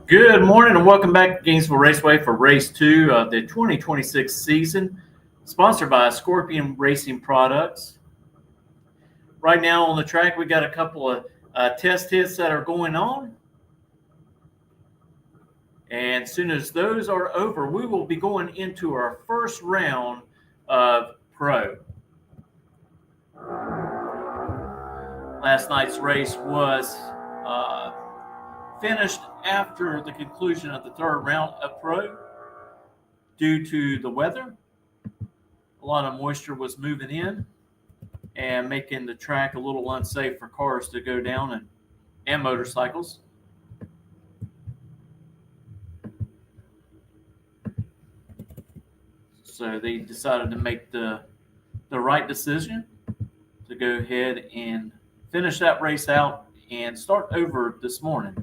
Good morning and welcome back to Gainesville Raceway for Race 2 of the 2026 season, sponsored by Scorpion Racing Products. Right now on the track, we got a couple of test hits that are going on. And as soon as those are over, we will be going into our first round of Pro. Last night's race was finished after the conclusion of the third round of Pro due to the weather. A lot of moisture was moving in and making the track a little unsafe for cars to go down and motorcycles. So they decided to make the right decision to go ahead and finish that race out and start over this morning.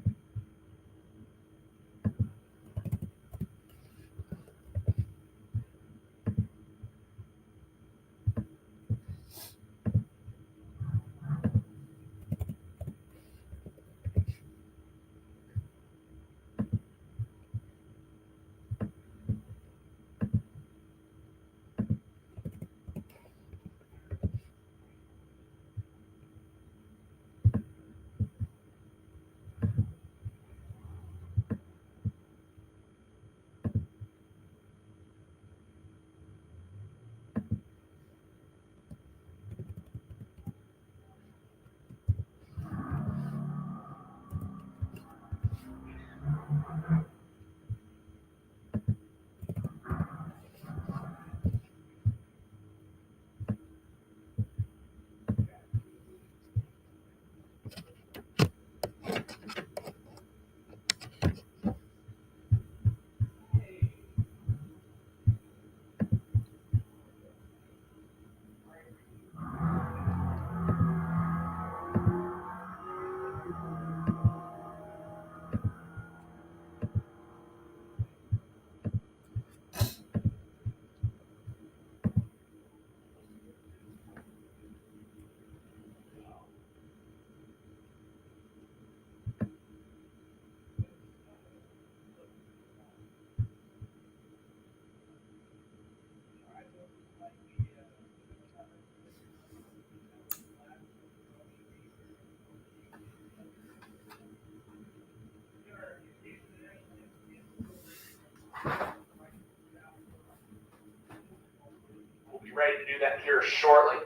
Ready to do that here shortly.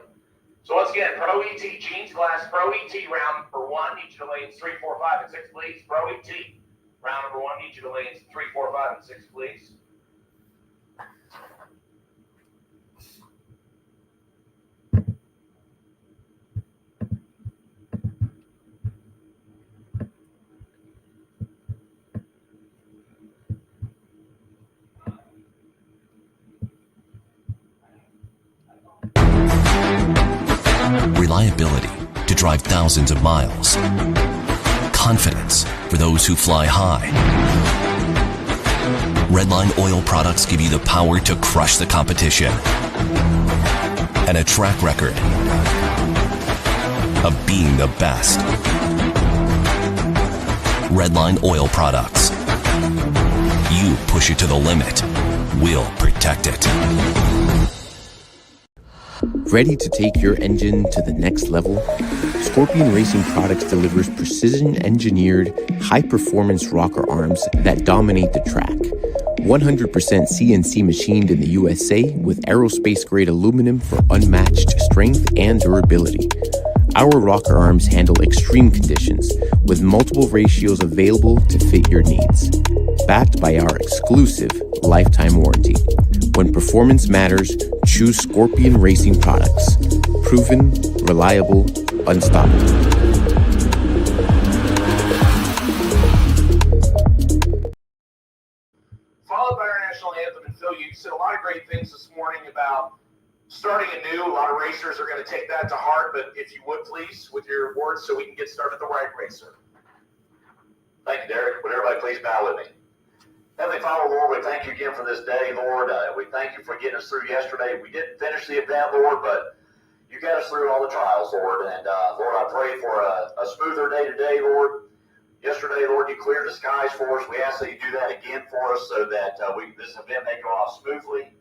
So once again, Pro ET Jeans Class, Pro ET round number 1, each of the lanes 3, 4, 5, and 6, please. Pro ET round number 1, each of the lanes 3, 4, 5, and 6, please. Reliability to drive thousands of miles. Confidence for those who fly high. Redline oil products give you the power to crush the competition. And a track record of being the best. Redline oil products. You push it to the limit, we'll protect it. Ready to take your engine to the next level? Scorpion Racing Products delivers precision-engineered, high-performance rocker arms that dominate the track. 100% CNC machined in the USA with aerospace-grade aluminum for unmatched strength and durability. Our rocker arms handle extreme conditions with multiple ratios available to fit your needs. Backed by our exclusive lifetime warranty. When performance matters, choose Scorpion Racing Products. Proven, reliable, unstoppable. Followed by our national anthem. And Phil, you said a lot of great things this morning about starting anew. A lot of racers are going to take that to heart, but if you would please, with your words, so we can get started the right racer. Thank you, Derek. Would everybody please bow with me? Heavenly Father, Lord, we thank you again for this day, Lord. We thank you for getting us through yesterday. We didn't finish the event, Lord, but you got us through all the trials, Lord. And, Lord, I pray for a smoother day today, Lord. Yesterday, Lord, you cleared the skies for us. We ask that you do that again for us so that this event may go off smoothly.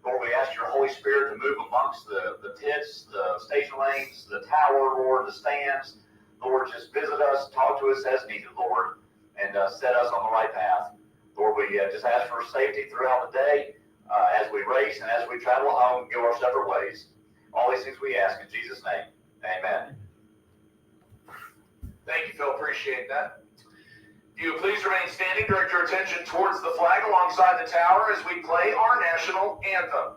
Lord, we ask your Holy Spirit to move amongst the pits, the station lanes, the tower, Lord, the stands. Lord, just visit us, talk to us as needed, Lord, and set us on the right path. Lord, we just ask for safety throughout the day as we race and as we travel home and go our separate ways. All these things we ask in Jesus' name. Amen. Thank you, Phil. Appreciate that. You please remain standing, direct your attention towards the flag alongside the tower as we play our national anthem.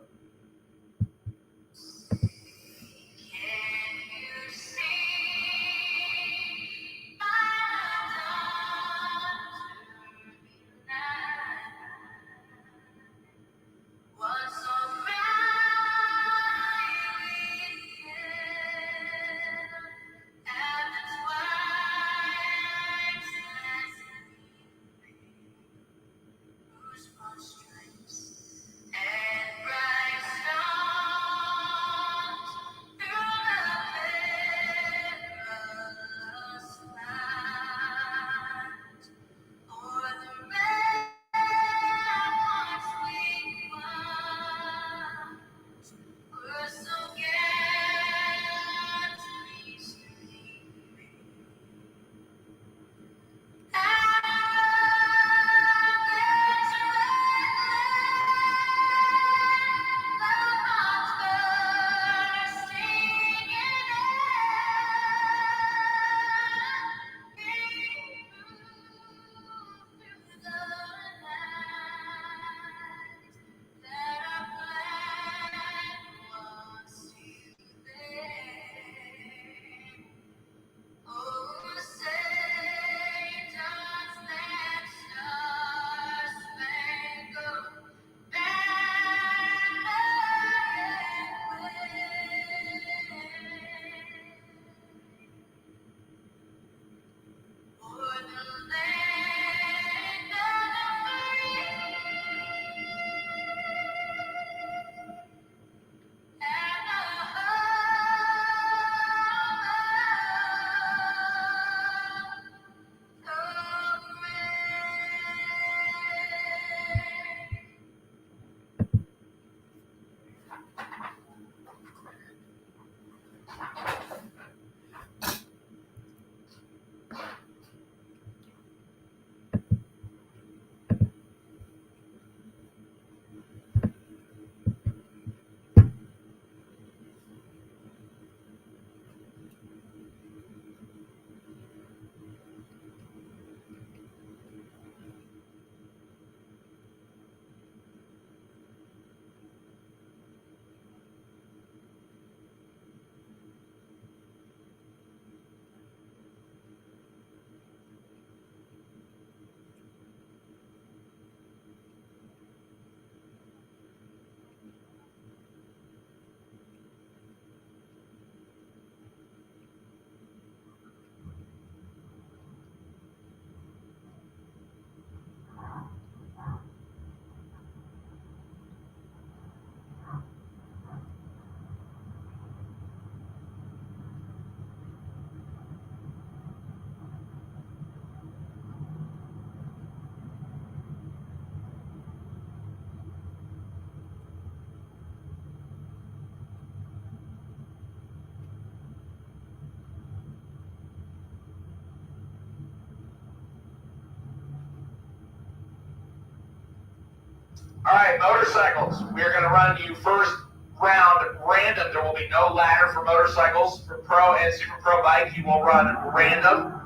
All right, motorcycles. We are going to run you first round random. There will be no ladder for motorcycles. For pro and super pro bike, you will run random.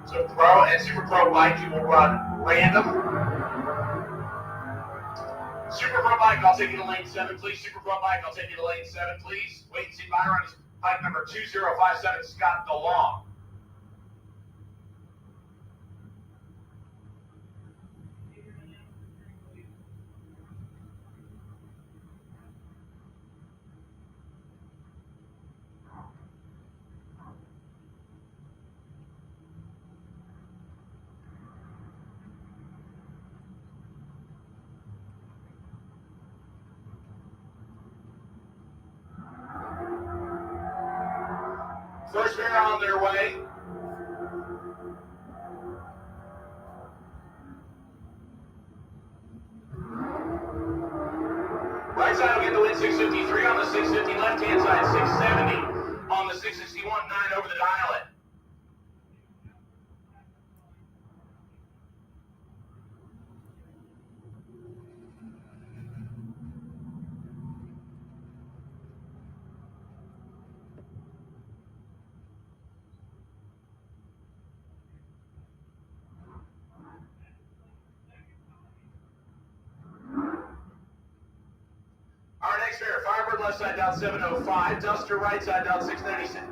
So pro and super pro bike, you will run random. Super pro bike, I'll take you to lane 7, please. Super pro bike, I'll take you to lane 7, please. Wait and see Byron is bike number 2057, Scott DeLong. First pair on their way. 653 on the 650 left-hand side, 670 on the 661, 9 over the dial-in. Our next pair, Firebird left side down 705, Duster right side down 696.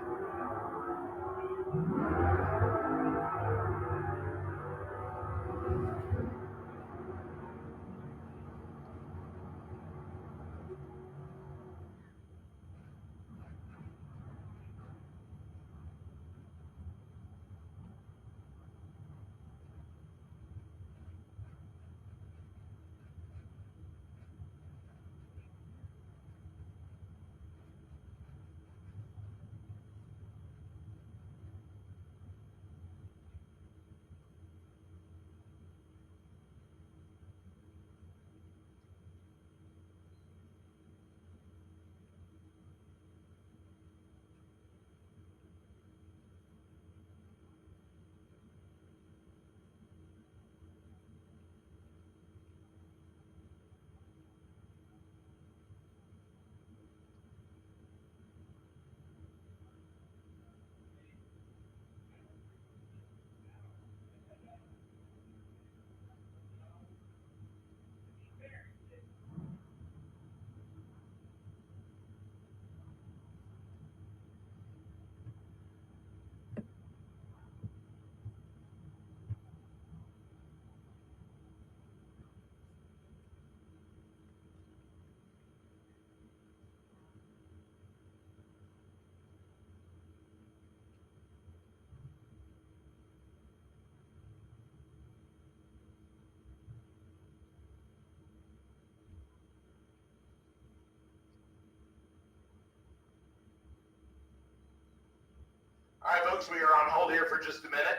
All right, folks, we are on hold here for just a minute.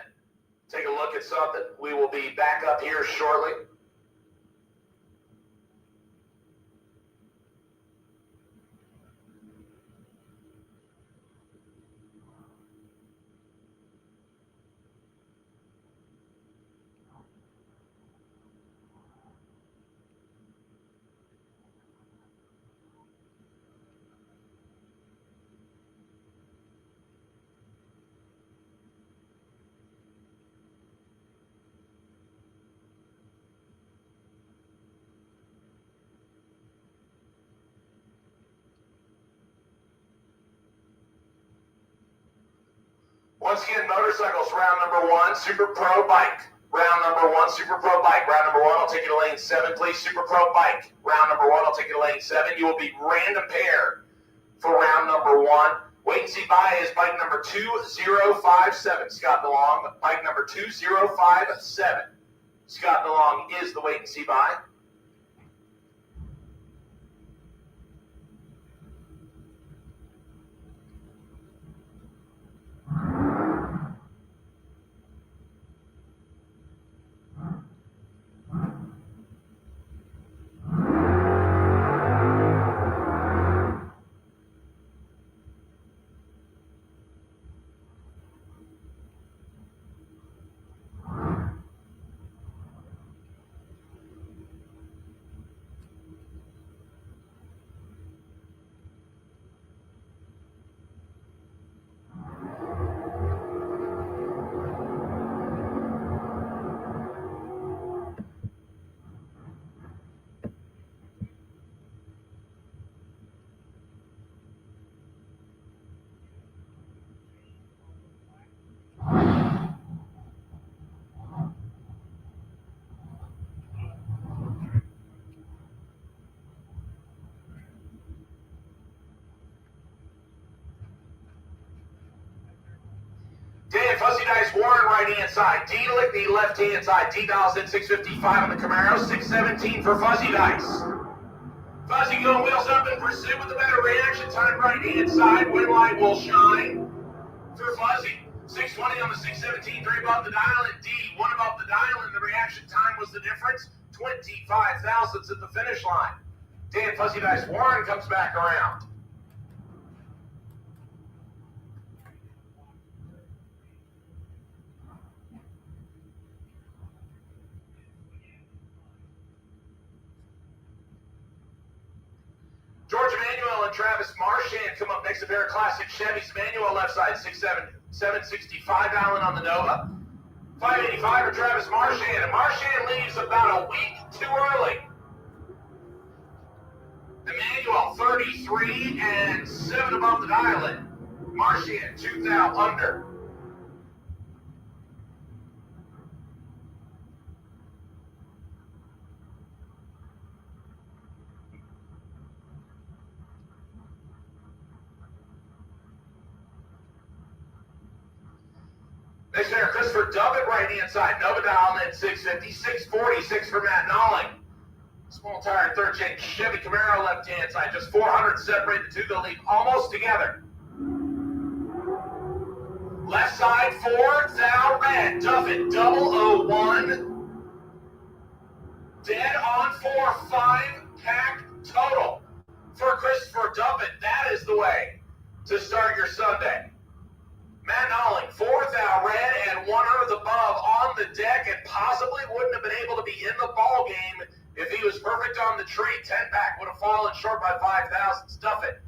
Take a look at something. We will be back up here shortly. Once again, motorcycles, round number 1, Super Pro Bike. Round number 1, Super Pro Bike. Round number 1, I'll take you to lane 7, please. Super Pro Bike. Round number 1, I'll take you to lane 7. You will be random pair for round number 1. Wait and see by is bike number 2057. Scott DeLong. Bike number 2057. Scott DeLong is the wait and see by. Dan Fuzzy Dice Warren, right-hand side. D Lickney, left-hand side. D dials in 655 on the Camaro, 617 for Fuzzy Dice. Fuzzy going wheels up in pursuit with the better reaction time, right-hand side. Wind light will shine for Fuzzy. 620 on the 617, 3 above the dial, and D, 1 above the dial, and the reaction time was the difference. 25 thousandths at the finish line. Dan Fuzzy Dice Warren comes back around. George Emanuel and Travis Marchand come up next. A pair of classic Chevys. Emanuel left side, 6'7", 765. Allen on the Nova. 585 for Travis Marchand. And Marchand leaves about a week too early. Emanuel 33 and 7 above the dial. Marchand 2 thou under. Next pair, Christopher Dubbett, right hand side. Nova dial in 650, 646 for Matt Nolling. Small tire, third gen Chevy Camaro, left hand side. Just 400 separate the two. They'll leave almost together. Left side, 4 thou red. Duffett, 001. Dead on 4, 5 pack total for Christopher Dubbett. That is the way to start your Sunday. Matt Nolling, 4 thou red and 100 above on the deck, and possibly wouldn't have been able to be in the ball game if he was perfect on the tree. 10 pack would have fallen short by 5,000. Stuff it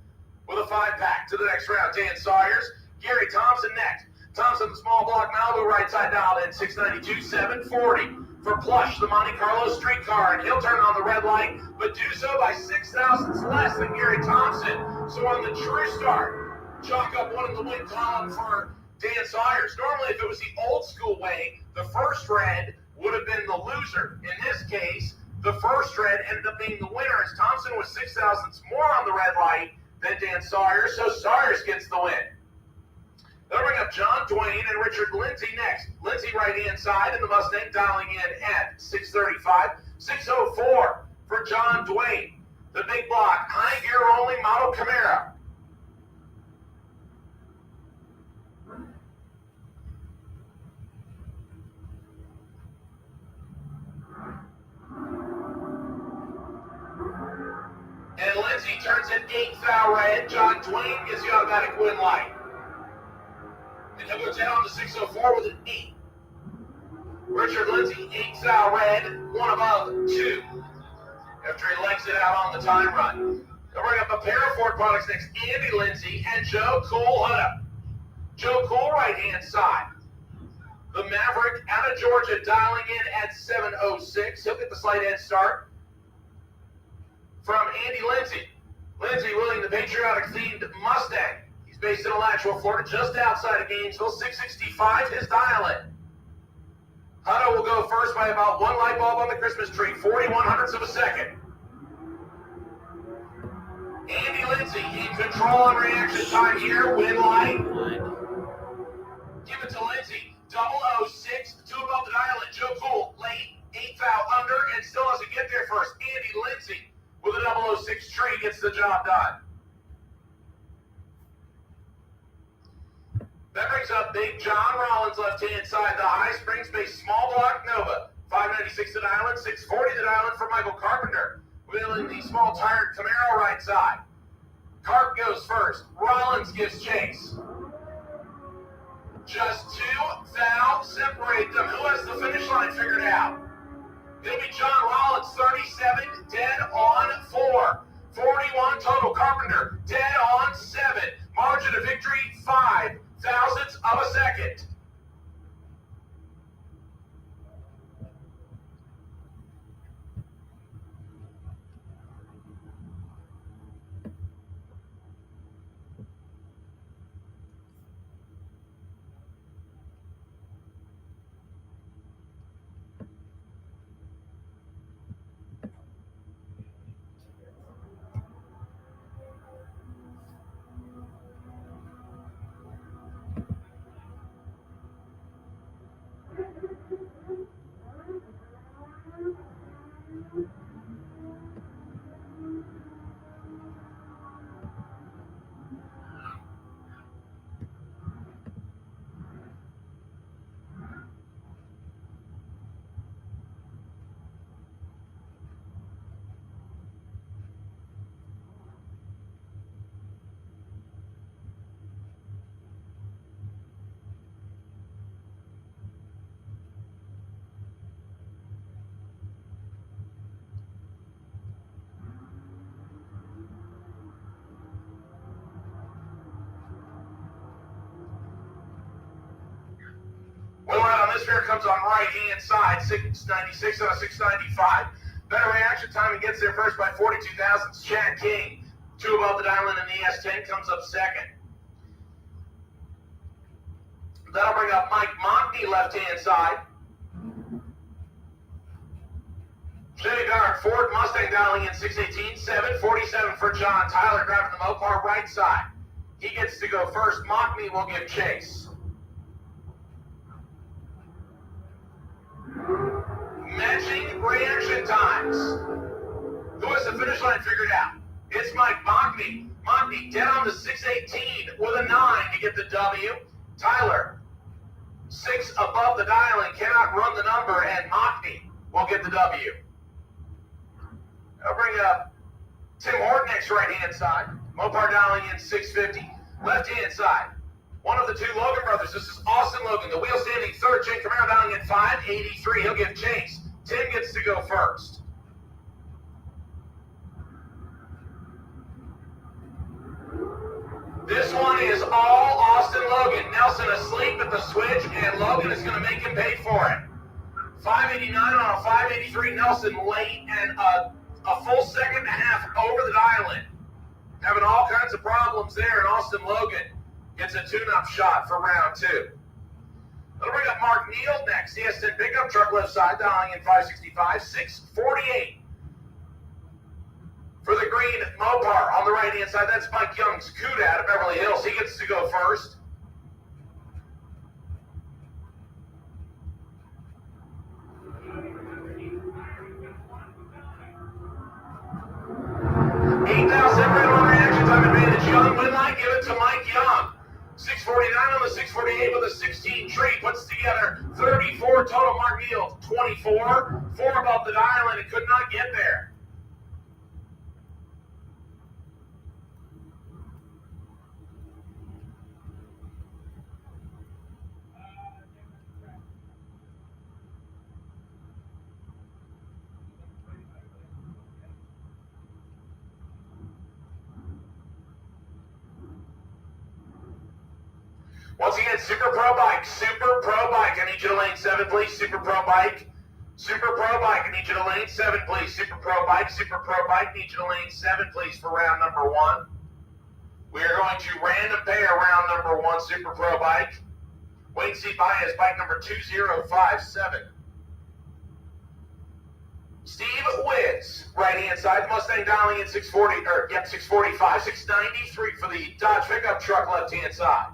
with a 5 pack to the next round. Dan Sawyers, Gary Thompson next. Thompson, the small block Malibu, right side dialed in 692, 740 for Plush, the Monte Carlo streetcar, and he'll turn on the red light, but do so by 6 thousandths less than Gary Thompson. So on the true start, chalk up one in the win column for Dan Sawyers. Normally, if it was the old school way, the first red would have been the loser. In this case, the first red ended up being the winner, as Thompson was 6 thousandths more on the red light than Dan Sawyers, so Sawyers gets the win. They'll bring up John Dwayne and Richard Lindsay next. Lindsay right-hand side, and the Mustang dialing in at 635, 604 for John Dwayne. The big block, high gear only model Camaro. And Lindsay turns it 8 thou red. John Dwayne gets the automatic win light. And he'll go down to 604 with an 8. Richard Lindsay, 8 thou red, 1 above, 2. After he legs it out on the time run. They'll bring up a pair of Ford products next. Andy Lindsay and Joe Cool Huda. Joe Cool right-hand side. The Maverick out of Georgia dialing in at 706. He'll get the slight head start from Andy Lindsay. Lindsay willing the patriotic-themed Mustang. He's based in Alachua, Florida, just outside of Gainesville. 665, his dial-in. Huda will go first by about 1 light bulb on the Christmas tree, 41 hundredths of a second. Andy Lindsay in control on reaction time here. Win light. Give it to Lindsay. 006, 2 above the dial-in. Joe Cool, late, 8 thou under, and still doesn't get there first. Andy Lindsay with a 006 tree gets the job done. That brings up Big John Rollins left-hand side, the High Springs-based small block Nova. 596 to dial-in, 640 to dial-in for Michael Carpenter. Wheeling the small tired Camaro right side. Carp goes first. Rollins gives chase. Just 2 thou separate them. Who has the finish line figured out? It'll be John Rollins, 37, dead on 4. 41 total. Carpenter, dead on 7. Margin of victory, 5 thousandths of a second. Wheel out on this rear comes on right-hand side, 696 out of 695. Better reaction time and gets there first by 42 thousandths. Chad King, 2 above the dial in the S10, comes up second. That'll bring up Mike Montney, left-hand side. Chevy Dart, Ford Mustang dialing in 618, 747 for John Tyler, driving the Mopar right side. He gets to go first. Montney will give chase. Matching reaction times. Who has the finish line figured out? It's Mike Montney. Montney down to 618 with a 9 to get the W. Tyler, 6 above the dial and cannot run the number, and Montney will get the W. I'll bring up Tim Hortnick's right-hand side. Mopar dialing in 650. Left-hand side, one of the 2 Logan brothers. This is Austin Logan. The wheel standing third. Jake Camaro dialing in 583. He'll give chase. Tim gets to go first. This one is all Austin Logan. Nelson asleep at the switch, and Logan is going to make him pay for it. 589 on a 583. Nelson late and a full second and a half over the dial-in. Having all kinds of problems there, and Austin Logan gets a tune-up shot for round 2. That'll bring up Mark Neal next. The S10 pickup truck left side, dialing in 565, 648. For the green Mopar on the right-hand side, that's Mike Young's Cuda out of Beverly Hills. He gets to go first. Young win line, give it to Mike Young. 649 on the 648 with a 16 tree, puts together 34 total. Mark Neal, 24, 4 above the dial, and it could not get there. Once again, Super Pro Bike, I need you to lane 7, please. Super Pro Bike, I need you to lane 7, please. Super Pro Bike, need you to lane 7, please, for round number 1. We are going to random pair round number 1, Super Pro Bike. Wait and see bias, bike number 2057. Steve Wiz, right-hand side, Mustang dialing in 645, 693 for the Dodge pickup truck, left-hand side.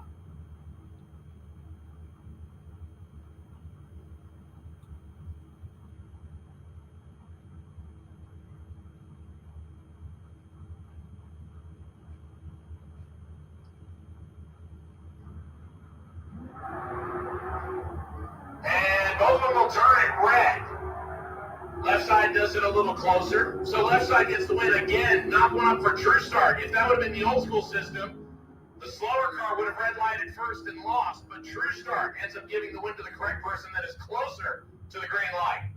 Both of them will turn it red. Left side does it a little closer. So left side gets the win again. Knock one up for True Start. If that would have been the old school system, the slower car would have red lighted first and lost. But True Start ends up giving the win to the correct person that is closer to the green light.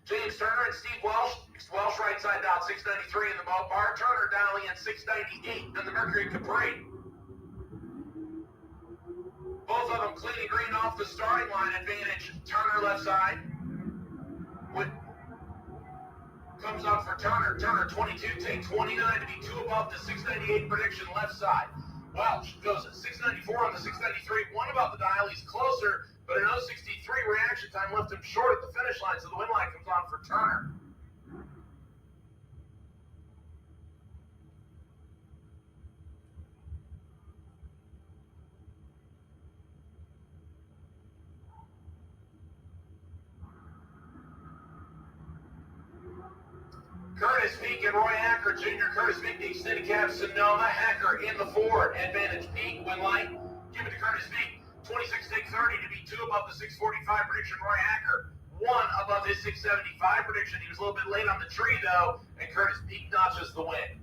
James Turner and Steve Welsh. Welsh right side dial 693 in the Mopar. Turner dialing in 698 in the Mercury Capri. Both of them cleaning green off the starting line. Advantage Turner left side. Comes up for Turner. Turner 22, take 29 to be 2 above the 698 prediction left side. Welsh goes at 694 on the 693. 1 above the dial. He's closer. But an 063 reaction time left him short at the finish line, so the win line comes on for Turner. Curtis Peak and Roy Hacker Jr. Curtis Peak, the extended cab Sonoma. Hacker in the Ford. Advantage Peak, win line. Give it to Curtis Peak. 26 take 30 to be 2 above the 645 prediction. Roy Hacker 1 above his 675 prediction. He was a little bit late on the tree though, and Curtis Peak notches the win.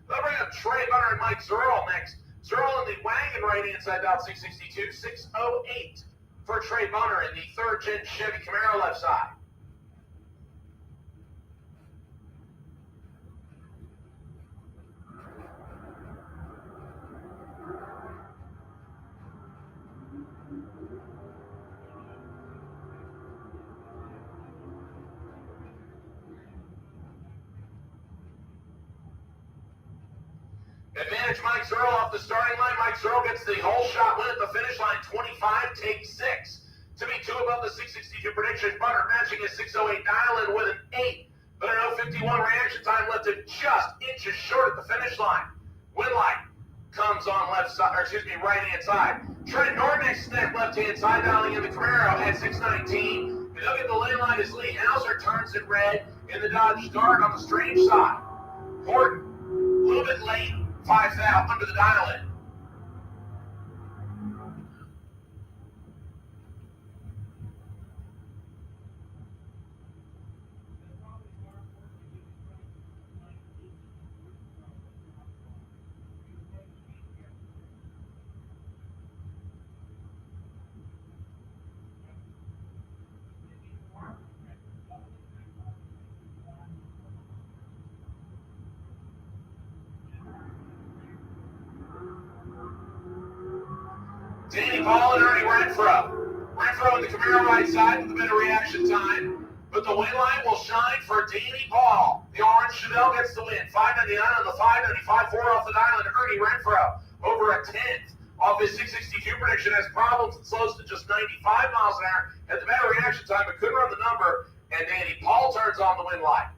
They'll bring up Trey Bunner and Mike Zerl next. Zerl in the wagon right-hand side, about 662, 608 for Trey Bunner in the third-gen Chevy Camaro left side. Advantage Mike Zerl off the starting line. Mike Zerl gets the whole shot win at the finish line, 25, take 6. To be 2 above the 662 prediction. Bunner matching his 608 dial-in with an 8. But an 051 reaction time left him just inches short at the finish line. Winlight comes on right-hand side. Trent Nordnick's neck left-hand side, dialing in the Camaro at 619. And he'll get the lane line as Lee Hauser turns it red in the Dodge Dart on the strange side. Horton, a little bit late. 5,000 under the dial-in. Danny Paul and Ernie Renfro. Renfro in the Camaro right side with a bit of reaction time. But the win line will shine for Danny Paul. The orange Chanel gets the win. 599 on the 595, 4 off the dial, and Ernie Renfro over a 10th off his 662 prediction. Has problems and slows to just 95 miles an hour. Had the better reaction time, but couldn't run the number. And Danny Paul turns on the win line.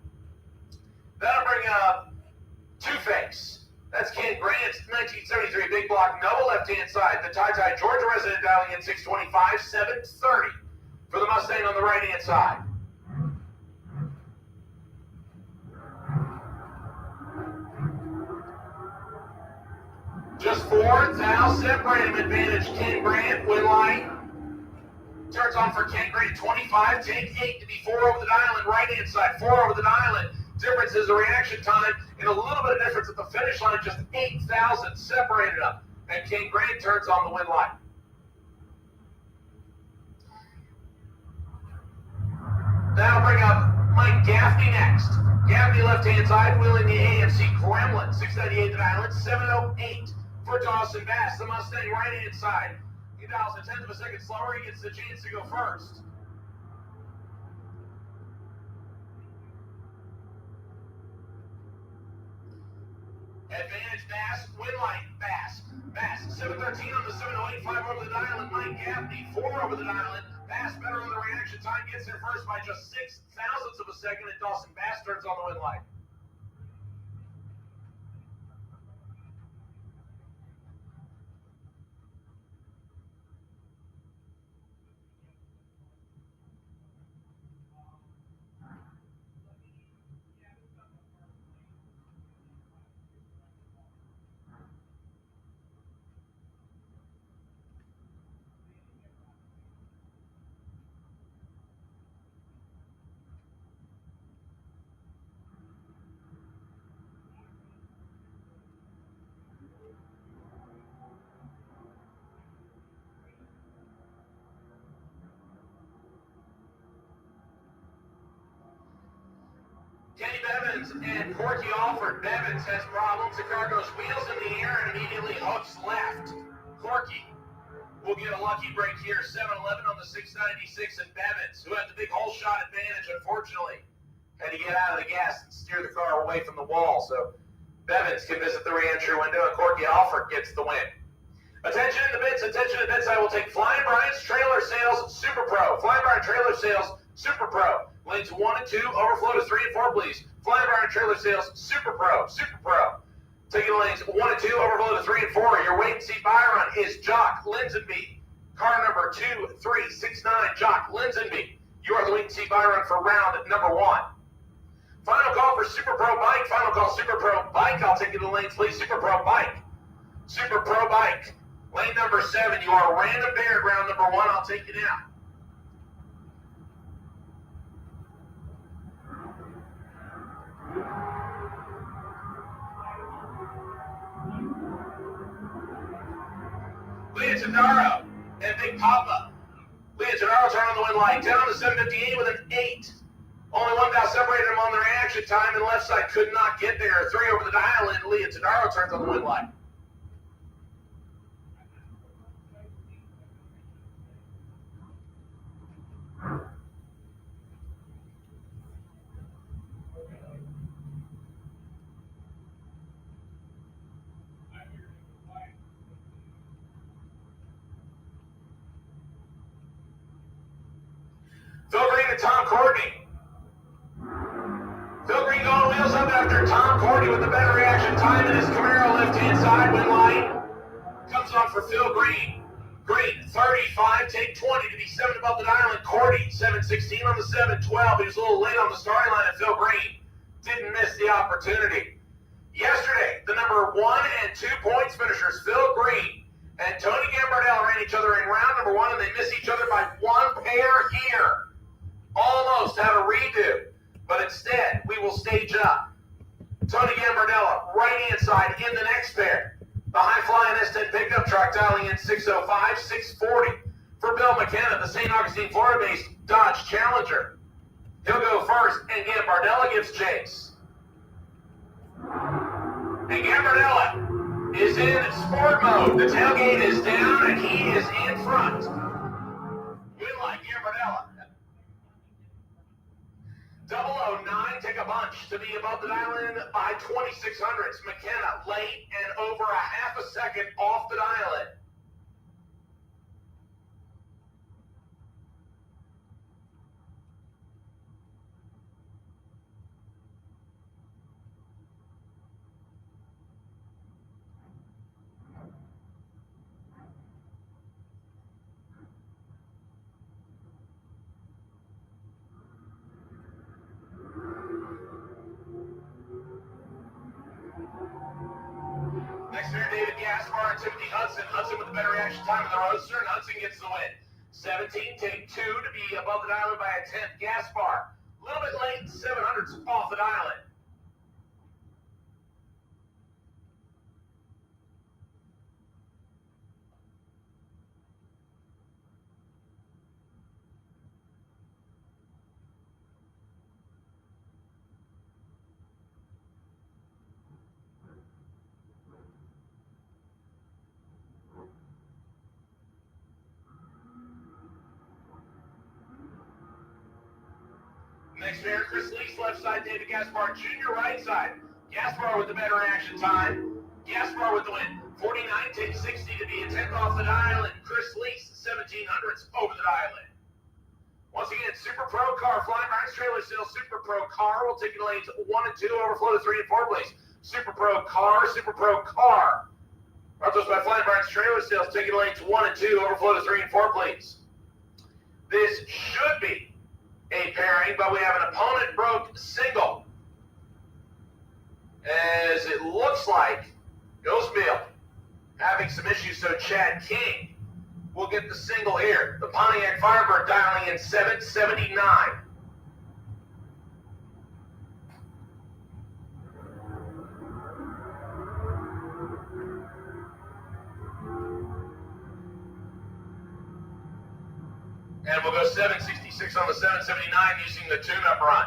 That'll bring up Two-Face. That's Ken Grant's 1973 big block, Noah left-hand side. The Tie Georgia resident dialing in 625, 730 for the Mustang on the right-hand side. Just 4 now separate him. Advantage Ken Grant. Win line turns on for Ken Grant. 25, take 8 to be 4 over the dial and right-hand side. 4 over the dial and difference is a reaction time and a little bit of difference at the finish line. Just 8,000 separated up. And Ken Grant turns on the win line. That'll bring up Mike Gaffney next. Gaffney left-hand side, wheeling the AMC Kremlin. 698 to Island, 708 for Dawson Bass. The Mustang right-hand side. He dials a 10th of a second slower. He gets the chance to go first. Advantage Bass, win line Bass. Bass, 713 on the 708, 5 over the dial, and Mike Gaffney, 4 over the dial. Bass better on the reaction time, gets there first by just 6 thousandths of a second, and Dawson Bass turns on the win line. Kenny Bevins and Corky Alford. Bevins has problems. The car goes wheels in the air and immediately hooks left. Corky will get a lucky break here. 7-11 on the 696, and Bevins, who had the big hole shot advantage, unfortunately, had to get out of the gas and steer the car away from the wall. So Bevins can visit the re-entry window, and Corky Alford gets the win. Attention in the bits. Attention in the bits. I will take Flying Brian's Trailer Sales Super Pro. Flying Brian Trailer Sales Super Pro. Lanes 1 and 2, overflow to 3 and 4, please. Flying Brian Trailer Sales Super Pro. Super Pro. Taking lanes 1 and 2, overflow to 3 and 4. Your wait and see buy run is Jock Linsenby. Car number 2369, Jock Linsenby. You are the wait and see buy run for round number 1. Final call for Super Pro Bike. Final call Super Pro Bike. I'll take you to the lanes, please. Super Pro Bike. Super Pro Bike. Lane number 7. You are Random Baird, round number 1. I'll take you now. Leoncidaro and Big Papa. Leoncidaro turned on the win light, down to 758 with an 8. Only one foul separated them on their reaction time, and the left side could not get there. 3 over the dial, and Leoncidaro turns on the win light. Phil Green and Tom Courtney. Phil Green going wheels up after Tom Courtney with the better reaction time in his Camaro left-hand side. Win light comes on for Phil Green. Green, 35, take 20 to be 7 above the dial, and Courtney, 7-16 on the 7-12. He was a little late on the starting line, and Phil Green didn't miss the opportunity. Yesterday, the number 1 and 2 points finishers, Phil Green and Tony Gambardella, ran each other in round number 1, and they missed each other by 1 pair here. Almost had a redo, but instead we will stage up. Tony Gambardella, right-hand side in the next pair. The high-flying S10 pickup truck dialing in 605, 640. For Bill McKenna, the St. Augustine, Florida-based Dodge Challenger. He'll go first, and Gambardella gives chase. And Gambardella is in sport mode. The tailgate is down, and he is in front. Win light, Gambardella. 009, take a bunch to be above the dial in by 2600s. McKenna late and over a half a second off the dial in. Next pair, David Gaspar and Timothy Hudson. Hudson with the better reaction time in the Roadster, and Hudson gets the win. 17, take 2 to be above the dial-in by a 10th. Gaspar, a little bit late, 700s off the dial-in. Next pair, Chris Lease, left side, David Gaspar Jr., right side. Gaspar with the better reaction time. Gaspar with the win. 49, take 60 to be a 10th off the dial, and Chris Lease, 1700s over the dial in. Once again, Super Pro Car, Flying Ryan's Trailer Sales, Super Pro Car will take you to lanes 1 and 2, overflow to 3 and 4, please. Super Pro Car, Super Pro Car. Brought to us by Flying Ryan's Trailer Sales, take you to lanes 1 and 2, overflow to 3 and 4, please. This should be a pairing, but we have an opponent broke single. As it looks like Ghostbill having some issues, so Chad King will get the single here. The Pontiac Firebird dialing in 779. And we'll go 766 on the 779 using the tune-up run.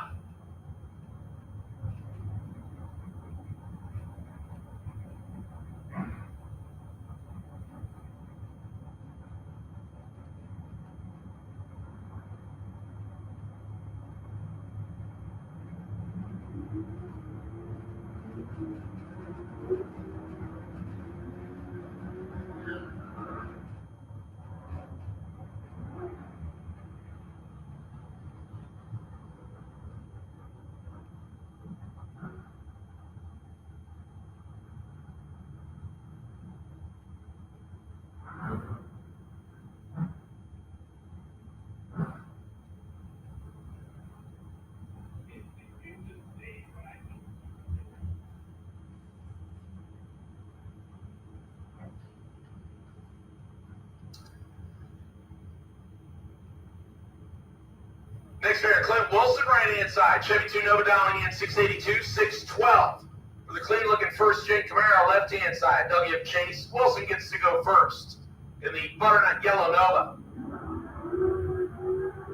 Next pair, Clint Wilson, right-hand side. Chevy 2 Nova dialing in 682, 612. For the clean-looking first, Jake Camaro, left-hand side. They'll give chase. Wilson gets to go first. in the butternut yellow Nova.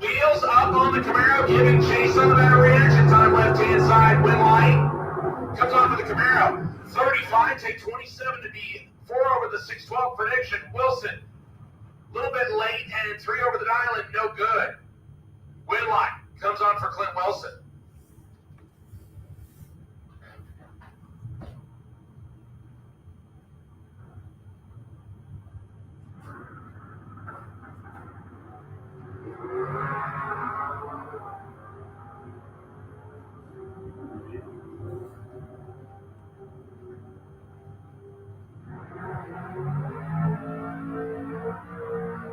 Wheels up on the Camaro, giving chase on the better reaction time. Left-hand side, win light. Comes on for the Camaro. 35, take 27 to be 4 over the 612 prediction. Wilson, a little bit late, and 3 over the dial, and no good. Win light comes on for Clint Wilson.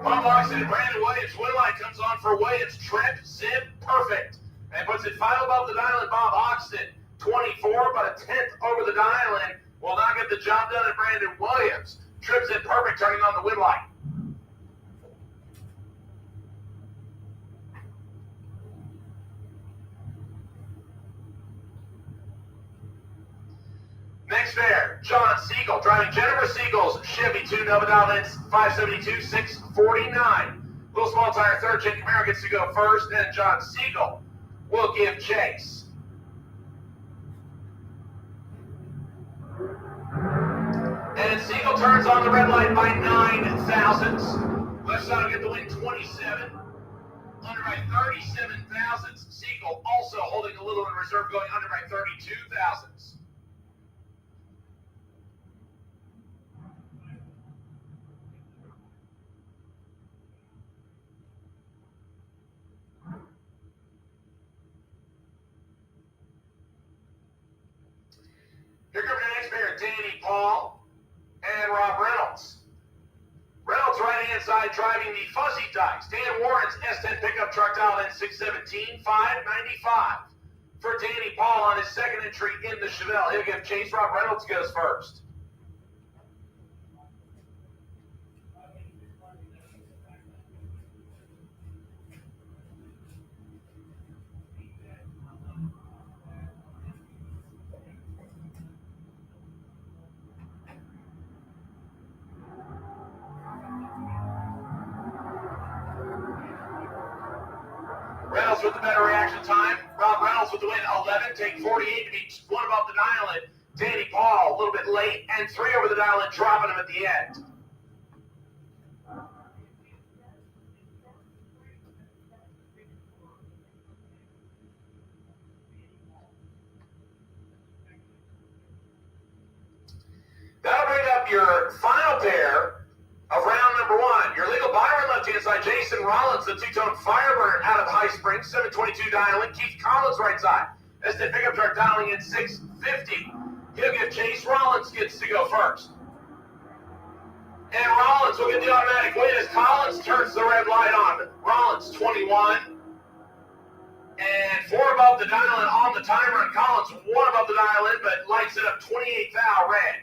Bob Loxton and Brandon Williams. Winlight comes on for Williams. Trip, zip, perfect. And puts it 5 above the dial and Bob Hoxton. 24, but a 10th over the dial and will not get the job done at Brandon Williams. Trips it perfect, turning on the Winlight. Next pair, John Siegel, driving Jennifer Siegel's Chevy 2 Nova dial in 572, 649. Little small tire third, Jen Camaro gets to go first, and John Siegel will give chase. And Siegel turns on the red light by 9 thousandths. Left side will get the win 27. Under by 37 thousandths. Siegel also holding a little in reserve, going under by 32 thousandths. Here comes the next pair, Danny Paul and Rob Reynolds. Reynolds right-hand side driving the Fuzzy Dice. Dan Warren's S10 pickup truck dialed in 617, 595. For Danny Paul on his second entry in the Chevelle. He'll give chase. Rob Reynolds goes first. Reynolds with the better reaction time. Rob Reynolds with the win, 11, take 48 to be 1 above the dial and Danny Paul a little bit late and 3 over the dial and dropping him at the end. That'll bring up your final pair of round number 1. Your legal buyer on left-hand side, Jason Rollins, the two-tone Firebird out of High Springs, 722 dialing. Keith Collins right side. That's the pickup truck dialing in 650. He'll give chase. Rollins gets to go first. And Rollins will get the automatic win as Collins turns the red light on. Rollins, 21. And 4 above the dial in on the timer. And Collins, 1 above the dial in, but lights it up 28 thou red.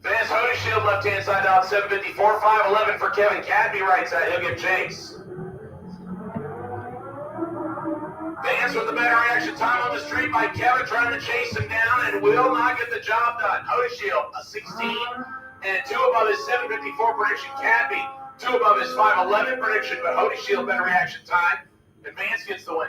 Vance Hodeshield left-hand side out 754, 511 for Kevin Cadby right side. He'll give chase. Vance with the better reaction time on the straight by Kevin, trying to chase him down and will not get the job done. Hodeshield a 16 and 2 above his 754 prediction. Cadby 2 above his 511 prediction, but Hodeshield better reaction time. Advance gets the win.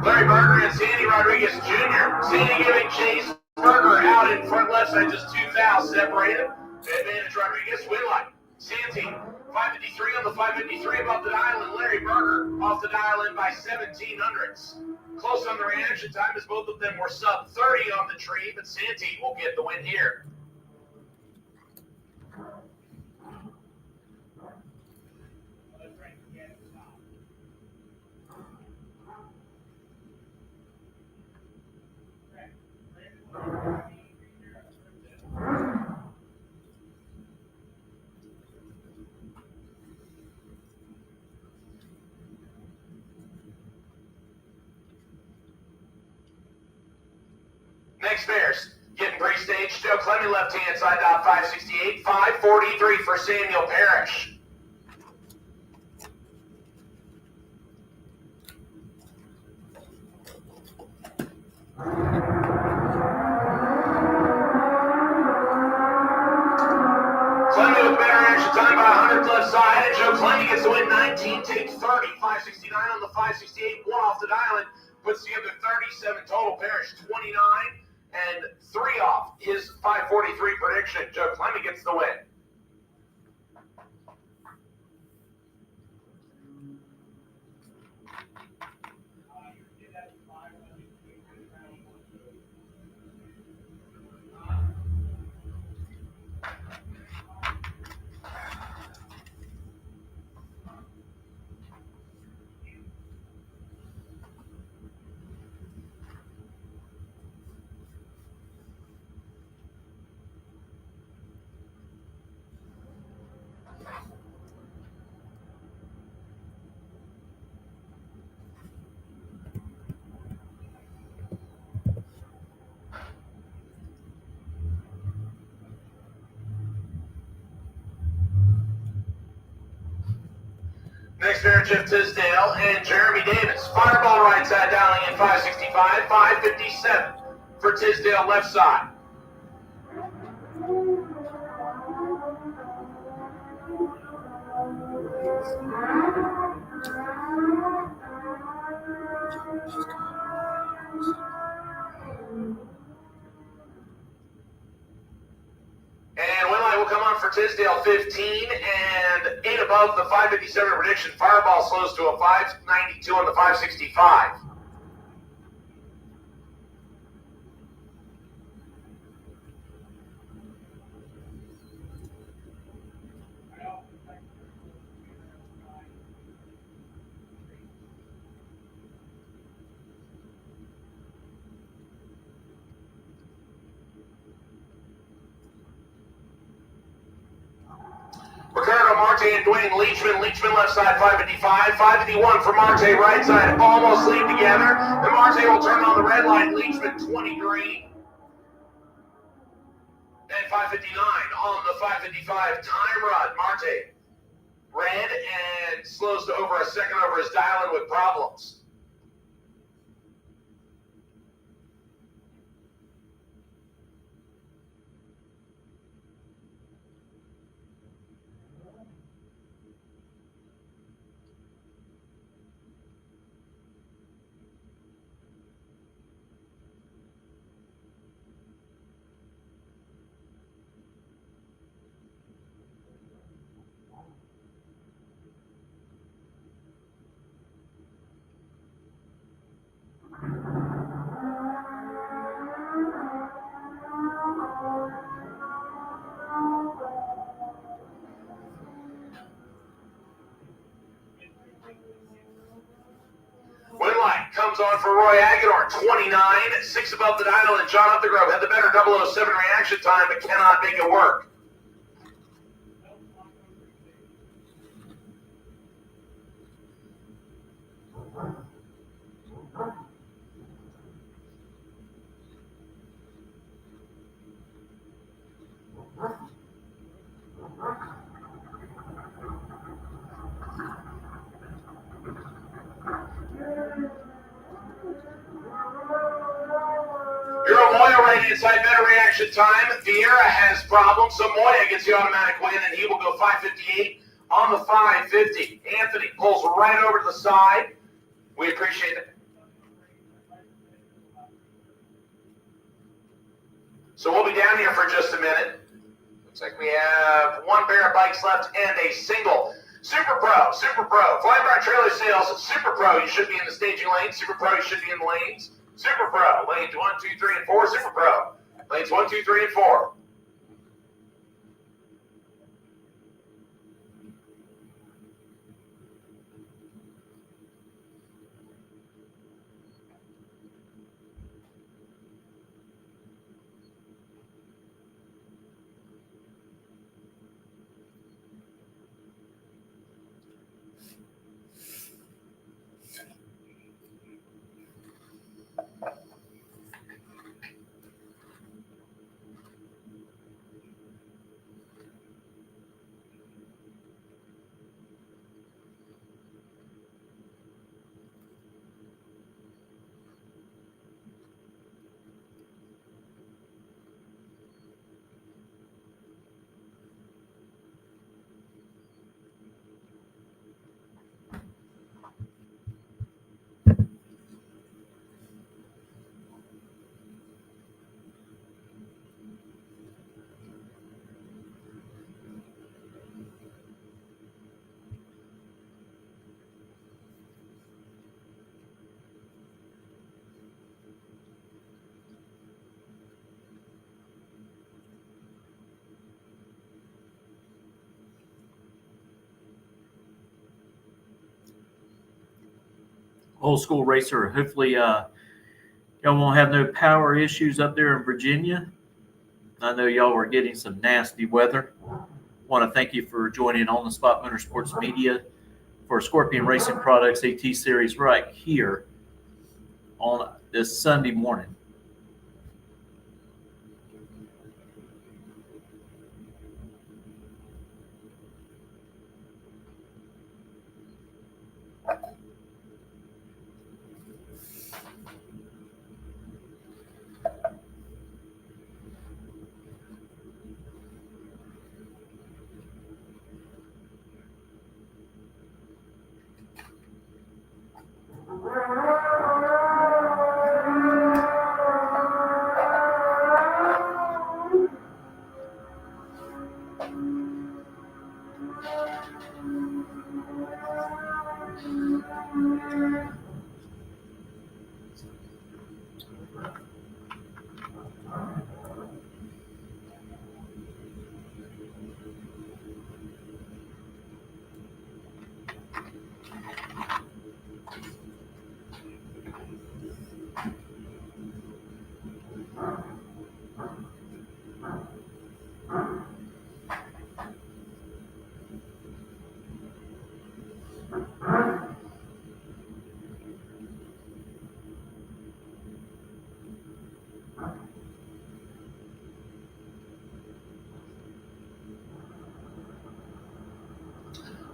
Larry Berger and Sandy Rodriguez Jr. Sandy giving Chase Berger out in front left side, just 2 fouls separated. Advantage Rodriguez, win line. Sandy, 553 on the 553 above the dial, and Larry Berger off the dial in by 1700ths. Close on the reaction time as both of them were sub 30 on the tree, but Sandy will get the win here. Next pairs, getting pre-staged. Joe Clemmy left-hand side dot 568, 543 for Samuel Parrish. Clemmy with better action time by 100 left side, and Joe Clemmy gets the win 19 takes 30, 569 on the 568, 1 off the dial, and puts together 37 total. Parrish 29 and 3 off his 543 prediction. Joe Clemmy gets the win. Next pair, Jeff Tisdale and Jeremy Davis. Fireball right side dialing in 565, 557 for Tisdale left side. And win line will come on for Tisdale 15 and 8 above the 557 prediction. Fireball slows to a 592 on the 565. Ricardo Marte and Dwayne Leachman. Leachman left side 555, 551 for Marte right side. Almost lead together. And Marte will turn on the red light. Leachman 20 green. And 559 on the 555 time run. Marte red and slows to over a second over his dial-in with problems. Win light comes on for Roy Aguilar, 29, 6 above the dial, and John Upthegrove had the better 007 reaction time, but cannot make it work. Moya right inside better reaction time. Vieira has problems, so Moya gets the automatic win, and he will go 5:58 on the 5:50. Anthony pulls right over to the side. We appreciate it. So we'll be down here for just a minute. Looks like we have one pair of bikes left and a single. Super Pro, Flybar Trailer Sales, Super Pro, you should be in the staging lane. Super Pro, you should be in the lanes. Super Pro, lanes 1, 2, 3, and 4. Super Pro, lanes 1, 2, 3, and 4. Old school racer. Hopefully, y'all won't have no power issues up there in Virginia. I know y'all were getting some nasty weather. Want to thank you for joining On the Spot Motorsports Media for Scorpion Racing Products AT Series right here on this Sunday morning.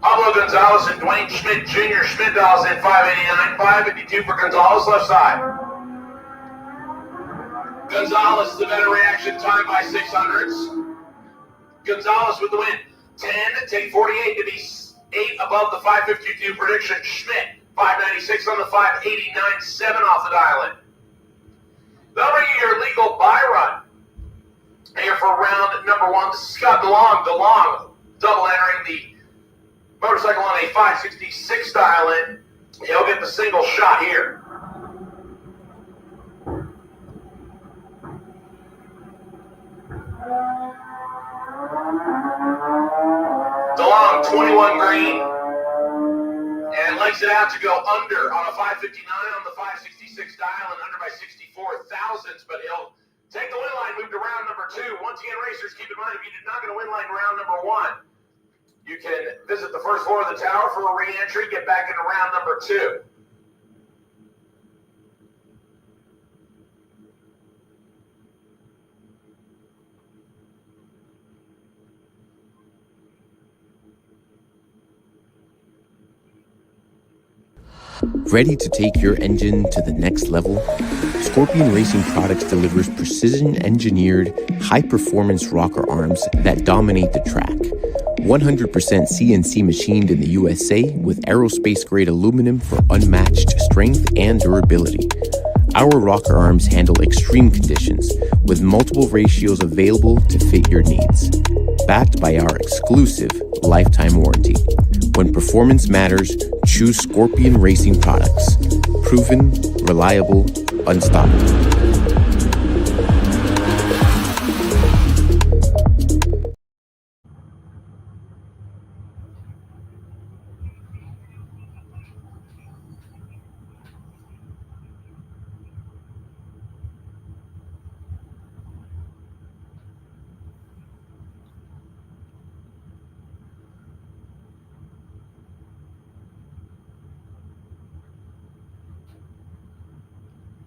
Pablo Gonzalez and Dwayne Schmidt Jr. Schmidt dials in 589, 552 for Gonzalez left side. Gonzalez the better reaction time by 600s. Gonzalez with the win. 10, take 48 to be 8 above the 552 prediction. Schmidt 596 on the 589, 7 off the dial in. They'll bring you your legal buy run here for round number 1. This is Scott DeLong. DeLong double entering the motorcycle on a 566 dial in. He'll get the single shot here. DeLong 21 green and legs it out to go under on a 559 on the 566 dial and under by 64 thousandths, but he'll take the win line, move to round number 2. Once again, racers, keep in mind, if you did not get a win line round number 1, you can visit the first floor of the tower for a re-entry, get back into round number 2. Ready to take your engine to the next level? Scorpion Racing Products delivers precision-engineered, high-performance rocker arms that dominate the track. 100% CNC machined in the USA with aerospace-grade aluminum for unmatched strength and durability. Our rocker arms handle extreme conditions with multiple ratios available to fit your needs. Backed by our exclusive lifetime warranty. When performance matters, choose Scorpion Racing Products. Proven, reliable, unstoppable.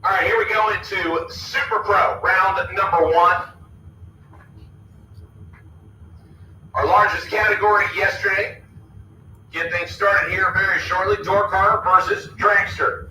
All right, here we go into Super Pro, round number 1. Our largest category yesterday. Get things started here very shortly. Door car versus dragster.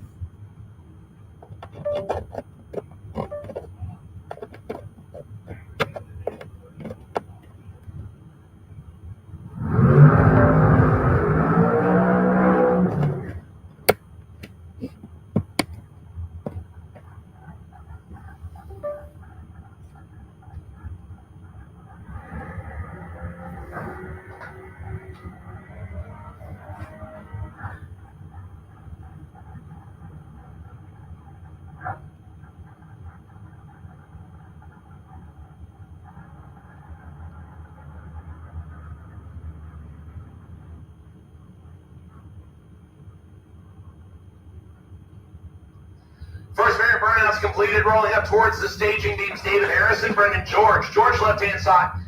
First variant burnout's completed. Rolling up towards the staging beams, David Harrison, Brendan George. George left-hand side.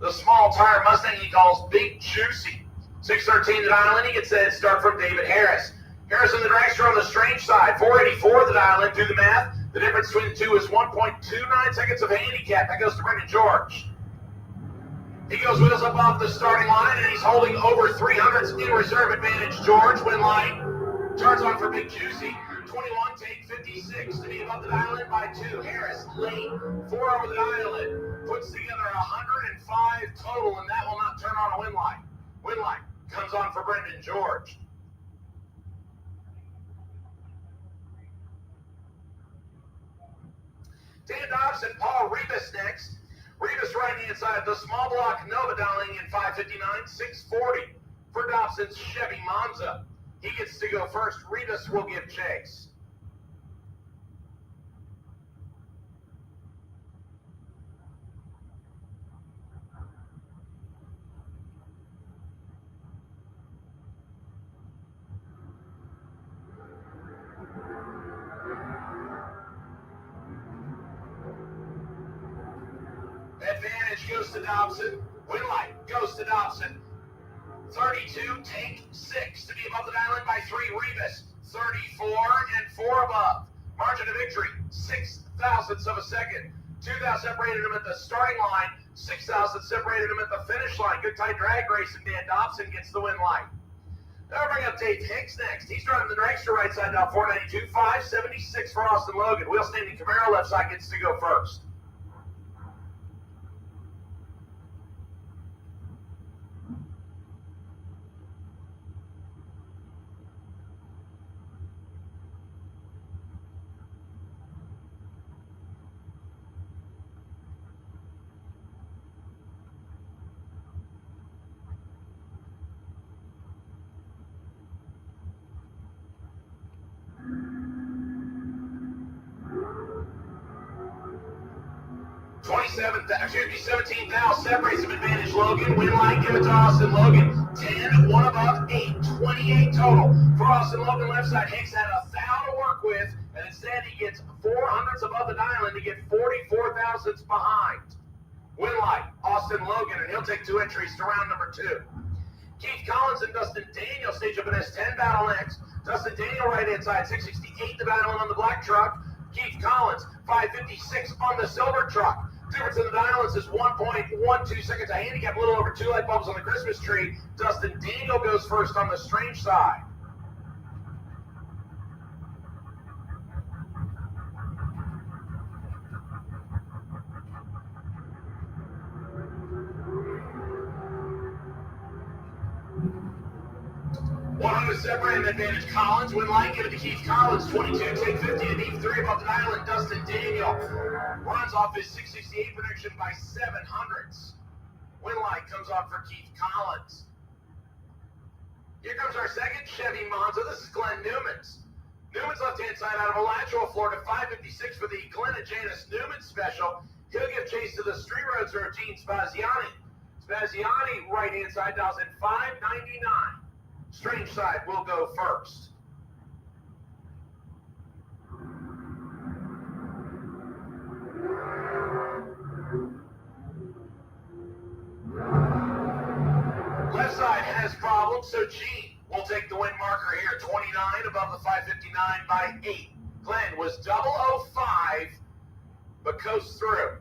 The small tire Mustang he calls Big Juicy. 613 the dial in. He gets that start from David Harris. Harrison the dragster on the strange side. 484 the dial in. Do the math. The difference between the two is 1.29 seconds of handicap. That goes to Brendan George. He goes with us up off the starting line, and he's holding over 300s in reserve advantage. George, win light. Turns on for Big Juicy. 21, take 56 to be above the dial-in by 2. Harris, late, 4 over the dial-in. Puts together 105 total, and that will not turn on a win light. Win light comes on for Brendan George. Dan Dobson, Paul Rebus next. Rebus right-hand side, the small block Nova dialing in 559, 640 for Dobson's Chevy Monza. He gets to go first. Rebus will give chase. Advantage goes to Dobson. Win light goes to Dobson. 32, take 6 to be above the dial-in by 3. Rebus, 34 and 4 above. Margin of victory, 6 thousandths of a second. 2 thou separated him at the starting line. 6 thousandths separated him at the finish line. Good tight drag race, and Dan Dobson gets the win light. Now we'll bring up Dave Hicks next. He's driving the dragster right side now, 492, 576 for Austin Logan. Wheel standing Camaro left side gets to go first. Excuse me, 17 thou separates him advantage Logan. Win light, give it to Austin Logan. 10, 1 above, 8, 28 total. For Austin Logan left side, Hicks had 1 thou to work with, and instead he gets 4 hundredths above the dial-in to get 44 thousandths behind. Win light, Austin Logan, and he'll take 2 entries to round number 2. Keith Collins and Dustin Daniel stage up in S10 battle next. Dustin Daniel right hand side, 668 the dial-in on the black truck. Keith Collins, 556 on the silver truck. Difference in the dial-ins is 1.12 seconds. A handicap, a little over 2 light bulbs on the Christmas tree. Dustin Daniel goes first on the strange side. separate advantage. Collins, win line, give it to Keith Collins. 22, take 50 to deep 3 above the dial, and Dustin Daniel runs off his 668 prediction by 700ths. Win line comes off for Keith Collins. Here comes our second Chevy Monza. This is Glenn Newman's. Newman's left-hand side out of Alachua, Florida, 556 for the Glenn and Janice Newman special. He'll give chase to the Street Roads routine, Spaziani. Spaziani, right-hand side, dials in 599. Strange side will go first. Left side has problems, so Gene will take the win marker here. 29 above the 559 by 8. Glenn was 005, but coast through.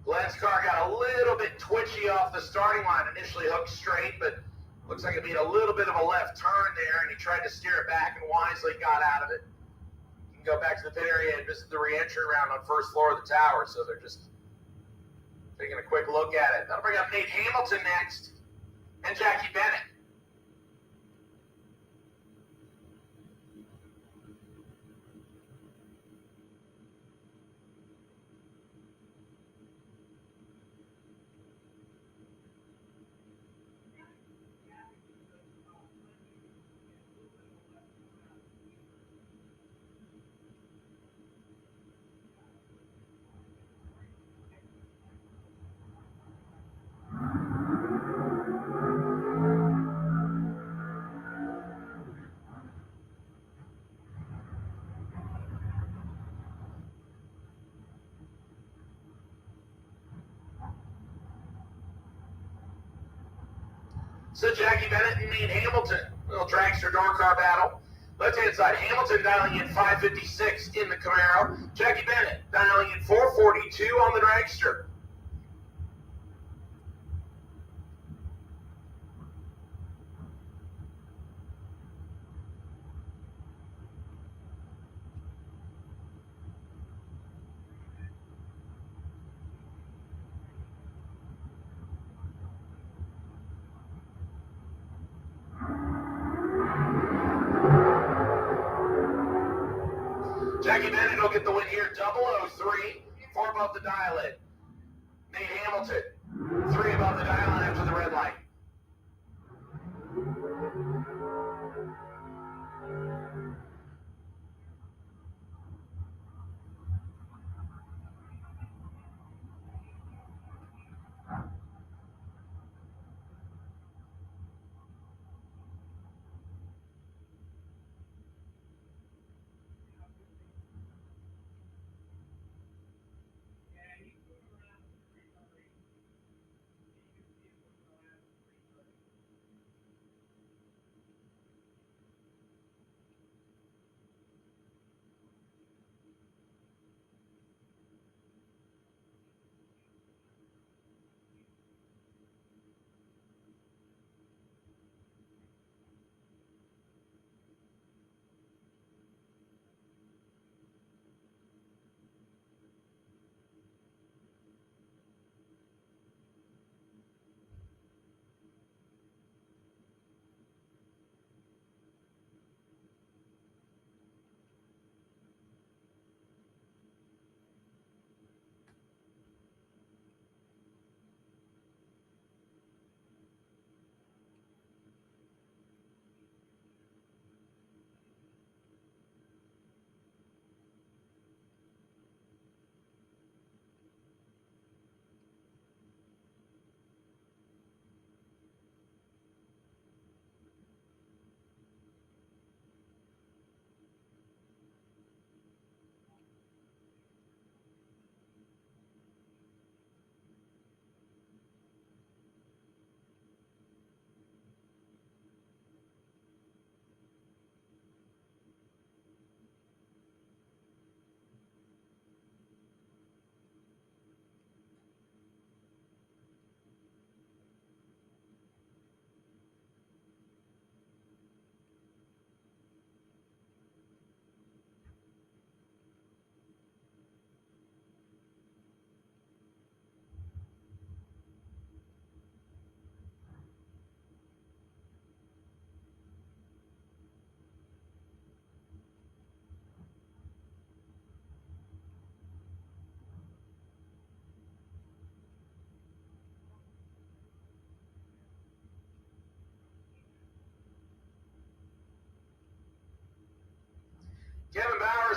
Glenn's car got a little bit twitchy off the starting line. Initially hooked straight, but looks like it made a little bit of a left turn there, and he tried to steer it back and wisely got out of it. You can go back to the pit area and visit the re-entry round on first floor of the tower, so they're just taking a quick look at it. That'll bring up Nate Hamilton next, and Jackie Bennett. So Jackie Bennett and Nate Hamilton, little dragster door car battle. Left-hand side, Hamilton dialing in 556 in the Camaro. Jackie Bennett dialing in 442 on the dragster. Jackie Bennett will get the win here, 003, 4 above the dial in. Nate Hamilton, 3 above the dial in after the red light.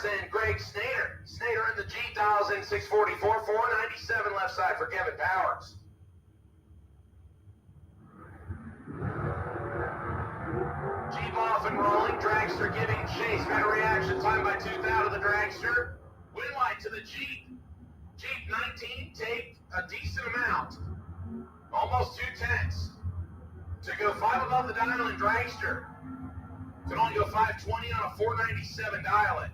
in Greg Snyder. Snyder in the G dials in 644, 497 left side for Kevin Powers. Jeep off and rolling. Dragster giving chase. Got a reaction time by 2th out of the Dragster. Win light to the Jeep. Jeep 19 take a decent amount. Almost 2/10. To go 5 above the dial in Dragster. Can only go 520 on a 497 dial in.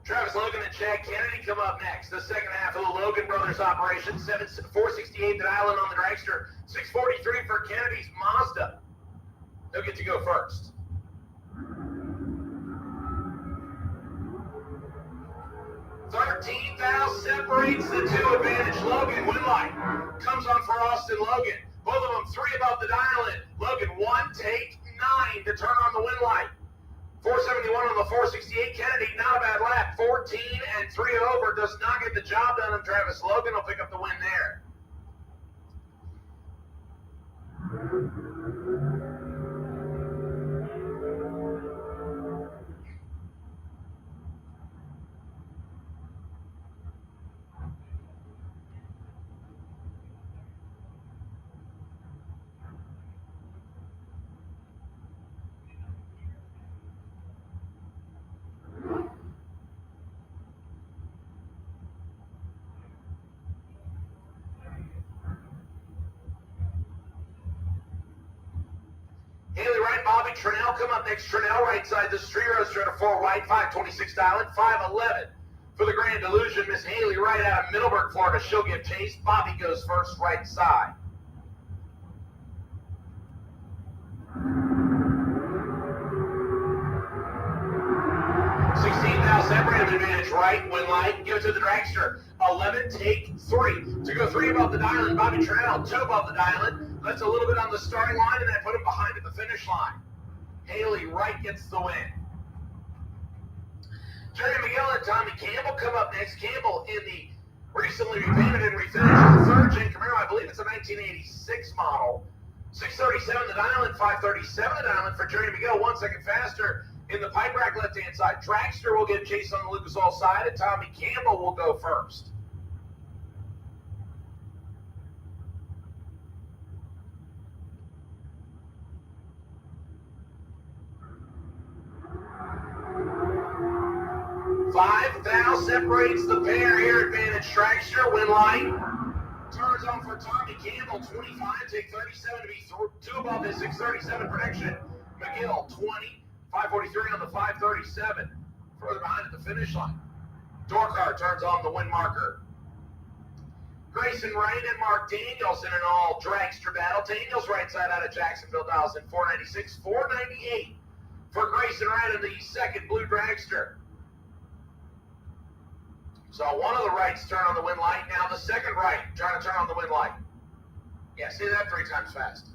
Travis Logan and Chad Kennedy come up next. The second half of the Logan Brothers operation. 468 to Island on the Dragster. 643 for Kennedy's Mazda. They'll get to go first. $13,000 separates the two. Advantage Logan. Win light comes on for Austin Logan. Both of them 3 above the dial in. Logan 1, take 9 to turn on the win light. 471 on the 468. Kennedy, not a bad lap. 14 and 3 over. Does not get the job done. And Travis Logan will pick up the win there. Haley Wright, Bobby Trinnell come up next. Trinnell right side, the street roaster at a 4 wide, 526 dialing, 511 for the Grand Illusion. Miss Haley Wright out of Middleburg, Florida. She'll give chase. Bobby goes first, right side. Separated advantage right, win light, give it to the Dragster. 11, take 3. To go 3 above the dial in, Bobby Trinnell, 2 above the dial in. That's a little bit on the starting line, and then put him behind at the finish line. Haley Wright gets the win. Jerry Miguel and Tommy Campbell come up next. Campbell in the recently repainted and refinished third-gen Camaro. I believe it's a 1986 model. 637 the dial in, 537 the dial in for Jerry Miguel. 1 second faster in the pipe rack left-hand side. Dragster will get chase on the Lucas Oil side, and Tommy Campbell will go first. $5,000 separates the pair here. Advantage Dragster, win light. Turns on for Tommy Campbell, 25, take 37 to be 2 above his 637 prediction. McGill, 20. 543 on the 537. Further behind at the finish line. Dorkar turns on the win marker. Grayson Rain and Mark Daniels in an all Dragster battle. Daniels right side out of Jacksonville dials in 496, 498 for Grayson Rain in the second blue Dragster. So one of the rights turn on the win light. Now the second right trying to turn on the win light. Yeah, say that 3 times fast.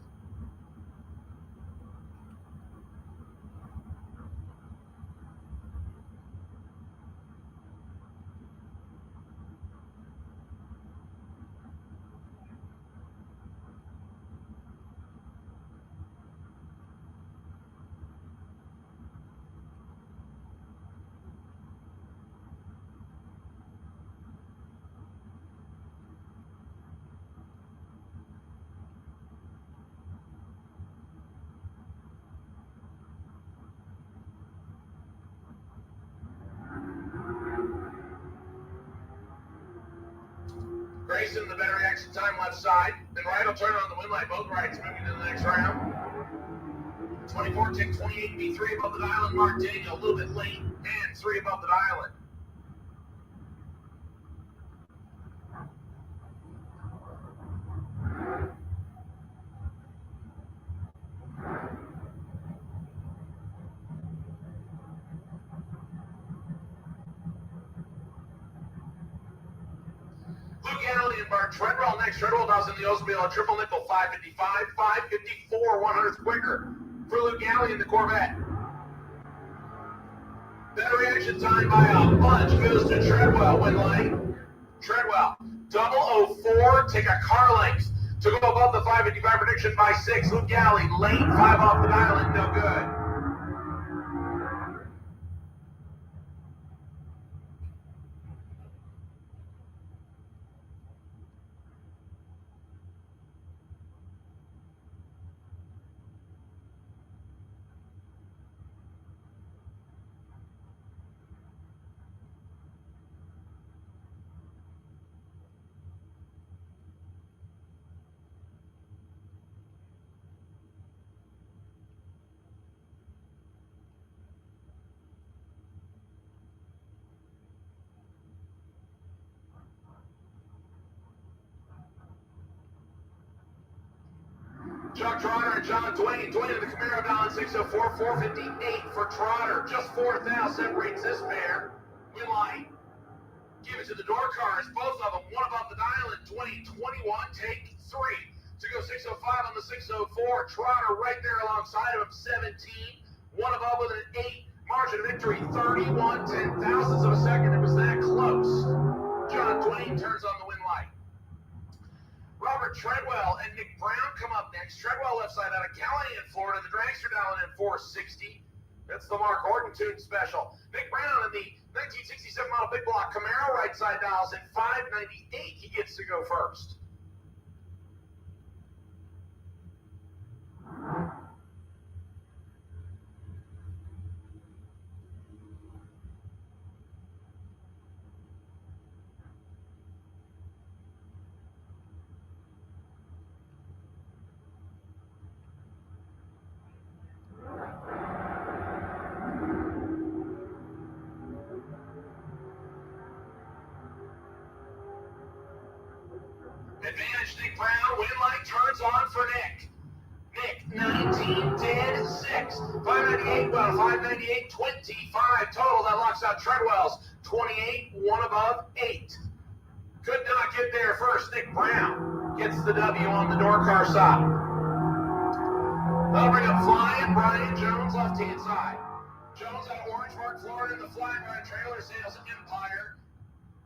Grayson, the better reaction time left side. Then right will turn on the win light. Both rights moving to the next round. 24, take 28, be 3 above the dial. Mark Daniel a little bit late and 3 above the dial. Luke Alley and Bart Treadwell next. Treadwell dials in the Oldsmobile, a triple nickel, 555, 554, 100th quicker for Luke Alley in the Corvette. Better reaction time by a bunch goes to Treadwell. Win light. Treadwell, 004, take a car length to go above the 555 prediction by 6. Luke Alley, late, 5 off the dial and no good. Chuck Trotter and John Dwayne. Dwayne in the Camaro down 604, 458 for Trotter. Just 4th now separates this pair. Win light. Give it to the door cars. Both of them. One above the dial in 2021. Take 3. To go 605 on the 604. Trotter right there alongside of him. 17. One above with an 8. Margin of victory 31 10,000ths of a second. It was that close. John Dwayne turns on the win light. Robert Treadwell and Nick Brown come up next. Treadwell left side out of Callahan, Florida. The dragster down in 460. That's the Mark Horton tune special. Nick Brown in the 1967 model big block Camaro right side dials in 598. He gets to go first. Advantage Nick Brown. Win light turns on for Nick. Nick, 19, 10, 6. 598, well, 598, 25 total. That locks out Treadwell's 28, 1 above, 8. Could not get there first. Nick Brown gets the W on the door car side. That'll bring up Flying Brian Jones, left-hand side. Jones out of Orange Park, Florida, in the Flying Brian Trailer Sales Empire.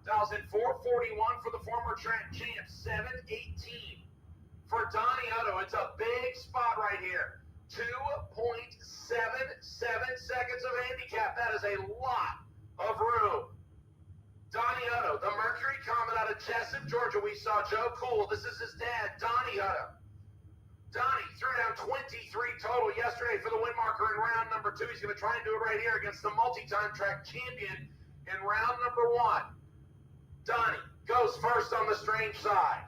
Dials in 441 for the former track champ, 718 for Donnie Otto. It's a big spot right here. 2.77 seconds of handicap. That is a lot of room. Donnie Otto, the Mercury Comet out of Jessup, Georgia. We saw Joe Cool. This is his dad, Donnie Otto. Donnie threw down 23 total yesterday for the win marker in round number 2. He's going to try and do it right here against the multi-time track champion in round number 1. Donnie goes first on the strange side.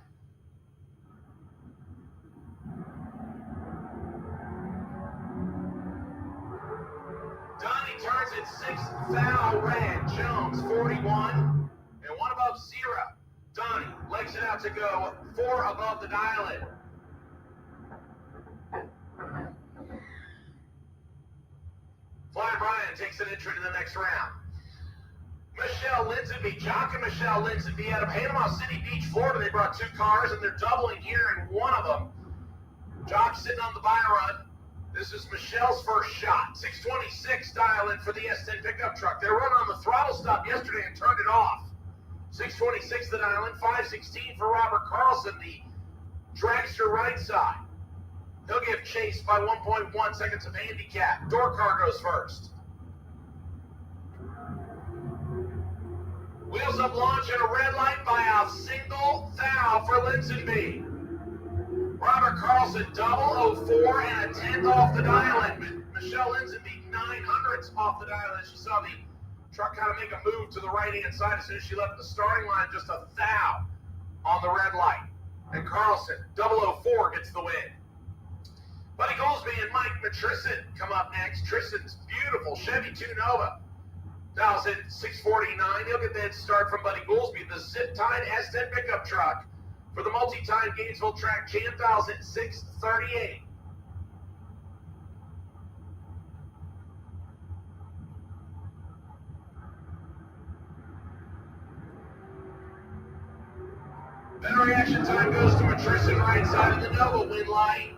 Donnie turns at 6th thou red. Jones 41 and 1 above 0. Donnie legs it out to go 4 above the dial-in. Flying Brian takes an entry to the next round. Michelle Linsonby, Jock and Michelle Linsonby out of Panama City Beach, Florida. They brought 2 cars and they're doubling here in one of them. Jock sitting on the buy run. This is Michelle's first shot. 626 dial in for the S10 pickup truck. They run on the throttle stop yesterday and turned it off. 626 the dial in, 516 for Robert Carlson, the dragster right side. He'll give chase by 1.1 seconds of handicap. Door car goes first. Wheels up launch and a red light by a single thou for Linsonby. Robert Carlson, 004 and a 10th off the dial-in. Michelle Linsonby, 900ths off the dial-in. She saw the truck kind of make a move to the right-hand side as soon as she left the starting line. Just a thou on the red light. And Carlson, 004, gets the win. Buddy Goldsby and Mike Matrison come up next. Trison's beautiful Chevy 2 Nova. Dials at 649. He'll get the head start from Buddy Goolsby, the zip-tied S10 pickup truck for the multi-time Gainesville track champ. Dials at 638. time goes to Matrician right side of the Nova. Win light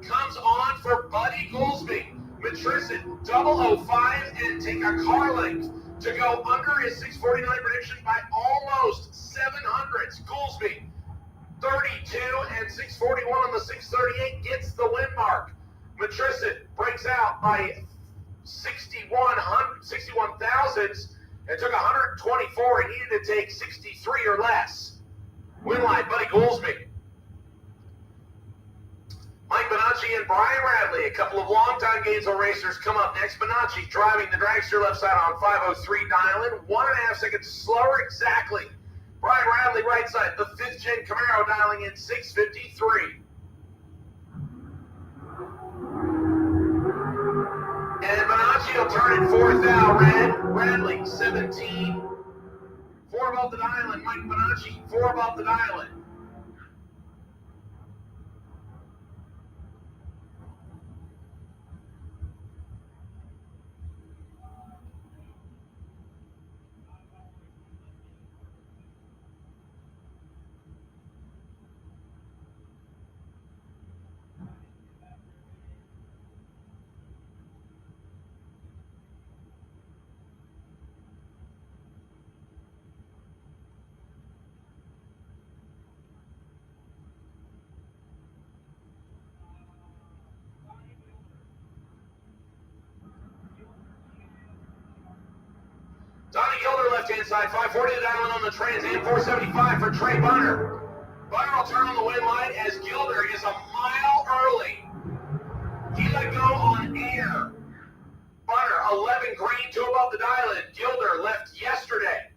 comes on for Buddy Goolsby. Matrician 005 and take a car length to go under his 649 prediction by almost 700. Goolsby 32 and 641 on the 638 gets the win mark. Matrician breaks out by 61 thousandths and took 124 and needed to take 63 or less. Win line, Buddy Goolsby. Mike Bonacci and Brian Radley, a couple of longtime Gainesville racers, come up next. Bonacci driving the dragster left side on 503 dial-in, 1.5 seconds slower exactly. Brian Radley right side, the 5th gen Camaro dialing in 653. And Bonacci will turn it 4th out. Radley 17. 4 above the dial-in. Mike Bonacci 4 above the dial-in. Donnie Gilder left-hand side, 540 to dial in on the Trans Am, 475 for Trey Bunner. Bunner will turn on the win light as Gilder is a mile early. He let go on air. Bunner 11 green, 2 above the dial-in. Gilder left yesterday.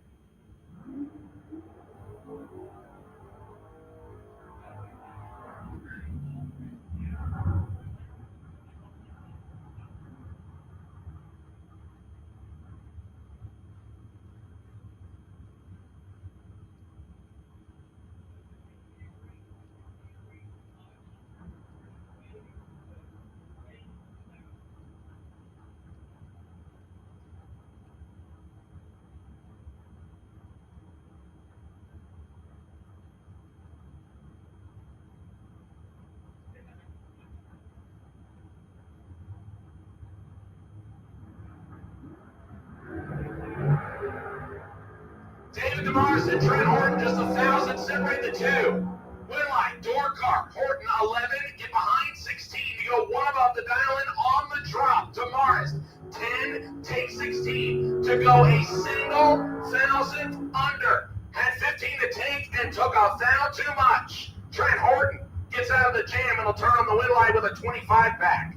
David DeMars and Trent Horton just 1,000 separate the two. Win line, door car, Horton 11, get behind 16 to go 1 above the dial-in on the drop. DeMars 10, take 16 to go a single 1,000th under. Had 15 to take and took a thou too much. Trent Horton gets out of the jam and will turn on the win line with a 25 back.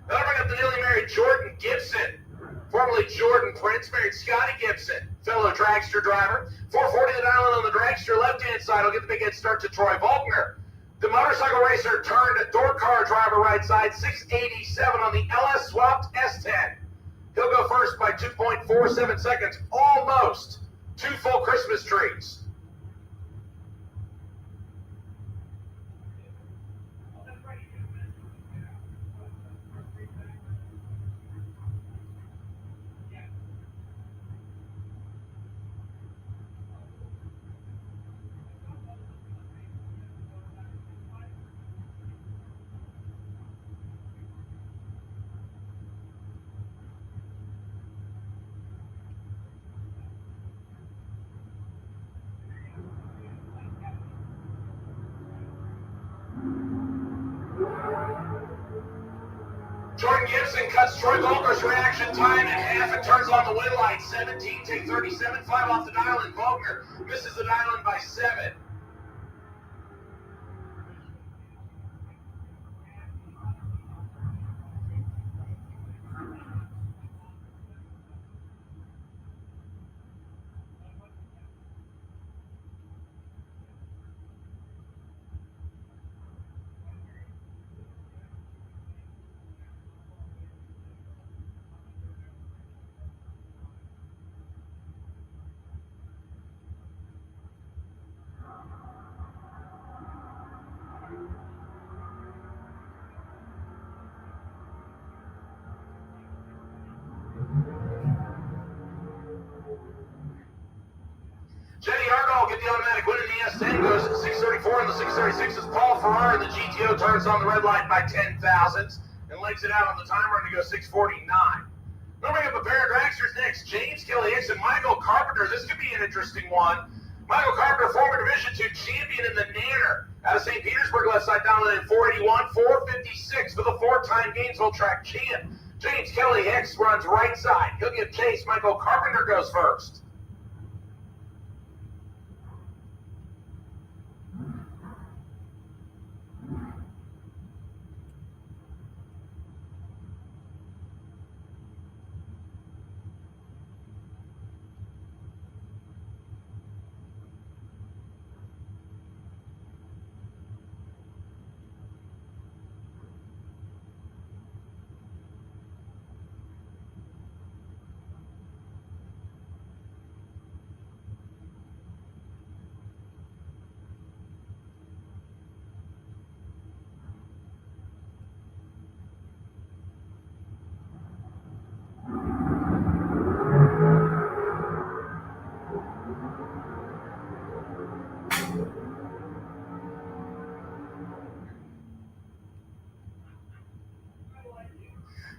That'll bring up the newly married Jordan Gibson. Formerly Jordan Prince, married Scotty Gibson, fellow dragster driver. 440 the dial-in on the dragster left-hand side. Will get the big head start to Troy Volkner. The motorcycle racer turned door car driver right side, 687 on the LS swapped S10. He'll go first by 2.47 seconds, almost 2 full Christmas trees. Jordan Gibson cuts Troy Volkner's reaction time in half and turns on the win light. 17, take 37, 5 off the dial-in. Volkner misses the dial-in by 7. the 636 is Paul Farrar. The GTO turns on the red light by 10 thousandths and legs it out on the timer to go 6:49. Moving up a pair of dragsters next, James Kelly Hicks and Michael Carpenter. This could be an interesting one. Michael Carpenter, former Division II champion in the Nanner out of St. Petersburg, left side down in 481, 456 for the four-time Gainesville track champ. James Kelly Hicks runs right side. He'll give chase. Michael Carpenter goes first.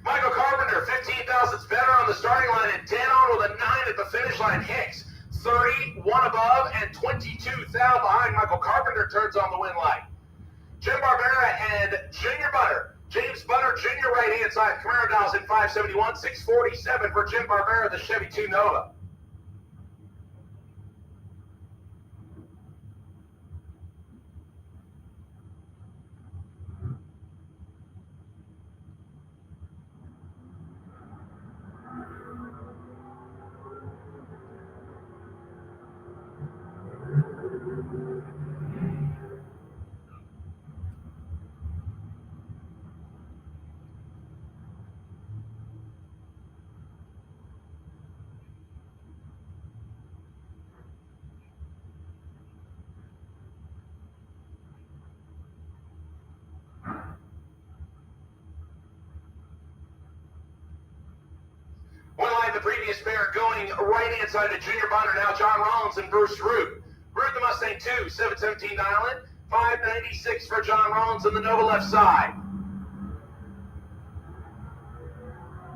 Michael Carpenter, 15 thousandths better on the starting line and 10 on with a 9 at the finish line. Hicks, 30, 1 above, and 22 thou behind. Michael Carpenter turns on the win light. Jim Barbera and Junior Butter. James Butter, Jr. right-hand side. Camaro dials in 571, 647 for Jim Barbera, the Chevy 2 Nova. The previous pair going right-hand side to Junior Bonner, now John Rollins and Bruce Root. Root the Mustang 2, 717 dial-in, 596 for John Rollins on the Nova left side.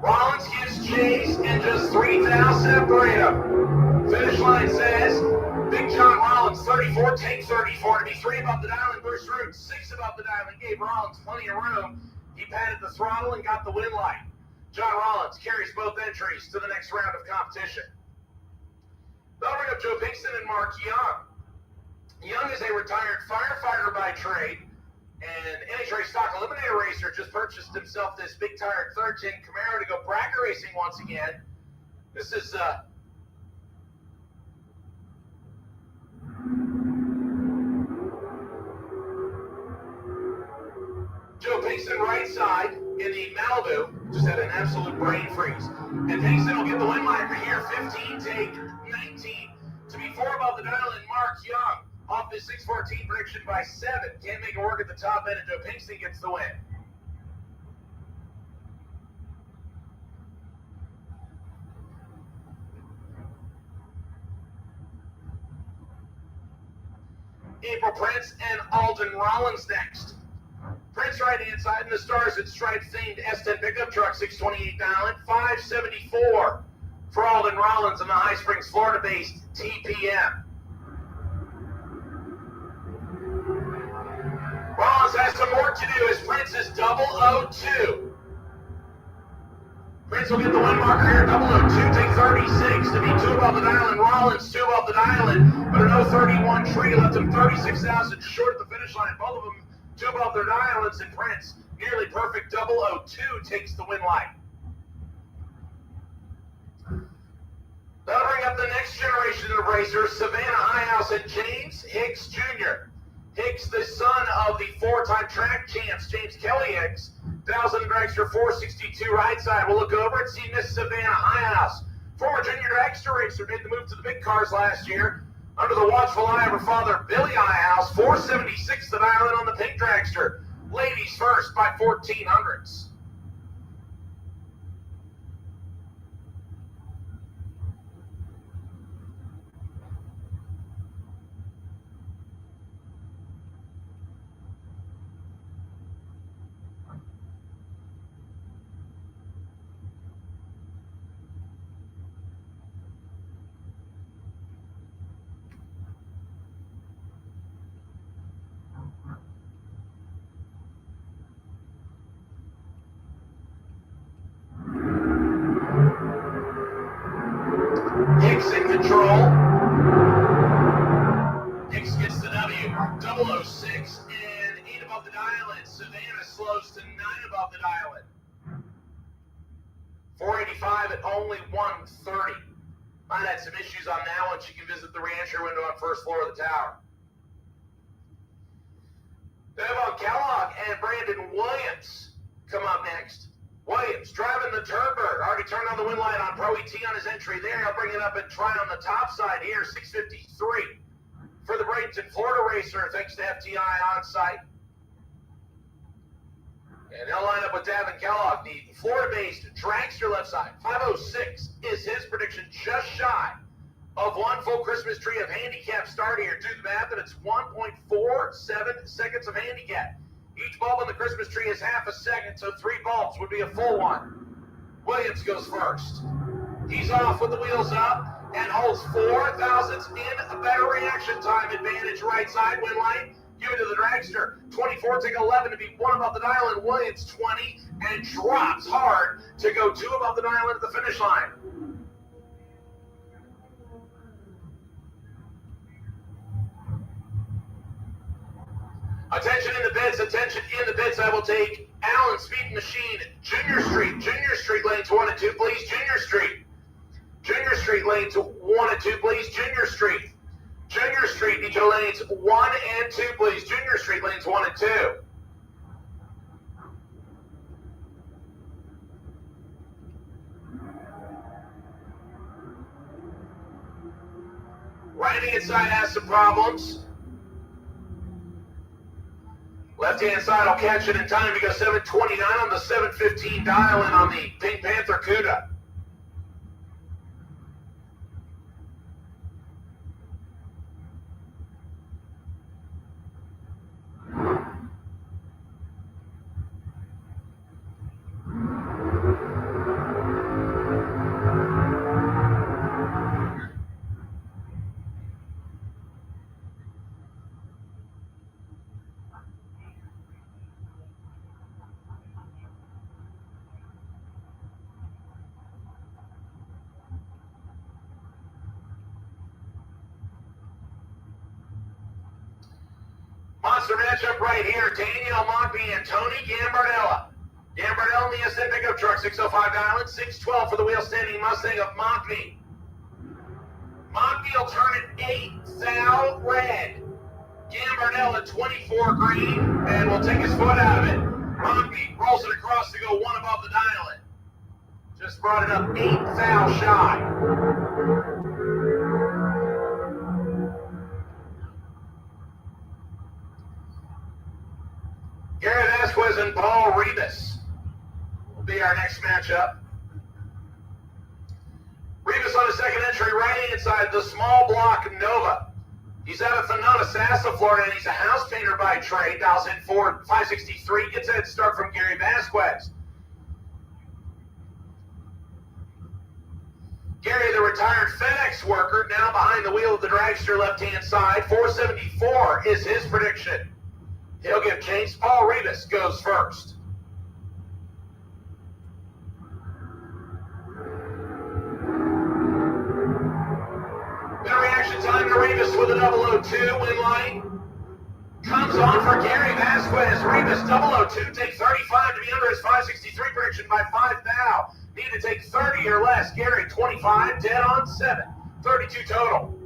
Rollins gives chase and just 3 thou separate them. Finish line says Big John Rollins 34, take 34 to be 3 above the dial, and Bruce Root 6 above the dial, and gave Rollins plenty of room. He patted the throttle and got the win light. John Rollins carries both entries to the next round of competition. They'll bring up Joe Pinkston and Mark Young. Young is a retired firefighter by trade, and NHRA stock eliminator racer, just purchased himself this big tired third-gen Camaro to go bracket racing once again. This is Joe Pinkston right side in the Malibu, just had an absolute brain freeze. And Pinkston will get the win line here, 15, take 19. To be 4 above the dial, and Mark Young off his 614 prediction by 7. Can't make it work at the top end, and Joe Pinkston gets the win. April Prince and Alden Rollins next. Prince right-hand side, and the stars at stripe-themed S10 pickup truck, 628 dial-in, 574 for Alden Rollins in the High Springs, Florida-based TPM. Rollins has some work to do as Prince is 002. Prince will get the win marker here, 002, take 36 to be 2 above the dial, and Rollins 2 above the dial, but an 031 tree left him 36,000 short at the finish line. Both of them 2 above their dial-ins, and Prince, nearly perfect 002, takes the win light. That'll bring up the next generation of racers, Savannah Highhouse and James Hicks Jr. Hicks, the son of the 4-time track champs, James Kelly Hicks, 1,000 dragster 462 right side. We'll look over and see Miss Savannah Highhouse, former junior dragster racer, made the move to the big cars last year. Under the watchful eye of her father, Billy Highhouse, 476 the dial-in on the pink dragster. Ladies first by 1400s. and 8 above the dial-in. Savannah slows to 9 above the dial-in. 485 at only 130. Might had some issues on that one. She can visit the re-entry window on first floor of the tower. Devon Kellogg and Brandon Williams come up next. Williams driving the Turnbird. Already turned on the wind light on Pro ET on his entry there. He'll bring it up and try on the top side here. 653 for the Bradenton, Florida racer, thanks to FTI on site. And he'll line up with Davin Kellogg, the Florida-based dragster left side. 506 is his prediction, just shy of one full Christmas tree of handicap start here. Do the math, and it's 1.47 seconds of handicap. Each bulb on the Christmas tree is half a second, so 3 bulbs would be a full one. Williams goes first. He's off with the wheels up and holds 4 thousandths in a better reaction time advantage right side wind light. Give it to the dragster. 24, take 11 to be 1 above the dial, and Williams 20 and drops hard to go 2 above the dial into the finish line. Attention in the bits, attention in the bits. I will take Allen Speed Machine, Junior Street lanes 1 and 2, please. Junior Street lanes 1 and 2, please. Junior Street, each of lanes 1 and 2, please. Junior Street lanes 1 and 2. Right-hand side has some problems. Left-hand side will catch it in time to go 729 on the 715 dial-in on the Pink Panther CUDA. Monster matchup right here. Danielle Mockbee and Tony Gambardella. Gambardella in the SN pickup truck, 605 dial-in, 612 for the wheel standing Mustang of Mockbee. Mockbee will turn it 8 thou red. Gambardella 24 green, and will take his foot out of it. Mockbee rolls it across to go 1 above the dial-in. Just brought it up 8 thou shy. Gary Vasquez and Paul Rivas will be our next matchup. Rivas on his second entry, right inside the small block Nova. He's out of Thonotosassa, Florida, and he's a house painter by trade. Dials in 563, gets a head start from Gary Vasquez. Gary, the retired FedEx worker, now behind the wheel of the dragster left-hand side. 474 is his prediction. He'll give chase. Paul Rivas goes first. The reaction time to Rivas with a 002 win line. Comes on for Gary Vasquez. Rivas 002, take 35 to be under his 563 prediction by 5 thou. Need to take 30 or less. Gary 25, dead on 7. 32 total.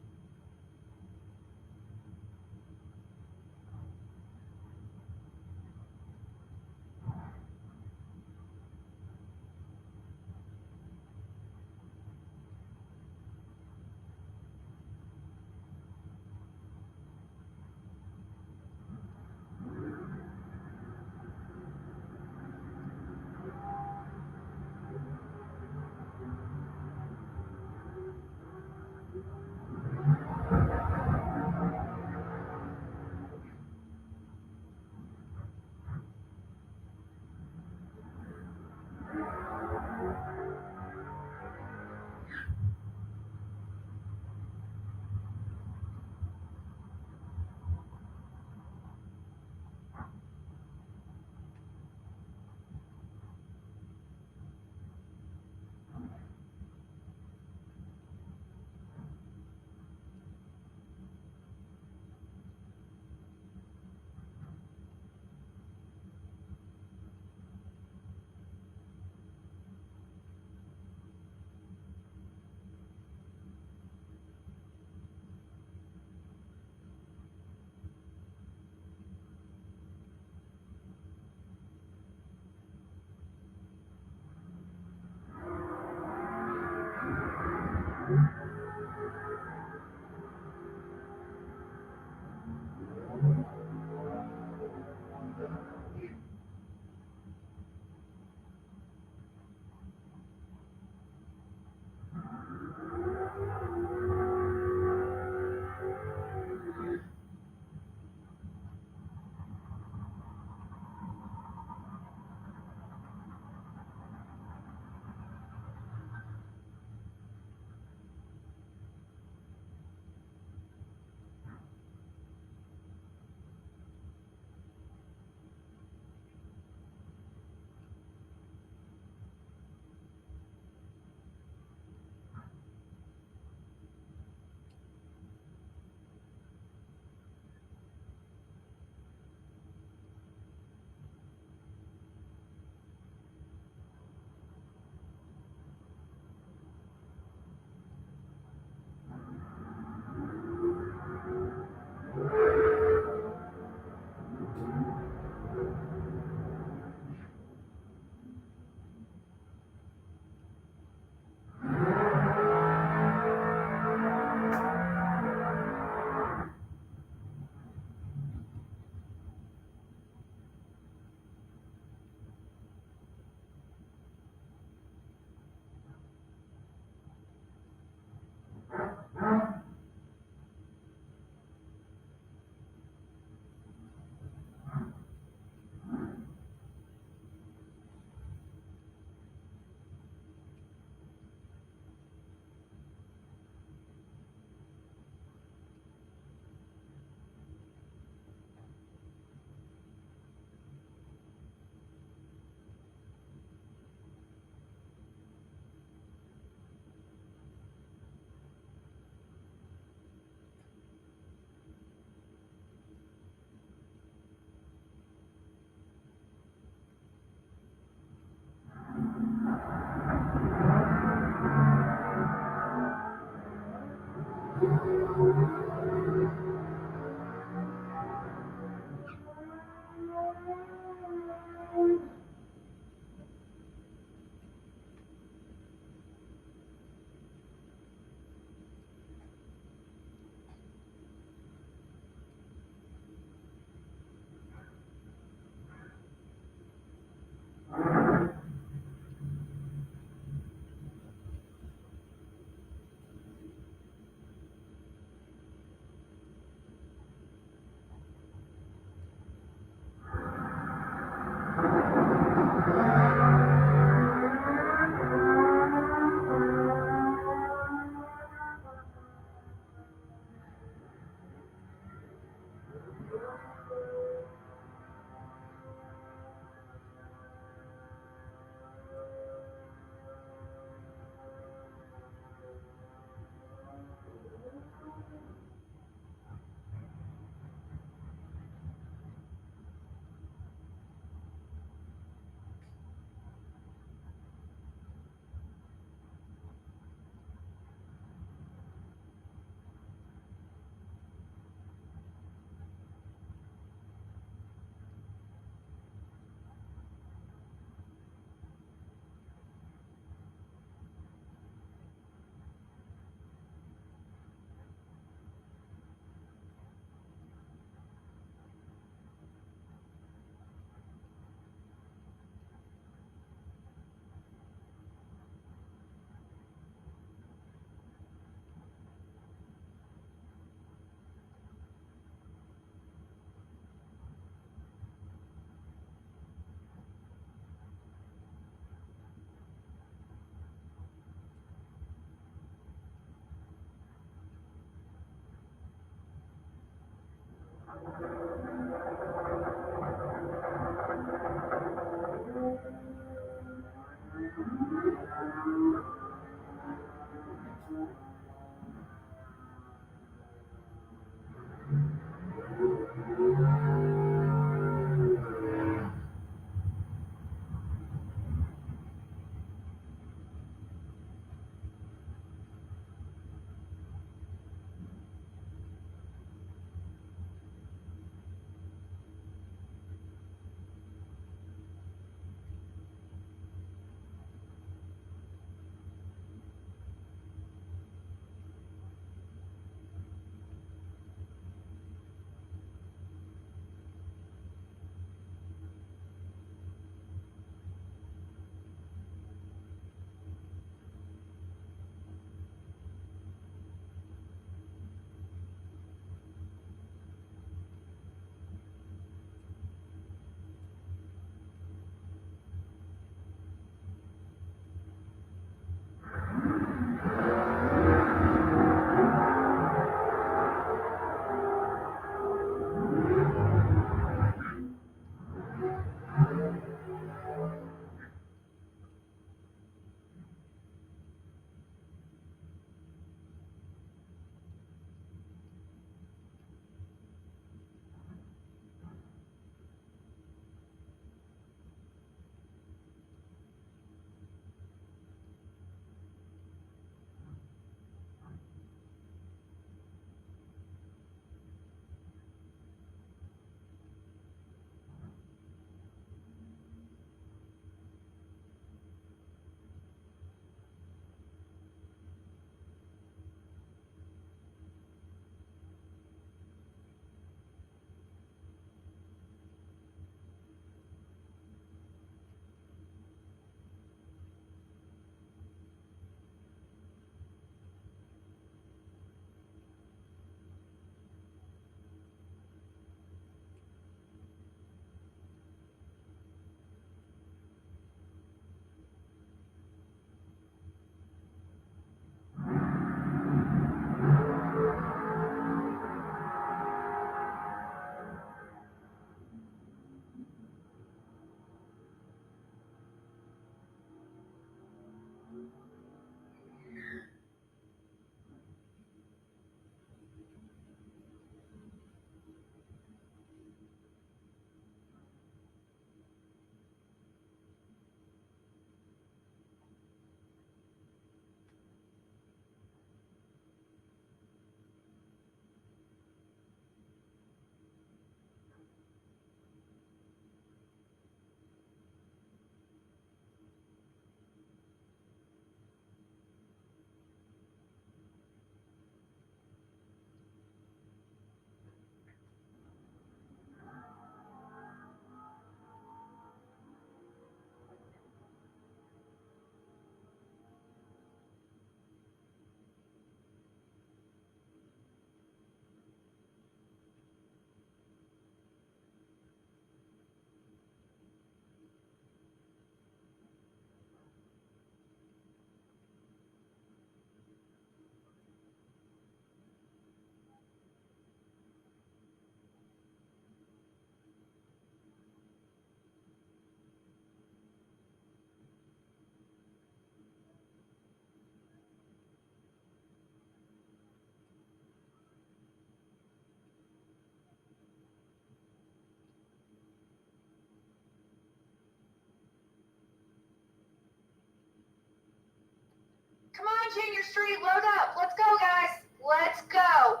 Come on, Junior Street, load up. Let's go, guys. Let's go.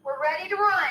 We're ready to run.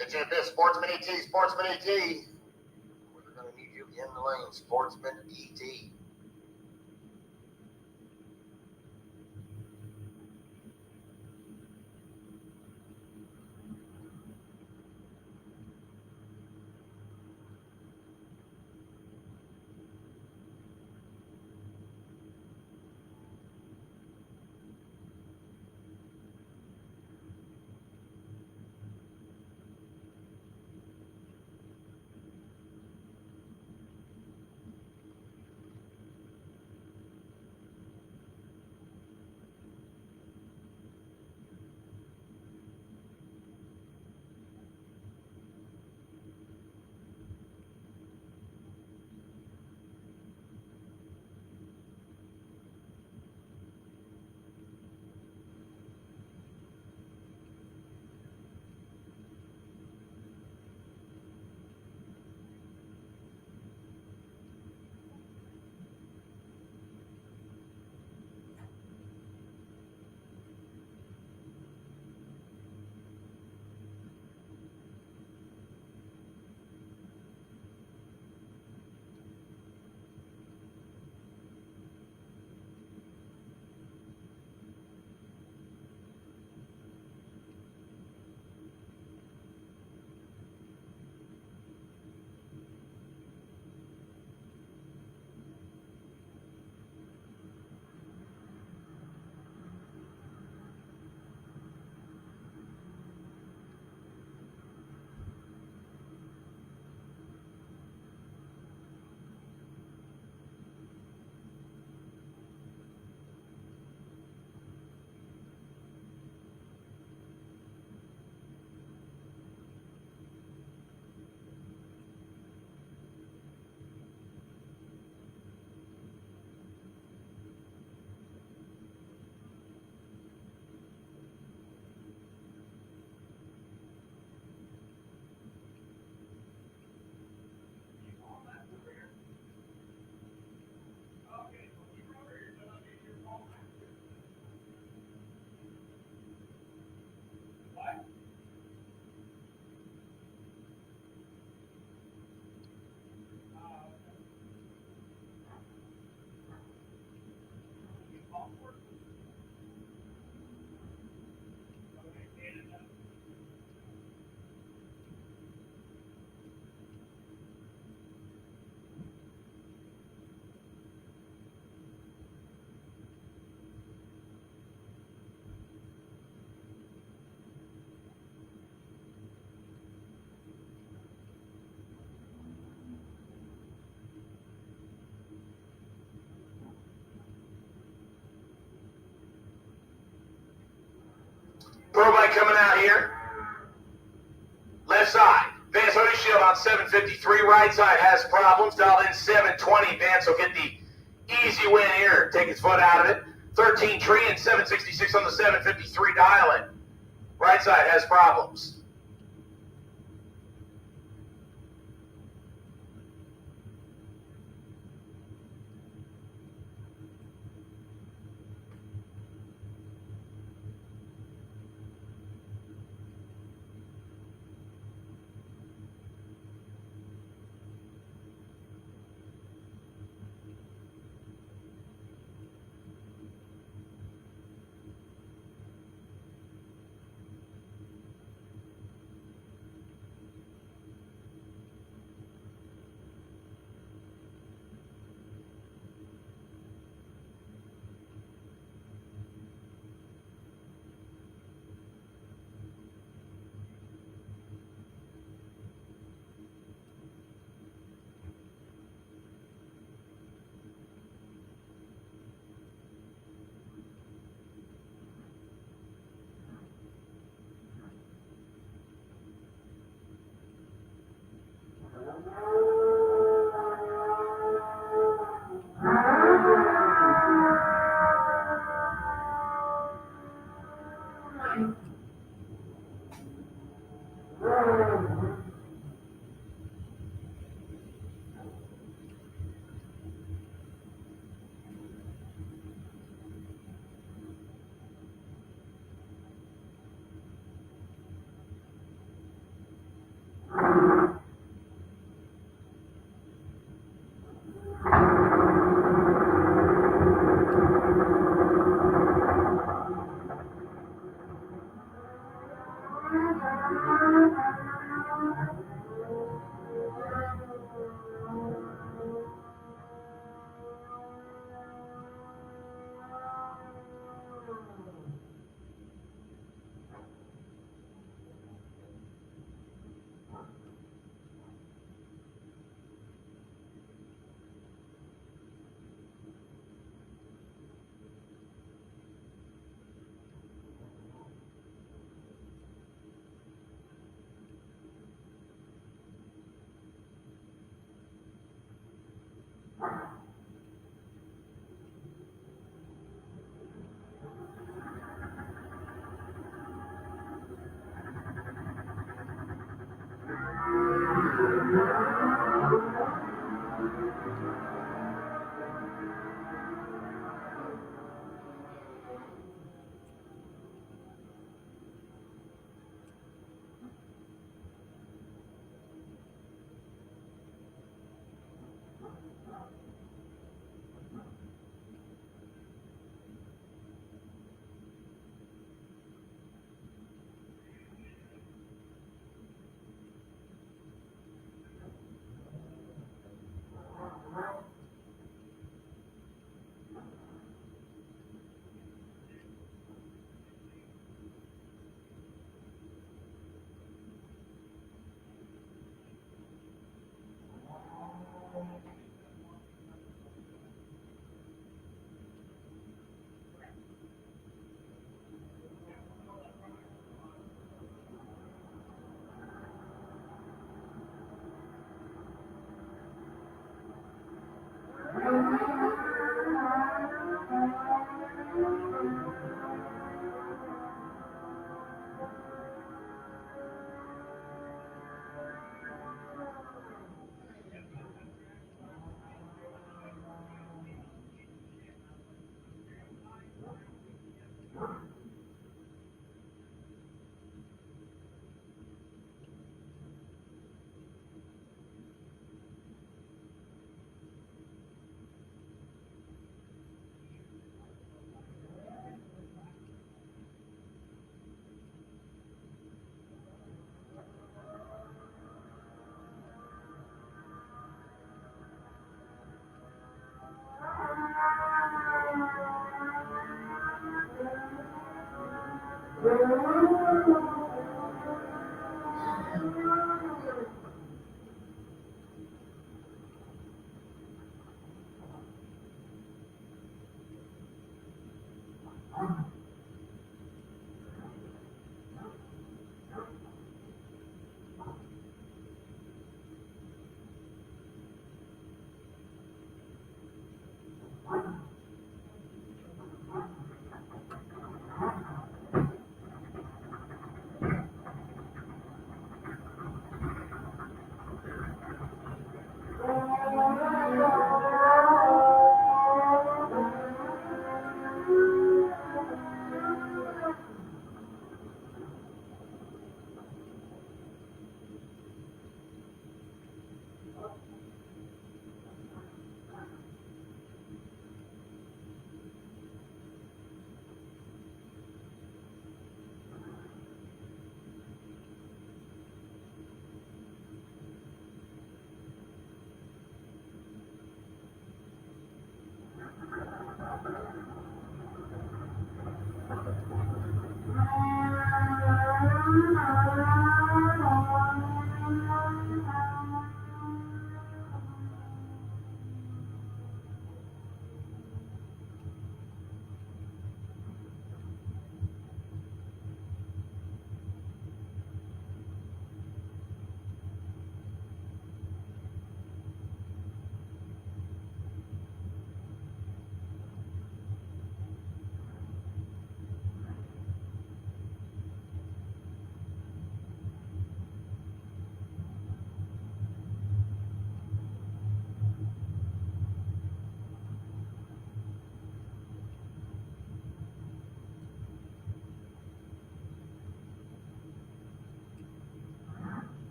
Attention at this, Sportsman ET, Sportsman ET. We're going to need you in the lane, Sportsman ET. Pro bike coming out here. Left side. Vance Honeyshield on 753. Right side has problems. Dialed in 720. Vance will get the easy win here. Take his foot out of it. 13 Tree and 766 on the 753 dial in. Right side has problems.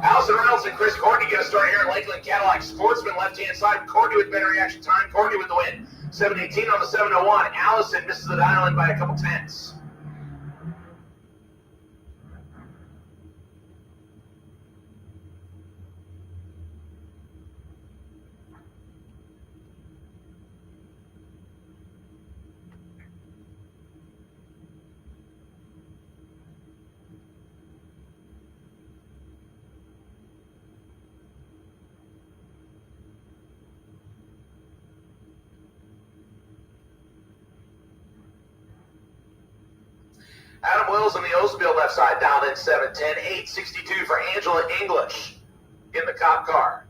Allison Reynolds and Chris Courtney get a start here at Lakeland Cadillac Sportsman, left-hand side. Courtney with better reaction time. Courtney with the win. 7:18 on the 7:01. Allison misses the dial in by a couple tenths. Adam Wills on the Oldsmobile left side, down in 7:10. 8:62 for Angela English in the cop car.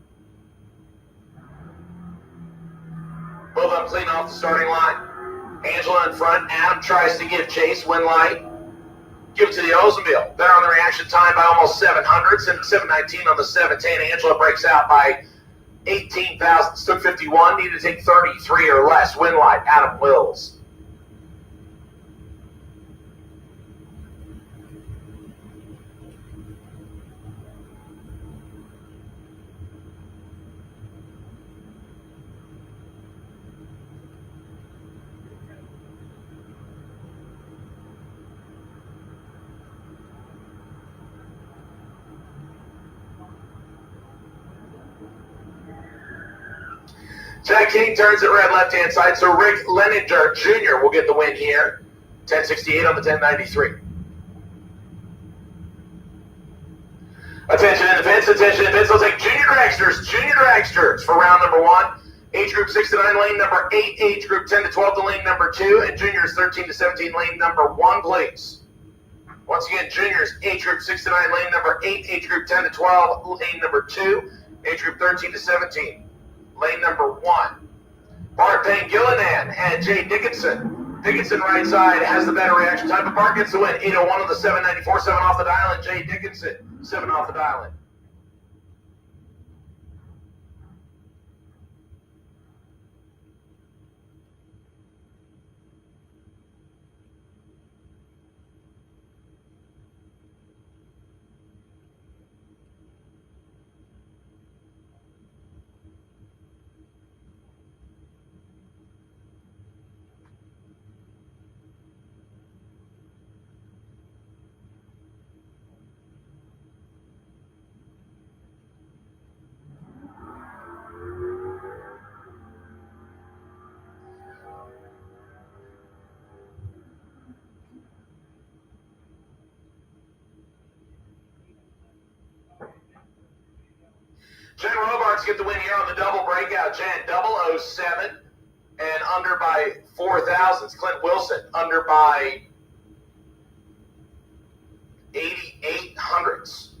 Both of them clean off the starting line. Angela in front. Adam tries to give chase. Win light. Give it to the Oldsmobile. Better on the reaction time by almost 700. 7:19 on the 7:10. Angela breaks out by 18 thousandths. Took 51. Needed to take 33 or less. Win light. Adam Wills. Jack King turns it red left-hand side, so Rick Leninger Jr. will get the win here. 10:68 on the 10:93. Attention in the pits, attention in the pits. They'll take junior dragsters for round number 1. Age group 6 to 9, lane number 8. Age group 10 to 12 to lane number 2. And juniors 13 to 17, lane number 1, please. Once again, juniors, age group 6 to 9, lane number 8. Age group 10 to 12, lane number 2. Age group 13 to 17. Lane number 1. Bart Payne Gillinan and Jay Dickinson Dickinson right side has the better reaction time, but Bart gets the win. 801 on the 794, 7 off the dial, and Jay Dickinson, 7 off the dial. Jen Robarts get the win here on the double breakout. Jen, 007 and under by 4 thousandths. Clint Wilson under by 88 hundredths.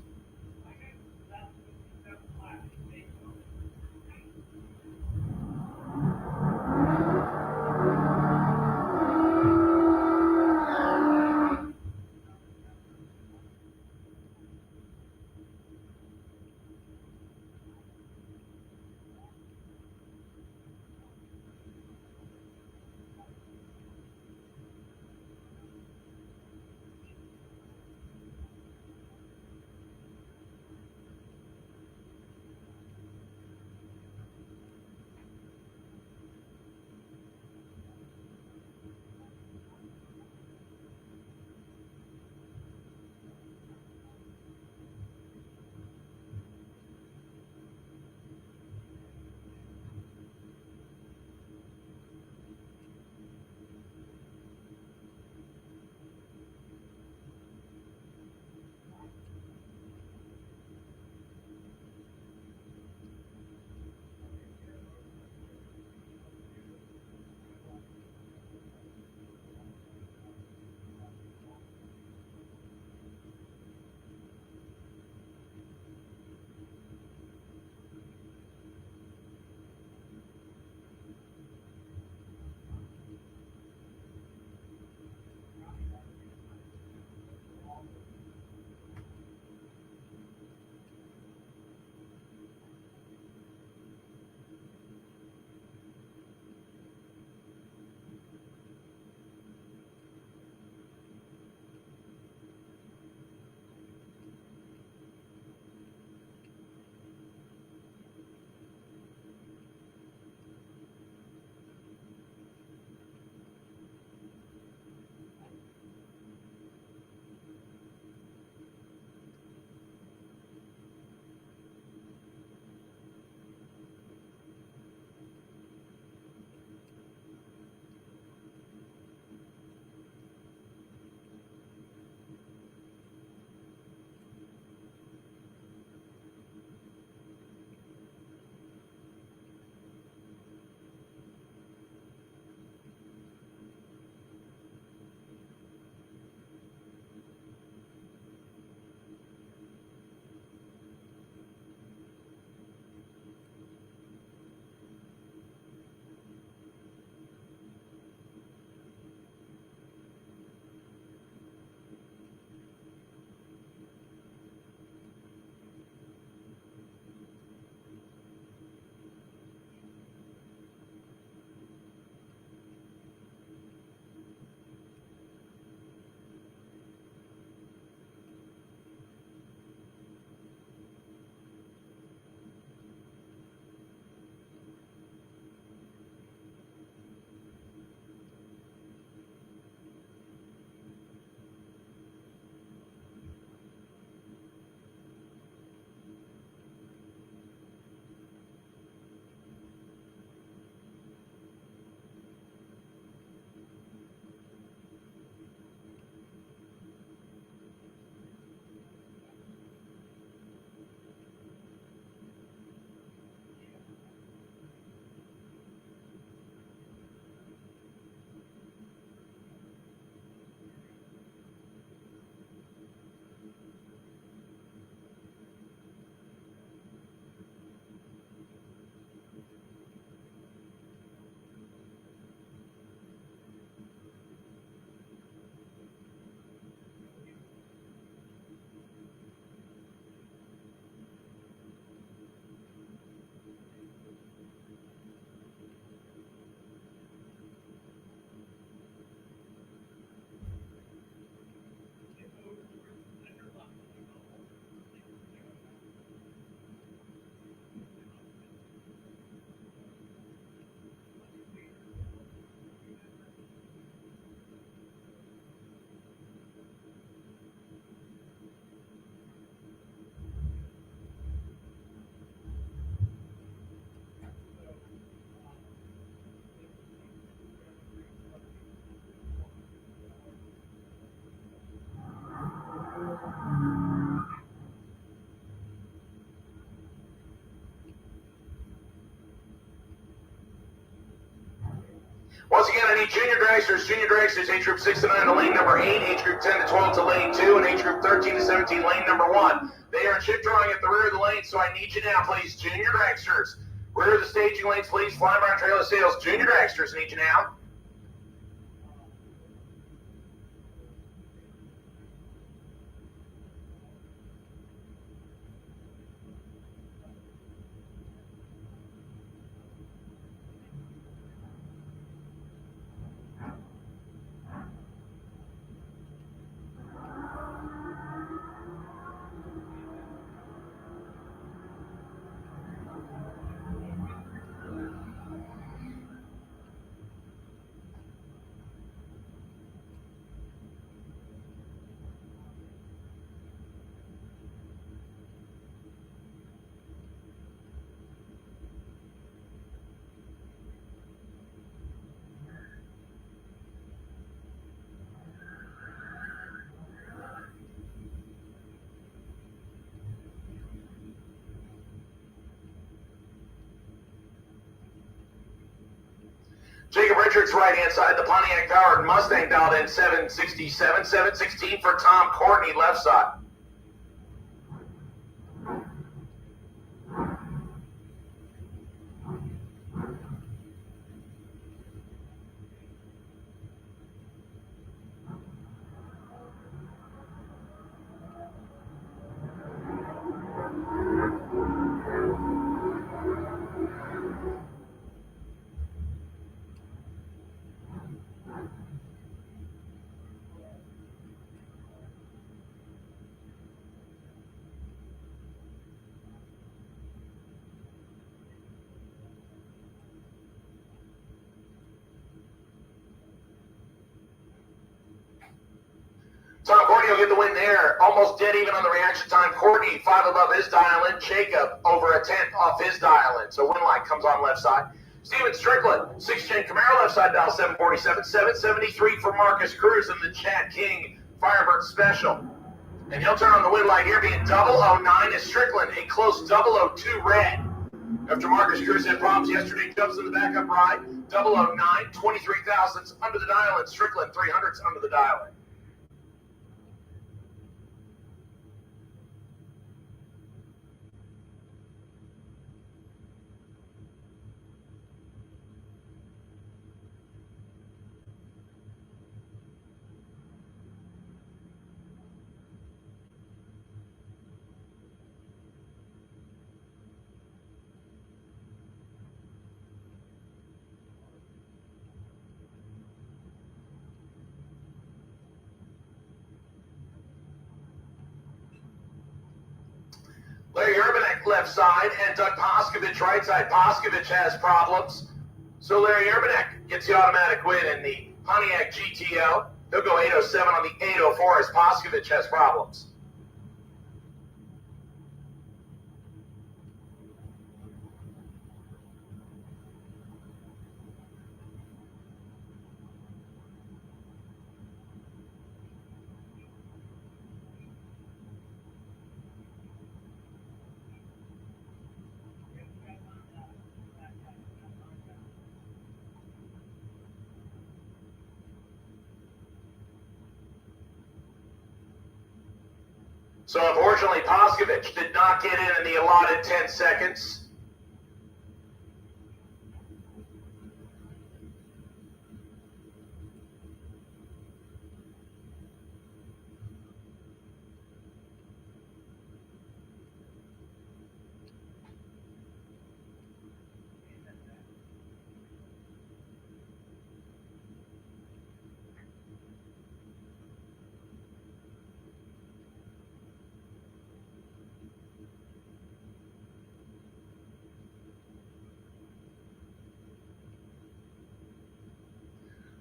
Once again, I need junior dragsters, age group 6 to 9 to lane number 8, age group 10 to 12 to lane 2, and age group 13 to 17 lane number 1. They are chip drawing at the rear of the lane, so I need you now, please. Junior dragsters, rear of the staging lanes, please. Flying Brown Trailer Sales, junior dragsters, need you now. Jacob Richards, right-hand side. The Pontiac powered Mustang dialed in 767. 716 for Tom Courtney, left side. Tom Courtney will get the win there. Almost dead even on the reaction time. Courtney, 5 above his dial-in. Jacob, over a 10th off his dial-in. So win light comes on left side. Steven Strickland, 6-gen Camaro, left side dial 747. 773 for Marcus Cruz and the Chad King Firebird Special. And he'll turn on the win light here, being 009 is Strickland, a close 002 red. After Marcus Cruz had problems yesterday, jumps in the backup ride. 009, 23 thousandths under the dial-in. Strickland, 300s under the dial-in. Larry Urbanek left side and Doug Poskovich right side. Poskovich has problems. So Larry Urbanek gets the automatic win in the Pontiac GTO. He'll go 807 on the 804 as Poskovich has problems. So unfortunately, Poskovich did not get in the allotted 10 seconds.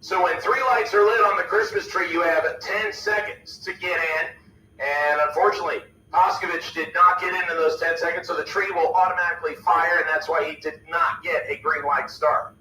So when 3 lights are lit on the Christmas tree, you have 10 seconds to get in. And unfortunately, Poskovich did not get into those 10 seconds, so the tree will automatically fire, and that's why he did not get a green light start.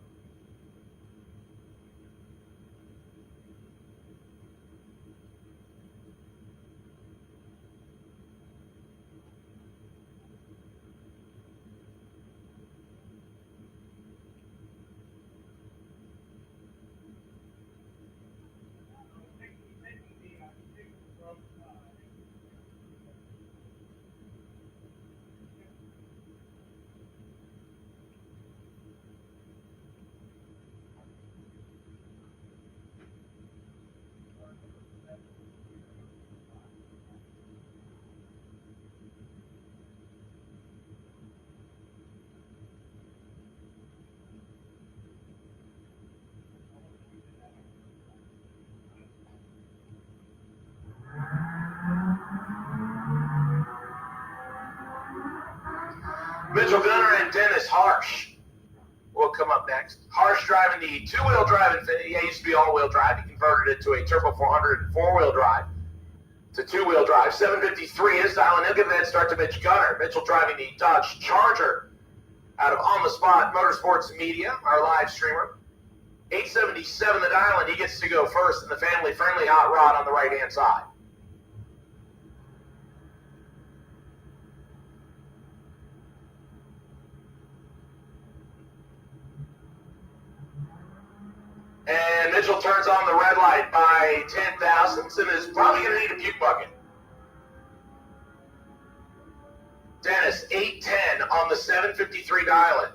Mitchell Gunner and Dennis Harsh will come up next. Harsh driving the two-wheel drive Infiniti. It used to be all-wheel drive. He converted it to a Turbo 400 and four-wheel drive to two-wheel drive. 753 is dialing. He'll give that start to Mitch Gunner. Mitchell driving the Dodge Charger out of On the Spot Motorsports Media, our live streamer. 877 the dial, and he gets to go first in the family-friendly hot rod on the right-hand side. And Mitchell turns on the red light by 10 thousandths and is probably going to need a puke bucket. Dennis, 810 on the 753 dial-in.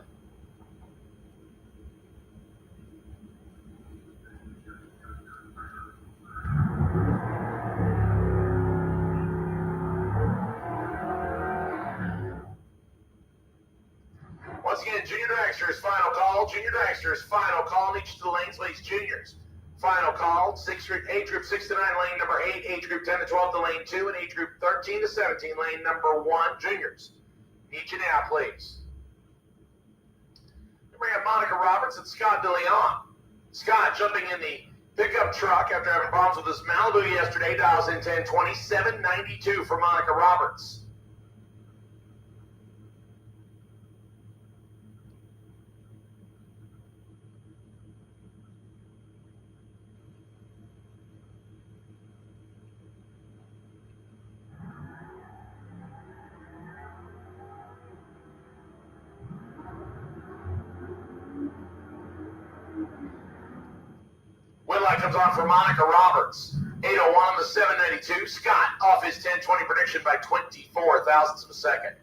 Once again, Junior Dragster's final call. Junior Dragster's final call in each of the lanes. Ladies, juniors. Final call. Age group 6 to 9, lane number 8. Age group 10 to 12 to lane 2. And age group 13 to 17, lane number 1. Juniors. Need you now, please. We bring up Monica Roberts and Scott DeLeon. Scott jumping in the pickup truck after having problems with his Malibu yesterday. Dials in 1020. 792 for Monica Roberts. Win light comes on for Monica Roberts. 801 on the 792. Scott off his 1020 prediction by 24 thousandths of a second.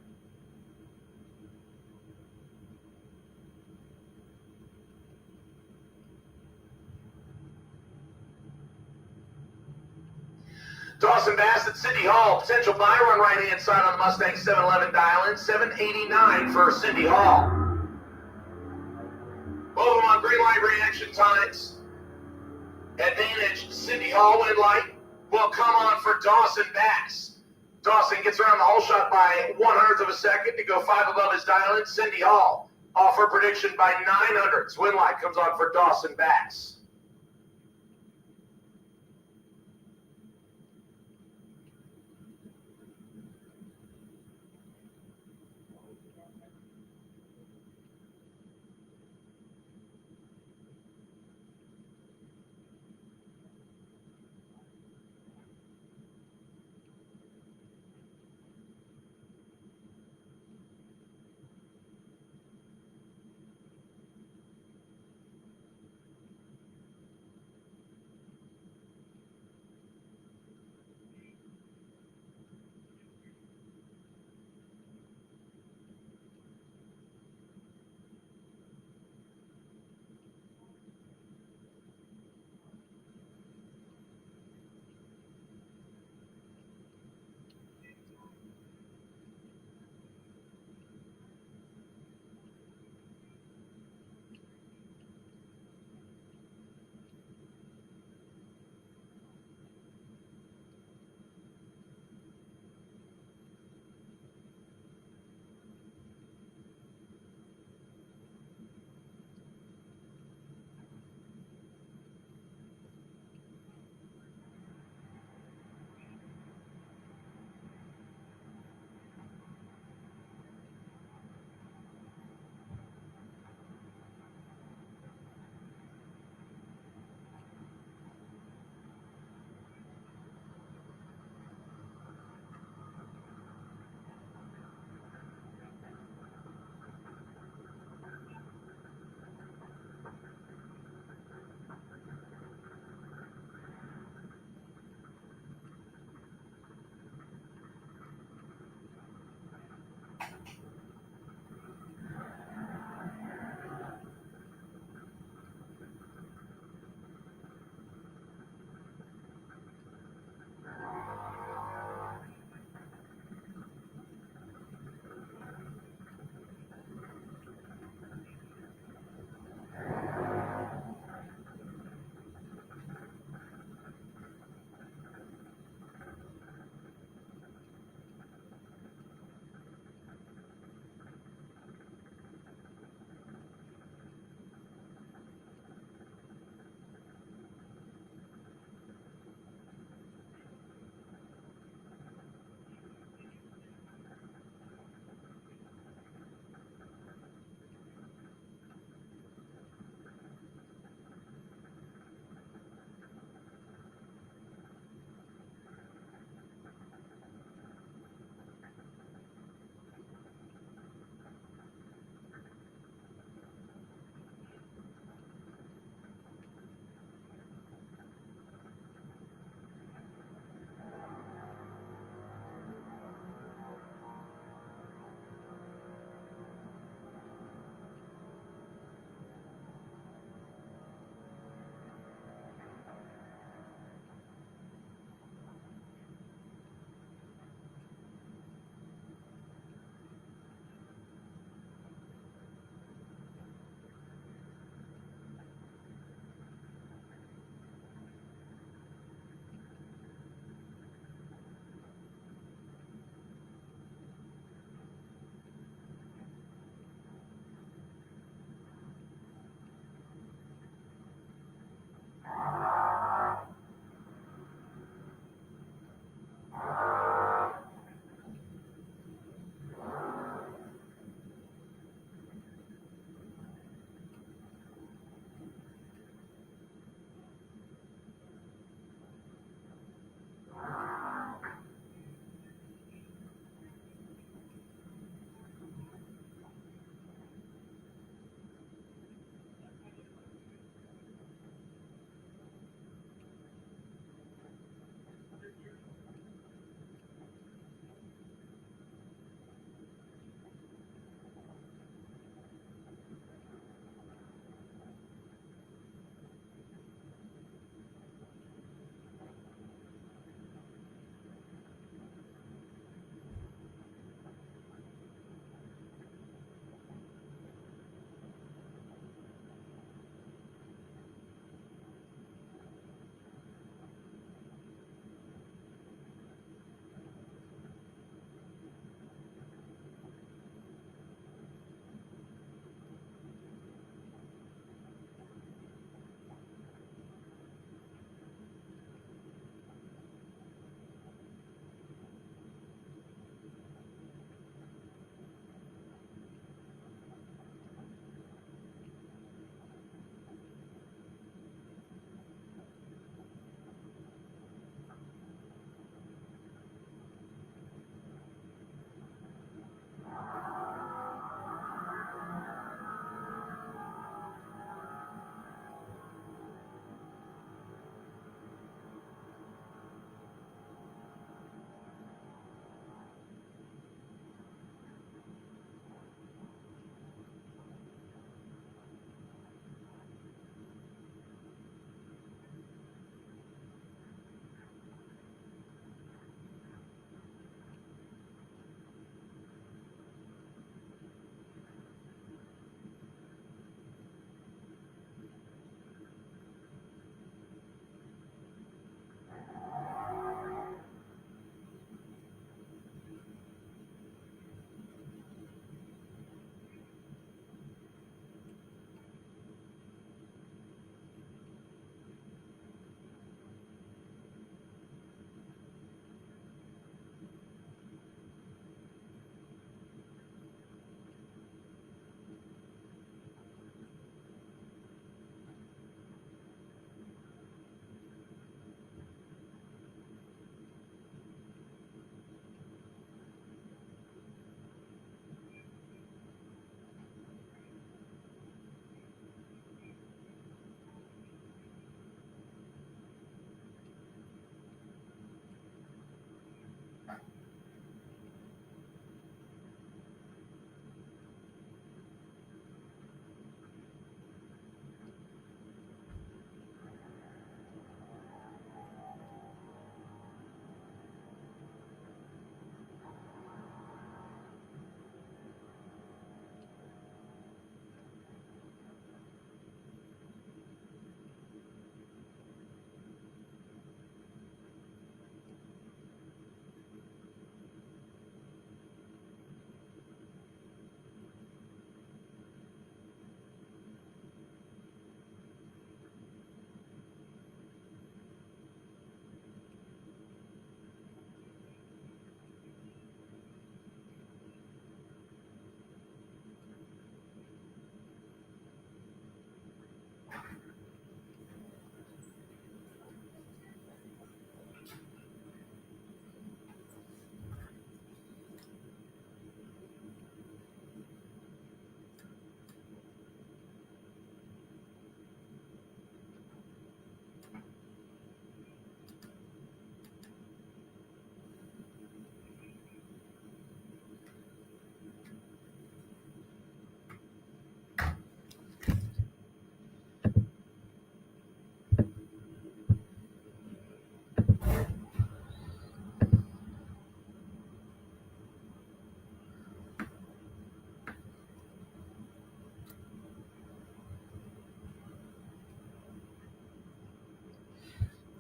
Dawson Bass at City Hall. Potential buy run right-hand side on the Mustang 711 dial-in. 789 for Cindy Hall. Both of them on green light reaction times. Advantage, Cindy Hall win light will come on for Dawson Bass. Dawson gets around the whole shot by 1/100th of a second to go 5 above his dial-in. Cindy Hall off her prediction by 9/100ths. Win light comes on for Dawson Bass.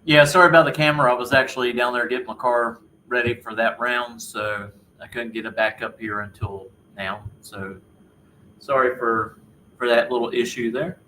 Yeah, sorry about the camera. I was actually down there getting my car ready for that round, so I couldn't get it back up here until now. So sorry for that little issue there.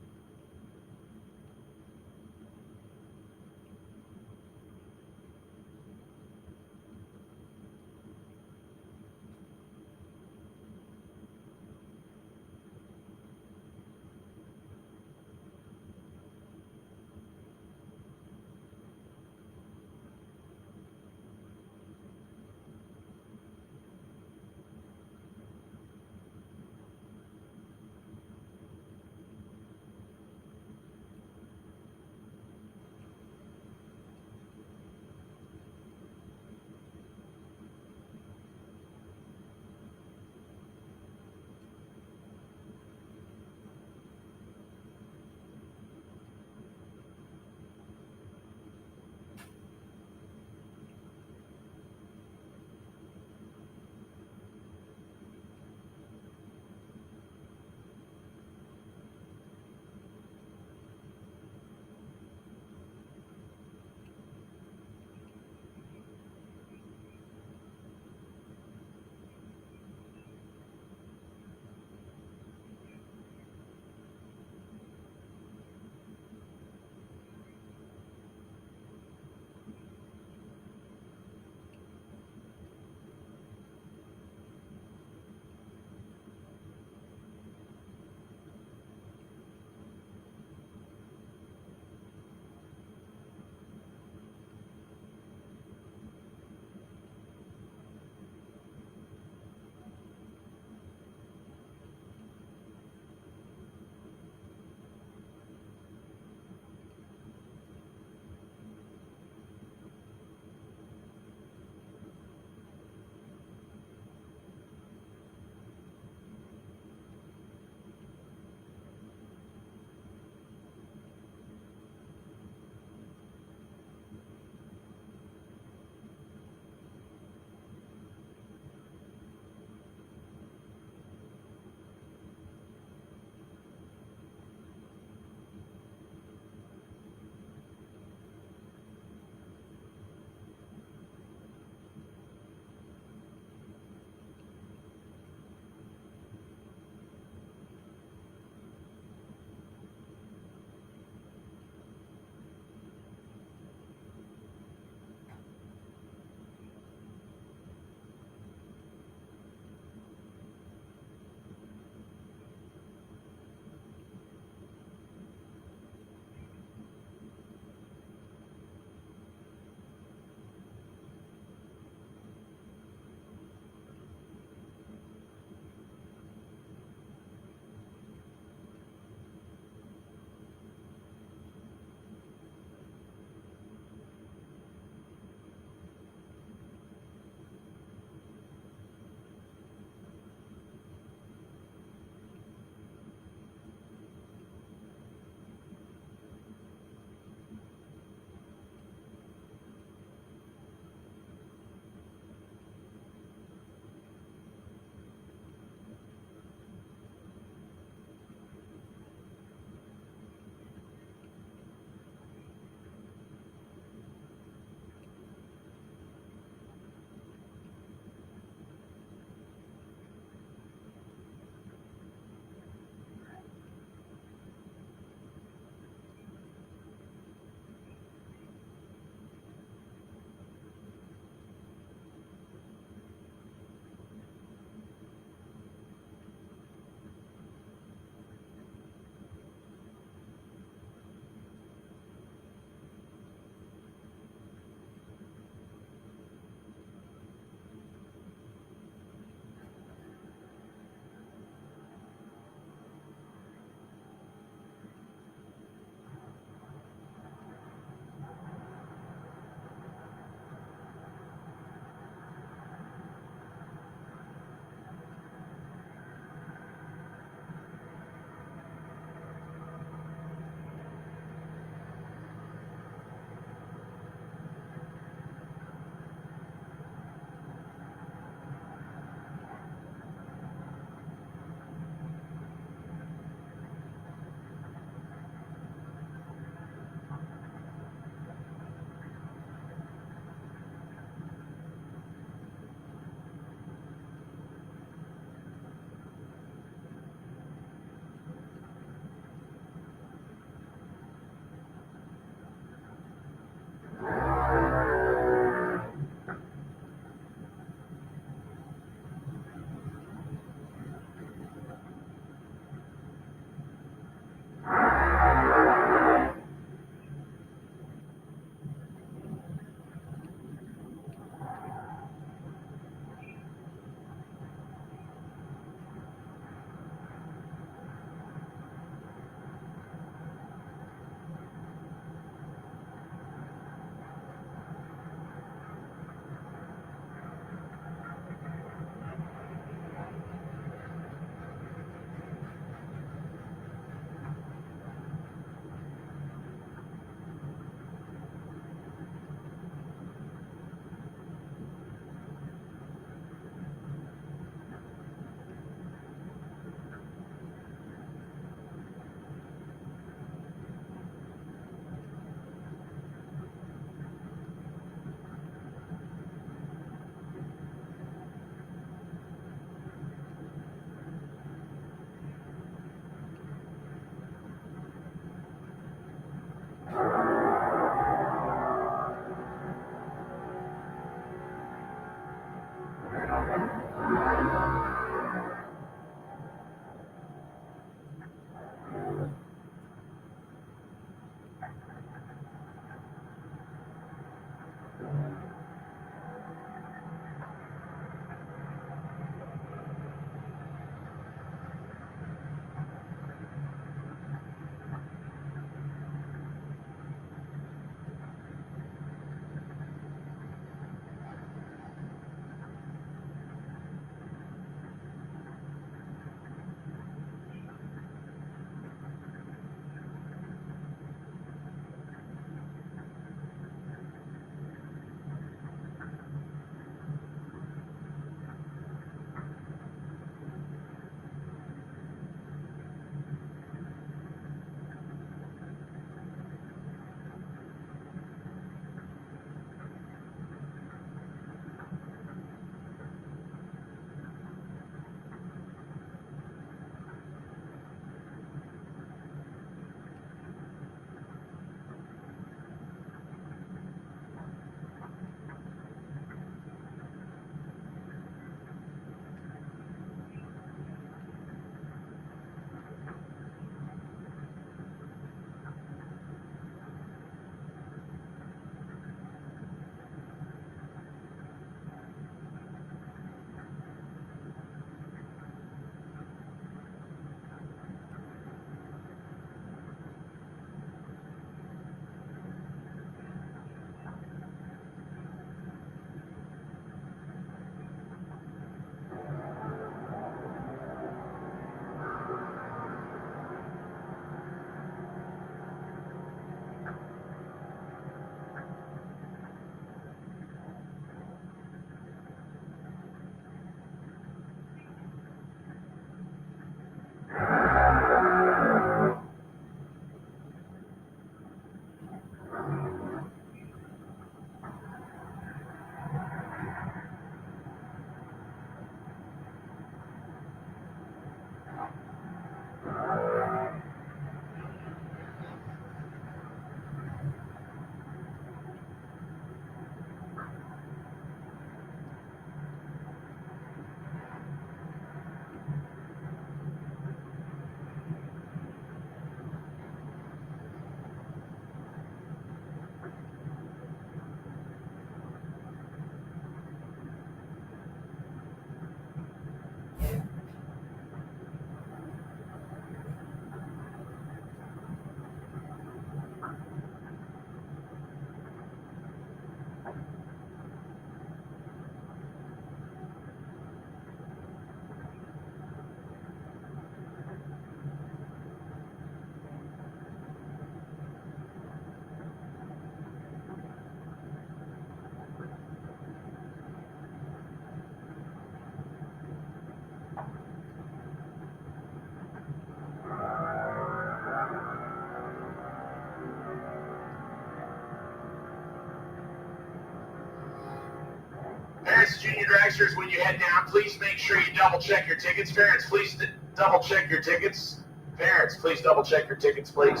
Parents, junior dragsters, when you head down, please make sure you double check your tickets. Parents, please double check your tickets. Parents, please double check your tickets, please.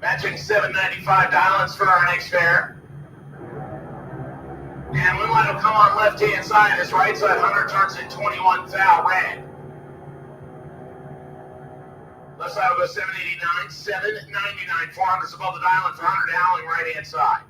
Matching 795 dial-ins for our next pair. And win line will come on left-hand side. This right side, Hunter turns in 21 thou red. Left side will go 789, 799, 400s above the dial-in for Hunter Dowling, right-hand side.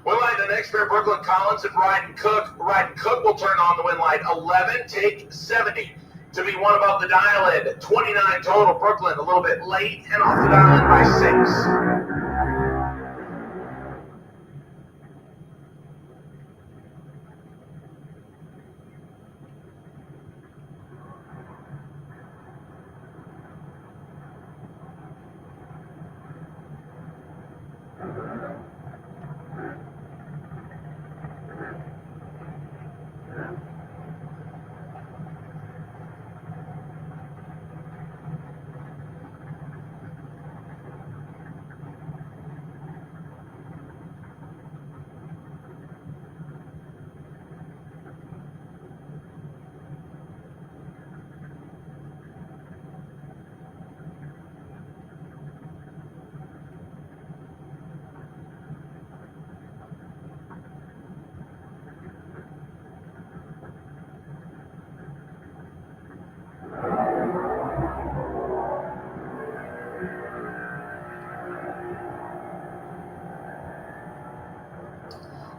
Win line, the next pair, Brooklyn Collins and Ryden Cook. Ryden Cook will turn on the win line. 11, take 70 to be one above the dial-in. 29 total. Brooklyn a little bit late and off the dial-in by 6.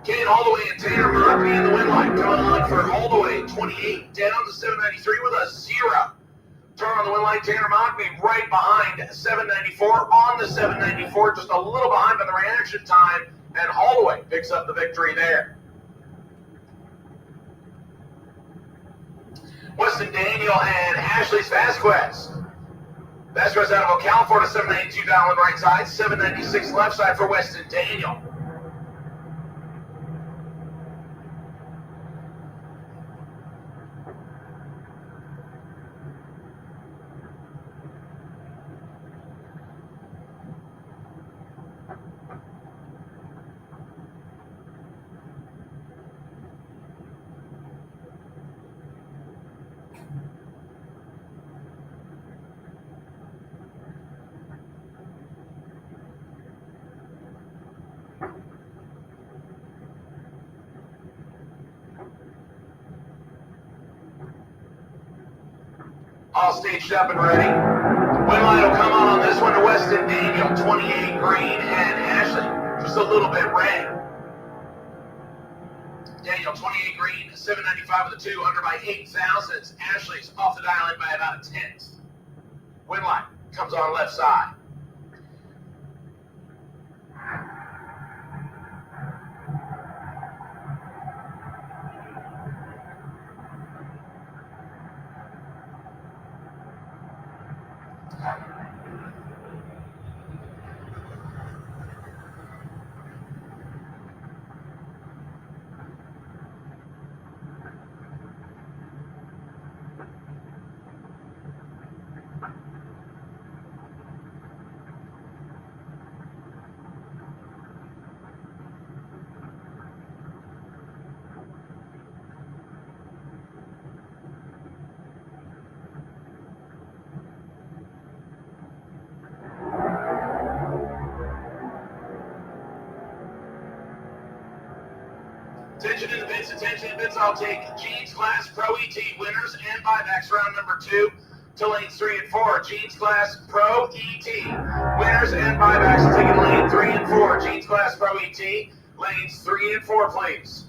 Kane all the way and Tanner Mockney in the win line. Coming on for all the way. 28 down to 793 with a 0. Turn on the win line. Tanner Mockney right behind 794 on the 794. Just a little behind on the reaction time. And all the way picks up the victory there. Weston Daniel and Ashley's Vasquez. Vasquez out of Ocala, Florida, 792 down on right side. 796 left side for Weston Daniel. All staged up and ready. Win line will come on this one to Weston Daniel, 28 green, and Ashley just a little bit red. Daniel, 28 green, 795 with a 2, under by 8 thousandths. Ashley's off the dial in by about a tenth. Win line comes on left side. Pits attention, Pits, I'll take Jeans Class Pro ET winners and buybacks round number 2 to lanes 3 and 4. Jeans Class Pro ET winners and buybacks taking lane 3 and 4. Jeans Class Pro ET, lanes 3 and 4, please.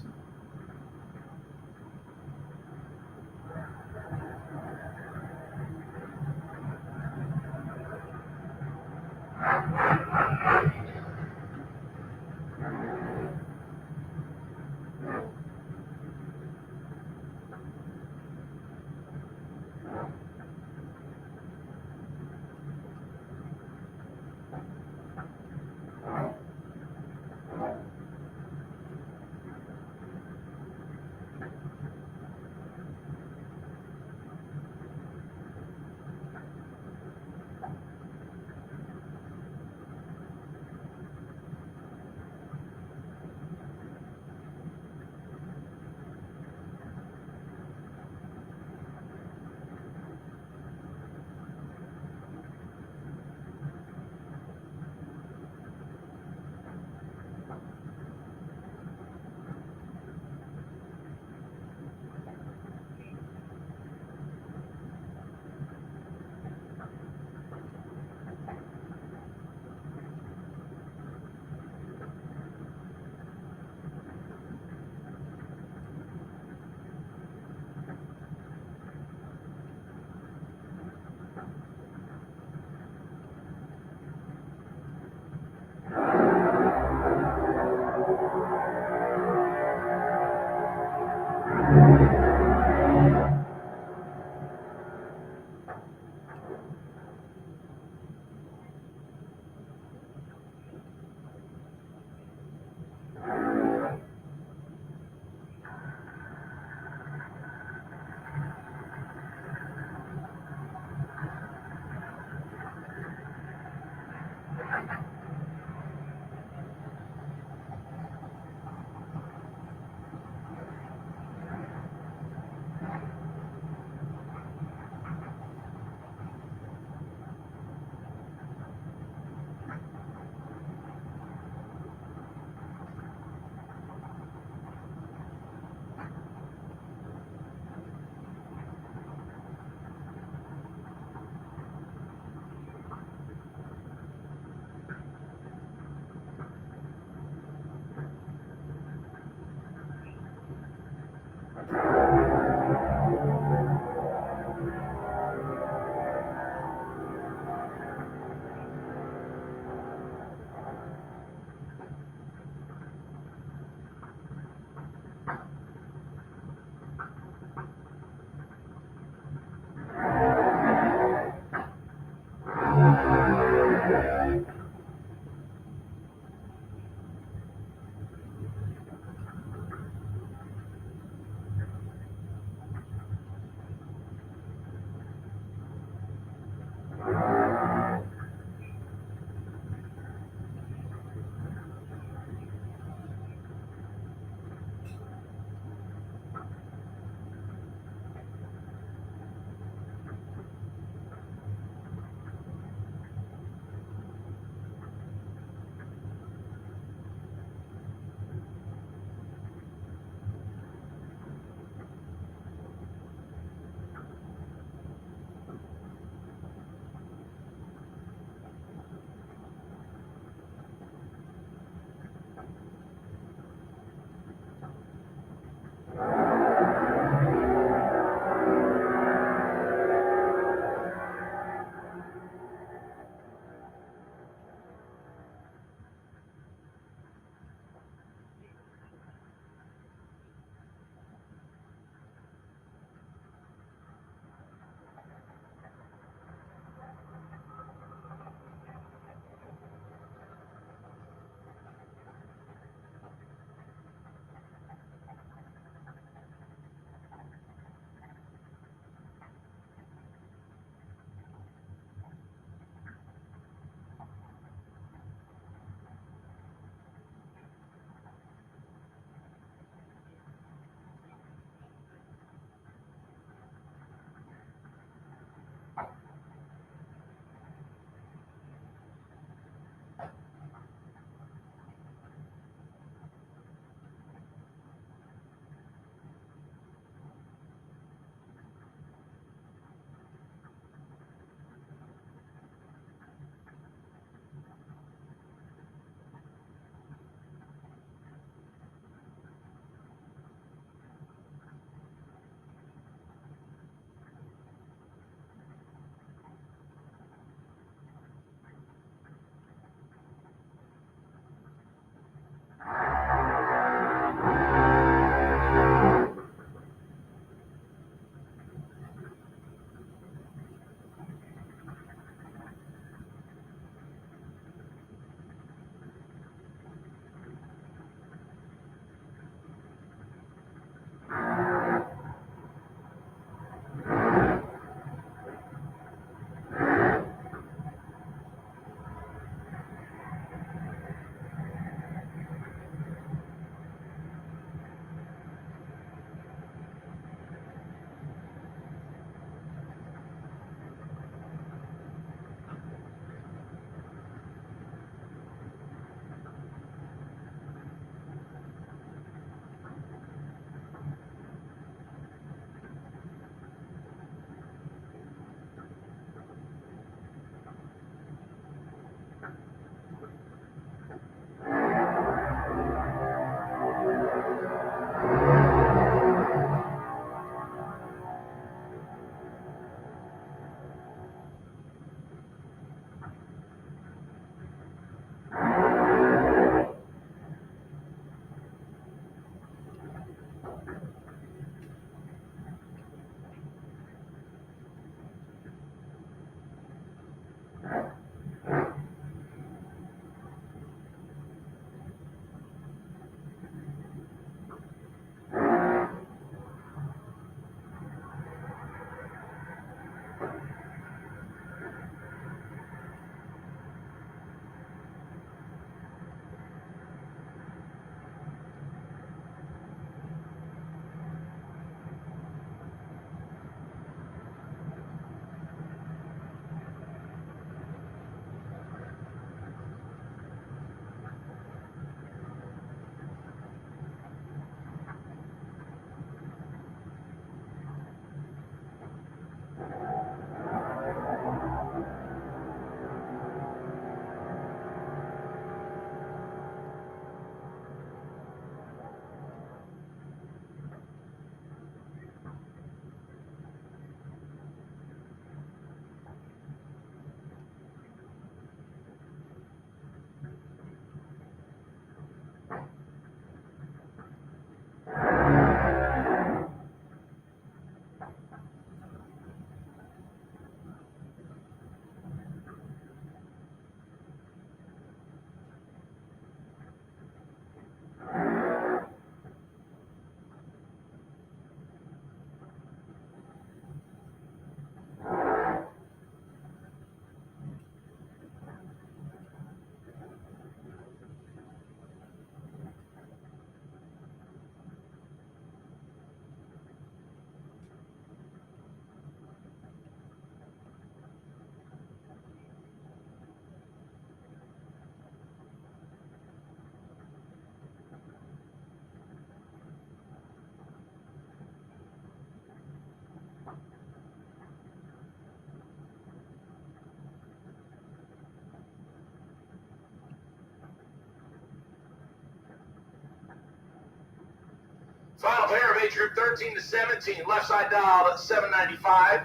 Final pair of age group 13 to 17. Left side dialed at 795.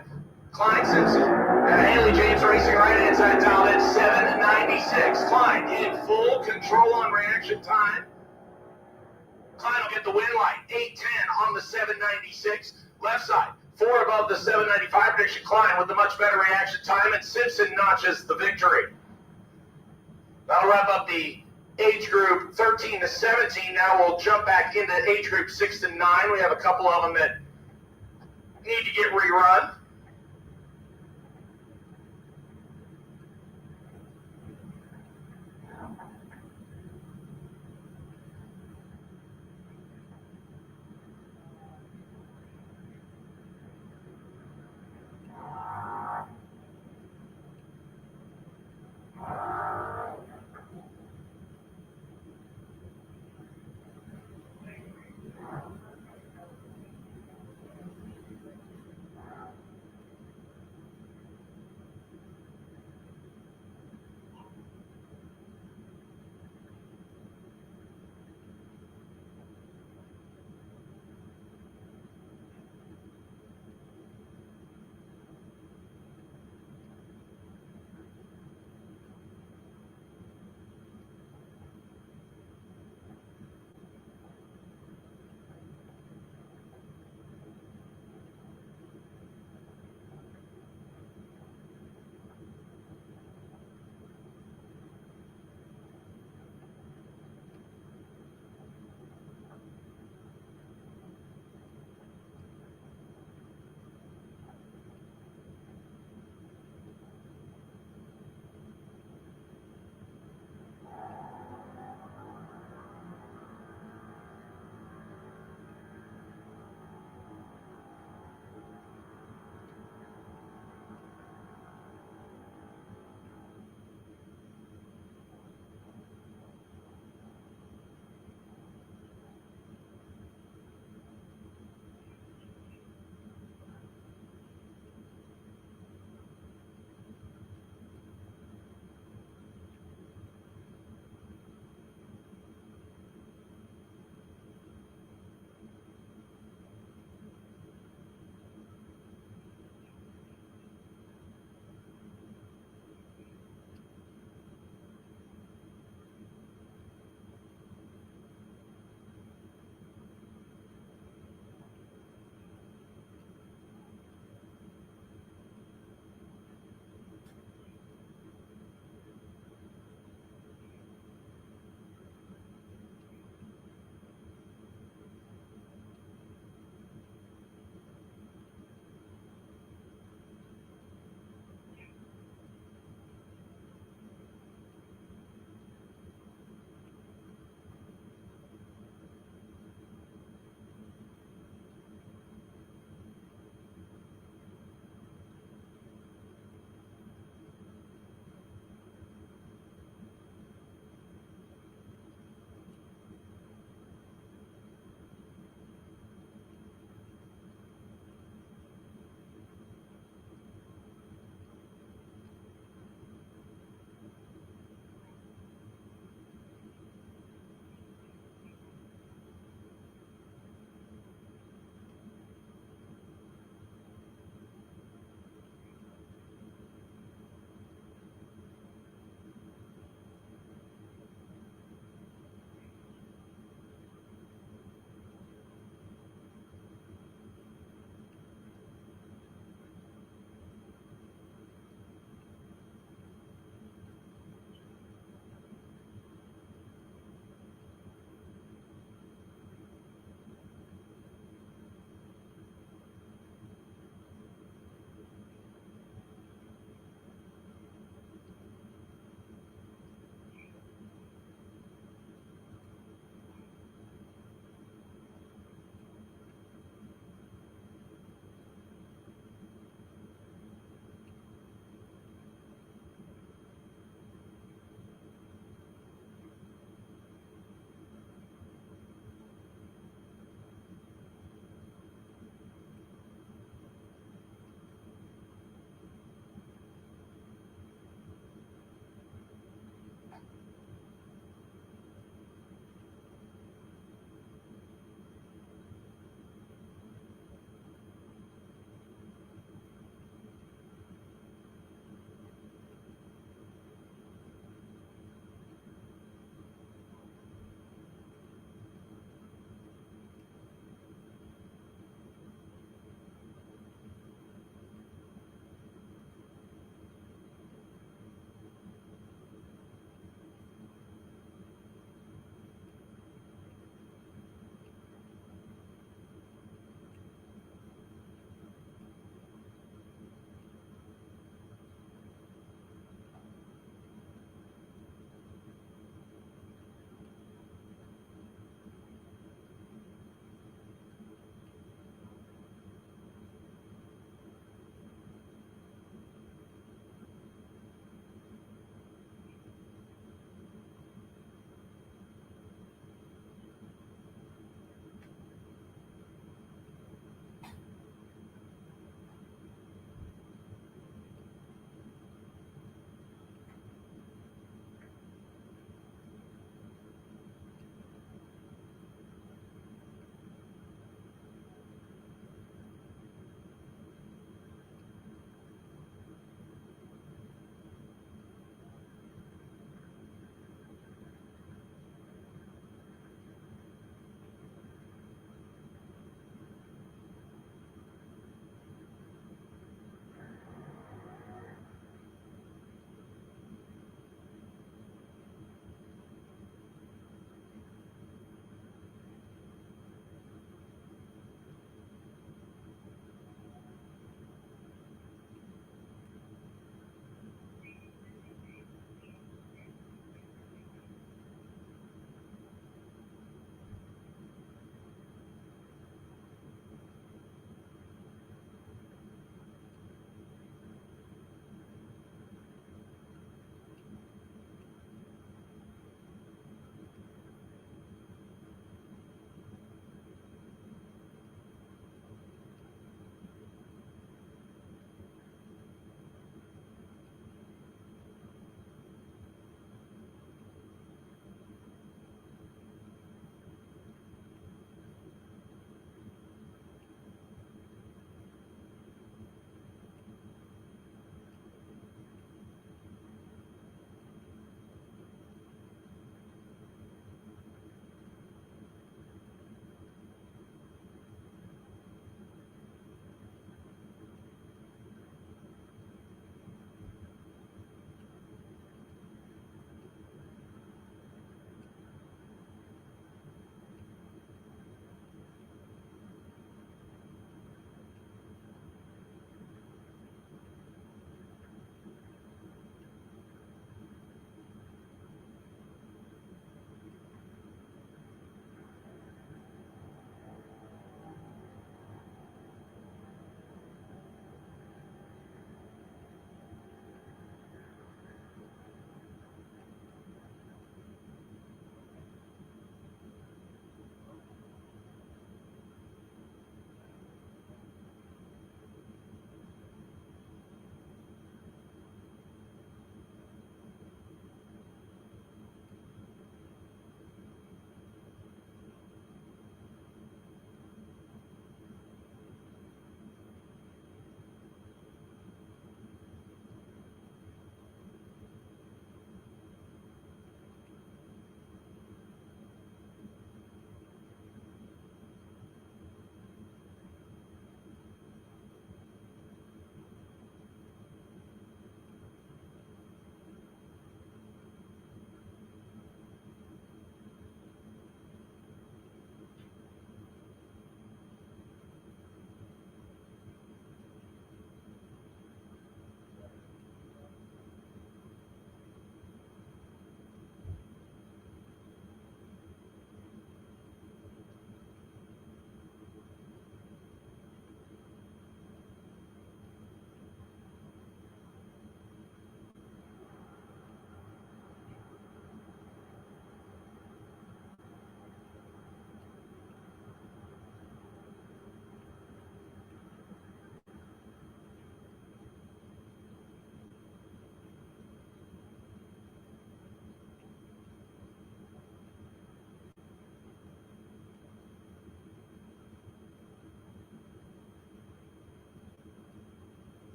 Klein Simpson. And Haley James Racing right hand side dialed at 796. Klein in full control on reaction time. Klein will get the win light. 810 on the 796. Left side. 4 above the 795 prediction. Klein with the much better reaction time. And Simpson notches the victory. That'll wrap up the age group 13 to 17. Now we'll jump back into age group 6 to 9. We have a couple of them that need to get rerun.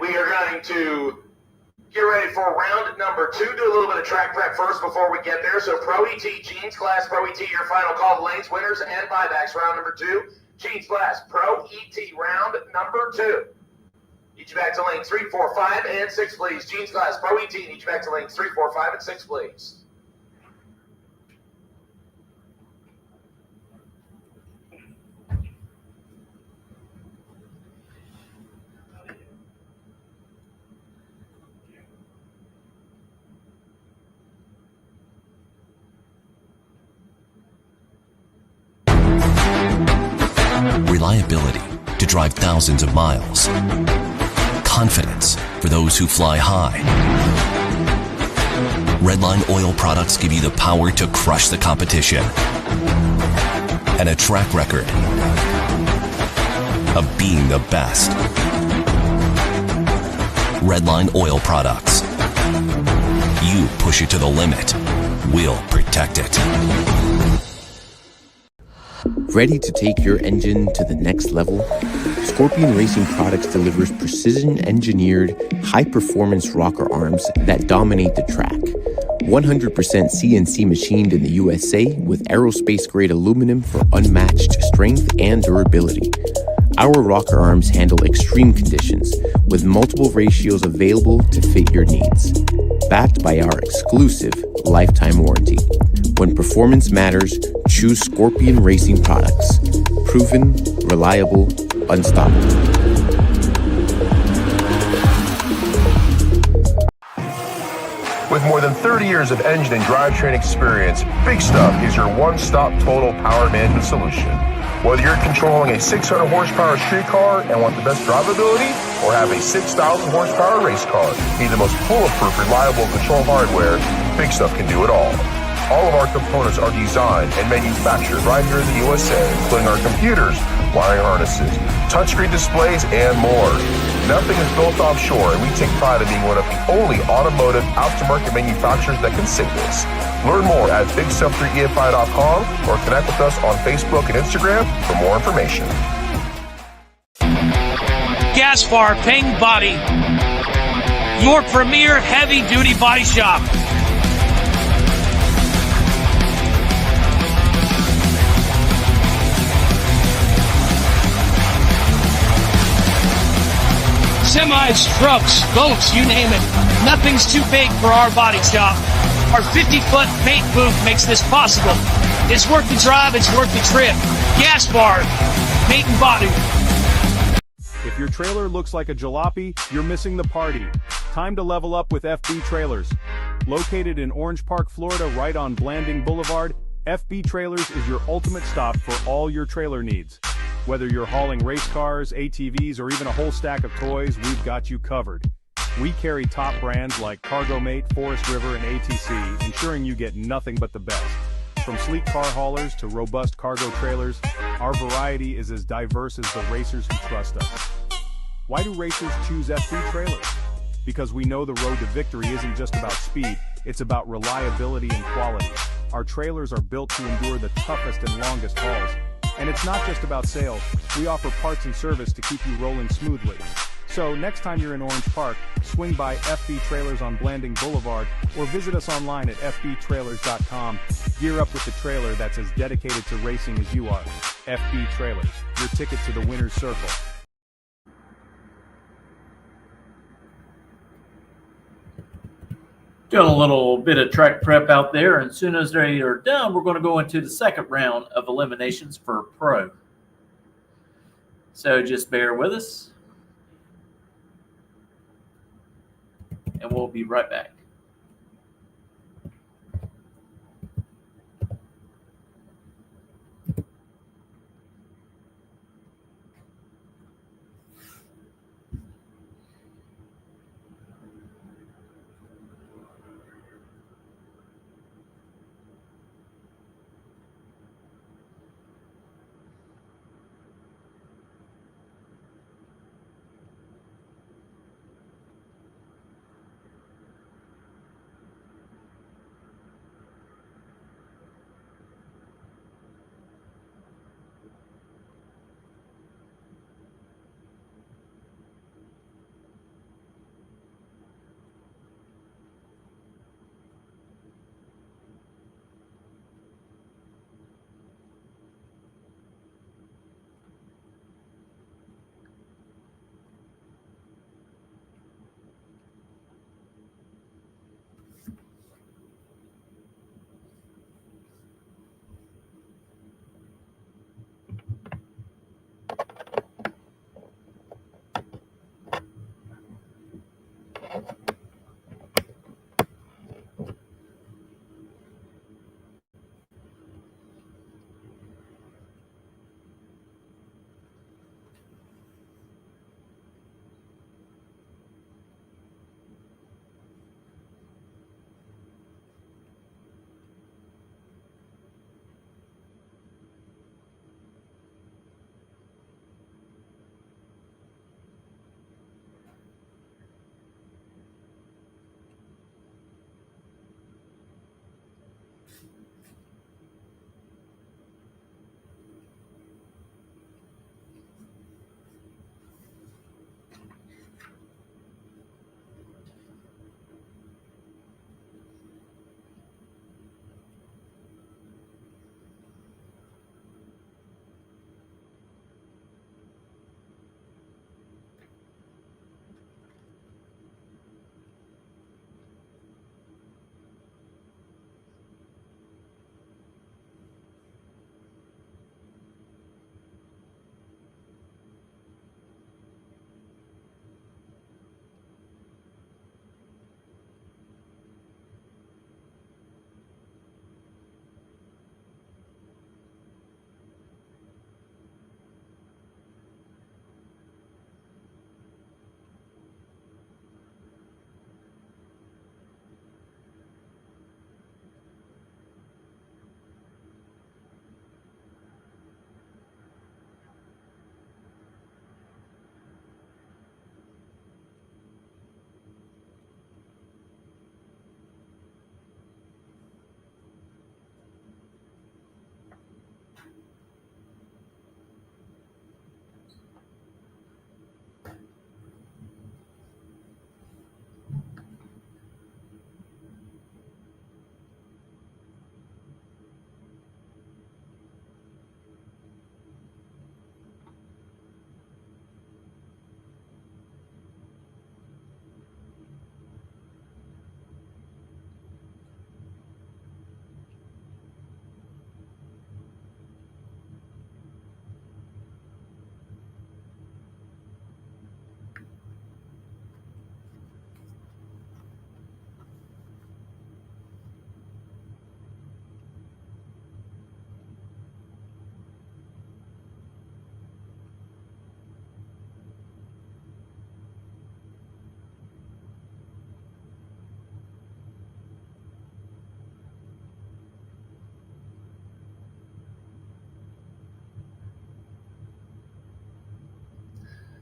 We are going to get ready for round number 2. Do a little bit of track prep first before we get there. So Pro ET, Jeans Class, Pro ET, your final call to lanes, winners, and buybacks. Round number 2. Jeans Class, Pro ET, round number 2. Need you back to lanes 3, 4, 5, and 6, please. Jeans Class, Pro ET, need you back to lanes 3, 4, 5, and 6, please. Reliability to drive thousands of miles. Confidence for those who fly high. Redline oil products give you the power to crush the competition. And a track record of being the best. Redline oil products. You push it to the limit. We'll protect it. Ready to take your engine to the next level? Scorpion Racing Products delivers precision-engineered, high-performance rocker arms that dominate the track. 100% CNC machined in the USA with aerospace-grade aluminum for unmatched strength and durability. Our rocker arms handle extreme conditions with multiple ratios available to fit your needs. Backed by our exclusive lifetime warranty. When performance matters, choose Scorpion Racing Products. Proven, reliable, unstoppable. With more than 30 years of engine and drivetrain experience, Big Stuff is your one-stop total power management solution. Whether you're controlling a 600 horsepower street car and want the best drivability, or have a 6,000 horsepower race car, need the most bulletproof, reliable control hardware, Big Stuff can do it all. All of our components are designed and manufactured right here in the USA, including our computers, wiring harnesses, touchscreen displays, and more. Nothing is built offshore, and we take pride in being one of the only automotive aftermarket manufacturers that can say this. Learn more at bigstuff3efi.com or connect with us on Facebook and Instagram for more information. Gaspar Paint Body, your premier heavy-duty body shop. Semis, trucks, boats, you name it. Nothing's too big for our body shop. Our 50-foot paint booth makes this possible. It's worth the drive, it's worth the trip. Gaspar, Paint and Body. If your trailer looks like a jalopy, you're missing the party. Time to level up with FB Trailers. Located in Orange Park, Florida, right on Blanding Boulevard, FB Trailers is your ultimate stop for all your trailer needs. Whether you're hauling race cars, ATVs, or even a whole stack of toys, we've got you covered. We carry top brands like Cargo-Mate, Forest River, and ATC, ensuring you get nothing but the best. From sleek car haulers to robust cargo trailers, our variety is as diverse as the racers who trust us. Why do racers choose FB Trailers? Because we know the road to victory isn't just about speed, it's about reliability and quality. Our trailers are built to endure the toughest and longest hauls. And it's not just about sales, we offer parts and service to keep you rolling smoothly. So next time you're in Orange Park, swing by FB Trailers on Blanding Boulevard or visit us online at fbtrailers.com. Gear up with the trailer that's as dedicated to racing as you are. FB Trailers, your ticket to the winner's circle. Doing a little bit of track prep out there, and as soon as they are done, we're going to go into the second round of eliminations for Pro. So just bear with us, and we'll be right back.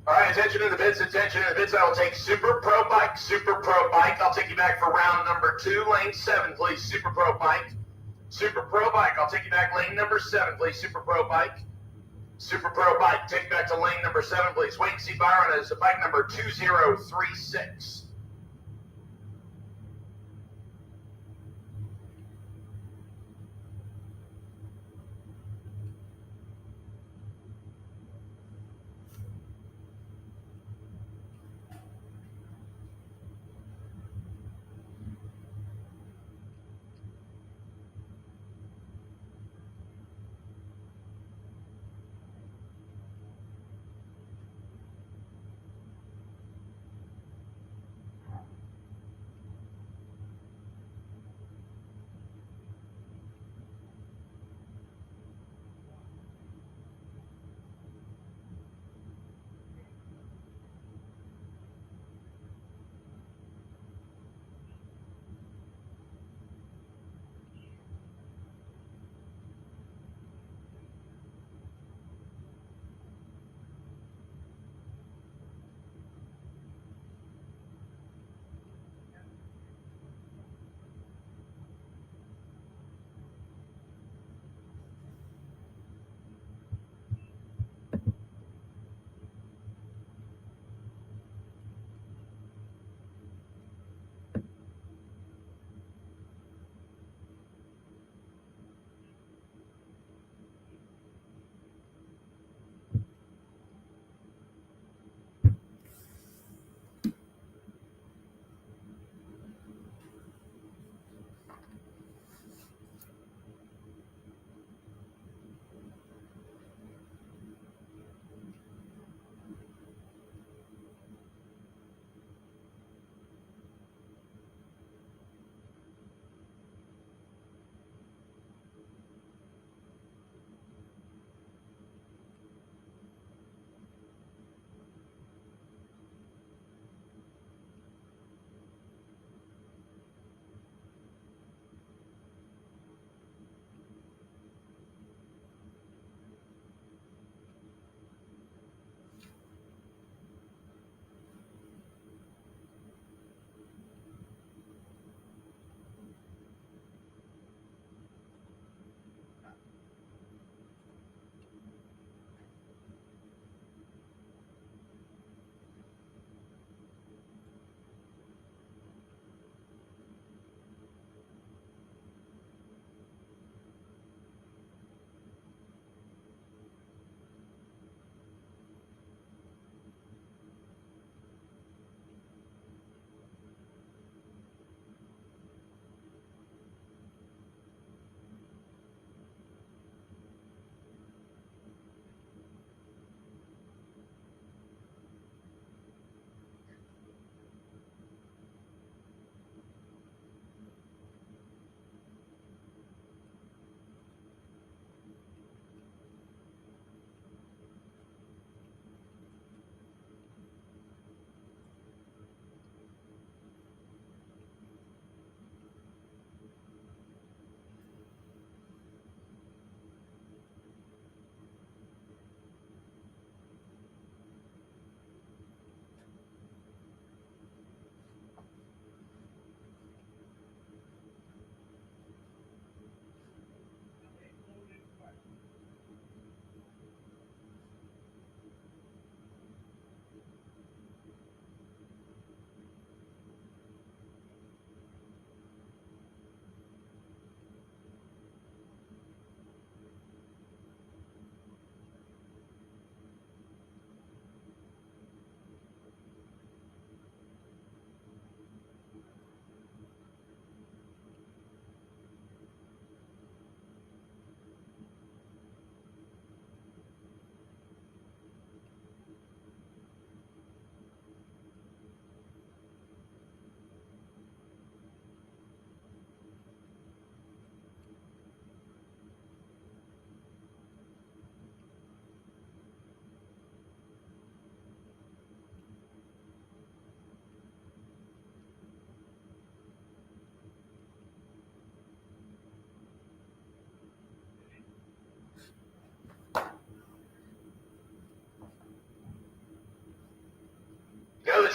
All right, attention to the bids, attention to the bids. I will take Super Pro Bike, Super Pro Bike. I'll take you back for round number 2, lane 7, please. Super Pro Bike. Super Pro Bike, I'll take you back lane number 7, please. Super Pro Bike. Super Pro Bike, take you back to lane number 7, please. Wait and see Byron as bike number 2036.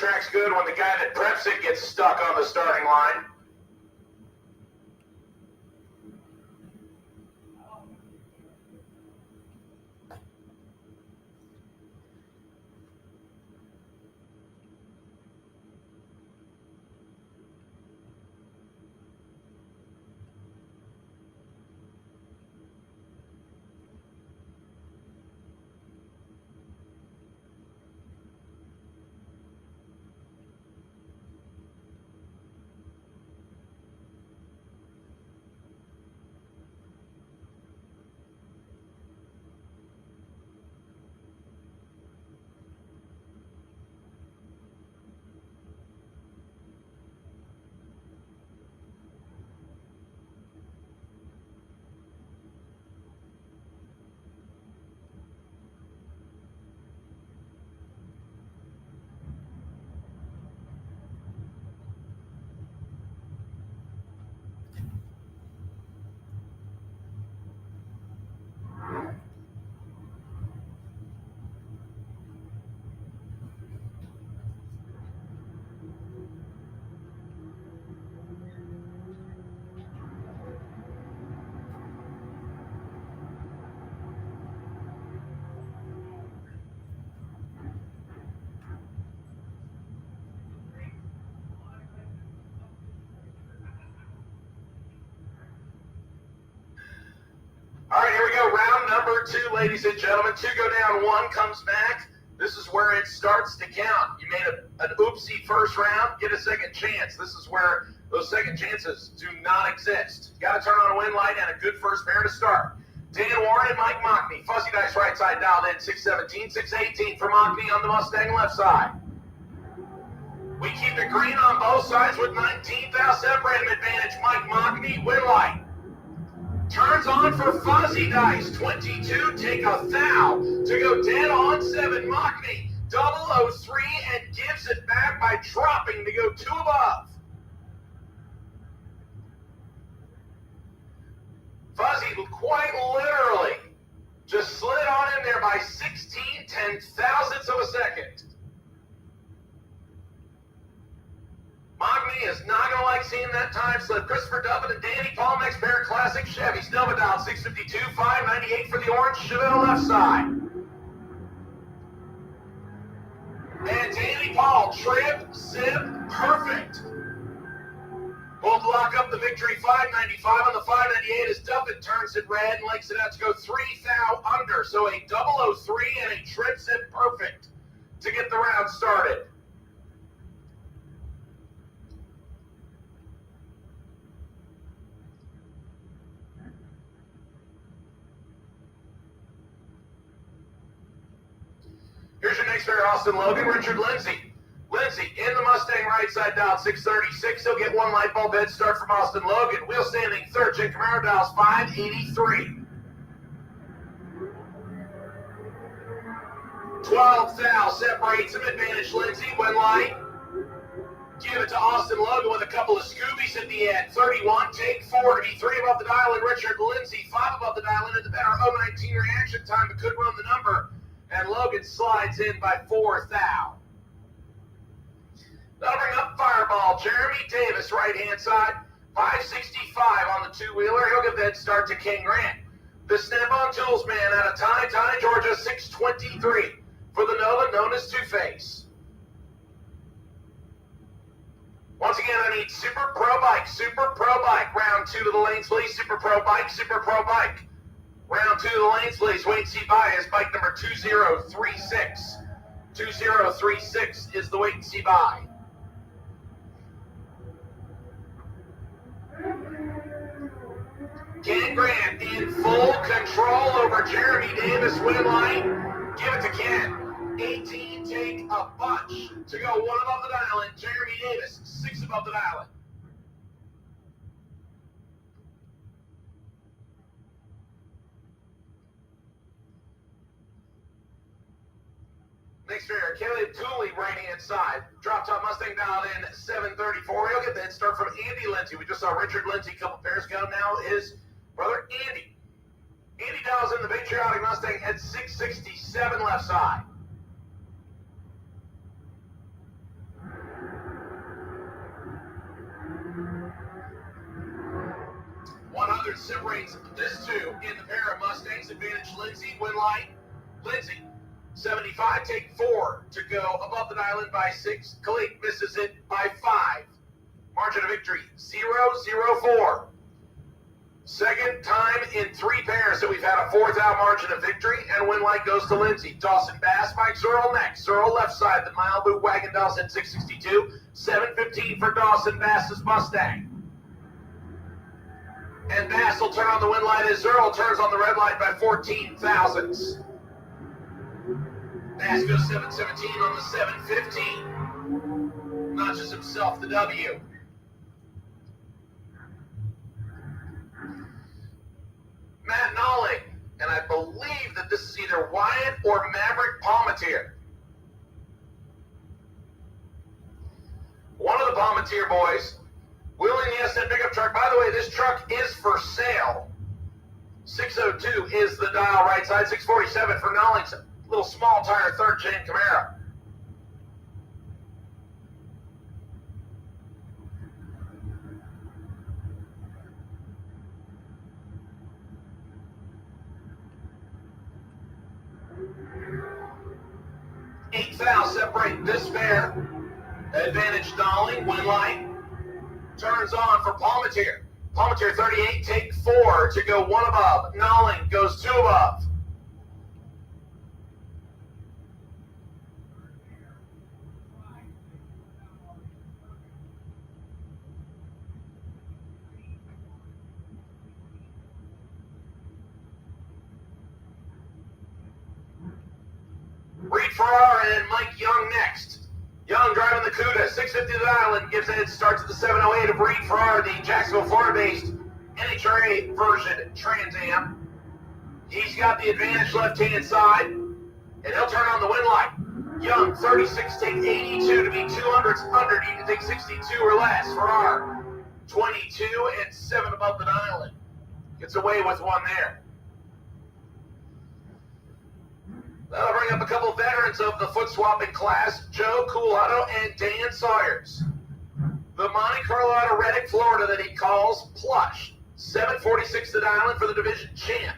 track's good when the guy that preps it gets stuck on the starting line. All right, here we go. Round number 2, ladies and gentlemen. 2 go down, 1 comes back. This is where it starts to count. You made an oopsie first round, get a second chance. This is where those second chances do not exist. You got to turn on a win light and a good first pair to start. Dan Warren and Mike Mockney. Fuzzy Dice right side dialed in, 617, 618 for Mockney on the Mustang left side. We keep it green on both sides with 19th separating advantage. Mike Mockney, win light. Turns on for Fuzzy Dice, 22, take a thou to go dead on 7. Mockney, 003 and gives it back by dropping to go 2 above. Fuzzy quite literally just slid on in there by 16 ten-thousandths of a second. Mockney is not going to like seeing that time slip. Christopher Dubbin and Danny Paul, next pair of classic Chevys. Nova dial 652, 598 for the orange Chevelle left side. And Danny Paul, trip, zip, perfect. Both lock up the victory, 595 on the 598 as Dubbin turns it red and likes it out to go 3 thou under. So a 003 and a trip, zip, perfect to get the round started. Here's your next pair, Austin Logan, Richard Lindsay. Lindsay in the Mustang right side dial 636. He'll get 1 light bulb head start from Austin Logan. Wheel standing third, Jim Camaro dials 583. 12 thou separates him, advantage Lindsay, win light. Give it to Austin Logan with a couple of Scoobies at the end. 31, take 4 to be 3 above the dial, and Richard Lindsay 5 above the dial into the better 019 reaction time, but could run the number. And Logan slides in by 4 thou. That'll bring up Fireball. Jeremy Davis, right-hand side. 565 on the 2-wheeler. He'll give that start to King Grant. The Snap-on Tools man out of Tiny, Georgia, 623 for the Nova, known as Two-Face. Once again, I need Super Pro Bike. Super Pro Bike. Round 2 to the lanes, please. Super Pro Bike. Super Pro Bike. Round 2 to the lanes, please. Wait and see by is bike number 2036. 2036 is the wait and see by. Ken Grant in full control over Jeremy Davis, win line. Give it to Ken. 18, take a bunch to go 1 above the dial, and Jeremy Davis 6 above the dial. Next pair, Caleb Tooley, right-hand side. Drop-top Mustang dialed in 734. He'll get the head start from Andy Lindsay. We just saw Richard Lindsay a couple pairs ago. Now his brother Andy. Andy dials in the patriotic Mustang at 667 left side. which separates this two in the pair of Mustangs. Advantage Lindsay, win light. Lindsay, 75, take 4 to go above the dial in by 6. Khalid misses it by 5. Margin of victory, 0-0-4. Second time in 3 pairs that we've had a 4th out margin of victory, and win light goes to Lindsay. Dawson Bass, Mike Zerl next. Zerl left side, the Malibu Wagon Dolls at 662. 715 for Dawson Bass's Mustang. And Bass will turn on the win light as Zerl turns on the red light by 14 thousandths. Bass goes 717 on the 715. Notches himself the W. Matt Nolling, and I believe that this is either Wyatt or Maverick Palmatier. One of the Palmatier boys wheeling the SN pickup truck. By the way, this truck is for sale. 602 is the dial right side. 647 for Nolling's little small tire 3rd gen Camaro. Eight fouls separate this pair. Advantage Nolling, win light. Turns on for Palmatier. Palmatier 38, take 4 to go 1 above. Nolling goes 2 above. Reed Farrar and Mike Young next. Young driving the CUDA, 650 to the island, gives a head start to the 708 of Reed Farrar, the Jacksonville, Florida-based NHRA version Trans Am. He's got the advantage left-hand side, and he'll turn on the win light. Young, 36, take 82 to be 200s under, need to take 62 or less. Farrar, 22 and 7 above the island. Gets away with 1 there. That'll bring up a couple veterans of the foot swapping class, Joe Coolato and Dan Sawyers. The Monte Carlo out of Reddick, Florida that he calls Plush. 746 to the island for the division champ.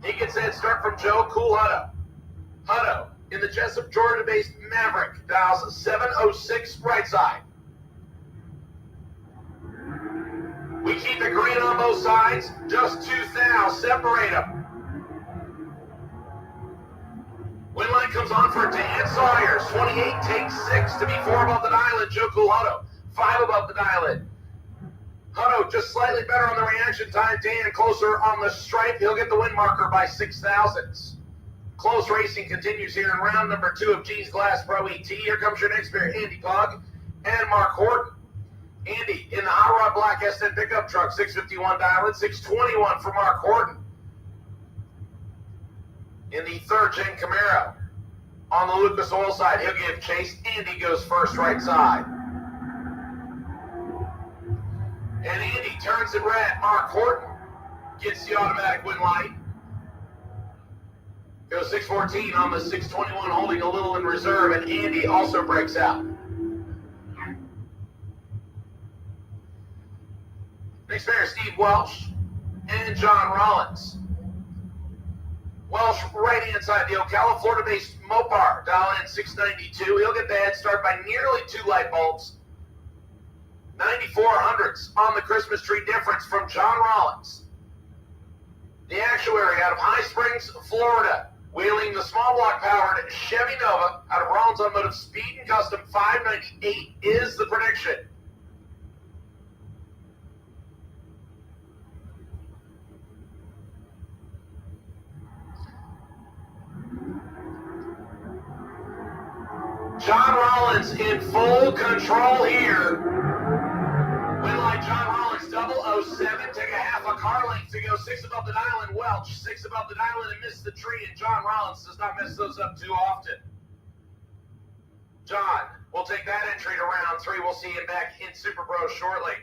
He gets a head start from Joe Coolato. Hutto in the Jessup, Georgia-based Maverick dials 706 right side. We keep it green on both sides. Just 2 thous separate them. Win line comes on for Dan Sawyers. 28 takes 6 to be 4 above the island. Joe Coolato, 5 above the island. Hutto just slightly better on the reaction time. Dan closer on the stripe. He'll get the win marker by 6 thousandths. Close racing continues here in round number 2 of Gene's Glass Pro ET. Here comes your next pair, Andy Pog and Mark Horton. Andy in the Hot Rod Black SN pickup truck, 651 dial in, 621 for Mark Horton. In the 3rd gen Camaro. On the Lucas Oil side, he'll give chase. Andy goes first right side. And Andy turns it red. Mark Horton gets the automatic win light. Goes 614 on the 621, holding a little in reserve, and Andy also breaks out. Next pair, Steve Welsh and John Rollins. Welsh right-hand side, the Ocala, Florida-based Mopar, dial in 692. He'll get the head start by nearly 2 light bulbs. 9400s on the Christmas tree difference from John Rollins. The actuary out of High Springs, Florida, wheeling the small block powered Chevy Nova out of Rollins Automotive Speed and Custom 598 is the prediction. John Rollins in full control here. Win line John Rollins 007, take a half a car length to go 6 above the dial in. Welch 6 above the dial in and missed the tree, and John Rollins does not mess those up too often. John will take that entry to round 3. We'll see him back in Super Bros shortly.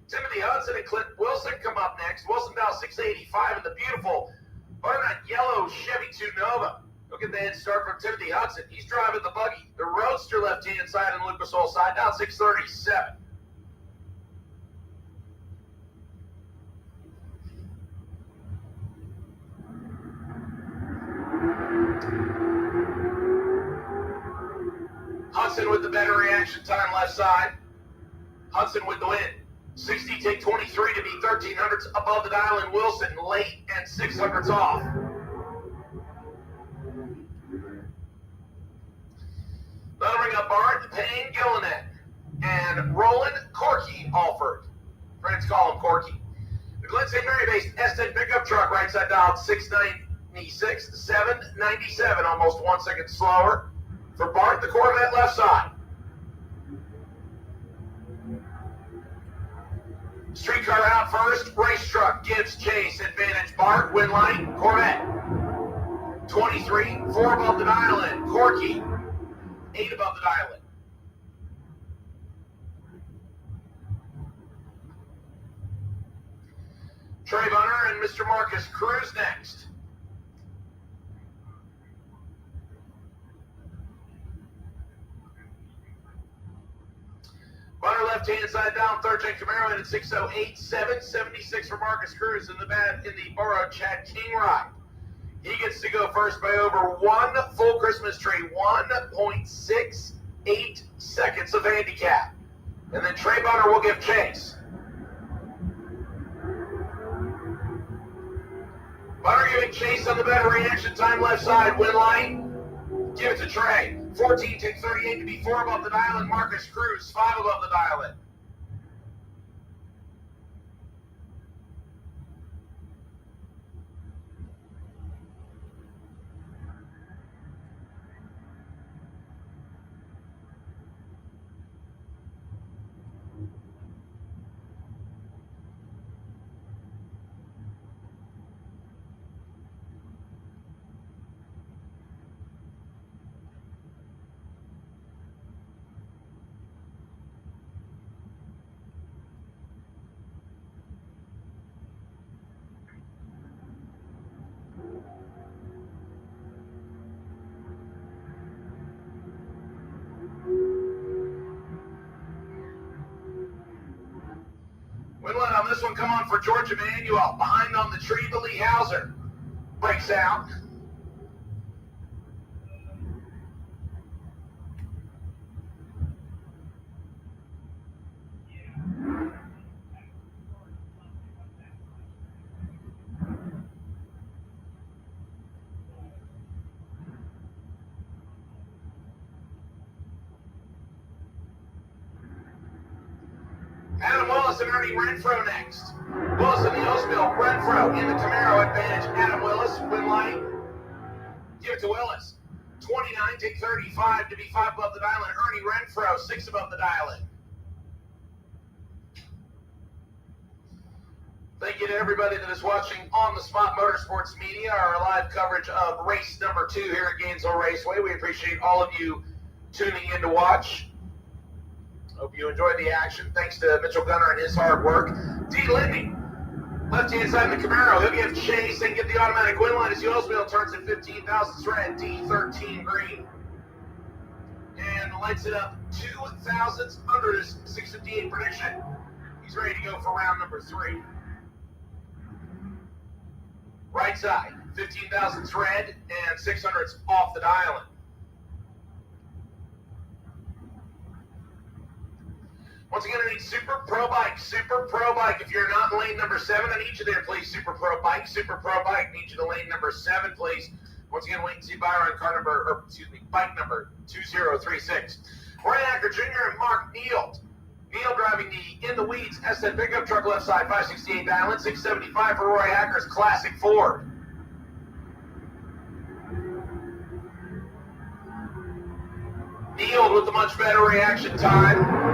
Timothy Hudson and Clint Wilson come up next. Wilson dial 685 in the beautiful butternut yellow Chevy 2 Nova. Look at the head start from Timothy Hudson. He's driving the buggy. The Roadster left-hand side and Lucas Oil side, down 637. Hudson with the better reaction time left side. Hudson with the win. 60 take 23 to be 1300s above the dial, and Wilson late and 600s off. That'll bring up Bart, Payne, Gillinet, and Roland Corky Alford. Friends call him Corky. The Glen St. Mary-based S10 pickup truck, right side dial, 696, 797, almost 1 second slower. For Bart, the Corvette left side. Streetcar out first, race truck gives chase, advantage Bart, win line, Corvette. 23, 4 above the dial in, Corky, 8 above the dial in. Trey Bunner and Mr. Marcus Cruz next. Bunner left-hand side down, third gen Camaro in at 608, 776 for Marcus Cruz in the Burrow Chad King ride. He gets to go first by over 1 full Christmas tree, 1.68 seconds of handicap. And then Trey Bunner will give chase. Bunner giving chase on the better reaction time left side, win line. Give it to Trey. 14 take 38 to be 4 above the dial, and Marcus Cruz 5 above the dial in. Winlet on this one, come on for George Emanuel. Behind on the tree, the Lee Hauser. Breaks out. Adam Willis and Ernie Renfro next. Willis in the Oldsmobile, Renfro in the Camaro advantage. Adam Willis, win line. Give it to Willis. 29, take 35 to be 5 above the dial in. Ernie Renfro, 6 above the dial in. Thank you to everybody that is watching on the Spot Motorsports Media, our live coverage of race number 2 here at Gainesville Raceway. We appreciate all of you tuning in to watch. Hope you enjoyed the action. Thanks to Mitchell Gunner and his hard work. D. Lindy, left-hand side of the Camaro. He'll give chase and get the automatic win line as the Oldsmobile turns at 15,000 red, D13 green. And lights it up 2 thousandths under his 658 prediction. He's ready to go for round number 3. Right side, 15 thousandths red and 600ths off the dial. Once again, I need Super Pro Bike. Super Pro Bike. If you're not in lane number 7, I need you there, please. Super Pro Bike. Super Pro Bike. Need you to lane number 7, please. Once again, wait and see buyer on car number, or excuse me, bike number 2036. Roy Hacker Jr. and Mark Neal. Neal driving the In the Weeds S10 pickup truck left side, 568 dial in, 675 for Roy Hacker's classic Ford. Neal with the much better reaction time.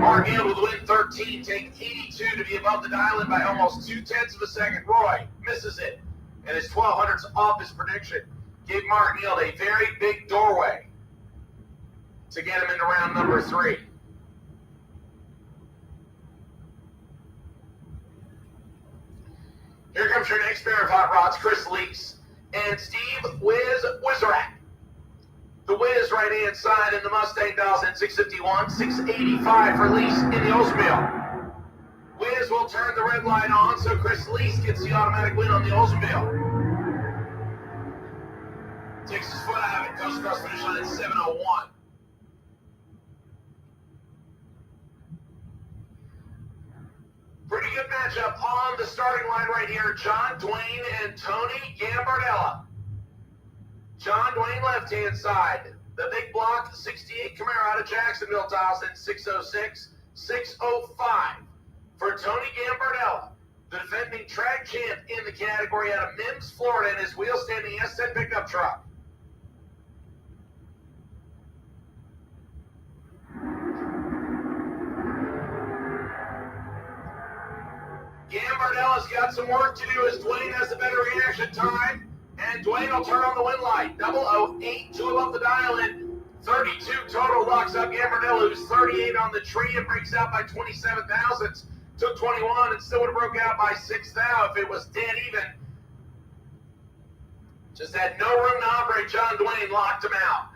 Mark Neal with the win, 13, take 82 to be above the dial in by almost 0.2 of a second. Roy misses it, and his 1200s off his prediction. Gave Mark Neal a very big doorway to get him into round number 3. Here comes your next pair of hot rods, Chris Lees and Steve Wizrak. The Wiz right-hand side in the Mustang dials in 651, 685 for Lease in the Oldsmobile. Wiz will turn the red light on, so Chris Lease gets the automatic win on the Oldsmobile. Takes his foot out of it, goes across the finish line at 7:01. Pretty good matchup on the starting line right here. John Dwayne and Tony Gambardella. John Dwayne left-hand side. The big block, 68 Camaro out of Jacksonville, dials in 606, 605. For Tony Gambardella, the defending track champ in the category out of Mims, Florida, in his wheel-standing S10 pickup truck. Gambardella's got some work to do as Dwayne has a better reaction time. And Dwayne will turn on the win light. 008, 2 above the dial in. 32 total locks up Gambardella, who's 38 on the tree and breaks out by 27 thousandths. Took 21 and still would have broke out by 6 thou if it was dead even. Just had no room to operate. John Dwayne locked him out.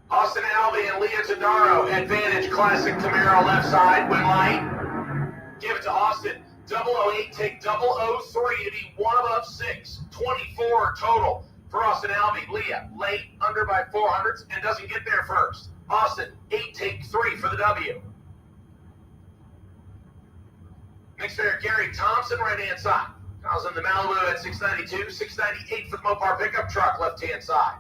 Austin Alvey and Leah Tadaro, Advantage Classic Camaro left side, win light. Give it to Austin. 008, take 003 to be 1 above 6. 24 total for Austin Alvey. Leah, late, under by 400s, and doesn't get there first. Austin, 8, take 3 for the W. Next pair, Gary Thompson, right-hand side. I was in the Malibu at 692, 698 for the Mopar pickup truck, left-hand side.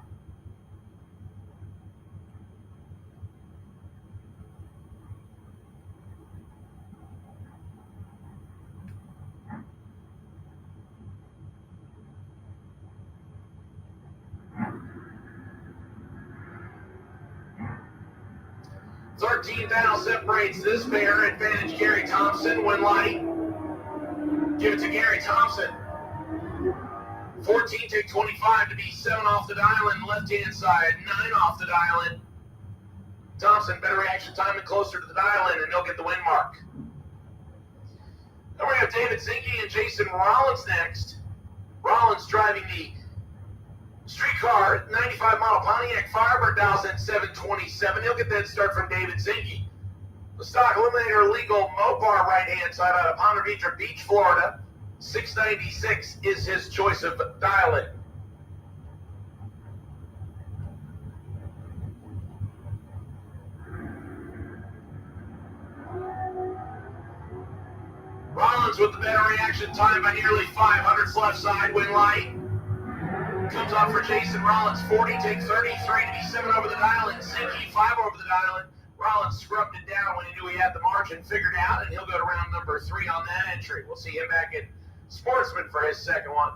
$13,000 separates this pair. Advantage Gary Thompson, win light. Give it to Gary Thompson. 14 take 25 to be 7 off the dial in, left-hand side, 9 off the dial in. Thompson, better reaction time and closer to the dial in, and he'll get the win mark. Then we're going to have David Zinke and Jason Rollins next. Rollins driving the streetcar 95 model Pontiac Firebird, dials in 727. He'll get that start from David Zinke. The stock eliminator legal Mopar right-hand side out of Ponte Vedra Beach, Florida. 696 is his choice of dial-in. Rollins with the better reaction time by nearly 500s left side, win light. Comes up for Jason Rollins, 40, take 33 to be 7 over the dial-in. Zinke, 5 over the dial-in. Rollins scrubbed it down when he knew he had the margin figured out, and he'll go to round number 3 on that entry. We'll see him back in Sportsman for his second one.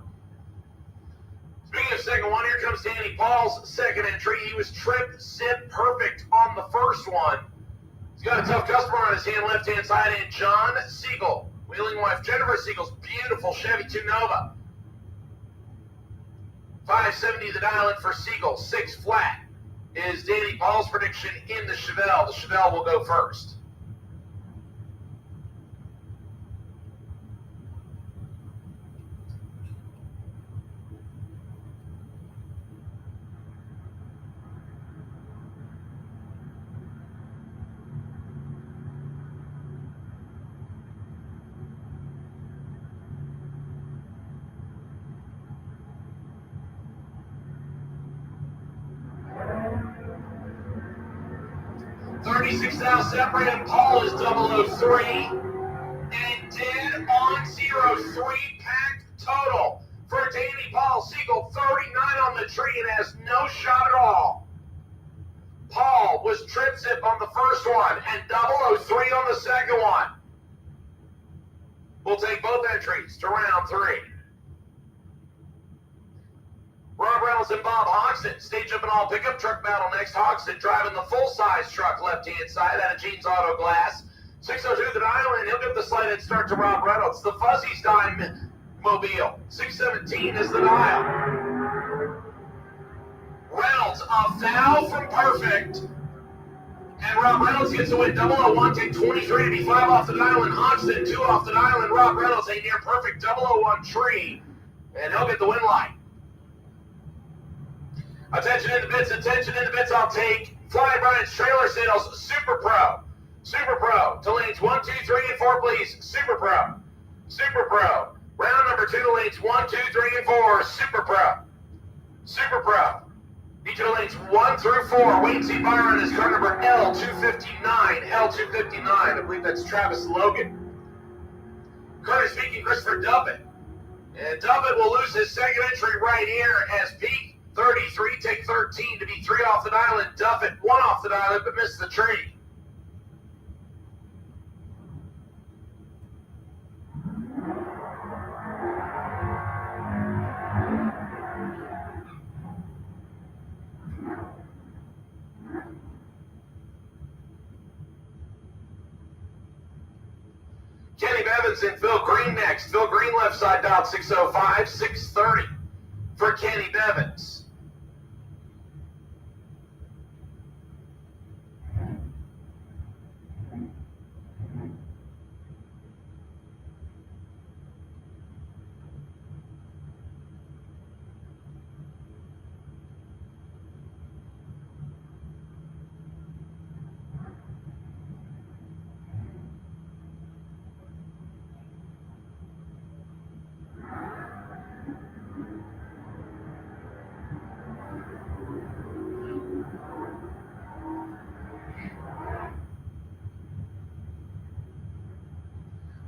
Speaking of second one, here comes Danny Paul's second entry. He was trip, sit perfect on the first one. He's got a tough customer on his hand, left-hand side, and John Siegel. Wheeling wife Jennifer Siegel's beautiful Chevy 2 Nova. 570 the dial-in for Siegel, 6 flat is Danny Paul's prediction in the Chevelle. The Chevelle will go first. $36,000 separate, and Paul is 003. And dead on 0, 3-pack total for Danny Paul. Siegel, 39 on the tree and has no shot at all. Paul was trip zip on the first one and 003 on the second one. We'll take both entries to round 3. Robert Reynolds and Bob Hodgson. Stage up and all pickup truck battle next. Hodgson driving the full-size truck left-hand side out of Gene's Auto Glass. 602 the Island. He'll give the slight head start to Rob Reynolds. The Fuzzy's Diamond Mobile. 617 is the dial. Reynolds, a foul from perfect. And Rob Reynolds gets the win. 001, take 23 to be 5 off the dial. And Hodgson, 2 off the dial. And Rob Reynolds, a near perfect 001 tree. And he'll get the win light. Attention in the bits, I'll take Fly Bryant's trailer sales, Super Pro. Super Pro to lanes 1, 2, 3, and 4, please. Super Pro. Super Pro. Round number 2 to lanes 1, 2, 3, and 4. Super Pro. Super Pro. Each of the lanes 1 through 4. Wait and see Byron is car number L259. L259. I believe that's Travis Logan. Currently speaking, Christopher Dubbin. And Dubbin will lose his second entry right here as Pete 33, take 13 to be 3 off the island. Duffett 1 off the island, but missed the tree. Kenny Bevins and Phil Green next. Phil Green left side dialed 605, 630 for Kenny Bevins.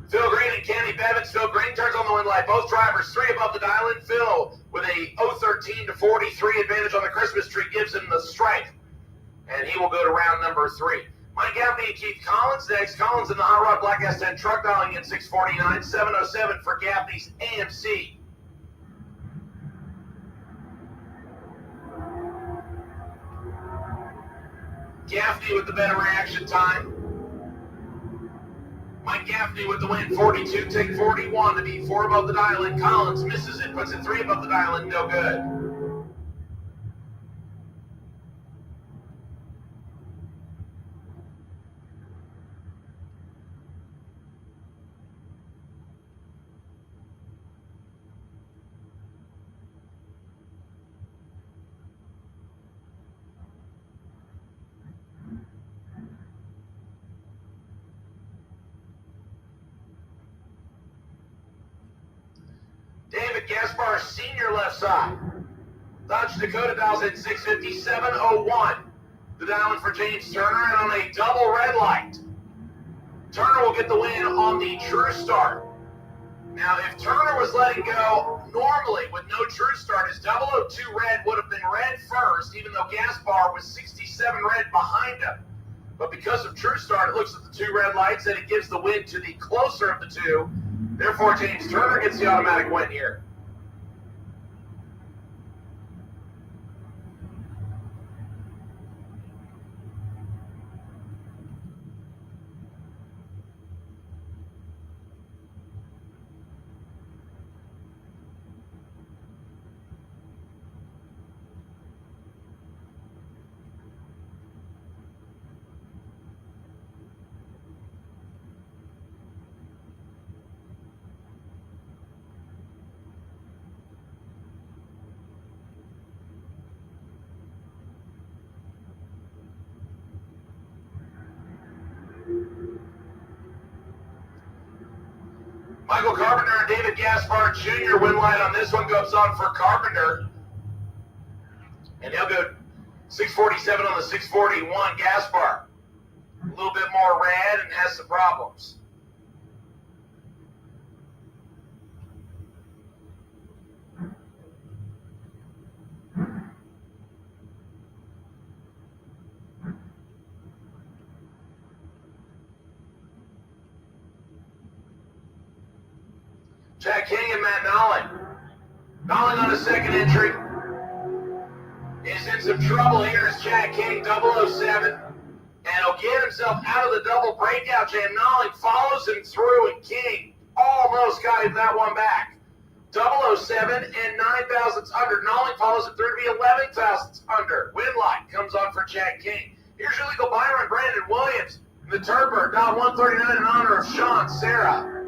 Phil Green and Kenny Bevins. Phil Green turns on the win light. Both drivers 3 above the dial in. Phil with a 013 to 43 advantage on the Christmas tree gives him the strike. And he will go to round number 3. Mike Gaffney and Keith Collins next. Collins in the Hot Rod Black S10 truck dialing in 649, 707 for Gaffney's AMC. Gaffney with the better reaction time. Mike Gaffney with the win, 42, take 41 to be 4 above the dial in. Collins misses it, puts it 3 above the dial in, no good. David Gaspar, senior left side. Dodge Dakota dials in 657.01. The dial in for James Turner and on a double red light. Turner will get the win on the true start. Now, if Turner was letting go normally with no true start, his 002 red would have been red first, even though Gaspar was 67 red behind him. But because of true start, it looks at the 2 red lights and it gives the win to the closer of the 2. Therefore, James Turner gets the automatic win here. Michael Carpenter and David Gaspar Jr. win light on this one goes on for Carpenter. And he'll go 647 on the 641. Gaspar, a little bit more red and has some problems. Jack King and Matt Nolling. Nolling on a second entry. in some trouble here is Jack King, 007. And he'll get himself out of the double breakout jam. Nolling follows him through, and King almost got him that one back. 007 and 9 thousandths under. Nolling follows it through to be 11 thousandths under. Windlight comes on for Jack King. Here's your legal Byron Brandon Williams. The Turbird, dot 139 in honor of Sean Sarah.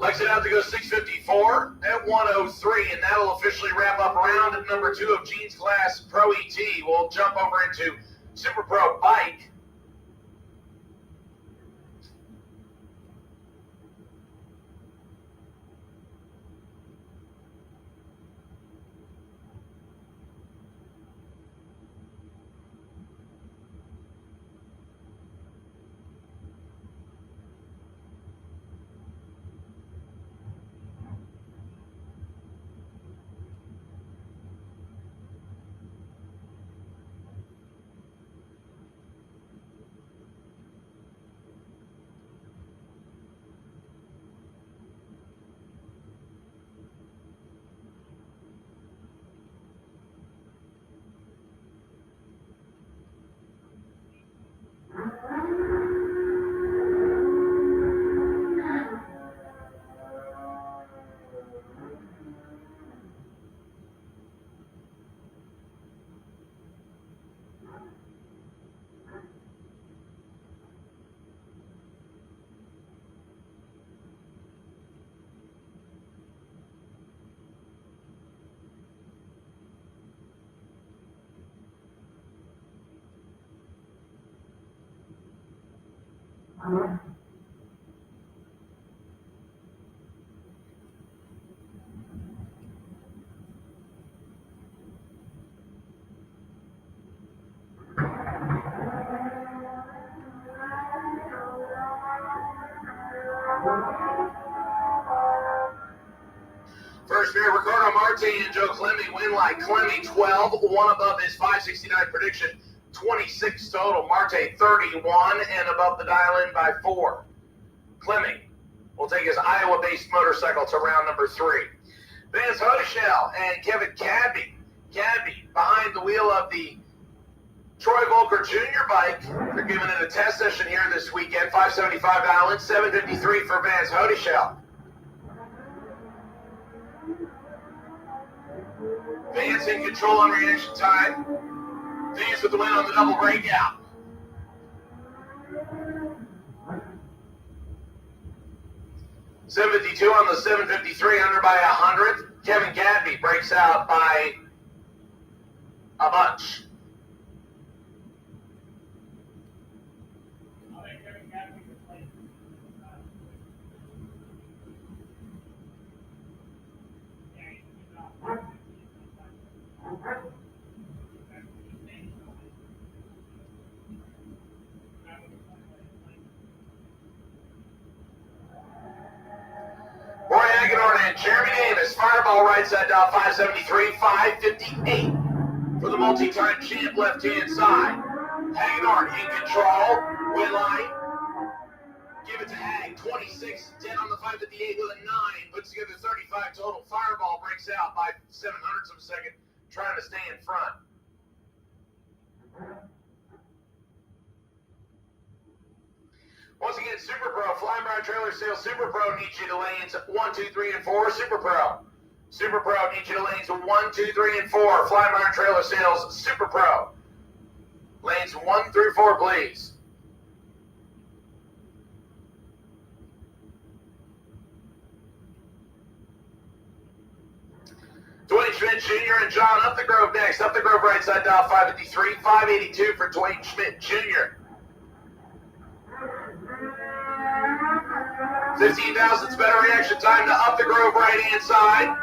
Lexit out to go 654 at 103, and that'll officially wrap up round number 2 of Gene's Class Pro ET. We'll jump over into Super Pro Bike. First pair, Ricardo Marte and Joe Clemmy win like Clemmy 12, one above his 569 prediction, 26 total. Marte 31 and above the dial in by 4. Clemmy will take his Iowa-based motorcycle to round number 3. Vance Hodeshell and Kevin Cadby. Cadby behind the wheel of the Troy Volker Jr. bike. They're giving it a test session here this weekend. 575 dial in, 753 for Vance Hodeshell. Vance in control on reaction time. Vance with the win on the double breakout. .752 on the 753, under by 100. Kevin Cadby breaks out by a bunch. Roy Hagedorn and Jeremy Davis, Fireball right side down 573, 558 for the multi-time champ left-hand side. Hagedorn in control, win line. Give it to Hag, 26, 10 on the 558 with a 9, puts together 35 total. Fireball breaks out by 700ths of a second, trying to stay in front. Once again, Super Pro, Flying Brown Trailer Sales, Super Pro needs you to lanes 1, 2, 3, and 4. Super Pro. Super Pro needs you to lanes 1, 2, 3, and 4. Flying Brown Trailer Sales, Super Pro. Lanes 1 through 4, please. Dwayne Schmidt Jr. and John Up the Grove next. Up the Grove right side dial 553, 582 for Dwayne Schmidt Jr. 15 thousandths better reaction time to Up the Grove right hand side.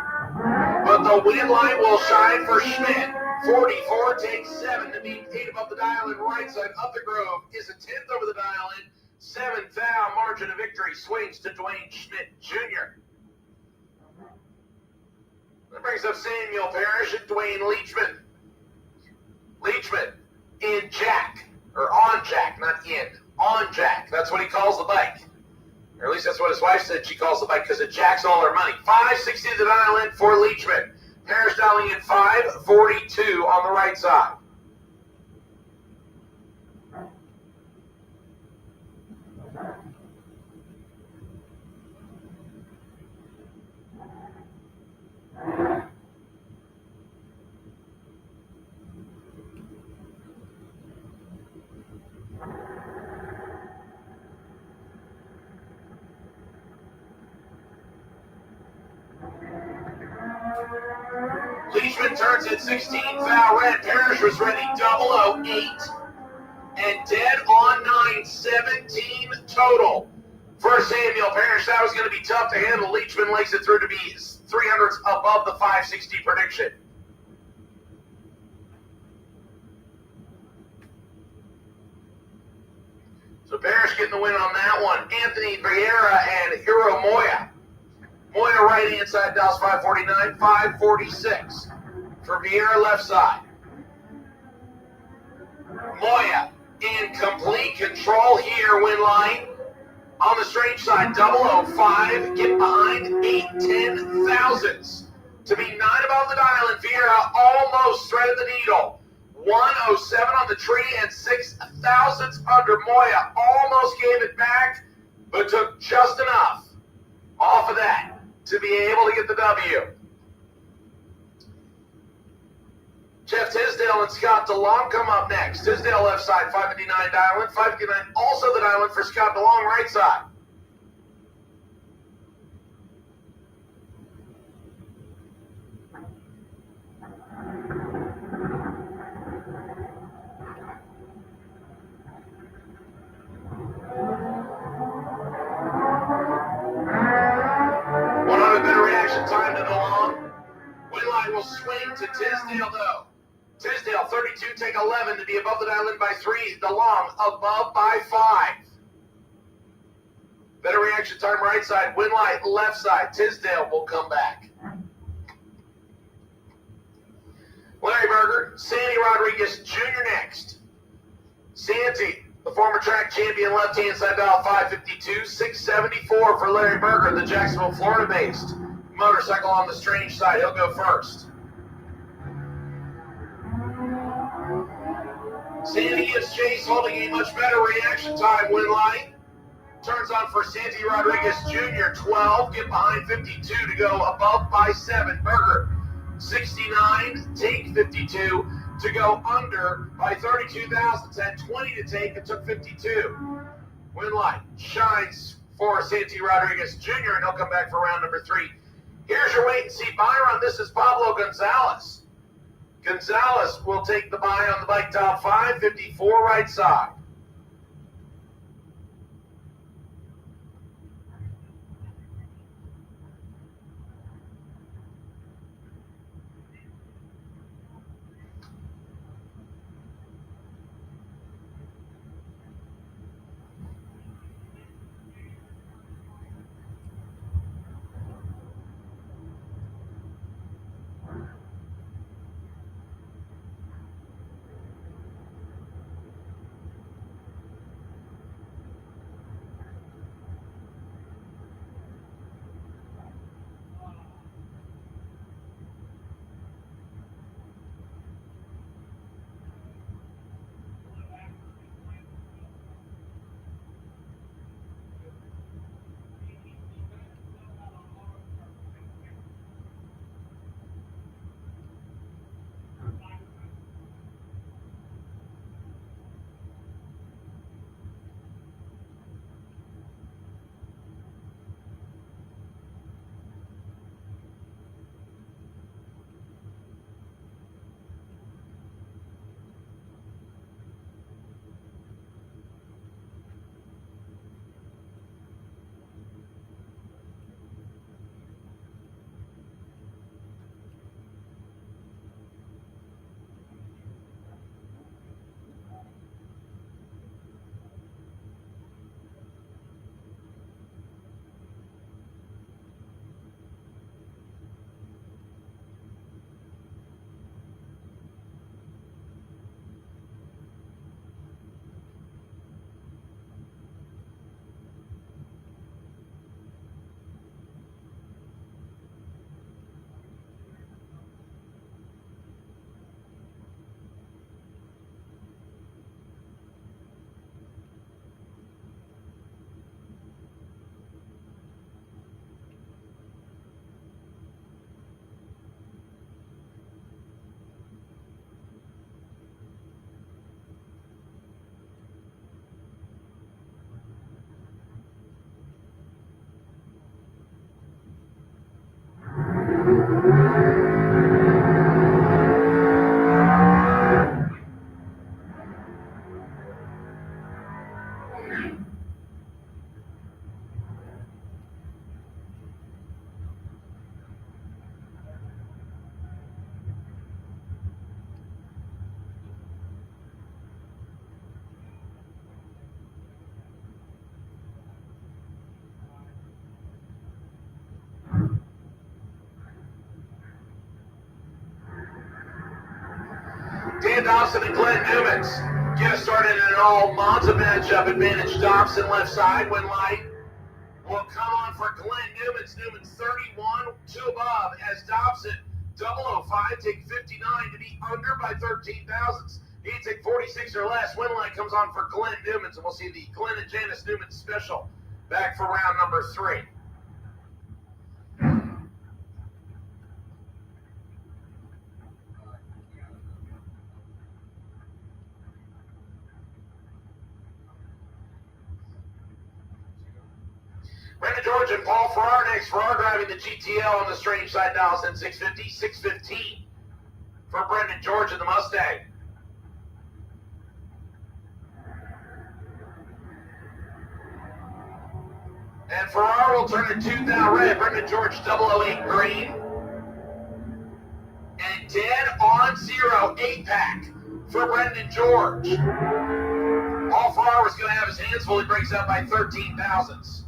But the win line will shine for Schmidt. 44 takes 7 to beat 8 above the dial in right side. Up the Grove is a 10th over the dial in. 7th thou margin of victory swings to Dwayne Schmidt Jr. That brings up Samuel Parrish and Dwayne Leachman. Leachman in Jack, or on Jack, not in, on Jack. That's what he calls the bike. Or at least that's what his wife said. She calls the bike because it jacks all her money. 560 to dial in for Leachman. Parrish dialing in 542 on the right side. Leachman turns at 16, foul red. Parrish was ready 008 and dead on 9, 17 total for Samuel Parrish. That was going to be tough to handle. Leachman legs it through to be 300s above the 560 prediction. So Parrish getting the win on that one. Anthony Vieira and Hiro Moya. Moya right hand side, dials 549, 546 for Vieira left side. Moya in complete control here, win line. On the strange side, 005, get behind 8 10 thousandths to be 9 above the dial, and Vieira almost threaded the needle. 107 on the tree and 6 thousandths under. Moya almost gave it back, but took just enough off of that to be able to get the W. Jeff Tisdale and Scott DeLong come up next. Tisdale left side, 559 dial in. 559 also the dial in for Scott DeLong right side. Time to DeLong. Win line will swing to Tisdale though. Tisdale 32, take 11 to be above the dial in by 3. DeLong above by 5. Better reaction time right side. Win line left side. Tisdale will come back. Larry Berger, Sandy Rodriguez Jr. next. Sandy, the former track champion, left-hand side dial 552, 674 for Larry Berger, the Jacksonville, Florida-based motorcycle on the strange side. He'll go first. Sandy gives chase, holding a much better reaction time. Win line turns on for Sandy Rodriguez Jr. 12, get behind 52 to go above by 7. Berger 69, take 52 to go under by 32 thousandths. Had 20 to take and took 52. Win line shines for Sandy Rodriguez Jr. and he'll come back for round number 3. Here's your wait and see buy run. This is Pablo Gonzalez. Gonzalez will take the buy on the bike top 554 right side. Dobson and Glenn Newmans. Get us started in an all Monza matchup. Advantage Dobson left side when light will come on for Glenn Newmans. Newmans 31, 2 above as Dobson 005 take 59 to be under by 13 thousandths. He take 46 or less. Win line comes on for Glenn Newmans, and we'll see the Glenn and Janice Newmans special back for round number 3. Brendan George and Paul Farrar next. Farrar driving the GTL on the strange side dials in 650, 615 for Brendan George in the Mustang. And Farrar will turn it 2 now red. Brendan George 008 green. And dead on 0 8-pack for Brendan George. Paul Farrar was going to have his hands full. He breaks out by 13 thousandths.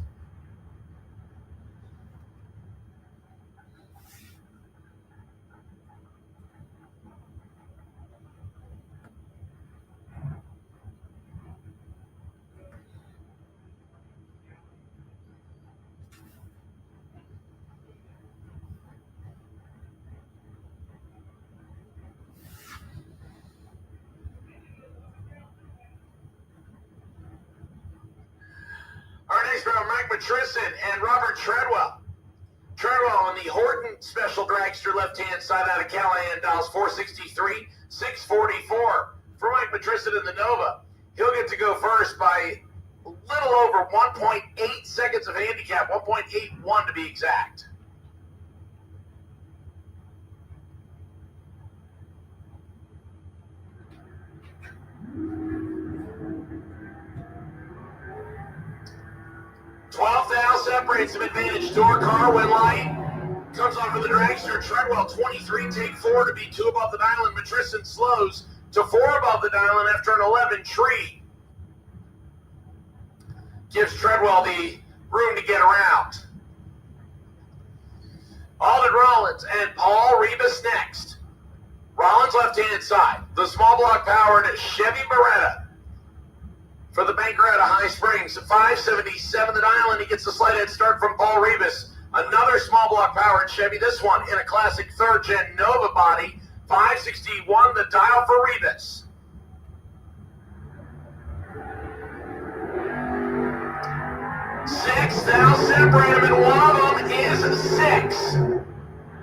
Our next round, Mike Matrison and Robert Treadwell. Treadwell on the Horton Special Dragster left-hand side out of Callahan, dials 463, 644. For Mike Matrison in the Nova, he'll get to go first by a little over 1.8 seconds of handicap, 1.81 to be exact. Separates him, advantage door car when light comes on for the dragster. Treadwell 23 take 4 to be 2 above the dial, and Matrison slows to 4 above the dial and after an 11 tree. Gives Treadwell the room to get around. Alden Rollins and Paul Rebus next. Rollins left-hand side. The small block powered Chevy Beretta for the banker out of High Springs. 577 the dial, and he gets the slight head start from Paul Rebus. Another small block powered Chevy, this one in a classic 3rd gen Nova body. 561 the dial for Rebus. Six now separate them, and one of them is 6.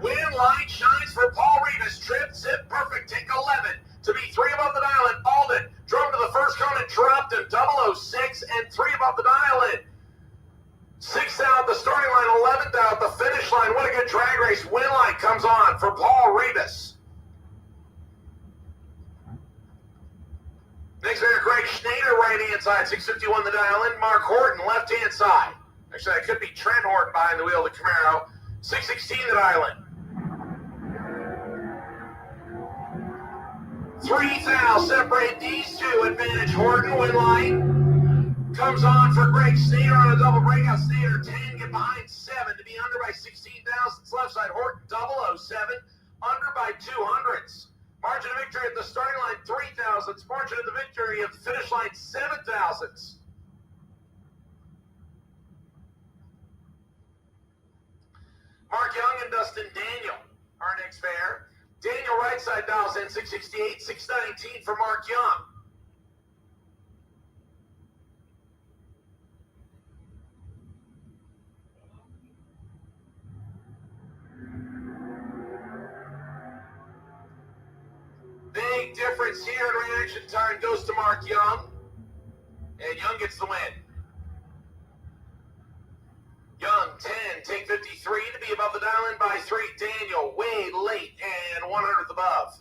Win line shines for Paul Rebus. Trip, zip, perfect, take 11 to be 3 above the dial, and Alden drove to the first cone and dropped him. 006 and 3 above the dial in. 6th out the starting line, 11th out the finish line. What a good drag race. Win line comes on for Paul Rebus. Next man, Greg Schneider, right-hand side, 651 the dial in. Mark Horton, left-hand side. Actually, that could be Trent Horton behind the wheel of the Camaro. 616 the dial in. 3,000 separate these two. Advantage Horton when line comes on for Greg Sneeder on a double breakout. Sneeder 10, get behind 7 to be under by 16 thousandths. Left side Horton 007, under by 200ths. Margin of victory at the starting line 3 thousandths. Margin of the victory at the finish line 7 thousandths. Mark Young and Dustin Daniel, our next pair. Daniel right side dials in 668, 619 for Mark Young. Big difference here in reaction time goes to Mark Young. And Young gets the win. Young 10, take 53 to be above the dial in by 3. Daniel way late and 100th above.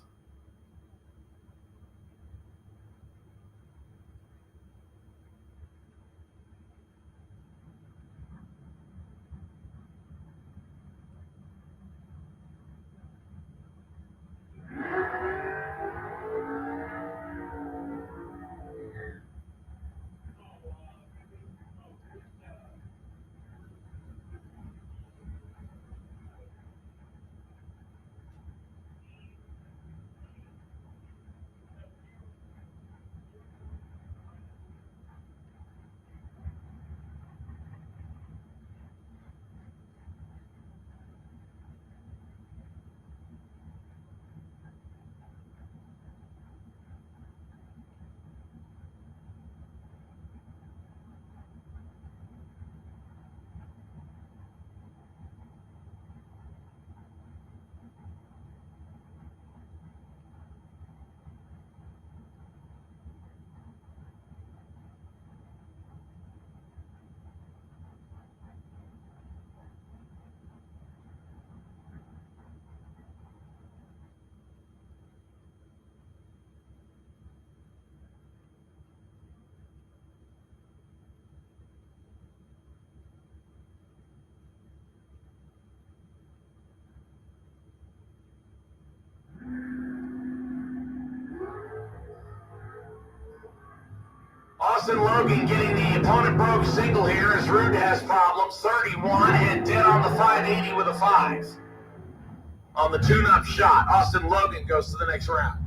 Austin Logan getting the opponent broke single here as Rude has problems. 31 and dead on the 580 with a 5. On the tune-up shot, Austin Logan goes to the next round.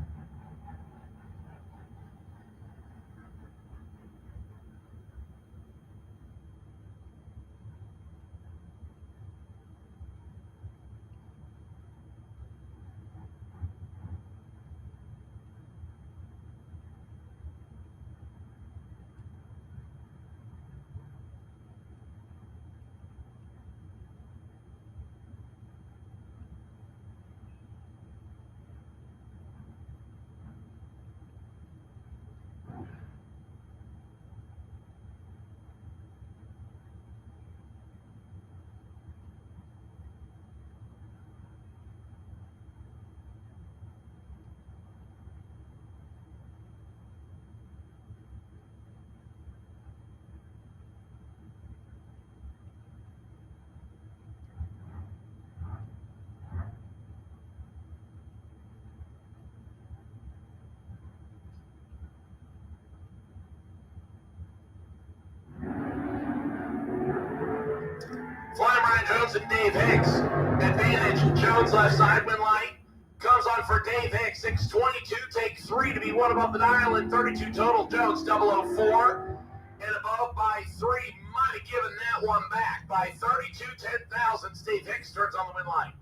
Flying Ryan Jones and Dave Hicks. Advantage, Jones left side, win light. Comes on for Dave Hicks, 6:22, take 3 to be one above the dial and 32 total. Jones 004 and above by 3. Might have given that one back by 32, 10,000. Dave Hicks turns on the win light.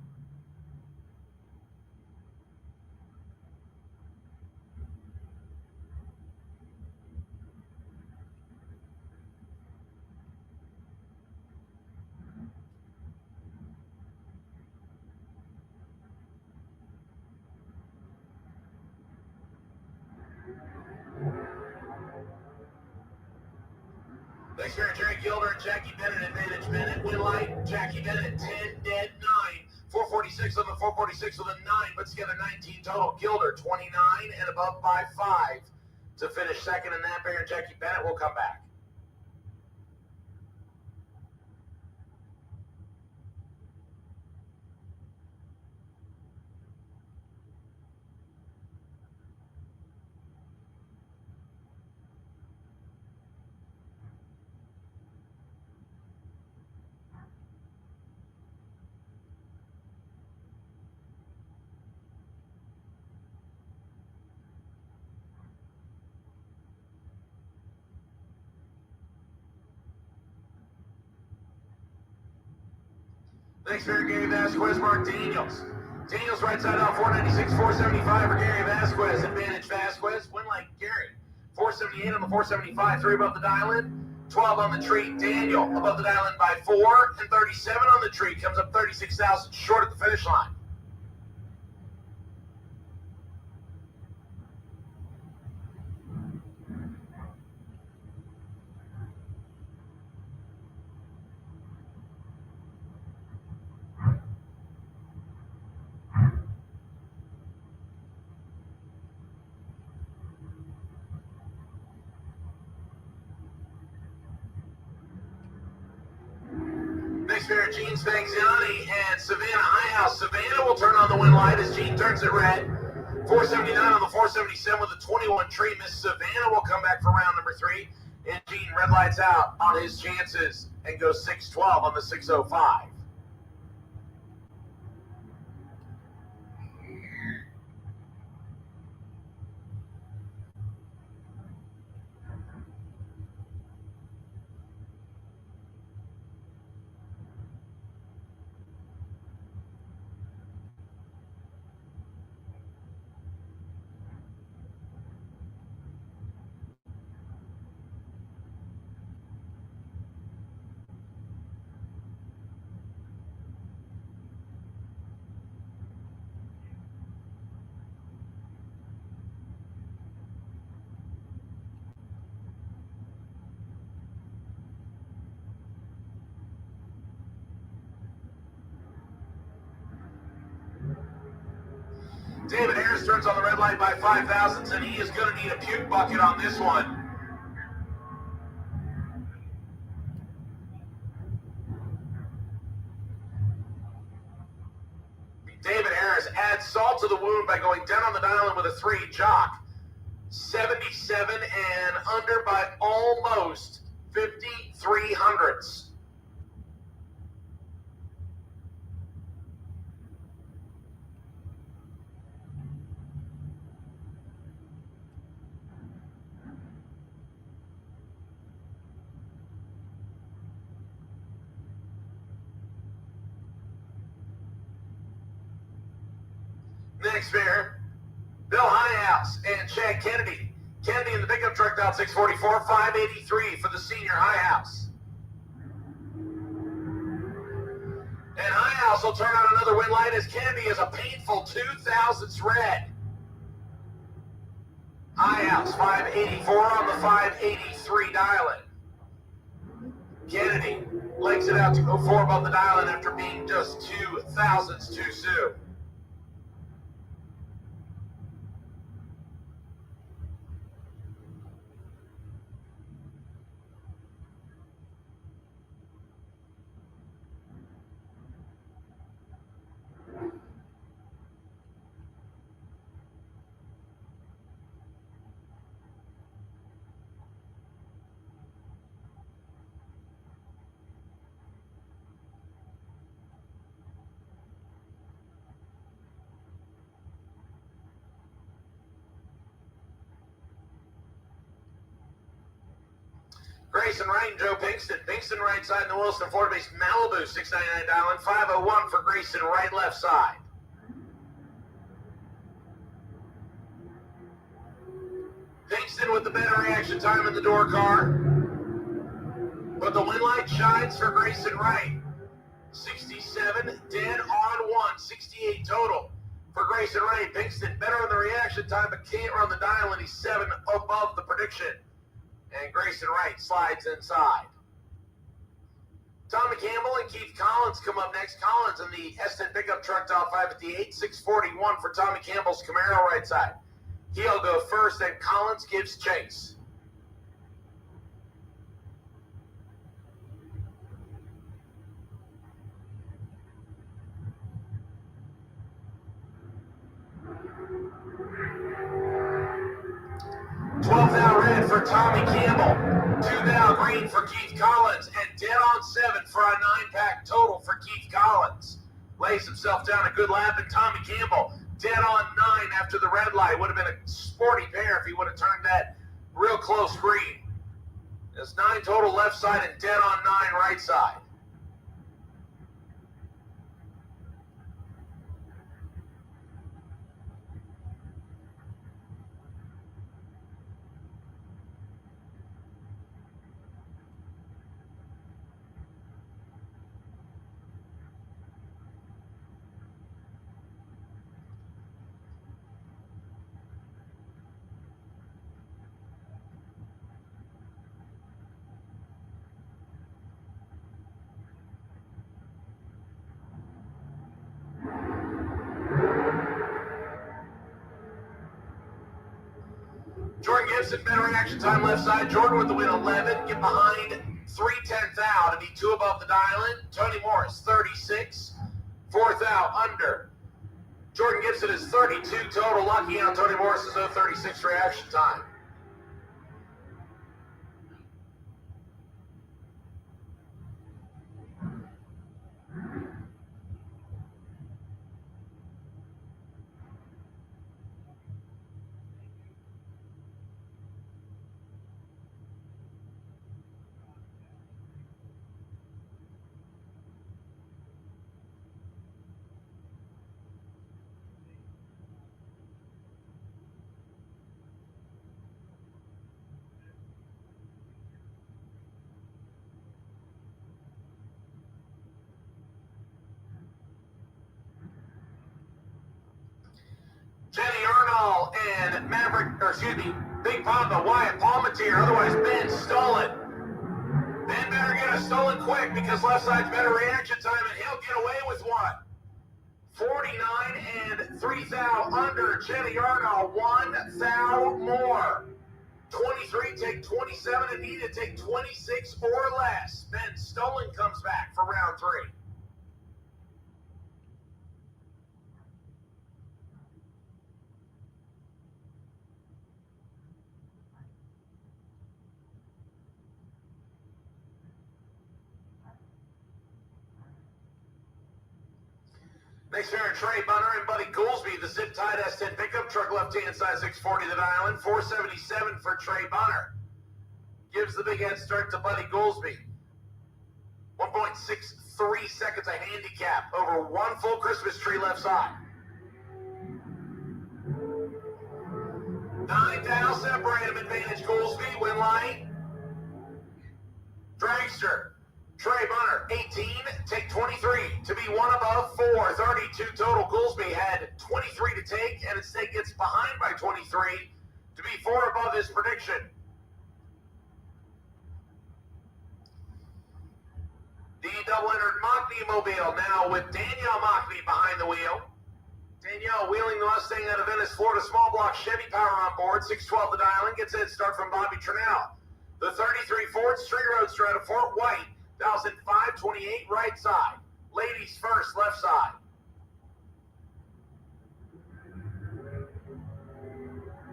Thanks for Jerry Gilder and Jackie Bennett. Advantage Bennett, win light. Jackie Bennett 10, dead 9. 446 on the 446 with a 9, puts together 19 total. Gilder 29 and above by 5 to finish second in that pair. And Jackie Bennett will come back. Thanks for Gary Vasquez, Mark Daniels. Daniels right side out, 496, 475 for Gary Vasquez. Advantage Vasquez, win like Gary. 478 on the 475, 3 above the dial-in. 12 on the tree. Daniel above the dial-in by 4 and 37 on the tree. Comes up 36,000 short at the finish line. Next pair of Gene Spanxiani and Savannah Highhouse. Savannah will turn on the win light as Gene turns it red. 479 on the 477 with a 21 tree. Miss Savannah will come back for round number 3. And Gene red lights out on his chances and goes 612 on the 605. David Harris turns on the red light by 5 thousandths, and he is going to need a puke bucket on this one. David Harris adds salt to the wound by going down on the dial-in with a 3. Jock 77 and under by almost 53 hundredths. Next pair, Bill Highhouse and Chad Kennedy. Kennedy in the pickup truck down 644, 583 for the senior Highhouse. And Highhouse will turn on another win light as Kennedy is a painful 2/1000ths red. Highhouse 584 on the 583 dial-in. Kennedy legs it out to go 4 above the dial-in after being just 2/1000ths too soon. Grayson Wright and Joe Pinkston. Pinkston right side in the Wilson Florida-based Malibu, 699 dial-in, 501 for Grayson Wright left side. Pinkston with the better reaction time in the door car. But the win light shines for Grayson Wright. 67, dead on 1, 68 total for Grayson Wright. Pinkston better on the reaction time, but can't run the dial, and he's 7 above the prediction. And Grayson Wright slides inside. Tommy Campbell and Keith Collins come up next. Collins in the S10 pickup truck top 5 at the 8,641 for Tommy Campbell's Camaro right side. He'll go first, and Collins gives chase. $12 red for Tommy Campbell, $2 green for Keith Collins, and dead on 7 for a 9-pack total for Keith Collins. Lays himself down a good lap, and Tommy Campbell dead on 9 after the red light. Would have been a sporty pair if he would have turned that real close green. There's 9 total left side and dead on 9 right side. Jordan Gibson, better reaction time left side. Jordan with the win 11. Get behind 3/10 out to be 2 above the dial-in. Tony Morris, 36. 4th out under. Jordan Gibson is 32 total. Lucky out. Tony Morris is 036 reaction time. Jenny Arnold and Big Papa Wyatt Palmetier, otherwise Ben Stolen. Ben better get a stolen quick because left side's better reaction time, and he'll get away with one. 49 and 3 thou under. Jenny Arnold, 1 thou more. 23 take 27 and need to take 26 or less. Ben Stolen comes back for round 3. Next pair, Trey Bunner and Buddy Goolsby, the zip-tied S10 pickup truck, left-hand side, 640 to the island, 477 for Trey Bunner. Gives the big head start to Buddy Goolsby. 1.63 seconds a handicap over one full Christmas tree left side. 9 down, separate him, advantage Goolsby, win line. Dragster, Trey Bunner, 18, take 23 to be one above 4, 32 total. Goolsby had 23 to take and instead gets behind by 23 to be 4 above his prediction. The double-entered Mockney Mobile now with Danielle Mockney behind the wheel. Danielle wheeling the Mustang out of Venice, Florida, small block Chevy power on board, 612 the dialing, gets head start from Bobby Trinnell. The 33 Ford Street Roadster out of Fort White, 1,528 right side. Ladies first, left side.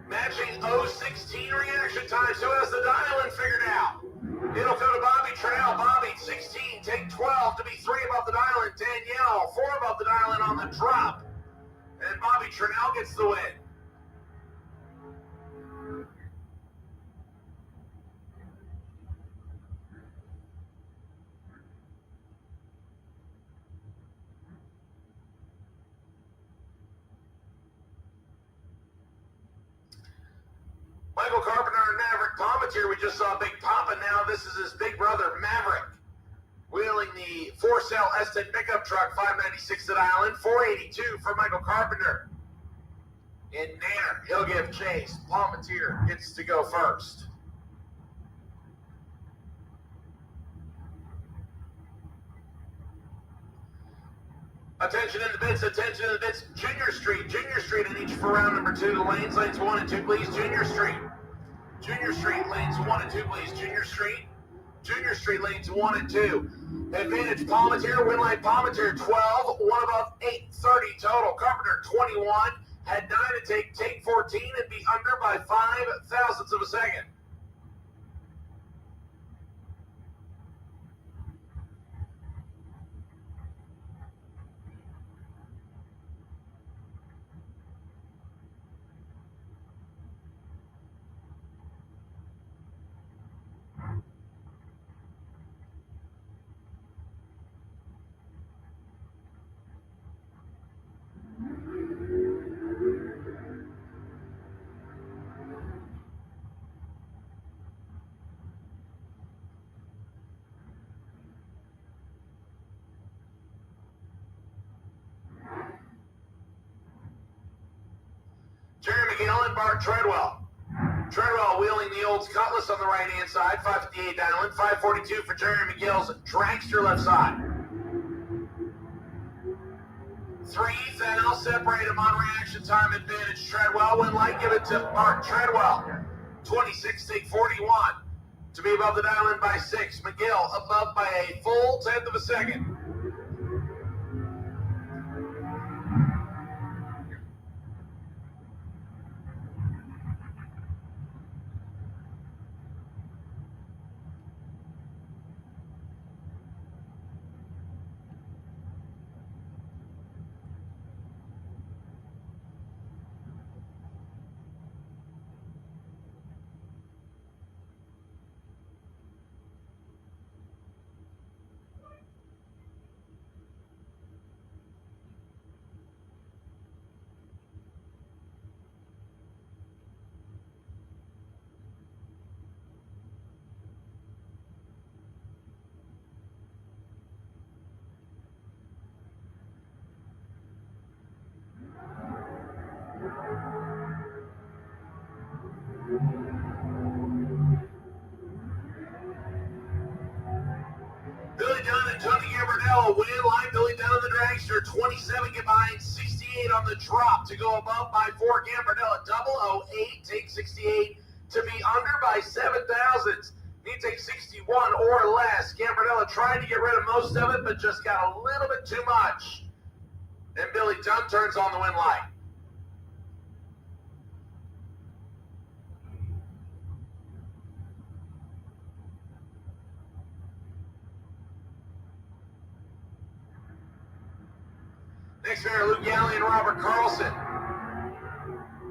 Matching 016 reaction times. Who has the dialing figured out? It'll go to Bobby Trinnell. Bobby, 16, take 12 to be 3 above the dialing. Danielle, 4 above the dialing on the drop. And Bobby Trinnell gets the win. Michael Carpenter and Maverick Palmetier, we just saw Big Papa. Now this is his big brother, Maverick, wheeling the 4-cell S10 pickup truck, 596 to the island, 482 for Michael Carpenter. In Nanner, he'll give chase. Palmetier gets to go first. Attention in the bits, attention in the bits. Junior Street in each for round number 2. The lanes 1 and 2, please. Junior Street, lanes 1 and 2, please. Junior Street, lanes 1 and 2. Advantage Palmetier, win line Palmetier, 12, 1 above 8, 30 total. Carpenter, 21, had 9 to take 14, and be under by 5 thousandths of a second. Jerry McGill and Bart Treadwell. Treadwell wheeling the old Cutlass on the right-hand side, 558 downwind, 542 for Jerry McGill's Dragster left side. 3 foul, separate him on reaction time advantage. Treadwell, when light, give it to Bart Treadwell. 26, take 41 to be above the dial in by 6. McGill above by a full 1/10 of a second. Billy Dunn and Tony Gambardella win line. Billy Dunn on the dragster, 27 get behind, 68 on the drop to go above by 4. Gambardella, 008, take 68 to be under by 7 thousandths. He takes 61 or less. Gambardella tried to get rid of most of it, but just got a little bit too much. And Billy Dunn turns on the win light. Next pair, Luke Galley and Robert Carlson.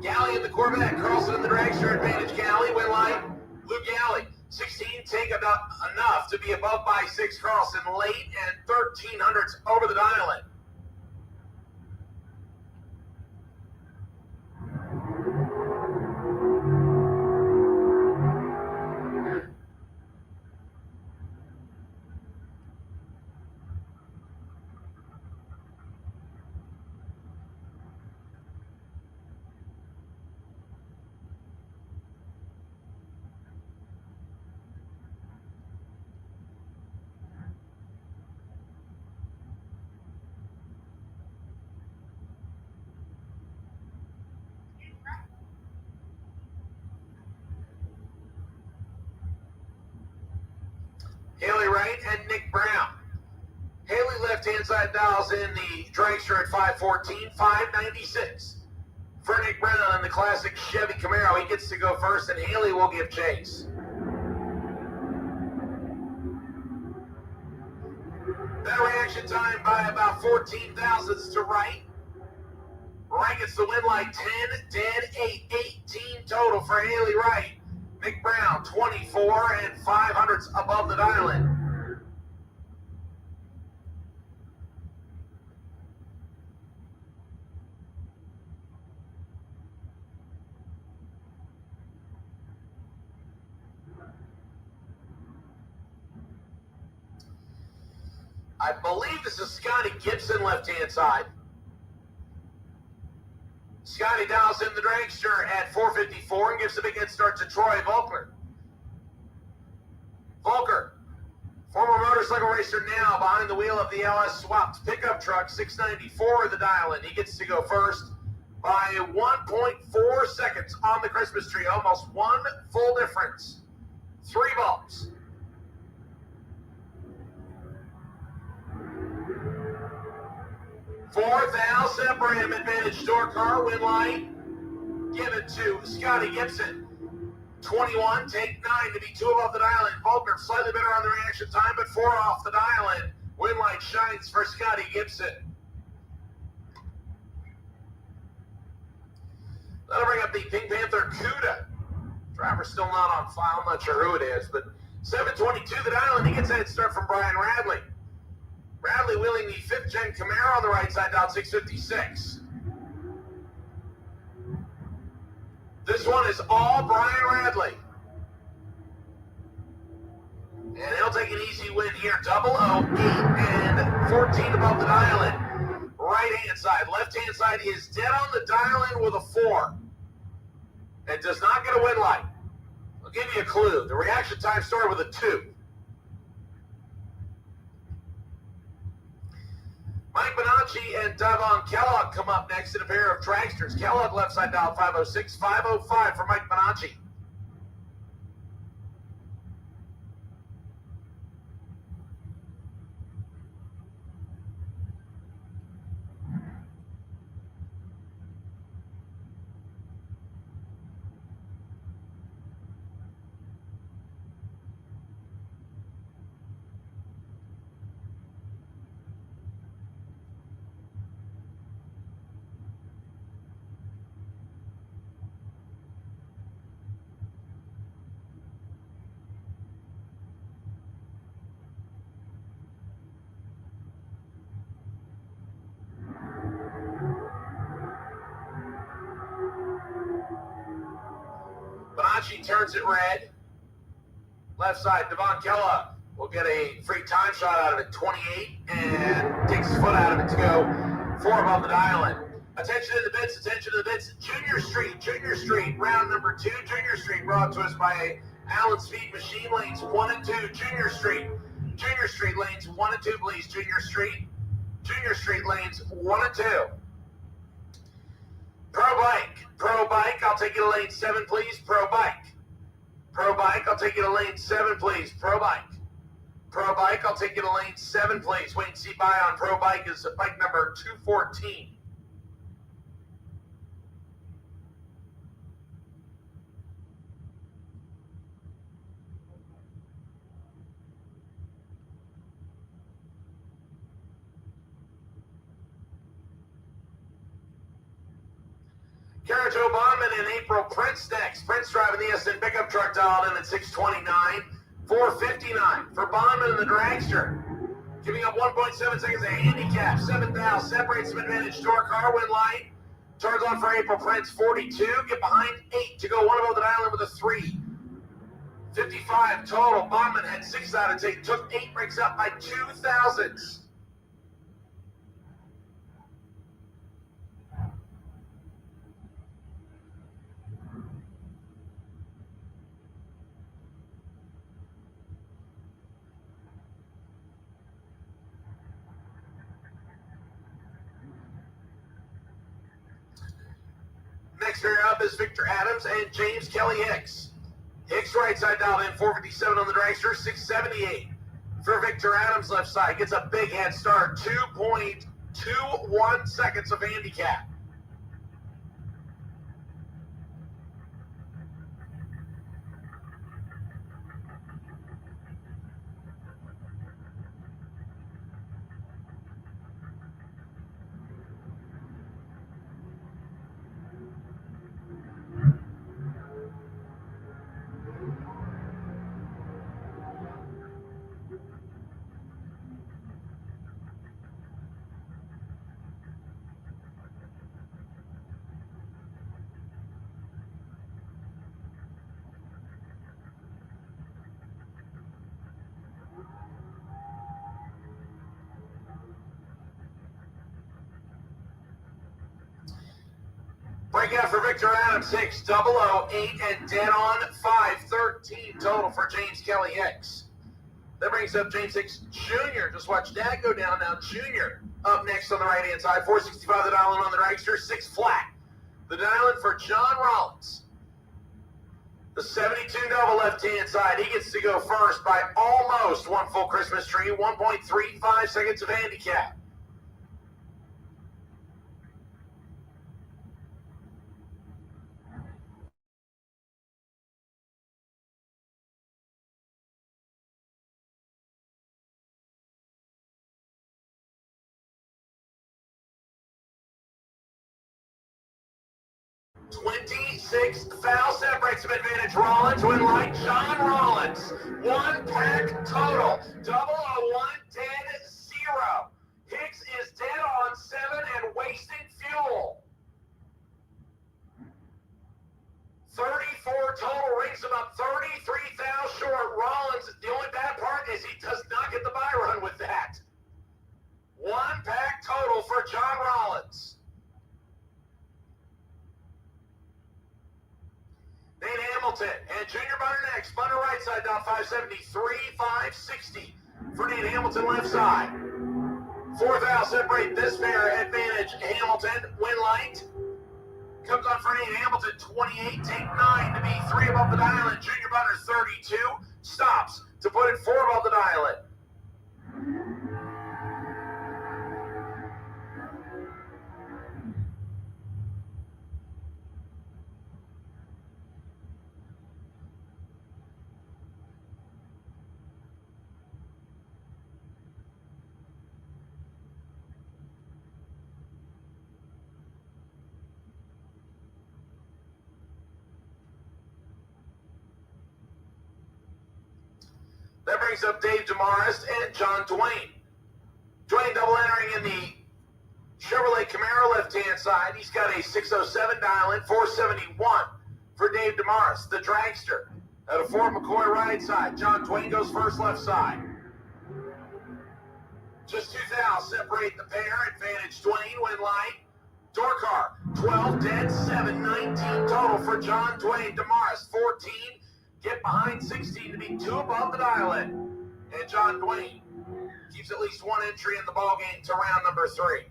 Galley in the Corvette, Carlson in the dragster, advantage Galley, win light. Luke Galley, 16, take enough to be above by 6. Carlson late and 1300s over the dial-in. Haley Wright and Nick Brown. Haley left-hand side dials in the dragster at 514, 596. For Nick Brown in the classic Chevy Camaro, he gets to go first, and Haley will give chase. That reaction time by about 14 thousandths to Wright. Wright gets the win like 10, dead 8, 18 total for Haley Wright. Nick Brown, 24 and 500ths above the dial-in. I believe this is Scotty Gibson, left-hand side. Scotty dials in the dragster at 454 and gives a big head start to Troy Volker. Volker, former motorcycle racer, now behind the wheel of the LS swapped pickup truck, 694 the dial-in. He gets to go first by 1.4 seconds on the Christmas tree, almost one full difference. 3 bumps. Fourth, Al Sebram, advantage store car, win light. Give it to Scotty Gibson. 21, take 9 to be 2 above the dial-in. Volker slightly better on the reaction time, but 4 off the dial-in. Win light shines for Scotty Gibson. That'll bring up the Pink Panther Cuda. Driver's still not on file, I'm not sure who it is, but 722 the dial-in. He gets a head start from Brian Radley. Radley wheeling the 5th gen Camaro on the right side, down 656. This one is all Brian Radley. And he'll take an easy win here. 008 and 14 above the dial-in. Right-hand side. Left-hand side is dead on the dial-in with a 4. It does not get a win light. I'll give you a clue. The reaction time started with a 2. Mike Bonacci and Davon Kellogg come up next in a pair of dragsters. Kellogg left side dial 506, 505 for Mike Bonacci. Bonacci turns it red. Left side, Devon Kellogg will get a free time shot out of it, 28, and takes his foot out of it to go 4 above the dial-in. Attention to the bits, attention to the bits. Junior Street, round number 2. Junior Street brought to us by Allen Speed Machine, lanes 1 and 2. Junior Street, lanes 1 and 2, please. Junior Street, lanes 1 and 2. Pro Bike, I'll take you to lane 7, please. Pro Bike, I'll take you to lane 7, please. Pro Bike, I'll take you to lane 7, please. Wait and see by on Pro Bike is bike number 214. Kara Jo Bondman and April Prince next. Prince driving the Aston pickup truck dialed in at 6:29. 4:59 for Bondman and the dragster. Giving up 1.7 seconds of handicap. 7th separates some advantage. Door car win light. Turns on for April Prince. 42. Get behind 8 to go. One above the dial with a 3. 55 total. Bondman had 6 out of 8. Took 8 breaks up by 2 thousandths. Next pair up is Victor Adams and James Kelly Hicks. Hicks right side dialed in, 457 on the dragster, 678 for Victor Adams left side. Gets a big head start, 2.21 seconds of handicap. Breakout for Victor Adams, 6:00:08 and dead on 5:13 total for James Kelly Hicks. That brings up James Hicks Jr. Just watch Dad go down now. Jr. up next on the right-hand side. 465 the dial-in on the dragster, 6 flat. The dial-in for John Rollins. The 72 double left-hand side. He gets to go first by almost 1 full Christmas tree. 1.35 seconds of handicap. Twenty-six foul separates some advantage. Rollins win light. John Rollins. 1 pack total. 001 dead 0. Hicks is dead on 7 and wasting fuel. 34 total rings him up 33 thou short. Rollins, the only bad part is he does not get the buy run with that. 1 pack total for John Rollins. Nate Hamilton and Junior Bunner next. Bunner right side down 573, 560 for Nate Hamilton left side. 4th out separate this pair advantage. Hamilton win light. Comes on for Nate Hamilton, 28, take 9 to be 3 above the dial in. Junior Bunner 32, stops to put it 4 above the dial in. That brings up Dave Demarest and John Dwayne. Dwayne double entering in the Chevrolet Camaro left-hand side. He's got a 607 dial-in, 471 for Dave Demarest, the dragster. At a Ford McCoy right side. John Dwayne goes first left side. Just 2 thous separate the pair. Advantage Dwayne, win light. Door car, 12 dead, 7, 19 total for John Dwayne. Demarest, 14. Get behind 16 to be 2 above the dial-in. And John Dwayne keeps at least 1 entry in the ballgame to round number 3.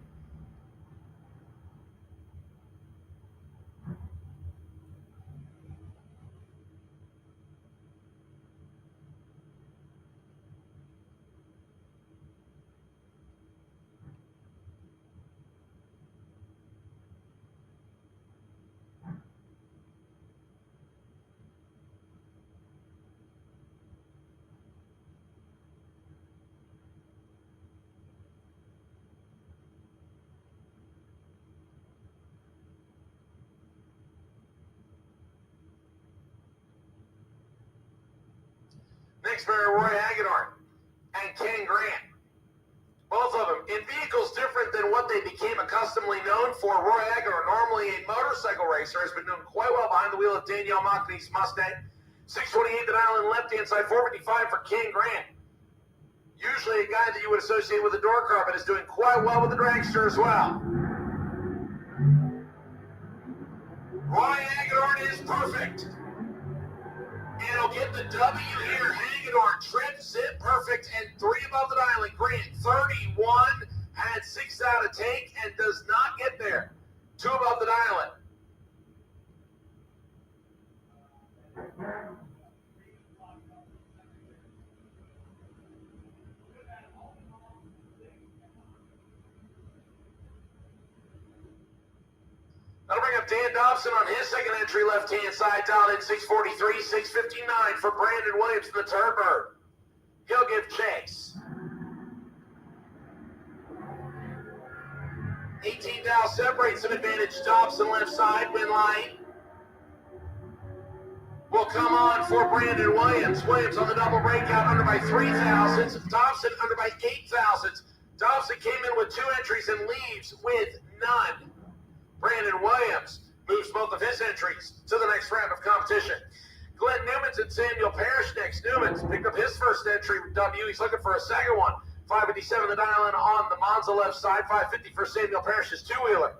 next pair are Roy Hagedorn and Ken Grant. Both of them in vehicles different than what they became accustomedly known for. Roy Hagedorn, normally a motorcycle racer, has been doing quite well behind the wheel of Danielle Mockney's Mustang. 628 the dial in left-hand side, 455 for Ken Grant. Usually a guy that you would associate with a door car, but is doing quite well with the dragster as well. Roy Hagedorn is perfect. And he'll get the W here. Hagedorn trips it perfect and 3 above the dial. Grant 31 had 6 out of take and does not get there. 2 above the dial. That'll bring up Dan Dobson on his second entry, left-hand side, dialed in 643, 659 for Brandon Williams in the Turnbird. He'll give chase. 18 dial separates an advantage. Dobson left side, win line. Will come on for Brandon Williams. Williams on the double breakout, under by 3 thousandths. Dobson under by 8 thousandths. Dobson came in with 2 entries and leaves with none. Brandon Williams moves both of his entries to the next round of competition. Glenn Newman's and Samuel Parrish next. Newman's picked up his first entry W. He's looking for a second one. 557 the dial in on the Monza left side. 550 for Samuel Parrish's two-wheeler.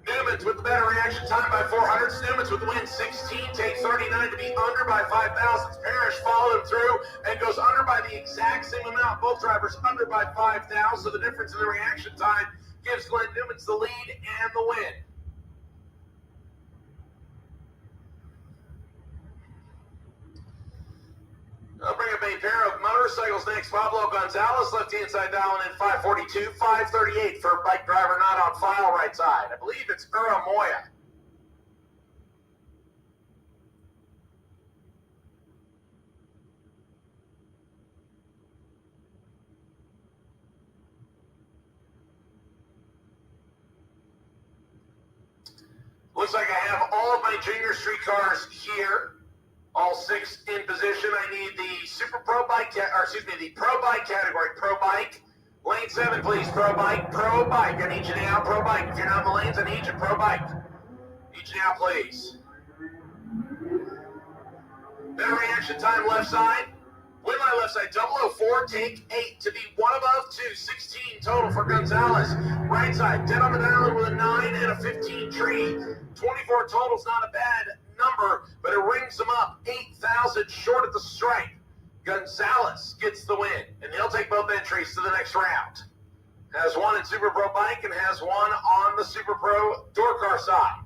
Newman's with the better reaction time by 400. Newman's with the win, 16, take 39 to be under by 5 thousandths. Parrish followed him through and goes under by the exact same amount. Both drivers under by 5 thousandths. So the difference in the reaction time gives Glenn Newman's the lead and the win. I'll bring up a pair of motorcycles next. Pablo Gonzalez, left-hand side dialing in 542, 538 for bike driver not on file right side. I believe it's Ura Moya. Looks like I have all of my junior street cars here. All 6 in position. I need the Super Pro Bike, the Pro Bike category. Pro Bike. Lane 7, please. Pro Bike. Pro Bike. I need you now. Pro Bike. If you're not in the lanes, I need you. Pro Bike. Need you now, please. Better reaction time left side. Win line left side. 004, take 8 to be 1 above 2. 16 total for Gonzalez. Right side. Dead on the dial with a 9 and a 15 tree. 24 total's not a bad number, but it rings them up 8,000 short at the stripe. Gonzalez gets the win, and he'll take both entries to the next round. Has 1 in Super Pro Bike and has 1 on the Super Pro Door Car side.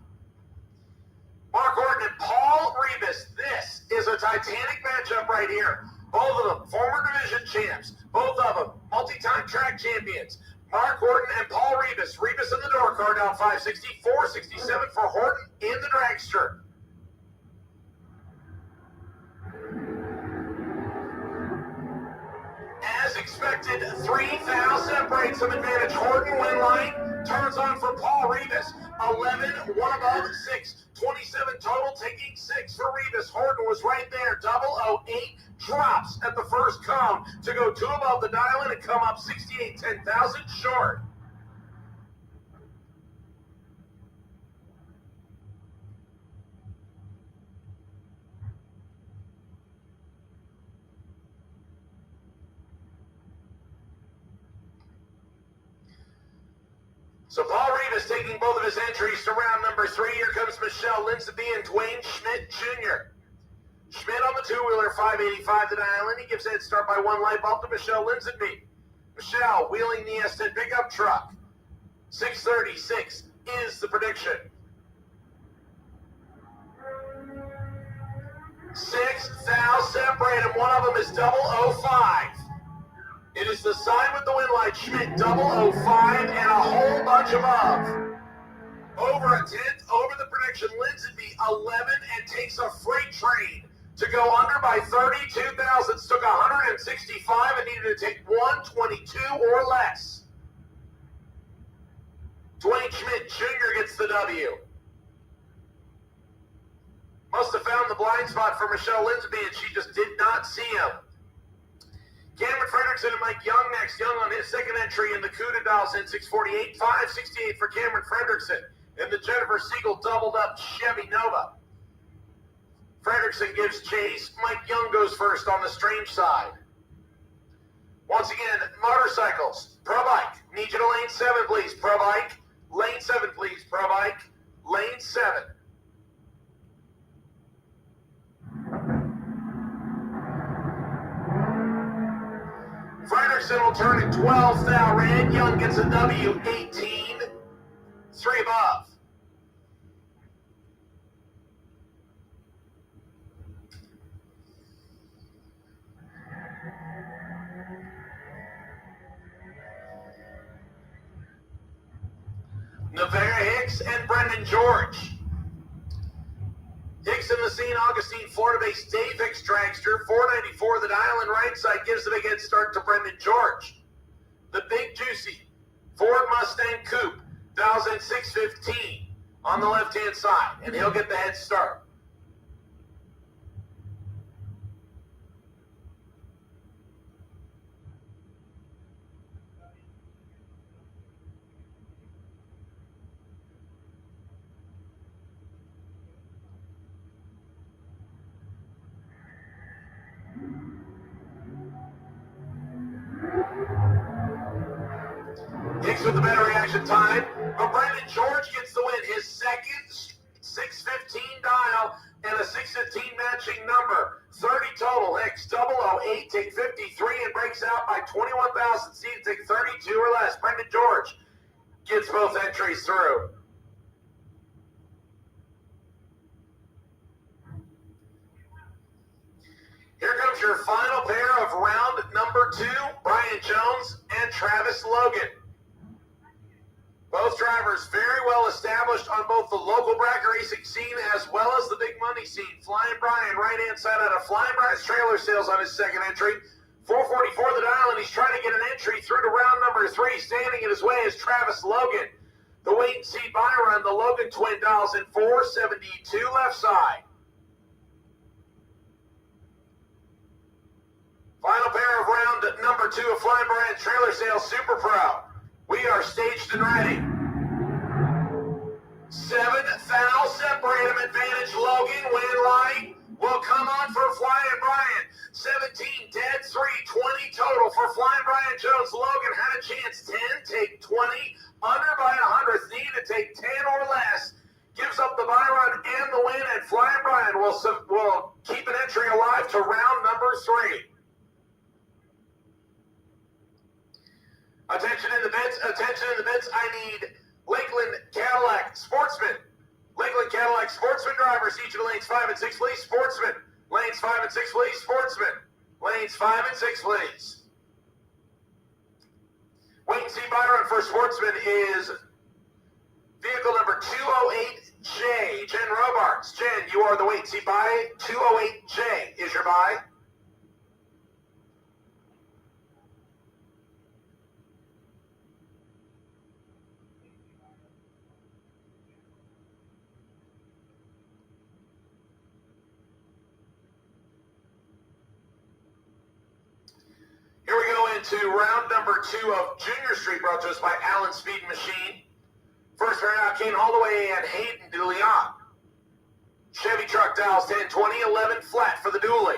Mark Horton and Paul Rebus. This is a titanic matchup right here. Both of them former division champs. Both of them multi-time track champions. Mark Horton and Paul Rebus. Rebus in the door car down 560, 467 for Horton in the dragster. As expected, 3,000 separates some advantage. Horton win line, turns on for Paul Rebus. 11, 1 above 6. 27 total, taking 6 for Rebus. Horton was right there. 008 drops at the first cone to go 2 above the dial in and come up 68, 10,000 short. So Paul Rebus taking both of his entries to round number 3. Here comes Michelle Linsby and Dwayne Schmidt Jr. Schmidt on the two-wheeler, 585 to dial in. He gives head start by 1 light bulb to Michelle Linsby. Michelle wheeling the S10 pickup truck. 636 is the prediction. 6,000 separate them. One of them is 005. It is the side with the win light. Schmidt 005 and a whole bunch above. Over a 10th over the prediction. Linsby 11 and takes a freight train to go under by 32 thousandths. Took 165 and needed to take 122 or less. Dwayne Schmidt Jr. gets the W. Must have found the blind spot for Michelle Linsby, and she just did not see him. Cameron Frederickson and Mike Young next. Young on his second entry in the CUDA dials in 648, 568 for Cameron Frederickson. And the Jennifer Siegel doubled up Chevy Nova. Frederickson gives chase. Mike Young goes first on the strange side. Once again, motorcycles. Pro Bike. Need you to lane 7, please. Pro Bike. Lane 7, please. Pro Bike. Lane 7. Frederickson will turn at 12th now. Red Young gets a W. 18. 3 above. Nevera Hicks and Brendan George. Hicks in the scene, Augustine, Florida-based Dave Hicks dragster. 494, the dial in right side gives the big head start to Brendan George. The big juicy Ford Mustang Coupe dials in 615 on the left-hand side, and he'll get the head start. Hicks with the better reaction time, but Brendan George gets the win. His second 615 dial and a 615 matching number. 30 total. Hicks 008, take 53 and breaks out by 21,000 seats, take 32 or less. Brendan George gets both entries through. Here comes your final pair of round number 2, Brian Jones and Travis Logan. Both drivers very well established on both the local bracket racing scene as well as the big money scene. Flying Brian, right-hand side out of Flying Brian's trailer sales on his second entry. 444 the dial, and he's trying to get an entry through to round number 3. Standing in his way is Travis Logan. The wait-and-see buy run, the Logan twin dials in 472 left side. Final pair of round number 2 of Flying Brian's trailer sales Super Pro. We are staged and ready. 7 foul, separate him, advantage Logan, win light, will come on for Flying Brian. 17, dead 3, 20 total for Flying Brian Jones. Logan had a chance, 10, take 20, under by 100th, need to take 10 or less. Gives up the buy run and the win, and Flying Brian will keep an entry alive to round number 3. Attention in the bits, I need Lakeland Cadillac Sportsman. Lakeland Cadillac Sportsman drivers, each of the lanes 5 and 6, please. Sportsman. Lanes 5 and 6, please. Sportsman. Lanes 5 and 6, please. Wait and see buy run for Sportsman is vehicle number 208J, Jen Robarts. Jen, you are the wait and see buy. 208J is your buy. Here we go into round number 2 of Junior Street, brought to us by Allen Speed Machine. First round out, Kane Holloway and Hayden DeLeon. Chevy truck dials 10, 20, 11 flat for the dually.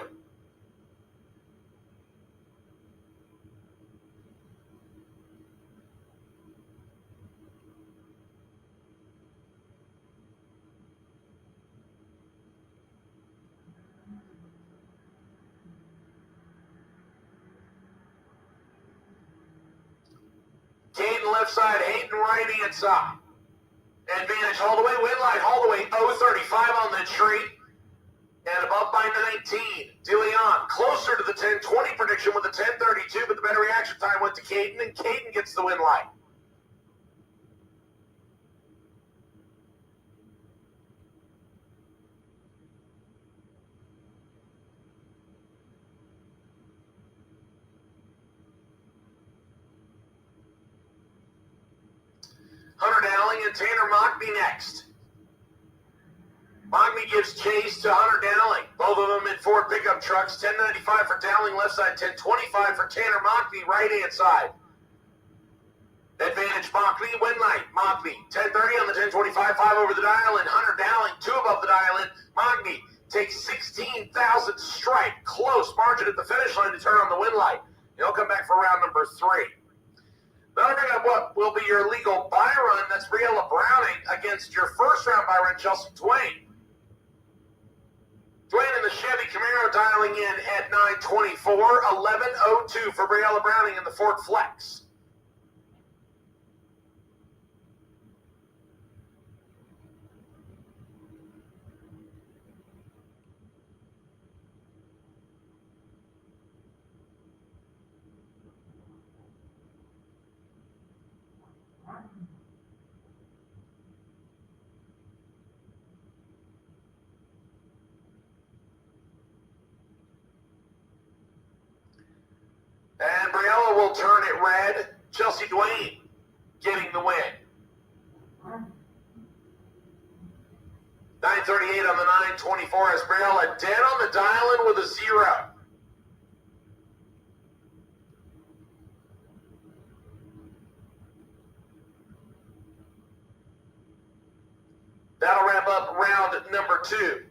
Hayden left side, Hayden right hand side. Advantage Holloway, win light Holloway, 035 on the tree. And above by 19, DeLeon closer to the 10-20 prediction with a 10:32, but the better reaction time went to Caden, and Caden gets the win light. Hunter Dowling and Tanner Mockney next. Mockney gives chase to Hunter Dowling. Both of them in Ford pickup trucks. 10.95 for Dowling left side, 10.25 for Tanner Mockney right hand side. Advantage Mockney, win light. Mockney, 10.30 on the 10.25, 5 over the dial, and Hunter Dowling, 2 above the dial in. Mockney takes 16,000 strike. Close margin at the finish line to turn on the win light. He'll come back for round number 3. Now bring up what will be your legal buy run. That's Briella Browning against your first round buy run, Chelsea Dwayne. Dwayne in the Chevy Camaro dialing in at 9.24, 11.02 for Briella Browning in the Ford Flex. And Briella will turn it red. Chelsea Dwayne getting the win. 9.38 on the 9.24 as Briella dead on the dial-in with a 0. That'll wrap up round number 2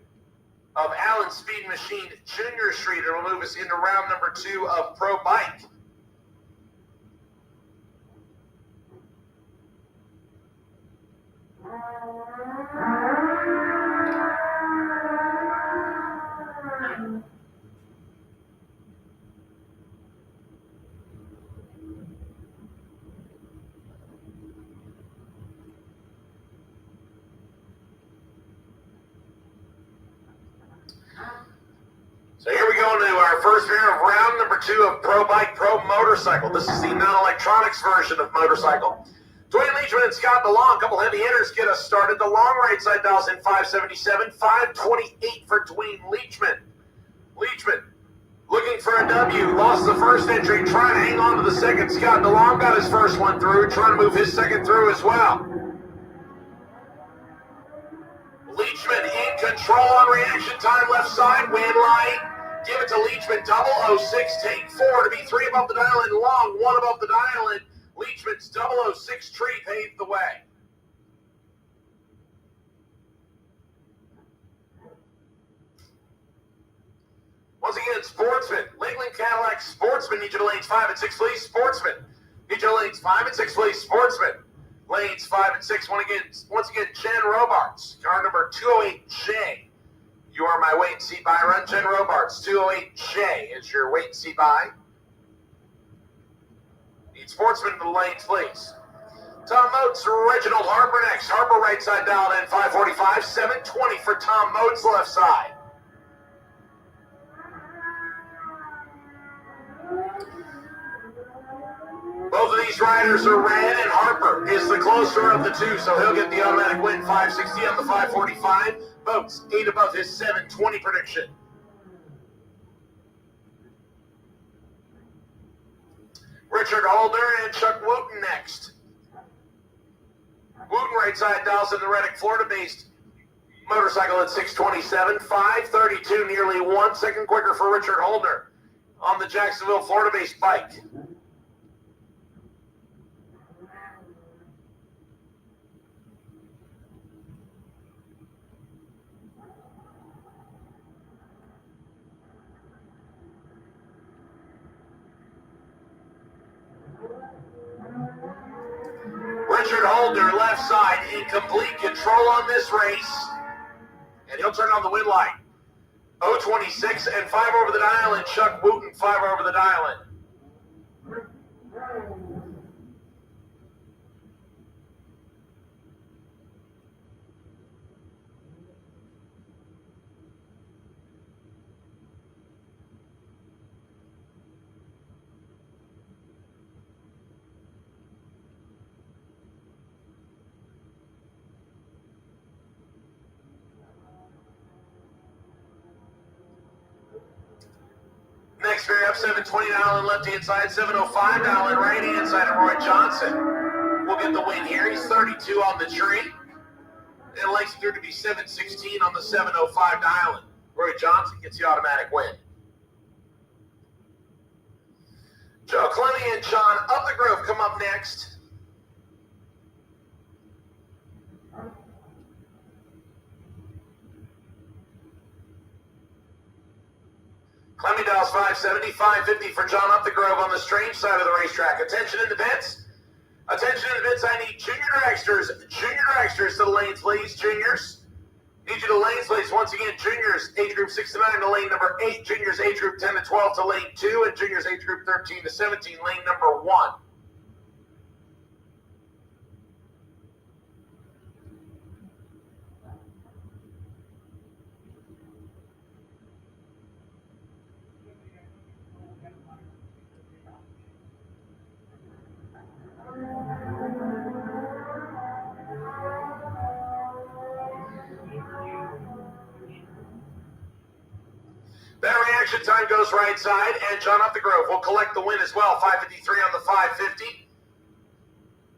of Allen Speed Machine Junior Street. It'll move us into round number 2 of Pro Bike. So here we go into our first pair of round number 2 of Pro Bike Pro Motorcycle. This is the non-electronics version of motorcycle. Dwayne Leachman and Scott DeLong, a couple heavy hitters, get us started. The long right side dials in 577, 528 for Dwayne Leachman. Leachman looking for a W, lost the first entry, trying to hang on to the second. Scott DeLong got his first one through, trying to move his second through as well. Leachman in control on reaction time, left side, win light. Give it to Leachman, 006, take 4 to be 3 above the dial-in, Long, 1 above the dial-in. Leachman's 006 tree paved the way. Once again, Sportsman, Lakeland Cadillac Sportsman, need you to lanes 5 and 6, please. Sportsman, need you to lanes 5 and 6, please. Sportsman, lanes 5 and 6. Once again, Jen Robarts, car number 208J. You are my wait and see buy run. Jen Robarts, 208J is your wait and see buy. Need Sportsman to the lanes, please. Tom Motes, Reginald Harper next. Harper right side dialed in, 545, 720 for Tom Motes left side. Both of these riders are red, and Harper is the closer of the two, so he'll get the automatic win. 560 on the 545. Motes 8 above his 720 prediction. Richard Holder and Chuck Wooten next. Wooten right side dials in the Reddick, Florida-based motorcycle at 627, 532, nearly 1 second quicker for Richard Holder on the Jacksonville, Florida-based bike. Richard Holder, left side, in complete control on this race. And he'll turn on the win light. 026 and 5 over the dial, and Chuck Wooten 5 over the dial in. Next pair up, 720 dial in left hand side, 705 dial in right hand side of Roy Johnson. will get the win here. He's 32 on the tree. And likes it through to be 716 on the 705 dial. Roy Johnson gets the automatic win. Joe Clemmy and John Upthegrove come up next. Clemmy dials 570, 550 for John Upthegrove on the strange side of the racetrack. Attention in the pits. Attention in the pits. I need junior dragsters to the lanes, please. Juniors. Need you to lanes, please. Once again, juniors, age group 6 to 9 to lane number 8. Juniors, age group 10 to 12 to lane 2. And juniors, age group 13 to 17, lane number 1. That reaction time goes right side, and John Upthegrove will collect the win as well. 553 on the 550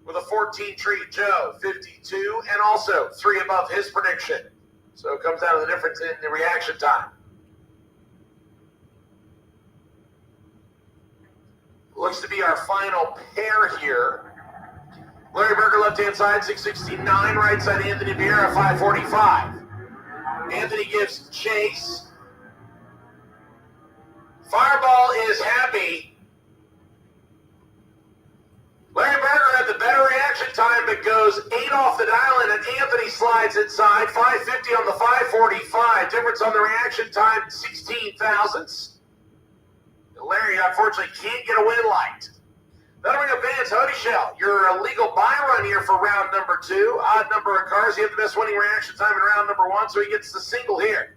with a 14 tree. Joe, 52, and also 3 above his prediction. So it comes down to the difference in the reaction time. Looks to be our final pair here. Larry Berger, left-hand side, 669. Right side, Anthony Vieira, 545. Anthony gives chase. Fireball is happy. Larry Berger had the better reaction time, but goes 8 off the dial, and Anthony slides inside. 550 on the 545. Difference on the reaction time, 16 thousandths. Larry, unfortunately, can't get a win light. That'll bring up Vance Hodyshell. Your legal buy run here for round number 2. Odd number of cars. He had the best winning reaction time in round number 1, so he gets the single here.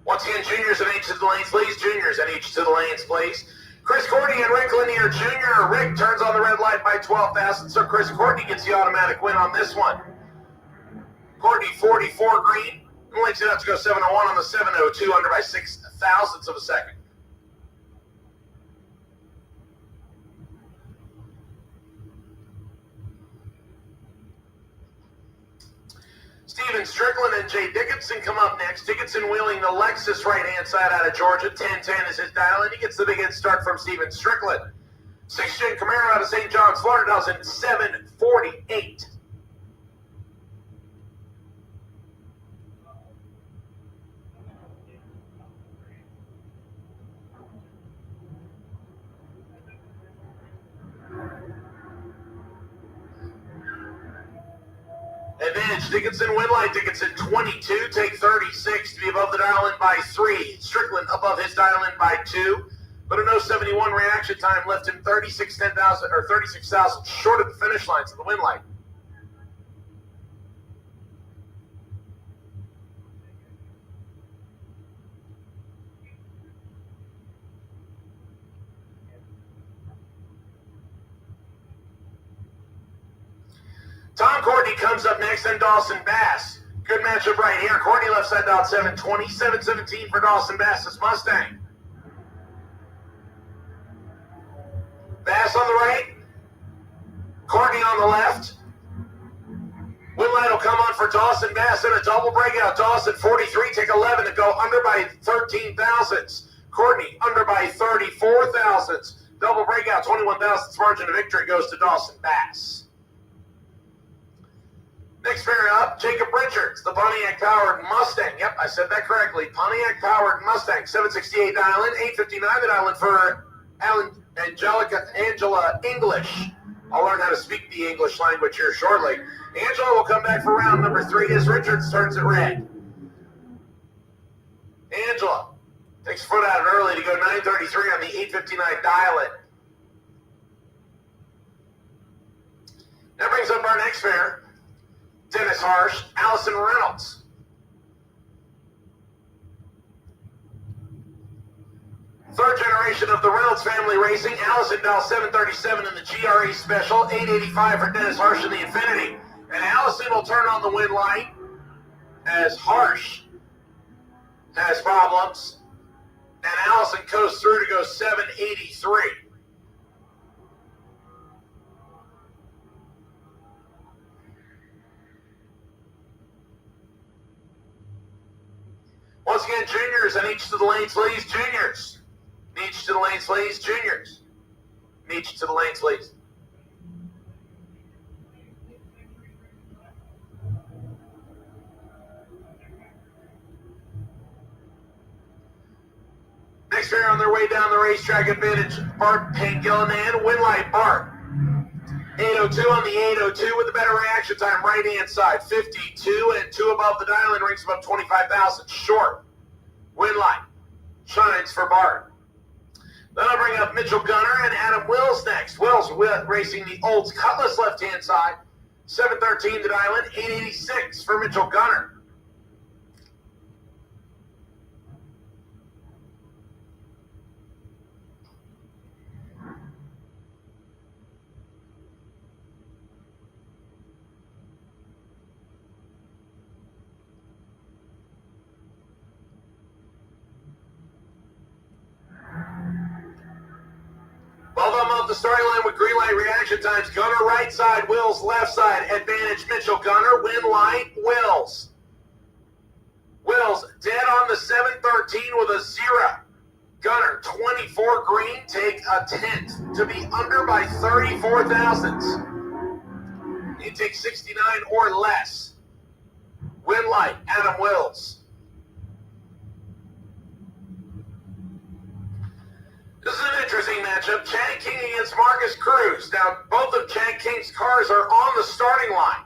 Once again, juniors and each to the lanes, please. Juniors and each to the lanes, please. Chris Courtney and Rick Lanier Jr. Rick turns on the red light by 12,000, so Chris Courtney gets the automatic win on this one. Courtney, 44 green, and links it up to go 701 on the 702, under by 6 thousandths of a second. Steven Strickland and Jay Dickinson come up next. Dickinson wheeling the Lexus right-hand side out of Georgia. 1010 is his dial, and he gets the big head start from Steven Strickland. 6-gen Camaro out of St. John's, Florida, dials in 748. Advantage, Dickinson, win light, Dickinson 22, take 36 to be above the dial in by 3. Strickland above his dial in by 2, but a no 71 reaction time left him 36,000 short of the finish line, so the win light. Tom Courtney comes up next, then Dawson Bass. Good matchup right here. Courtney left side out 720, 717 for Dawson Bass's Mustang. Bass on the right, Courtney on the left. Winlight will come on for Dawson Bass in a double breakout. Dawson 43, take 11 to go under by 13 thousandths. Courtney under by 34 thousandths. Double breakout, 21 thousandths margin of victory goes to Dawson Bass. Next pair up, Jacob Richards, the Pontiac-powered Mustang. Yep, I said that correctly. Pontiac-powered Mustang, 768 dial-in, 859 the dial-in for Angela English. I'll learn how to speak the English language here shortly. Angela will come back for round number 3 as Richards turns it red. Angela takes foot out early to go 933 on the 859 dial-in. That brings up our next pair. Dennis Harsh, Allison Reynolds. Third generation of the Reynolds family racing. Allison dial 737 in the GRE Special, 885 for Dennis Harsh in the Infinity. And Allison will turn on the win light as Harsh has problems. And Allison goes through to go 783. Once again, juniors and each to the lanes, please. Juniors. Each to the lanes, please. Juniors. Each to the lanes, please. Next pair on their way down the racetrack, advantage Bart Pangilinan, Winlight Bart. 802 on the 802 with a better reaction time, right hand side, 52 and 2 above the dial-in, ranks above 25,000. Short. Winlight shines for Bart. Then I'll bring up Mitchell Gunner and Adam Wills next. Wills racing the Olds Cutlass left hand side, 713 the dial-in, 886 for Mitchell Gunner. Both of them off the starting line with green light reaction times. Gunner right side, Wills left side. Advantage Mitchell Gunner. Win light, Wills. Wills dead on the 713 with a 0. Gunner 24 green, take a 10th to be under by 34 thousandths. You take 69 or less. Win light, Adam Wills. This is an interesting matchup. Chad King against Marcus Cruz. Now, both of Chad King's cars are on the starting line.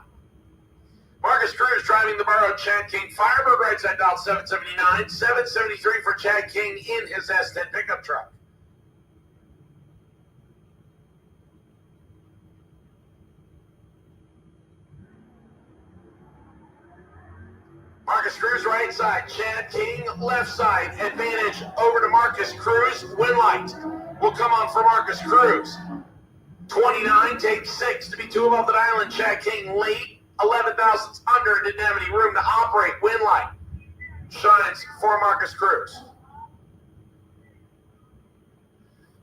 Marcus Cruz driving the borrowed Chad King Firebird right side dial 779, 773 for Chad King in his S10 pickup truck. Marcus Cruz right side, Chad King left side, advantage over to Marcus Cruz. Win light will come on for Marcus Cruz. 29, take 6 to be 2 above the dial, and Chad King late, 11 thousandths under, didn't have any room to operate. Win light shines for Marcus Cruz.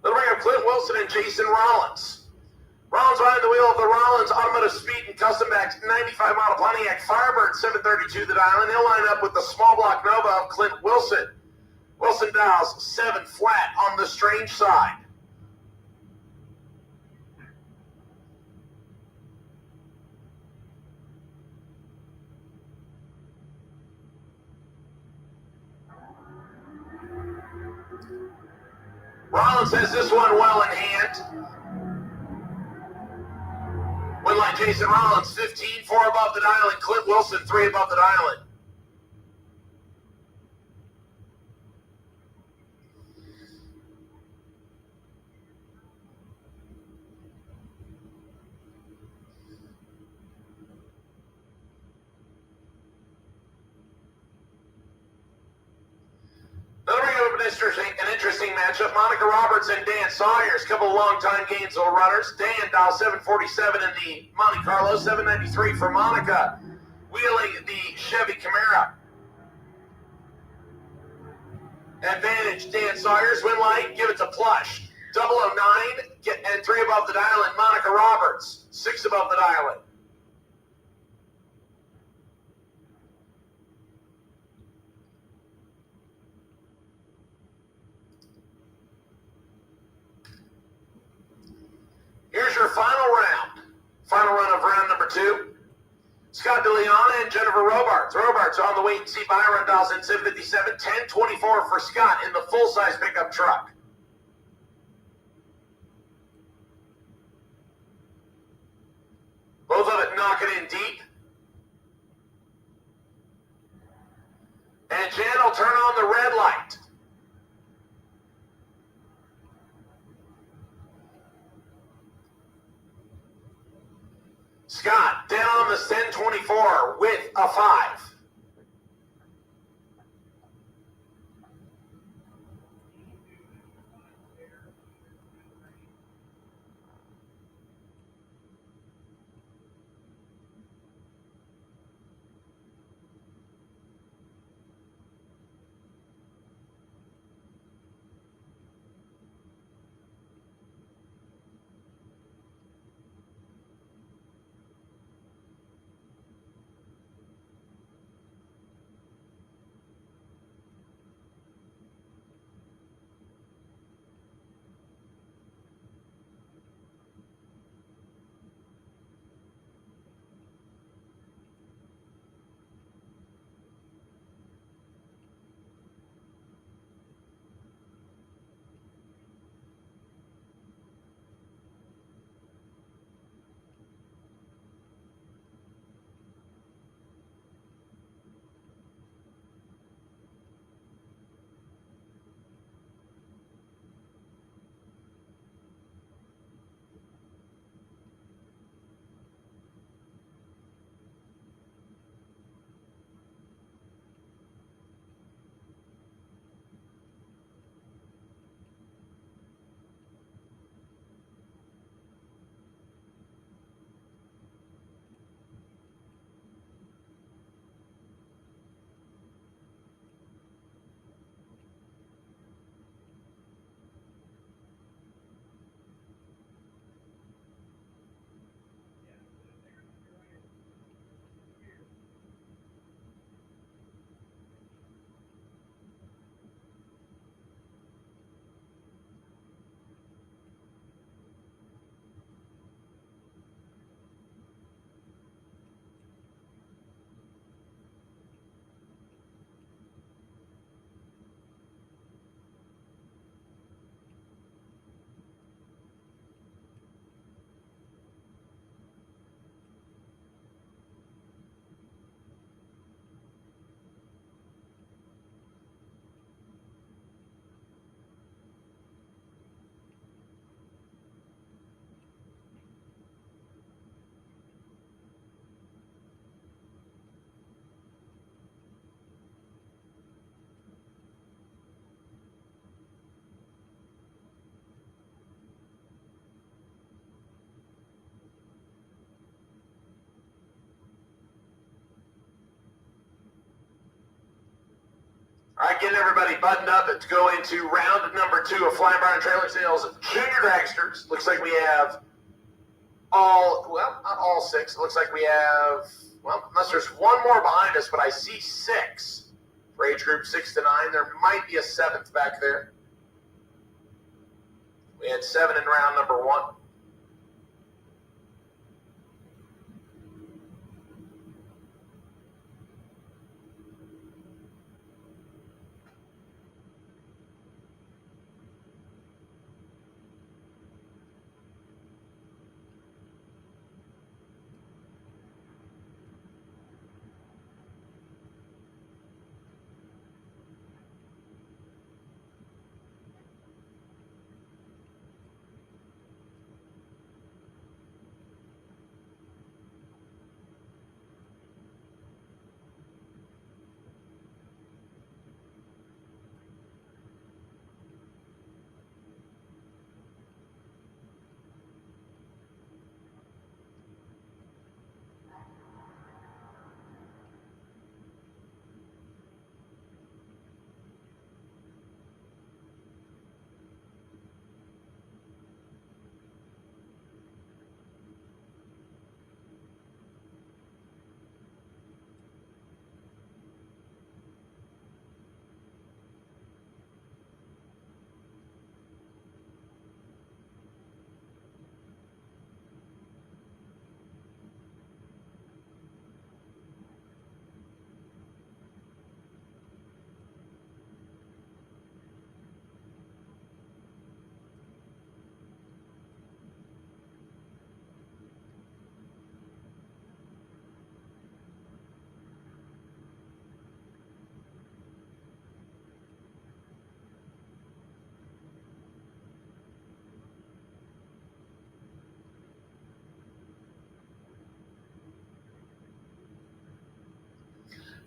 They'll bring up Clint Wilson and Jason Rollins. Rollins behind the wheel of the Rollins Automotive Speed and Custom Bags 95 model Pontiac Firebird 732 the dial, and he'll line up with the small block Nova of Clint Wilson. Wilson dials 7 flat on the strange side. Rollins has this one well in hand. Win line Jason Rollins, 15, 4 above the dial, and Clint Wilson, 3 above the dial. Another ring of an interesting matchup. Monica Roberts and Dan Sawyers, a couple of longtime Gainesville runners. Dan, dial 747 in the Monte Carlo, 793 for Monica, wheeling the Chevy Camaro. Advantage, Dan Sawyers, win light, give it to Plush. 009, and 3 above the dial in Monica Roberts, 6 above the dial in. Here's your final round. Final run of round number 2. Scott DeLeon and Jennifer Robards. Robards on the wait and see Byron dials in 757, 1024 for Scott in the full-size pickup truck. Both of it knocking in deep. And Jan will turn on the red light. Scott down the 1024 with a 5. All right, getting everybody buttoned up and to go into round number 2 of Flying Barn Trailer Sales Junior Dragsters. Looks like we have not all 6. It looks like we have, unless there's one more behind us, but I see 6 for age group 6 to 9. There might be a 7th back there. We had 7 in round number 1.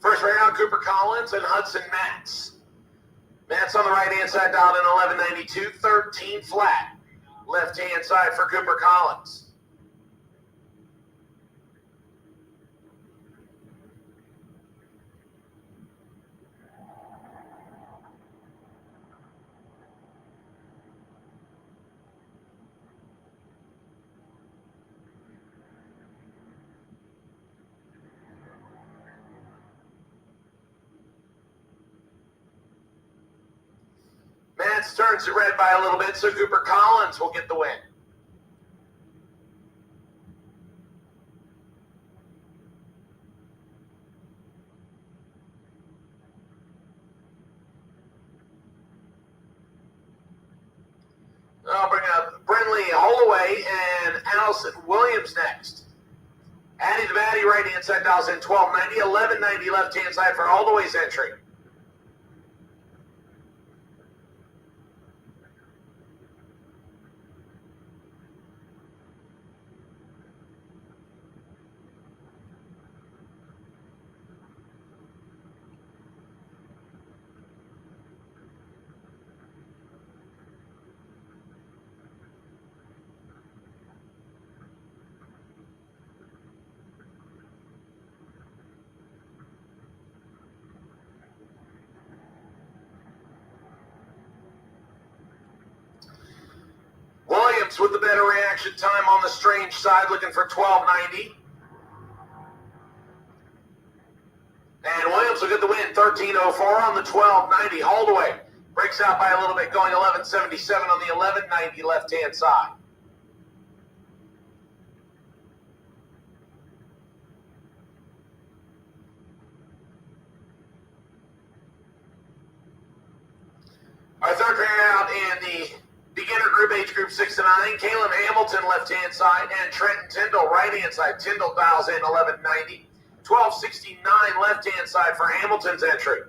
First round, Cooper Collins and Hudson Matz. Matz on the right-hand side dialed in 1192, 13 flat. Left-hand side for Cooper Collins. Matz turns it red by a little bit, so Cooper Collins will get the win. I'll bring up Brinley Holloway and Allison Williams next. Addie the Batty, right-hand side dials in 1290, 1190 left-hand side for Holloway's entry. Williams with the better reaction time on the strange side, looking for 1290. And Williams will get the win, 1304 on the 1290. Holdaway breaks out by a little bit, going 1177 on the 1190 left-hand side. Our third pair out in the beginner group, age group 6 to 9, Caleb Hamilton left-hand side and Trenton Tyndall right-hand side. Tyndall dials in 1190. 1269 left-hand side for Hamilton's entry.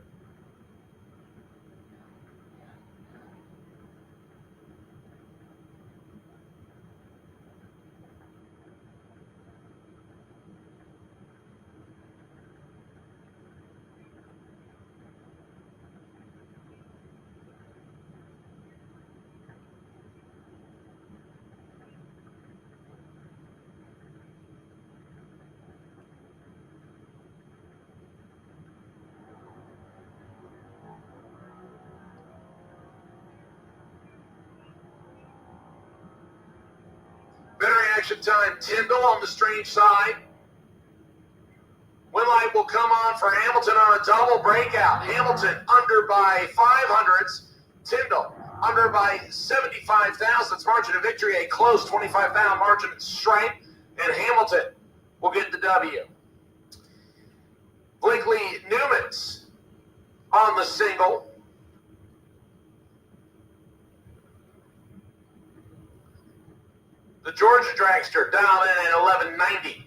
Action time, Tyndall on the strange side. Win light will come on for Hamilton on a double breakout. Hamilton under by 500ths. Tyndall under by 75 thousandths. Margin of victory, a close 25 thou margin of stripe. And Hamilton will get the W. Blakely Newman's on the single. The Georgia dragster dialed in at 1190.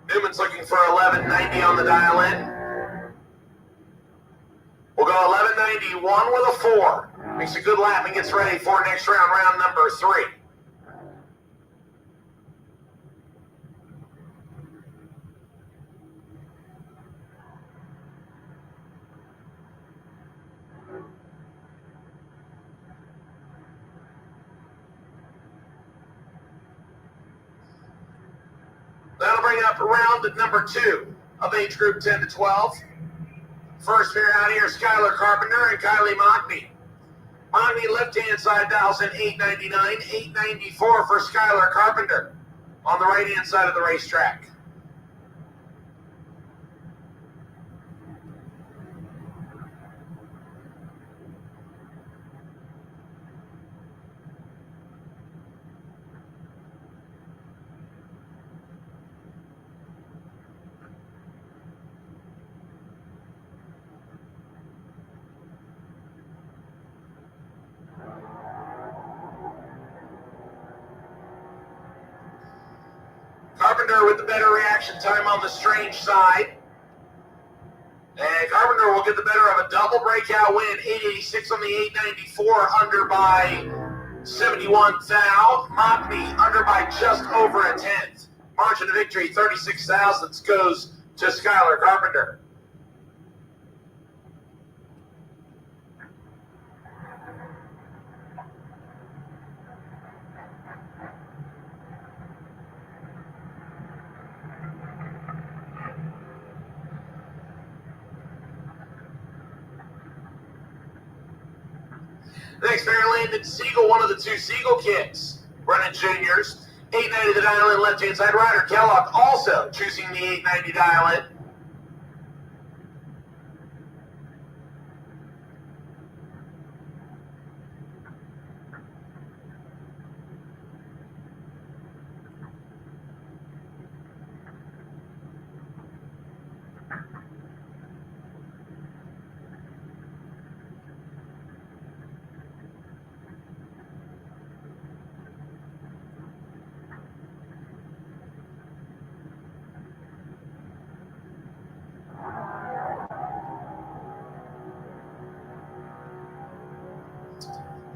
Newman's looking for 1190 on the dial in. We'll go 1191 with a 4. Makes a good lap and gets ready for next round, round number 3. bring up round number 2 of age group 10 to 12. First pair out here, Skylar Carpenter and Kylie Mockney. Mockney left-hand side dials in 899, 894 for Skylar Carpenter on the right-hand side of the racetrack. Carpenter with the better reaction time on the strange side. And Carpenter will get the better of a double breakout win, 886 on the 894, under by 71 thou. Mockney under by just over a tenth. Margin of victory, 36 thousandths goes to Skylar Carpenter. Next pair, Landon Siegel, one of the 2 Siegel kids, running juniors. 890 the dial in, left-hand side. Ryder Kellogg also choosing the 890 dial in.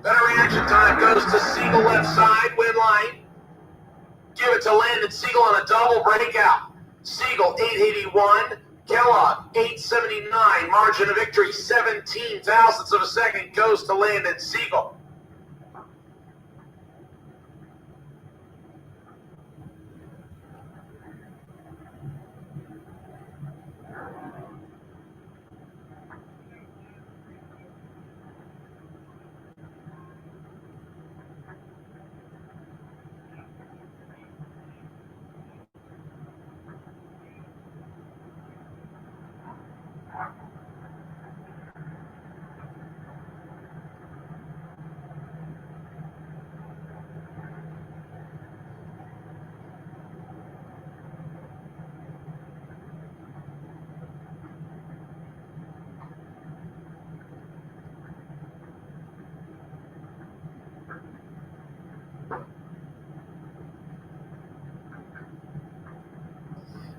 Better reaction time goes to Siegel left side, win line. Give it to Landon Siegel on a double breakout. Siegel 881, Kellogg 879. Margin of victory 17 thousandths of a second goes to Landon Siegel.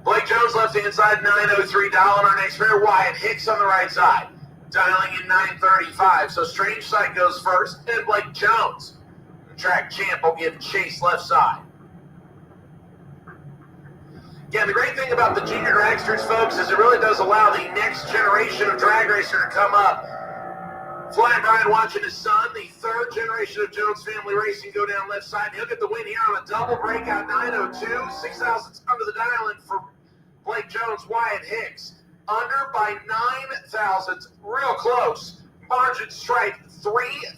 Blake Jones left-hand side, 903 dial in our next pair. Wyatt Hicks on the right side, dialing in 935. So strange side goes first, and Blake Jones, the track champ, will give chase left side. Yeah, the great thing about the junior dragsters, folks, is it really does allow the next generation of drag racer to come up. Flying Brian watching his son, the 3rd generation of Jones family racing, go down left side. He'll get the win here on a double breakout, 902. 6 thousandths under the dial in for Blake Jones. Wyatt Hicks under by 9 thousandths, real close. Margin strike 3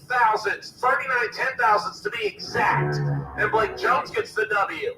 thousandths, 39 10 thousandths to be exact. And Blake Jones gets the W.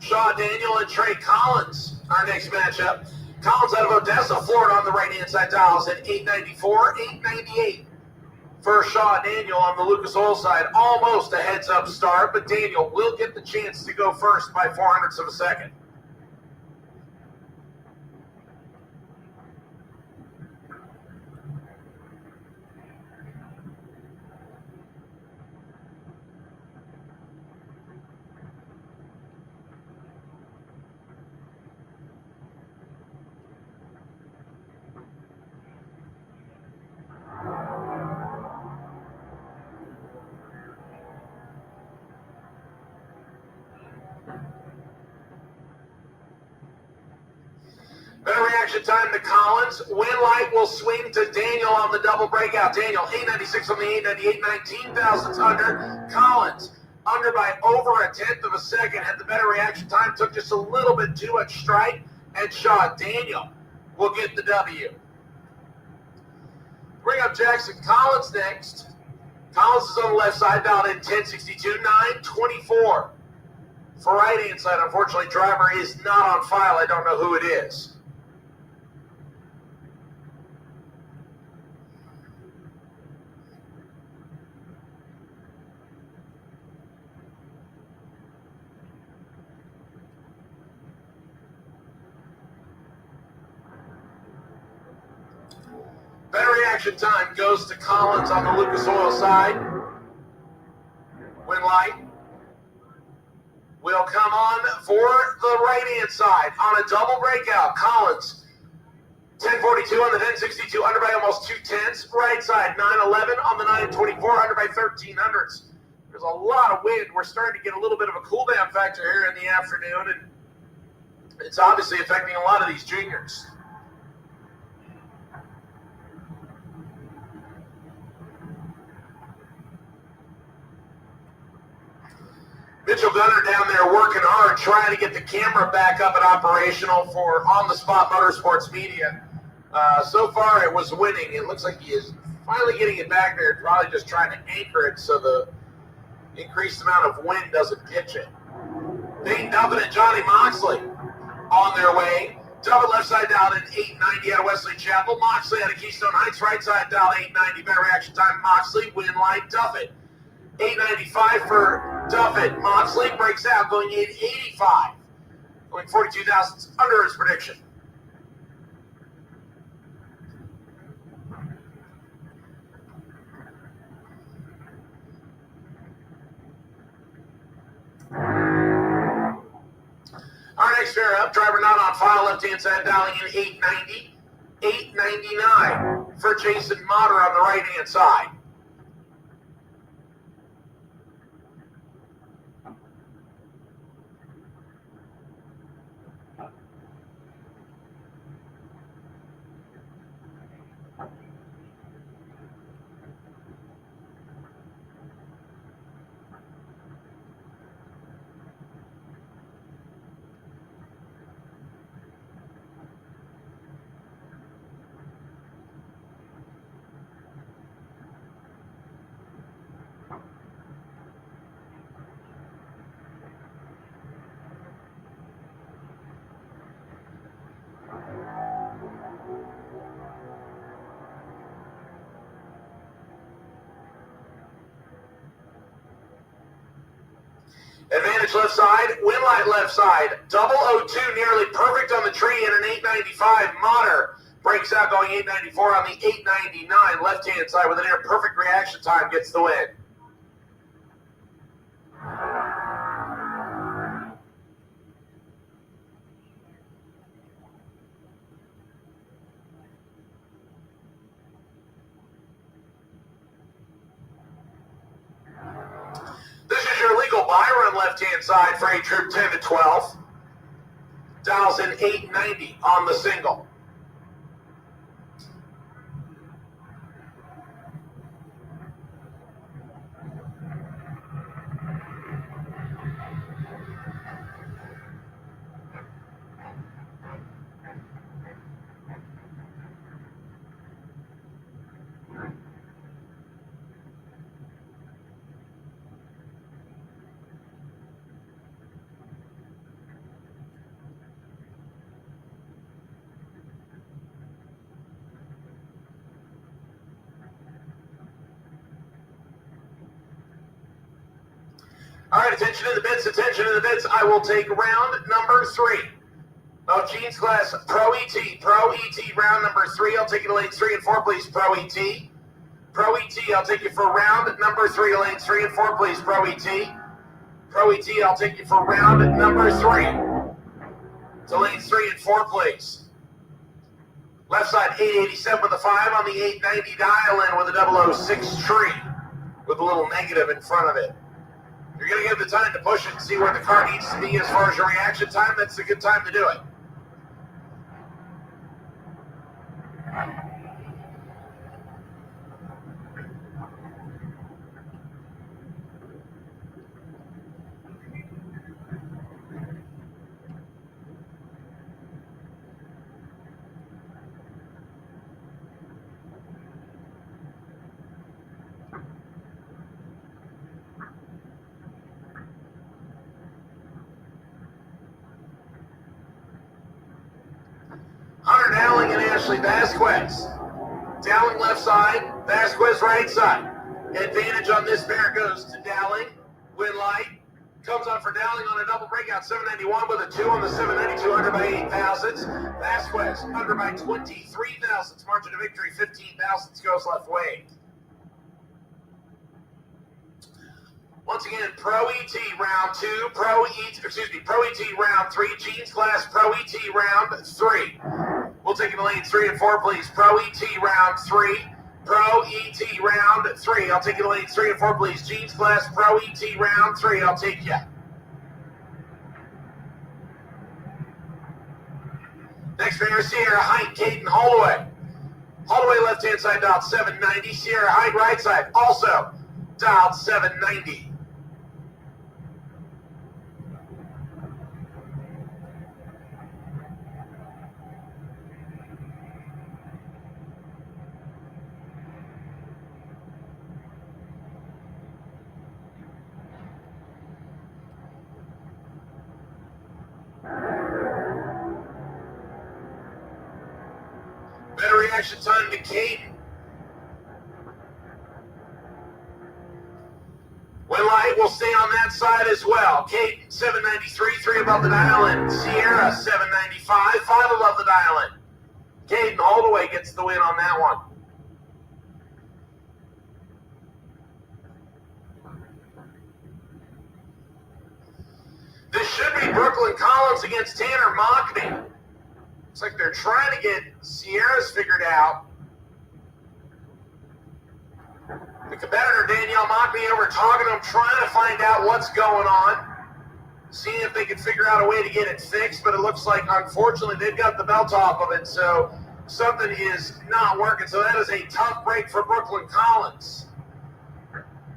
Shaw Daniel and Trey Collins, our next matchup. Collins out of Odessa, Florida on the right-hand side dials at 894, 898 for Shaw Daniel on the Lucas Oil side. Almost a heads-up start, but Daniel will get the chance to go first by 0.04 of a second. reaction time to Collins. Win light will swing to Daniel on the double breakout. Daniel, 896 on the 898, 19 thousandths under. Collins, under by over a tenth of a second, had the better reaction time, took just a little bit too much strike, and shot. Daniel will get the W. Bring up Jackson Collins next. Collins is on the left side, dialed in 1062, 924. For right-hand side, unfortunately, driver is not on file. I don't know who it is. Better reaction time goes to Collins on the Lucas Oil side. Win light will come on for the right-hand side on a double breakout. Collins, 1042 on the 1062, under by almost 2/10. Right side, 911 on the 924, under by 1300ths. There's a lot of wind. We're starting to get a little bit of a cool down factor here in the afternoon, and it's obviously affecting a lot of these juniors. Mitchell Gunner down there working hard, trying to get the camera back up and operational for On the Spot Motorsports Media. So far, it was winning. It looks like he is finally getting it back there, probably just trying to anchor it so the increased amount of wind doesn't pitch it. Dane Duffin and Johnny Moxley on their way. Duffin left side down in 890 out of Wesley Chapel. Moxley out of Keystone Heights, right side down 890. Better reaction time, Moxley, win light, Duffin. 895 for Duffin. Moxley breaks out, going 885. Going 42 thousandths under his prediction. Our next pair up, driver not on file, left-hand side dialing in 890. 899 for Jason Motter on the right-hand side. Advantage left side, win light left side, 002, nearly perfect on the tree, and an 895. Motter breaks out going 894 on the 899. Left-hand side with a near perfect reaction time gets the win. Left-hand side for A-Troop 10 to 12. Dials in 890 on the single. All right, attention in the bits, attention in the bits. I will take round number 3 of Gene's class Pro ET. Pro ET, round number 3. I'll take you to lanes 3 and 4, please, Pro ET. Pro ET, I'll take you for round number 3, lanes 3 and 4, please, Pro ET. Pro ET, I'll take you for round number 3 to lanes 3 and 4, please. Left side, 887 with a 5 on the 890 dial-in with a 006 tree with a little negative in front of it. You're going to give the time to push it and see where the car needs to be as far as your reaction time. That's a good time to do it. Hunter Dowling and Ashley Vasquez. Dowling left side, Vasquez right side. Advantage on this pair goes to Dowling. Win light. Comes on for Dowling on a double breakout. 791 with a 2 on the 792, under by 8 thousandths. Vasquez under by 23 thousandths. Margin of victory, 15 thousandths goes left way. Once again, Pro ET round 2, Pro ET round 3, Jeans Class Pro ET round 3. We'll take in the lanes 3 and 4, please. Pro ET round 3, Pro ET round 3. I'll take you to lanes 3 and 4, please. Jeans Class Pro ET round 3. I'll take you. Next pair, Sierra Height, Caden Holloway. Holloway left-hand side dialed 790. Sierra Height right side also dialed 790. Better reaction time to Caden. When light will stay on that side as well. Caden, 793, 3 above the dial in. Sierra, 795, 5 above the dial in. Caden Holdaway gets the win on that one. This should be Brooklyn Collins against Tanner Mockney. Looks like they're trying to get Sierra's figured out. The competitor, Danielle Mockney, over talking to him, trying to find out what's going on, seeing if they can figure out a way to get it fixed, but it looks like, unfortunately, they've got the belt off of it, so something is not working. So that is a tough break for Brooklyn Collins.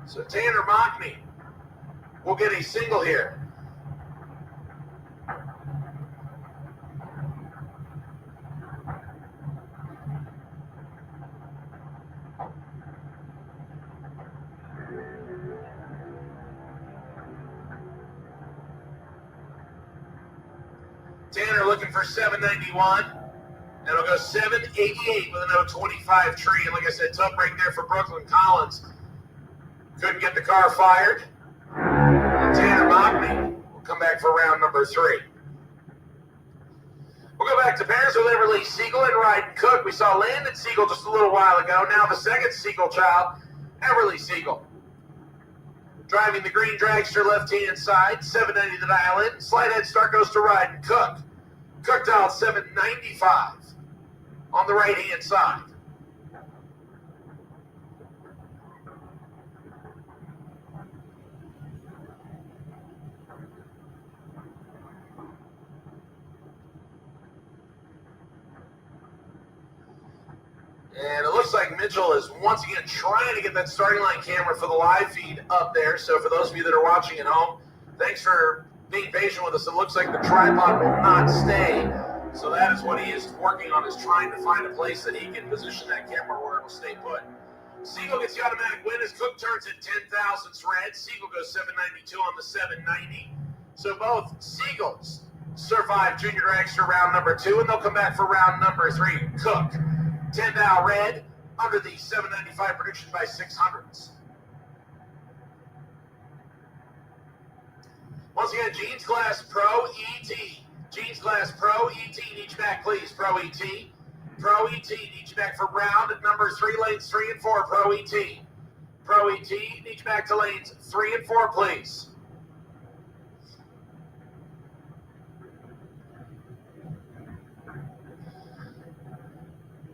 So Tanner Mockney will get a single here. Tanner looking for 791. And it'll go 788 with a 025 tree. And like I said, tough break there for Brooklyn Collins. Couldn't get the car fired. And Tanner Mockney will come back for round number 3. We'll go back to pairs with Everly Siegel and Ryden Cook. We saw Landon Siegel just a little while ago. Now the second Siegel child, Everly Siegel. Driving the green dragster left-hand side, 790 the dial in. Slide head start goes to Ryden Cook. Cook dialed 795 on the right-hand side. And it looks like Mitchell is once again trying to get that starting line camera for the live feed up there. So for those of you that are watching at home, thanks for being patient with us. It looks like the tripod will not stay. So that is what he is working on, is trying to find a place that he can position that camera where it will stay put. Siegel gets the automatic win as Cook turns at 10 thousandths red. Siegel goes 792 on the 790. So both Siegels survive junior dragster round number 2, and they'll come back for round number 3. Cook, 10 thou red, under the 795 prediction by 600ths. Once again, Jeans Class Pro ET. Jeans Class Pro ET, need you back, please. Pro ET. Pro ET, need you back for round number 3, lanes 3 and 4. Pro ET. Pro ET, need you back to lanes 3 and 4, please.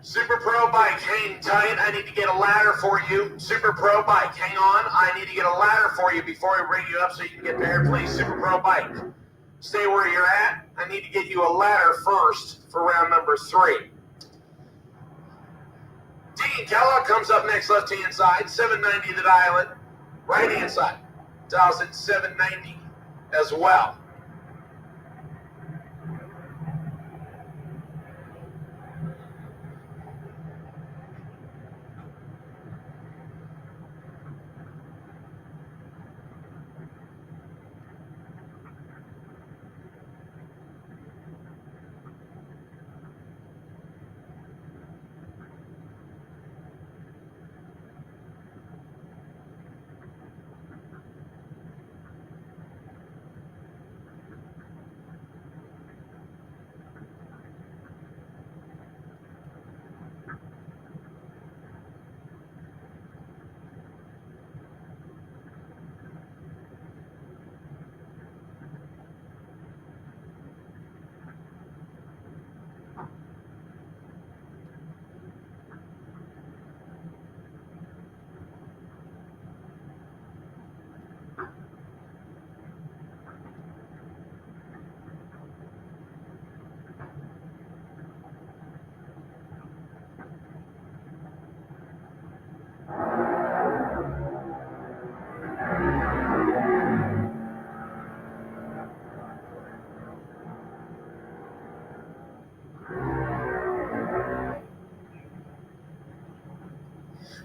Super Pro Bike, hang tight. I need to get a ladder for you. Super Pro Bike, hang on. I need to get a ladder for you before I bring you up so you can get paired, please. Super Pro Bike, stay where you're at. I need to get you a ladder first for round number 3. Dean Kellogg comes up next, left-hand side. 790 the dial-in. Right-hand side. Dials at 790 as well.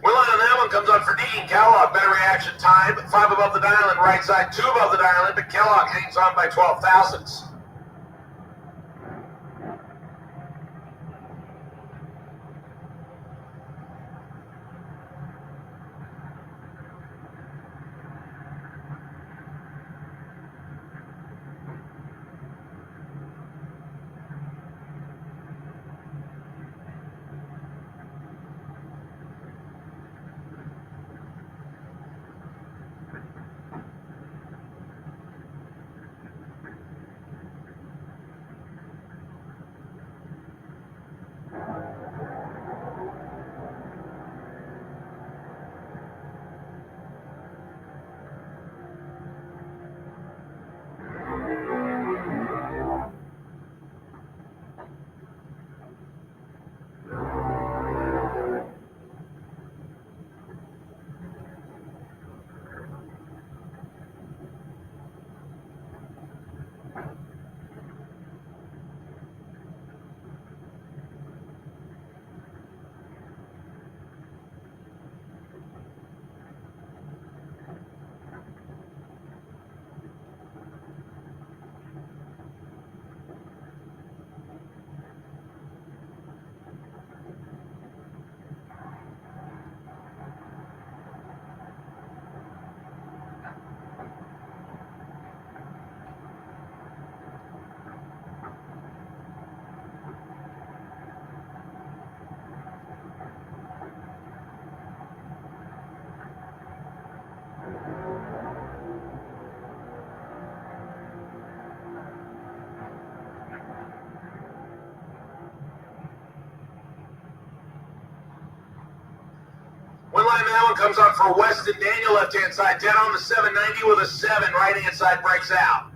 Well, on that one comes on for Dean Kellogg. Better reaction time. 5 above the dial in, right side, 2 above the dial in, but Kellogg hangs on by 12 thousandths. One line, that one comes up for Weston Daniel, left-hand side. Down on the 790 with a 7. Right-hand side breaks out.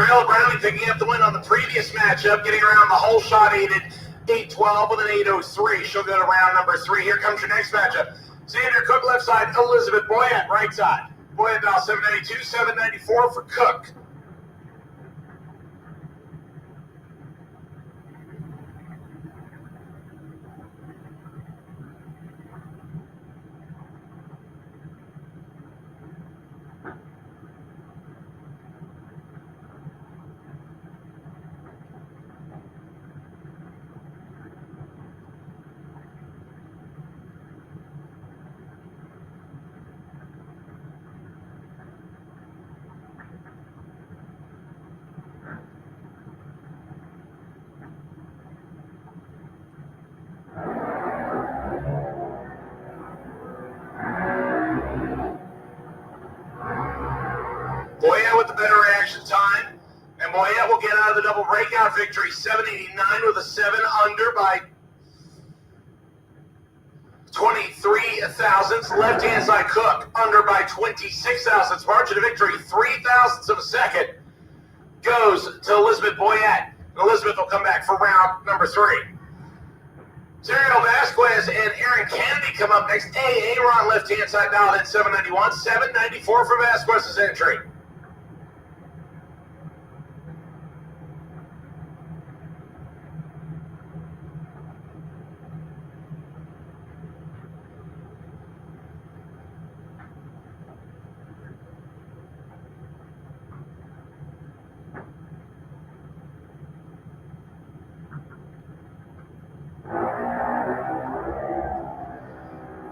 Braille Brownie picking up the win on the previous matchup, getting around the whole shot, aided 8:12 with an 8:03. She'll go to round number 3. Here comes your next matchup. Xander Cook left side, Elizabeth Boyett right side. Boyett dial 792, 794 for Cook. Boyett with the better reaction time, and Boyett will get out of the double breakout victory, 789 with a 7 under by 23 thousandths. Left-hand side Cook under by 26 thousandths. Margin of victory, 3 thousandths of a second goes to Elizabeth Boyett. Elizabeth will come back for round number 3. Serial Vasquez and Aaron Kennedy come up next. Aaron left-hand side dialed in 791, 794 for Vasquez's entry.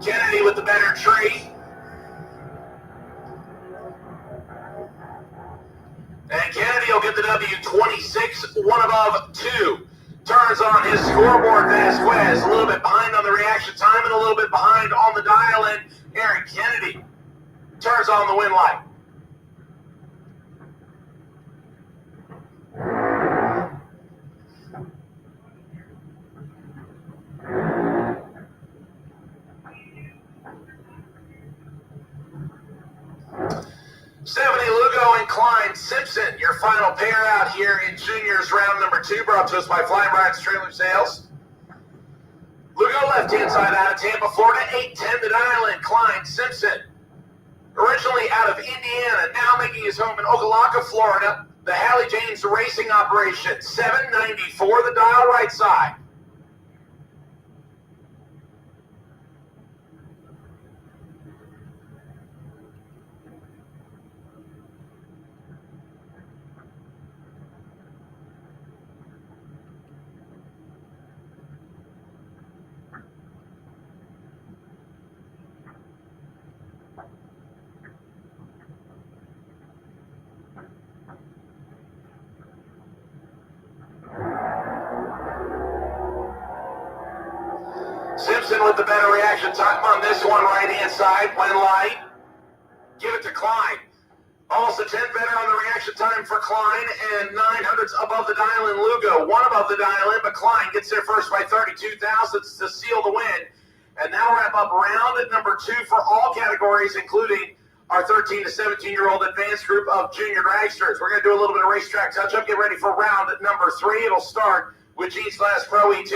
Kennedy with the better tree. And Kennedy will get the W, 26, 1 above 2. Turns on his scoreboard, Vasquez. A little bit behind on the reaction time and a little bit behind on the dial-in. Aaron Kennedy turns on the win light. Stephanie Lugo and Klein Simpson, your final pair out here in juniors round number 2, brought to us by Flying Brides Trailer Sales. Lugo left-hand side out of Tampa, Florida, 810 the dial-in. Klein Simpson, originally out of Indiana, now making his home in Okalaka, Florida. The Hallie James Racing Operation, 794 the dial right side. Simpson with the better reaction time on this one, right-hand side, when light. Give it to Klein. Almost a 10 better on the reaction time for Klein, and 900s above the dial-in Lugo. 1 above the dial-in, but Klein gets there first by 32 thousandths to seal the win. And now wrap up round at number 2 for all categories, including our 13 to 17-year-old advanced group of junior dragsters. We're going to do a little bit of racetrack touch-up. Get ready for round at number 3. It'll start with G's Class Pro ET.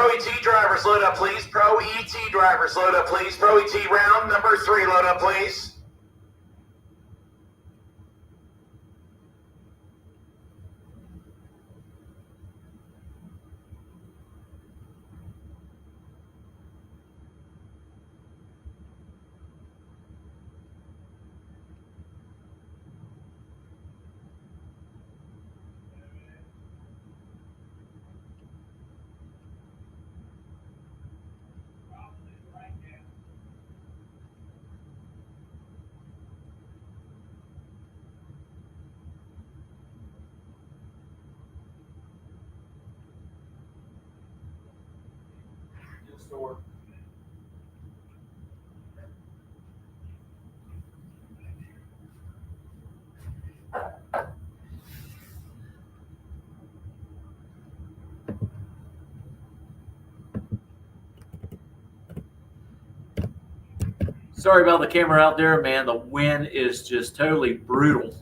Pro ET drivers, load up, please. Pro ET drivers, load up, please. Pro ET round number 3, load up, please. Sorry about the camera out there, man. The wind is just totally brutal.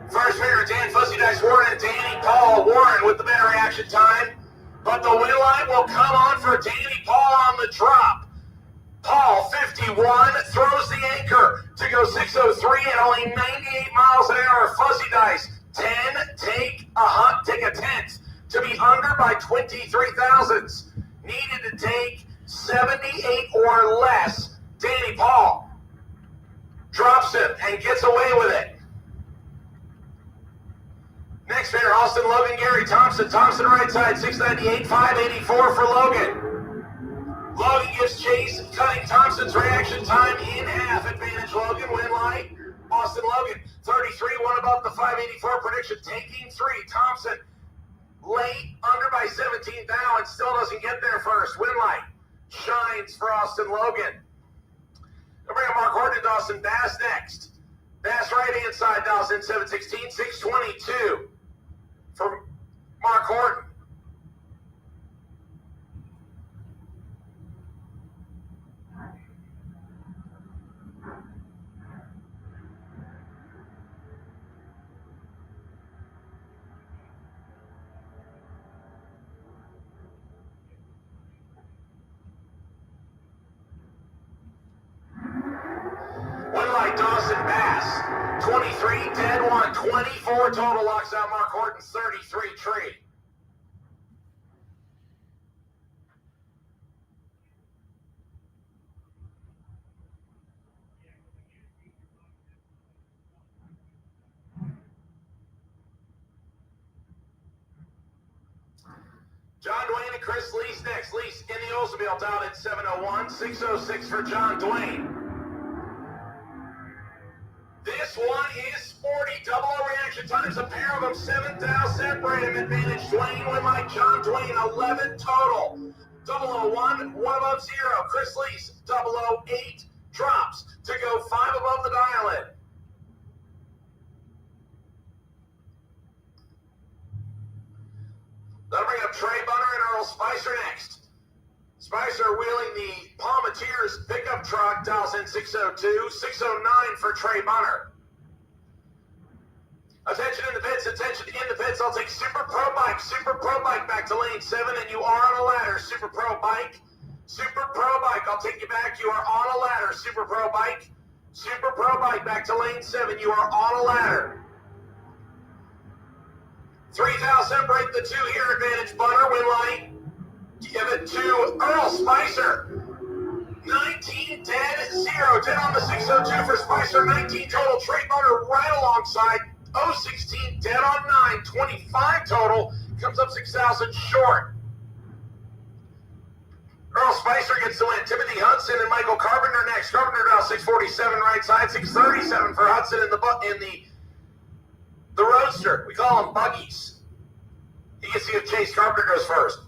First winner, Dan Fuzzy Dice Warren and Danny Paul. Warren with the better reaction time. But the win line will come on for Danny Paul on the drop. Paul, 51, throws the anchor to go 603 at only 98 miles an hour. Fuzzy Dice, 10, take a tenth to be under by 23 thousandths. Needed to take 78 or less. Danny Paul drops it and gets away with it. Next winner, Austin Logan, Gary Thompson. Thompson right side, 698, 584 for Logan. Logan gives chase, cutting Thompson's reaction time in half. Advantage Logan, win light. Austin Logan, 33, one above the 584 prediction, taking 3. Thompson, late, under by 17 now, and still doesn't get there first. Win light shines for Austin Logan. We'll bring up Mark Horton, Dawson Bass next. Bass right-hand side, Dawson, 716, 622 for Mark Horton. One light, Dawson Bass, 23, dead one, 24 total, locks out Mark Horton, 33 tree. John Dwayne and Chris Lease next. Lease in the Oldsmobile down at 701, 606 for John Dwayne. This one is sporty. Double O reaction times, a pair of them, 7,000 separate him. Advantage Dwayne, win like John Dwayne, 11 total. 001, 1 above 0. Chris Lease, 008, drops to go 5 above the dial-in. That'll bring up Trey Bunner and Earl Spicer next. Spicer wheeling the Palmatiers pickup truck, dials in 602, 609 for Trey Bunner. Attention in the pits, attention in the pits. I'll take Super Pro Bike back to lane 7, and you are on a ladder. Super Pro Bike, I'll take you back. You are on a ladder. Super Pro Bike back to lane 7. You are on a ladder. 3,000, break the 2 here, advantage Bunner, win light. Give it to Earl Spicer. 19 dead, 0 dead on the 602 for Spicer, 19 total. Trey Bunner right alongside. 016 dead on 9, 25 total. Comes up 6,000 short. Earl Spicer gets to win. Timothy Hudson and Michael Carpenter next. Carpenter now 647 right side, 637 for Hudson in the Roadster. We call them buggies. You can see if Chase Carpenter goes first.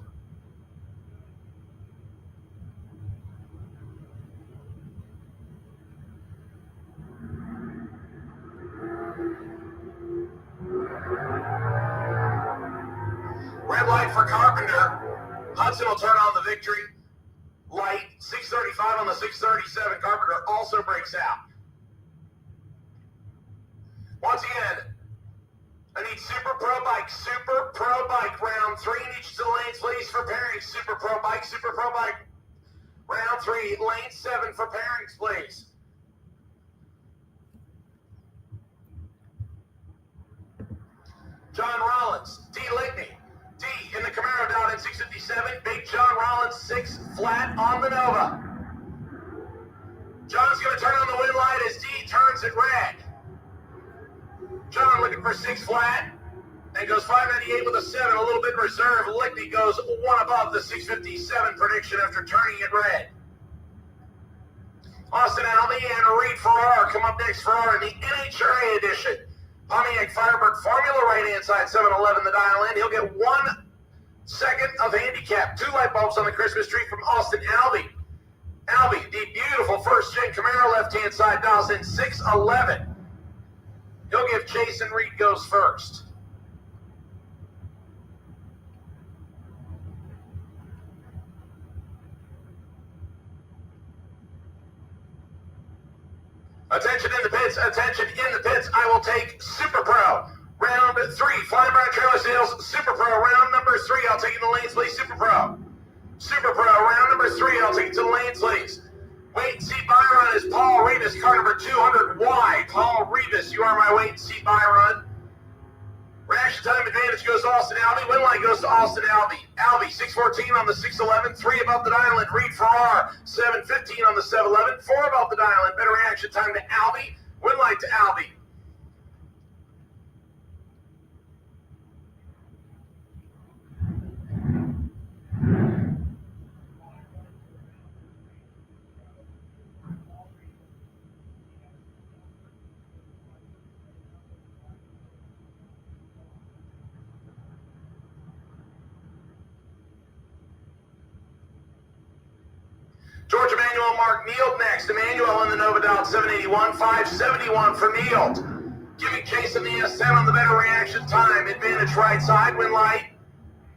Red light for Carpenter. Hudson will turn on the victory light. 635 on the 637. Carpenter also breaks out. Once again, I need Super Pro Bike, round 3 in each of the lanes, please, for pairings. Super Pro Bike, round 3, lane 7 for pairings, please. John Rollins, D. Ligney. D in the Camaro down in 657. Big John Rollins 6 flat on the Nova. John's going to turn on the win light as D turns it red. John looking for 6 flat and goes 598 with a 7, a little bit in reserve. Ligney goes 1 above the 657 prediction after turning it red. Austin Albee and Reed Farrar come up next. Farrar in the NHRA edition. Pontiac Firebird Formula right-hand side, 711 the dial in. He'll get 1 second of handicap. 2 light bulbs on the Christmas tree from Austin Albee. Albee, the beautiful first-gen Camaro left-hand side, dials in 611. He'll give Chase and Reed goes first. Attention in the pits, I will take Super Pro. Round 3, Flying Brown Trailer Sales, Super Pro. Round number 3, I'll take you to the lanes, please, Super Pro. Round number 3, I'll take you to the lanes, please. Wait and see Byron is Paul Revis, car number 200 wide. Paul Revis, you are my wait and see Byron. Reaction time advantage goes to Austin Albee. Win line goes to Austin Albee. Albee, 614 on the 611, 3 above the dial in. Reed Farrar, 715 on the 711, 4 above the dial in. Better reaction time to Albee. Win line to Albee. George Emmanuel, Mark Neild next. Emmanuel in the Nova dial 781, 571 for Neild. Giving Chase in the S10 on the better reaction time. Advantage right side, win light.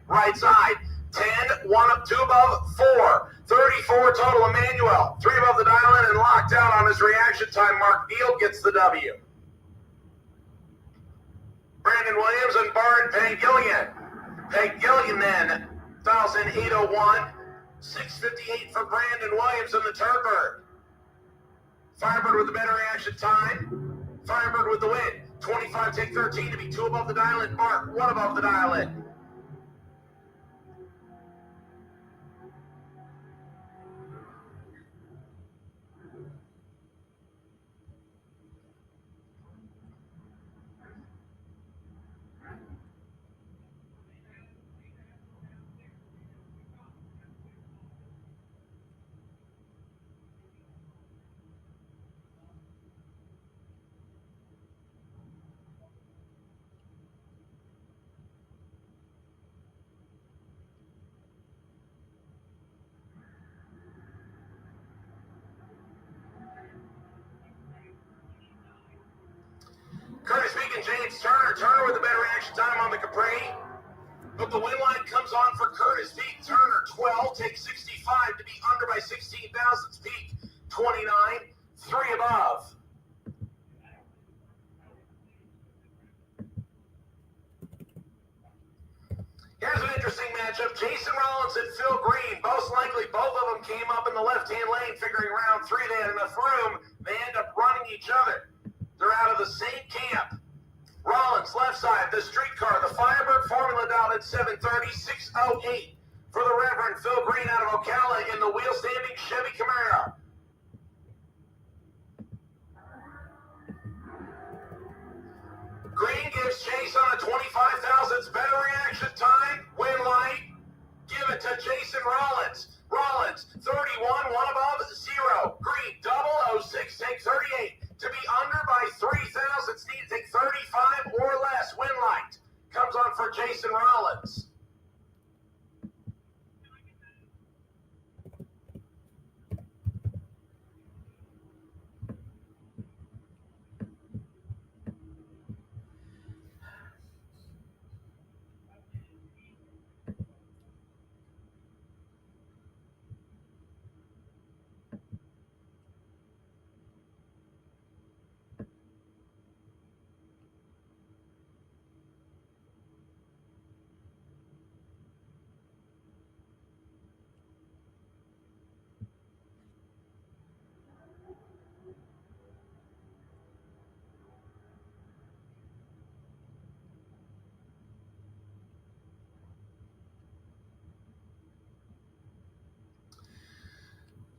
Right side. 10, 1 up, 2 above, 4. 34 total. Emmanuel, 3 above the dial in and locked out on his reaction time. Mark Neild gets the W. Brandon Williams and Bart Peg Gilligan then. Dials in 801. 658 for Brandon Williams and the Turnbird. Firebird with the better reaction time. Firebird with the win. 25 take 13 to be 2 above the dial in. Mark 1 above the dial in. Curtis Meek and James Turner. Turner with a better action time on the Capri. But the win line comes on for Curtis Meek. Turner 12, take 65. 25 to be under by 16 thousandths. Peak 29, 3 above. Here's an interesting matchup. Jason Rollins and Phil Green. Most likely, both of them came up in the left-hand lane, figuring round 3 they had enough room. They end up running each other. They're out of the same camp. Rollins, left side, the streetcar, the Firebird Formula dialed at 730, 608 for the Reverend Phil Green out of Ocala in the wheel-standing Chevy Camaro. Green gives chase on a 25 thousandths better reaction time. Win light. Give it to Jason Rollins. Rollins, 31, 1 above, 0. Green, 006, take 38. To be under by 3 thousandths, need to take 35 or less. Win light. Comes on for Jason Rollins.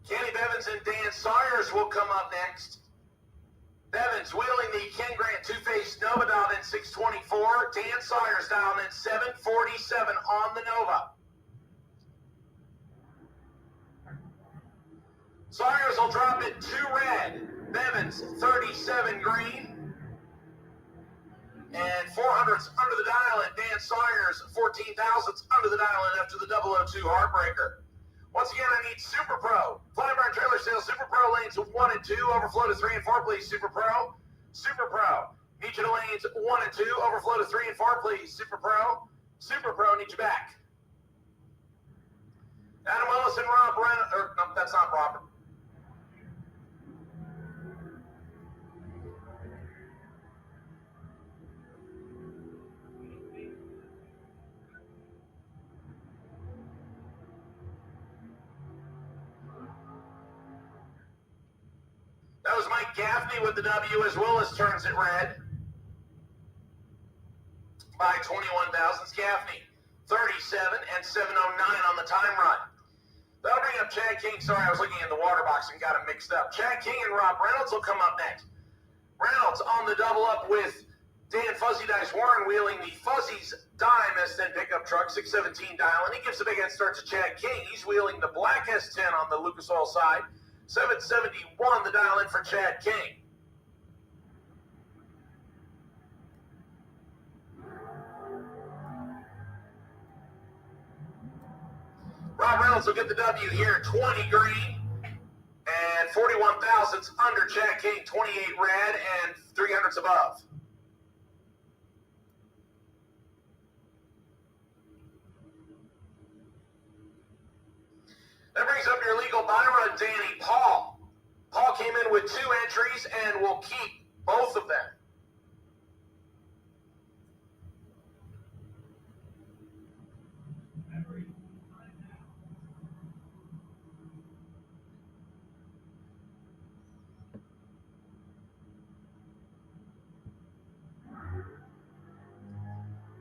Kenny Bevins and Dan Sawyers will come up next. Bevins wheeling the Ken Grant two-face Nova dialed in 624. Dan Sawyers dialed in 747 on the Nova. Sawyers will drop it 2 red. Bevins 37 green. And 400s under the dial in. Dan Sawyers 14 thousandths under the dial in after the 002 Heartbreaker. Once again, I need Super Pro. Flybarn Trailer Sales, Super Pro lanes 1 and 2. Overflow to 3 and 4, please, Super Pro. Super Pro. Need you to lanes 1 and 2. Overflow to 3 and 4, please, Super Pro. Super Pro, need you back. Adam Willis and Rob Reynolds. No, that's not Robert. That was Mike Gaffney with the W as Willis turns it red by 21 thousandths. Gaffney 37 and 709 on the time run. That'll bring up Chad King. Sorry, I was looking in the water box and got it mixed up. Chad King and Rob Reynolds will come up next. Reynolds on the double up with Dan Fuzzy Dice Warren wheeling the Fuzzy's Dime S10 pickup truck, 617 dial, and he gives the big head start to Chad King. He's wheeling the black S10 on the Lucas Oil side. 771 the dial in for Chad King. Rob Reynolds will get the W here, 20 green and 41 thousandths under Chad King, 28 red and 300s above. That brings up your legal buy run, Danny. Paul. Paul came in with 2 entries and will keep both of them.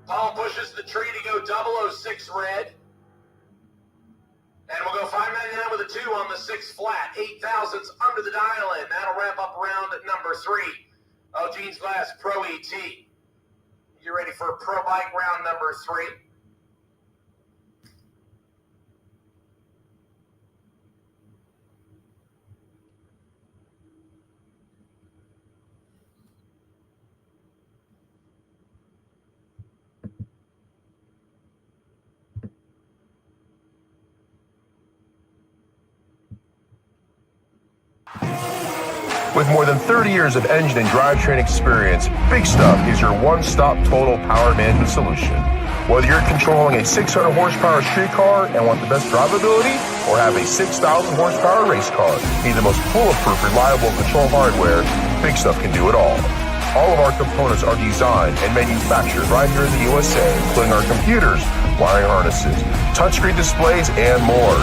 Paul pushes the tree to go 006 red. And we'll go 599 with a 2 on the 6 flat. 8 thousandths under the dial in. That'll wrap up round number 3 of Gene's Glass Pro ET. You ready for Pro Bike round number 3? With more than 30 years of engine and drivetrain experience, Big Stuff is your one-stop total power management solution. Whether you're controlling a 600 horsepower street car and want the best drivability, or have a 6,000 horsepower race car, need the most bulletproof, reliable control hardware, Big Stuff can do it all. All of our components are designed and manufactured right here in the USA, including our computers, wiring harnesses, touchscreen displays, and more.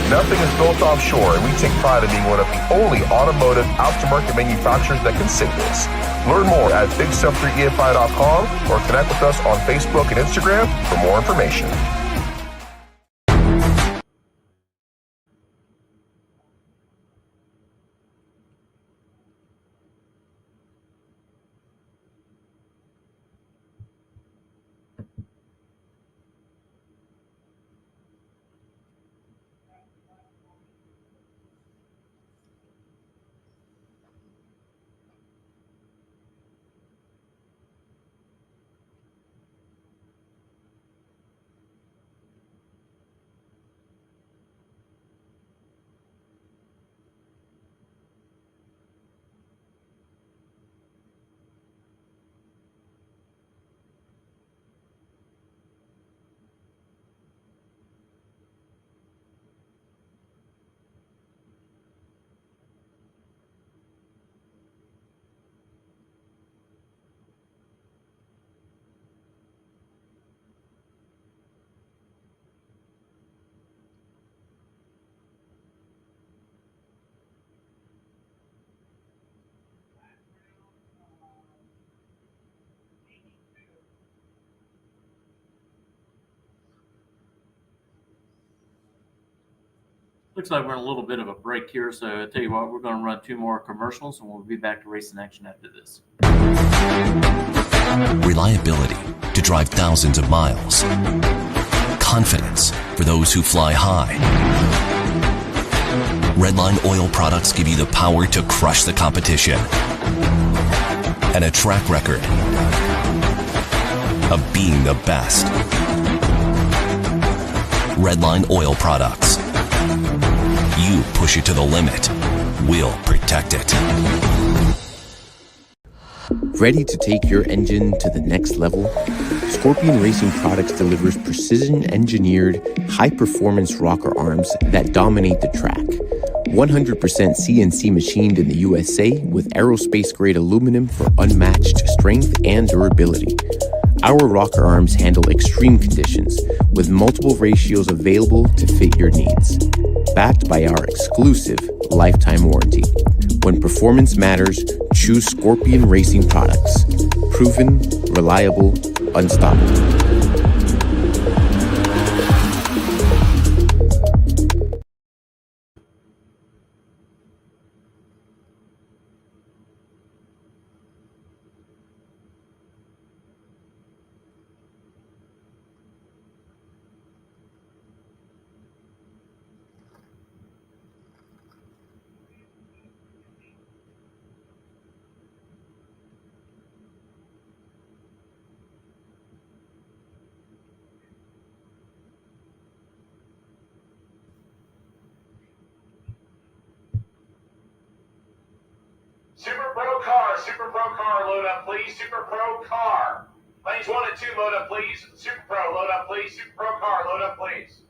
Nothing is built offshore, and we take pride in being one of the only automotive aftermarket manufacturers that can say this. Learn more at bigstuff3efi.com or connect with us on Facebook and Instagram for more information. Looks like we're in a little bit of a break here, so I'll tell you what, we're going to run 2 more commercials, and we'll be back to racing action after this. Reliability to drive thousands of miles. Confidence for those who fly high. Redline oil products give you the power to crush the competition. And a track record of being the best. Redline oil products. You push it to the limit, we'll protect it. Ready to take your engine to the next level? Scorpion Racing Products delivers precision-engineered, high-performance rocker arms that dominate the track. 100% CNC machined in the USA with aerospace-grade aluminum for unmatched strength and durability. Our rocker arms handle extreme conditions with multiple ratios available to fit your needs. Backed by our exclusive lifetime warranty. When performance matters, choose Scorpion Racing Products. Proven, reliable, unstoppable. Super Pro car, load up, please. Super Pro car. Lanes 1 and 2, load up, please. Super Pro, load up, please. Super Pro car, load up, please.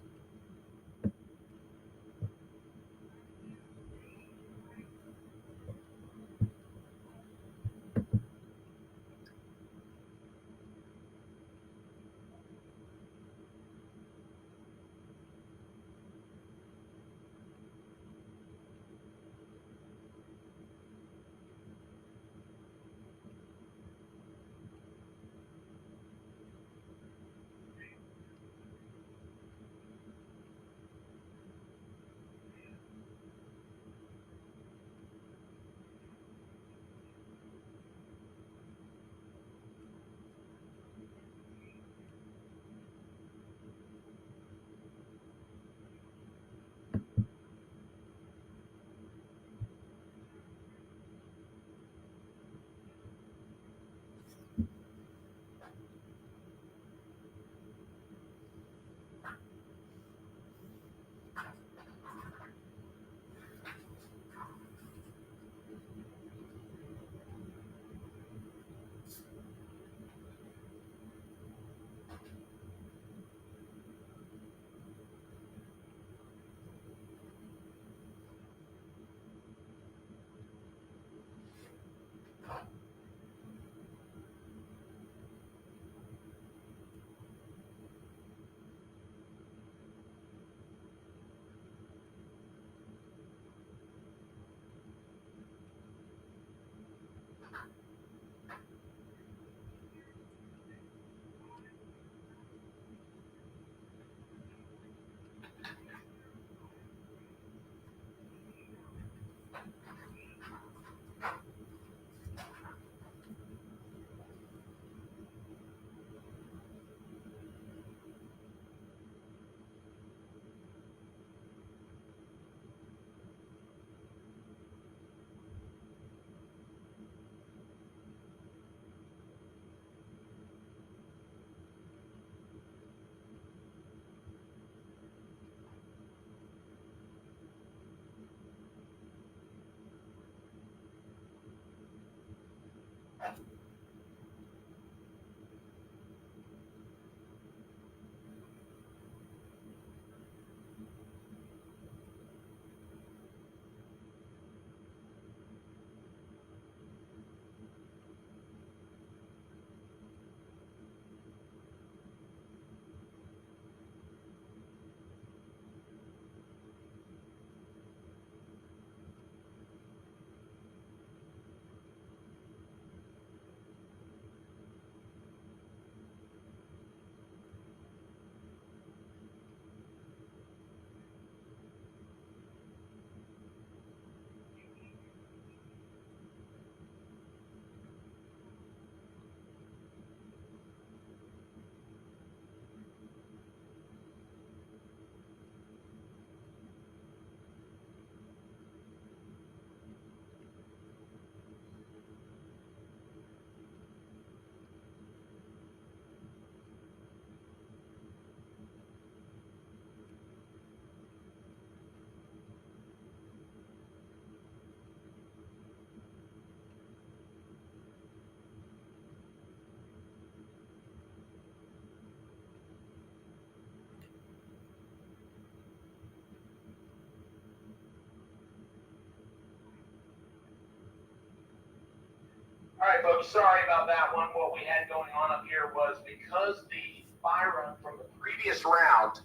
All right, folks, sorry about that one. What we had going on up here was because the fire run from the previous round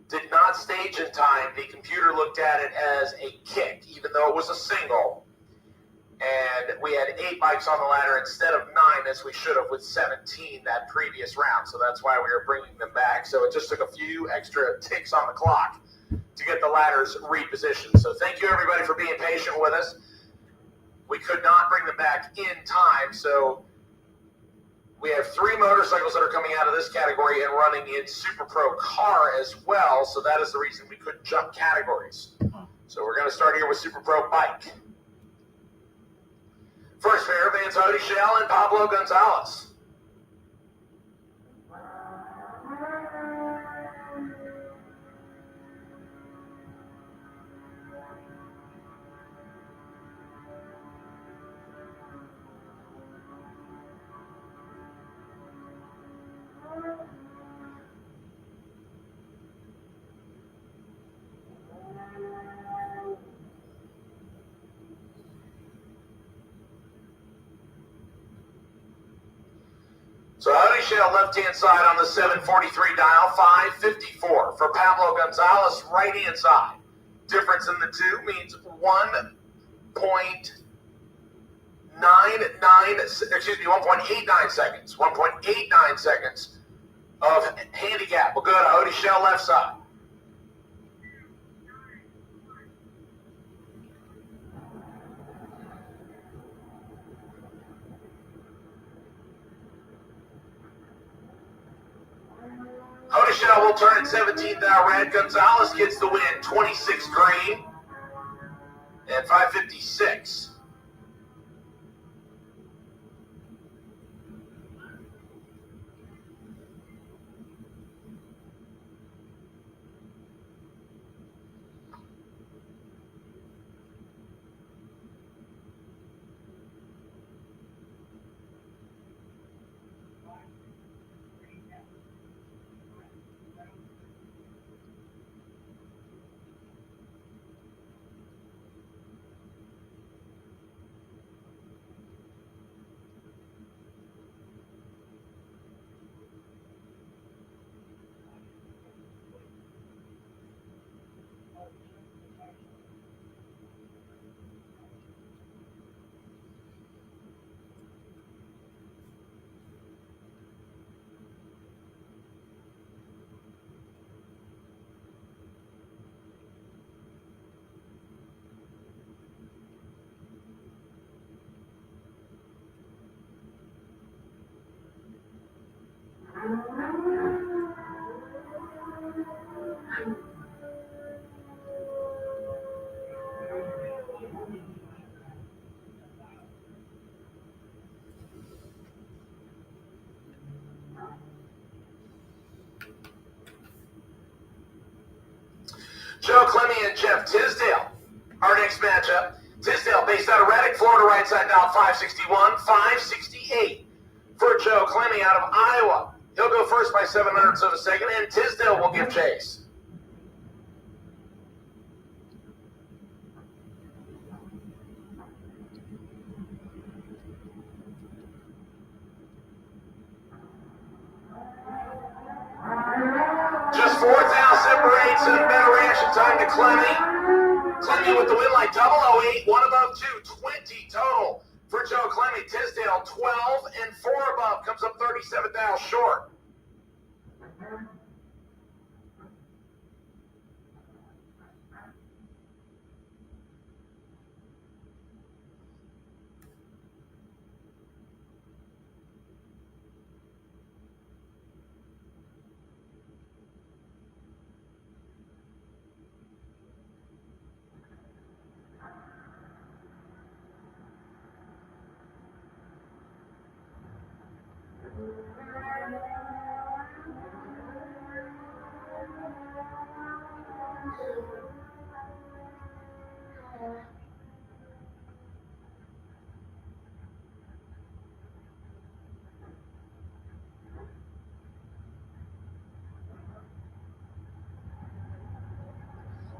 did not stage in time, the computer looked at it as a kick, even though it was a single. And we had 8 bikes on the ladder instead of 9, as we should have with 17 that previous round. So that's why we were bringing them back. So it just took a few extra ticks on the clock to get the ladders repositioned. So thank you, everybody, for being patient with us. We could not bring them back in time, so we have 3 motorcycles that are coming out of this category and running in Super Pro car as well, so that is the reason we couldn't jump categories. So we're going to start here with Super Pro bike. First pair, Vance Odishell and Pablo Gonzalez. So Odishell left-hand side on the 743 dial, 554. For Pablo Gonzalez, right-hand side. Difference in the two means 1.89 seconds. 1.89 seconds of handicap. We'll go to Odishell left side. Odishell will turn at 17th out red. Gonzalez gets the win, 26 green and 556. Joe Clemmy and Jeff Tisdale. Our next matchup, Tisdale based out of Reddick, Florida, right side down 561, 568 for Joe Clemmy out of Iowa. He'll go first by 700ths of a second, and Tisdale will give chase. Just 4,000 separates and a better reaction time to Clemmy. Clemmy with the win like 008, one above 220 total for Joe Clemmy. Tisdale 12 and 4 above, comes up 37 thou short.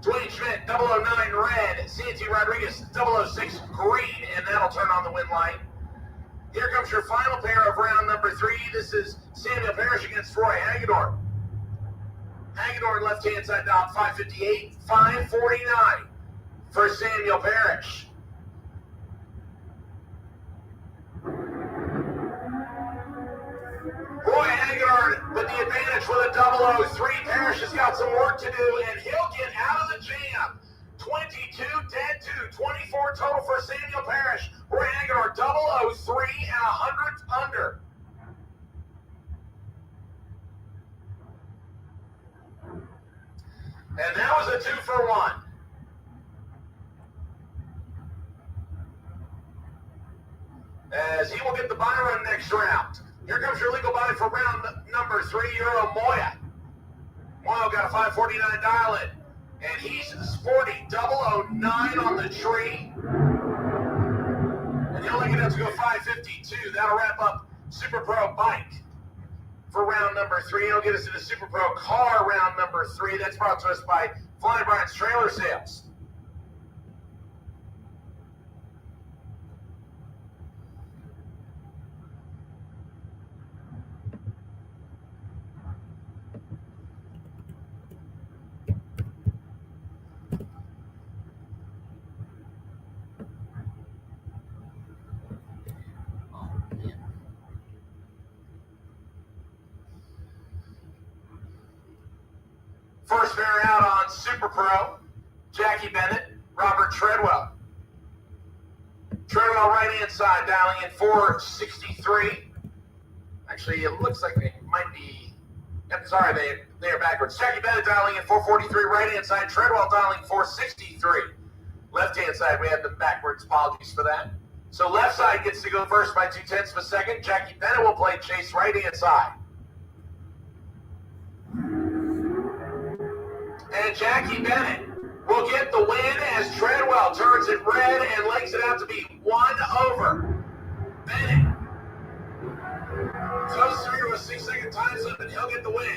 Dwayne Schmidt, 009 red, Santi Rodriguez, 006 green, and that'll turn on the win light. Here comes your final pair of round number 3. This is Samuel Parrish against Roy Hagedorn. Hagedorn left-hand side down, 558, 549 for Samuel Parrish. Roy Hagedorn with the advantage with a 003. Parrish has got some work to do, and he'll get out of the jam. 22 dead to 24 total for Samuel Parrish. Roy Hagedorn 003 and 100th under. And that was a 2-for-1. As he will get the bye run next round. Here comes your legal body for round number 3, Euro Moya. Moya got a 549 dial in. And he's sporting 009 on the tree. And he'll only get up to go 552. That'll wrap up Super Pro Bike for round number 3. It'll get us into Super Pro Car round number 3. That's brought to us by Flying Brian's Trailer Sales. First pair out on Super Pro, Jackie Bennett, Robert Treadwell. Treadwell right-hand side, dialing in 463. Actually, it looks like they might be, sorry, they are backwards. Jackie Bennett dialing in 443, right-hand side, Treadwell dialing 463. Left-hand side, we have them backwards, apologies for that. So left side gets to go first by 0.2 of a second. Jackie Bennett will play chase right-hand side. And Jackie Bennett will get the win as Treadwell turns it red and legs it out to be 1 over. Bennett goes through to a 6-second time slip and he'll get the win.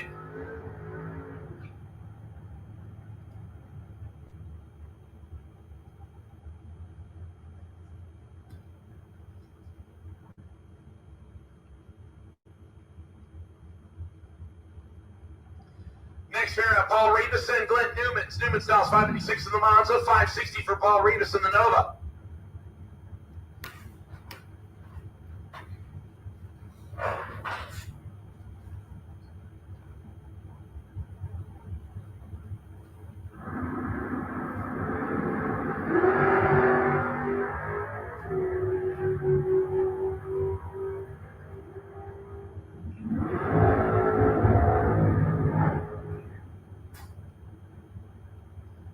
Next pair up, Paul Rebus and Glenn Newmans. Newmans dials 556 in the Monza, 560 for Paul Rebus in the Nova.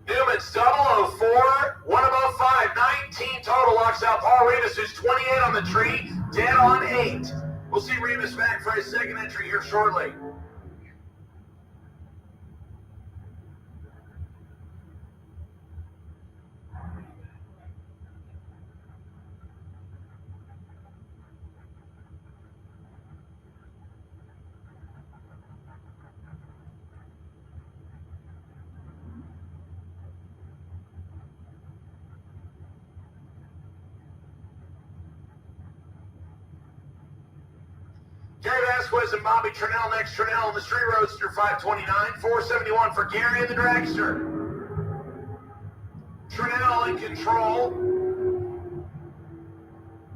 Newman's 004, 1 above 5, 19 total, locks out Paul Rebus, who's 28 on the tree, dead on 8. We'll see Rebus back for his second entry here shortly. Gary Vasquez and Bobby Trinnell next. Trinnell in the Street Roadster, 529. 471 for Gary in the Dragster. Trinnell in control.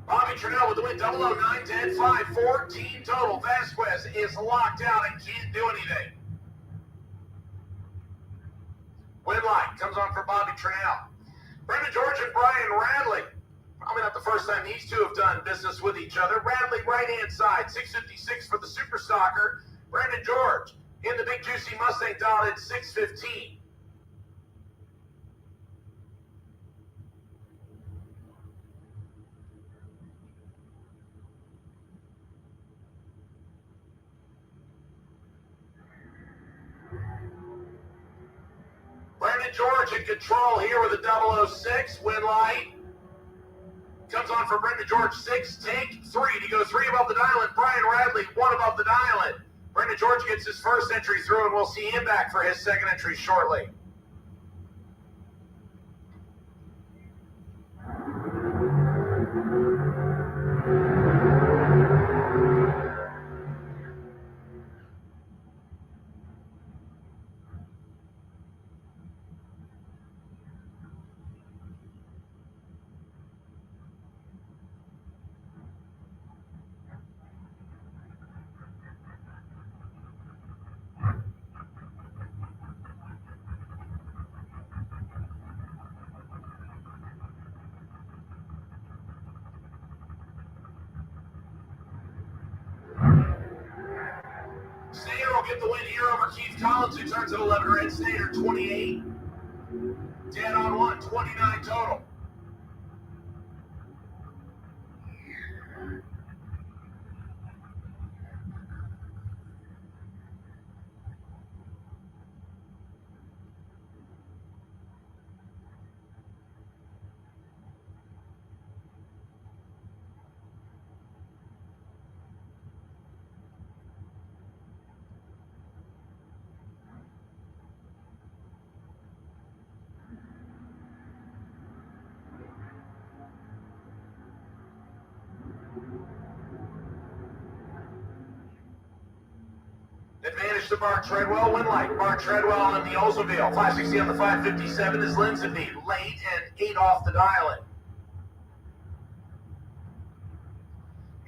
Bobby Trinnell with the win, 009, 10, 5, 14 total. Vasquez is locked out and can't do anything. Win light comes on for Bobby Trinnell. Brendan George and Brian Radley. Probably not the first time these two have done business with each other. Radley right-hand side, 656 for the Super Stalker. Brendan George in the big juicy Mustang dotted 615. Brendan George in control here with a 006. Win light. Comes on for Brendan George, 6, take 3 to go 3 above the dial, and Brian Radley 1 above the dial. Brendan George gets his first entry through, and we'll see him back for his second entry shortly. Stater will get the win here over Keith Collins, who turns at 11 red. Stater 28. 10 on 1, 29 total. Advantage to Bart Treadwell, win light. Bart Treadwell in the Oldsmobile. 560 on the 557 is Linsonby. Late and 8 off the dial-in.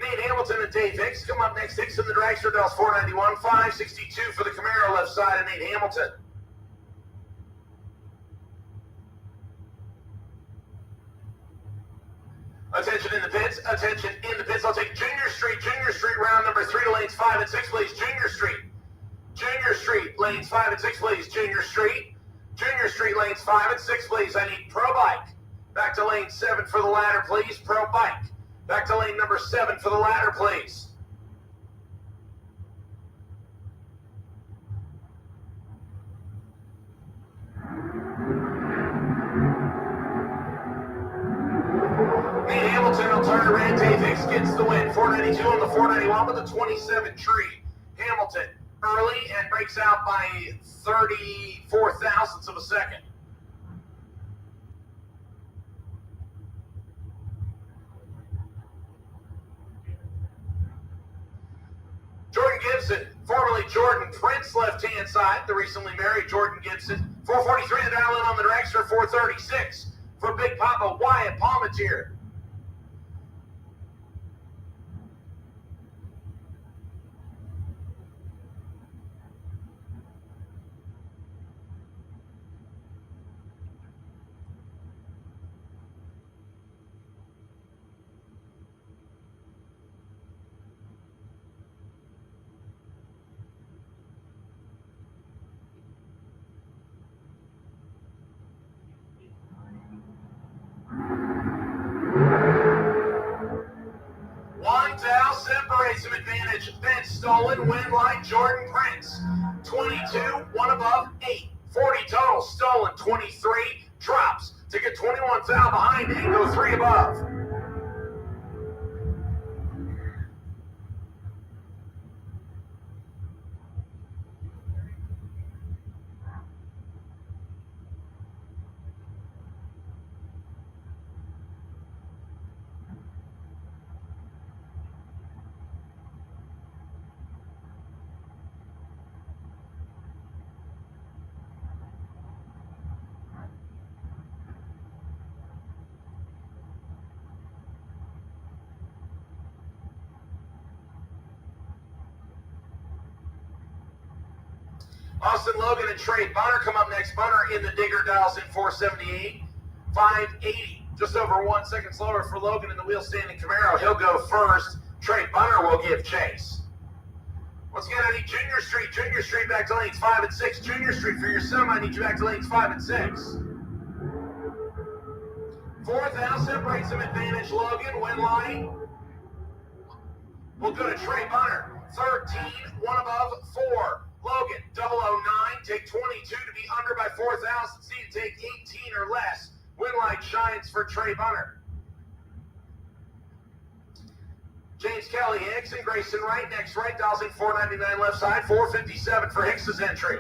Nate Hamilton and Dave Hicks come up next. Hicks in the Dragster, Dells 491. 562 for the Camaro left side of Nate Hamilton. Attention in the pits. Attention in the pits. I'll take Junior Street. Junior Street, round number 3 to lanes 5 and 6, please. Junior Street. Junior Street, lanes 5 and 6, please. Junior Street. Junior Street, lanes 5 and 6, please. I need Pro Bike. Back to lane 7 for the ladder, please. Pro Bike. Back to lane number 7 for the ladder, please. Nate Hamilton will turn around. Dave Hicks gets the win. 492 on the 491 with a 27 tree. Hamilton early and breaks out by 34 thousandths of a second. Jordan Gibson, formerly Jordan Prince, left-hand side, the recently married Jordan Gibson. 443 the dial in on the Dragster, 436 for Big Papa Wyatt Palmetier. Separates him, advantage. Ben stolen, win line, Jordan Prince. 22, 1 above, 8. 40 total, stolen, 23. Drops to get 21 foul behind and go 3 above. Austin Logan and Trey Bunner come up next. Bunner in the digger dials in 478, 580. Just over 1 second slower for Logan in the wheel standing Camaro. He'll go first. Trey Bunner will give chase. Once again, I need Junior Street. Junior Street back to lanes 5 and 6. Junior Street for your semi. I need you back to lanes 5 and 6. Fourth out separates him. Advantage Logan. Win line. We'll go to Trey Bunner. 13, one above 4. Logan, 009, take 22 to be under by 4,000. C to take 18 or less. Win light shines for Trey Bunner. James Kelly Hicks and Grayson Wright next. Right dials in 499 left side. 457 for Hicks's entry.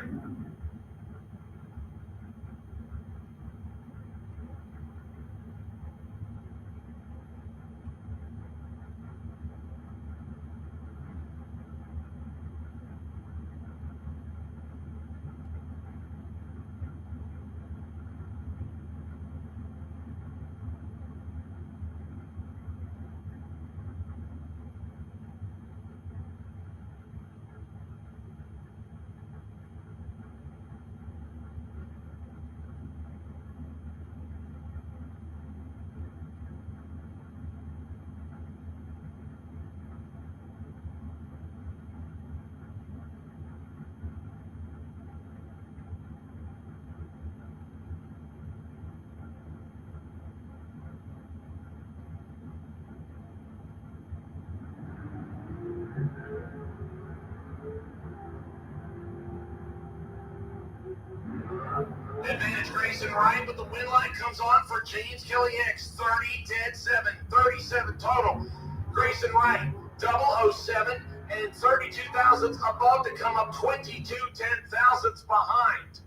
Advantage Grayson Wright, but the win line comes on for James Kelly Hicks. 30, 10, 7, 37 total. Grayson Wright, 007 and 32 thousandths above to come up 22 10,000ths behind.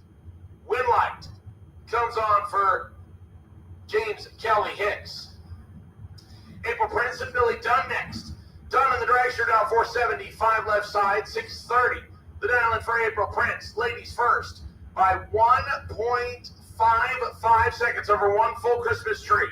Win light comes on for James Kelly Hicks. April Prince and Billy Dunn next. Dunn in the dragster down 475 left side, 630. The dial in for April Prince. Ladies first by 1.55 seconds over one full Christmas tree.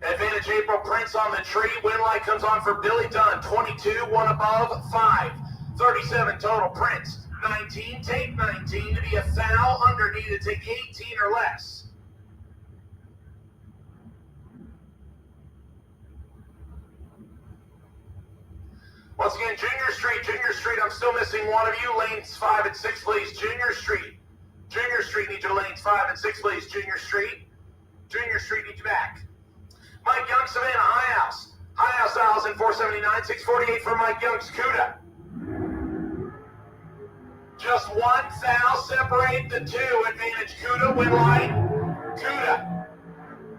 Advantage April Prince on the tree. Win light comes on for Billy Dunn. 22, one above, 5. 37 total. Prince, 19, take 19 to be a foul. Under needed to take 18 or less. Once again, Junior Street, I'm still missing one of you. Lanes 5 and 6, please. Junior Street, need you to lanes 5 and 6, please. Junior Street, need you back. Mike Young, Savannah, High House dials in 479, 648 for Mike Young's CUDA. Just one foul, separate the two. Advantage CUDA, win line, CUDA.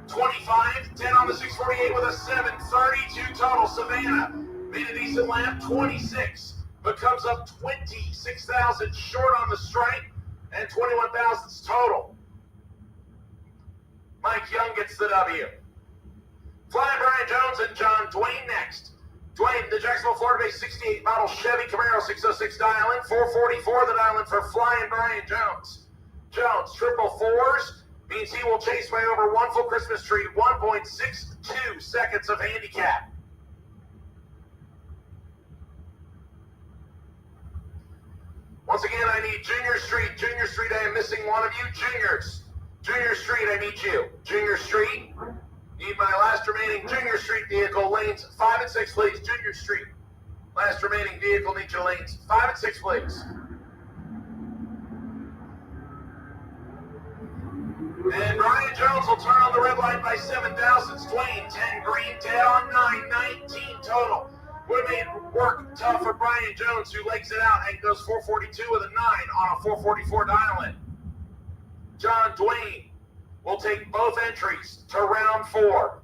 25, 10 on the 648 with a 732 total. Savannah made a decent lap, 26, but comes up 26,000 short on the strike and 21 thousandths total. Mike Young gets the W. Flying Brian Jones and John Dwayne next. Dwayne, the Jacksonville, Florida-based 68 model Chevy Camaro 606 dial-in. 444 the dial-in for Flying Brian Jones. Jones, triple fours, means he will chase by over one full Christmas tree. 1.62 seconds of handicap. Once again, I need Junior Street. Junior Street, I am missing one of you. Junior Street, I need you. Junior Street. Need my last remaining Junior Street vehicle, lanes 5 and 6, please. Junior Street. Last remaining vehicle, need your lanes 5 and 6, please. And Brian Jones will turn on the red light by 7 thousandths. Dwayne, 10 green, 10 on 9, 19 total. Would have made work tough for Brian Jones, who legs it out and goes 442 with a 9 on a 444 dial-in. John Dwayne will take both entries to round 4.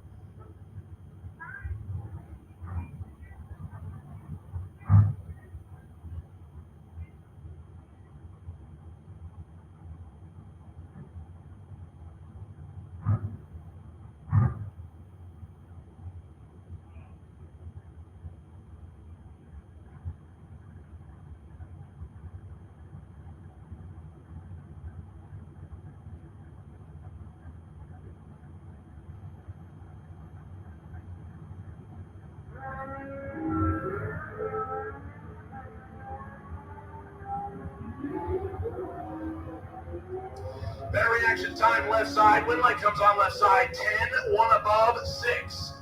Better reaction time left side. Win light comes on left side. 10, 1 above, 6.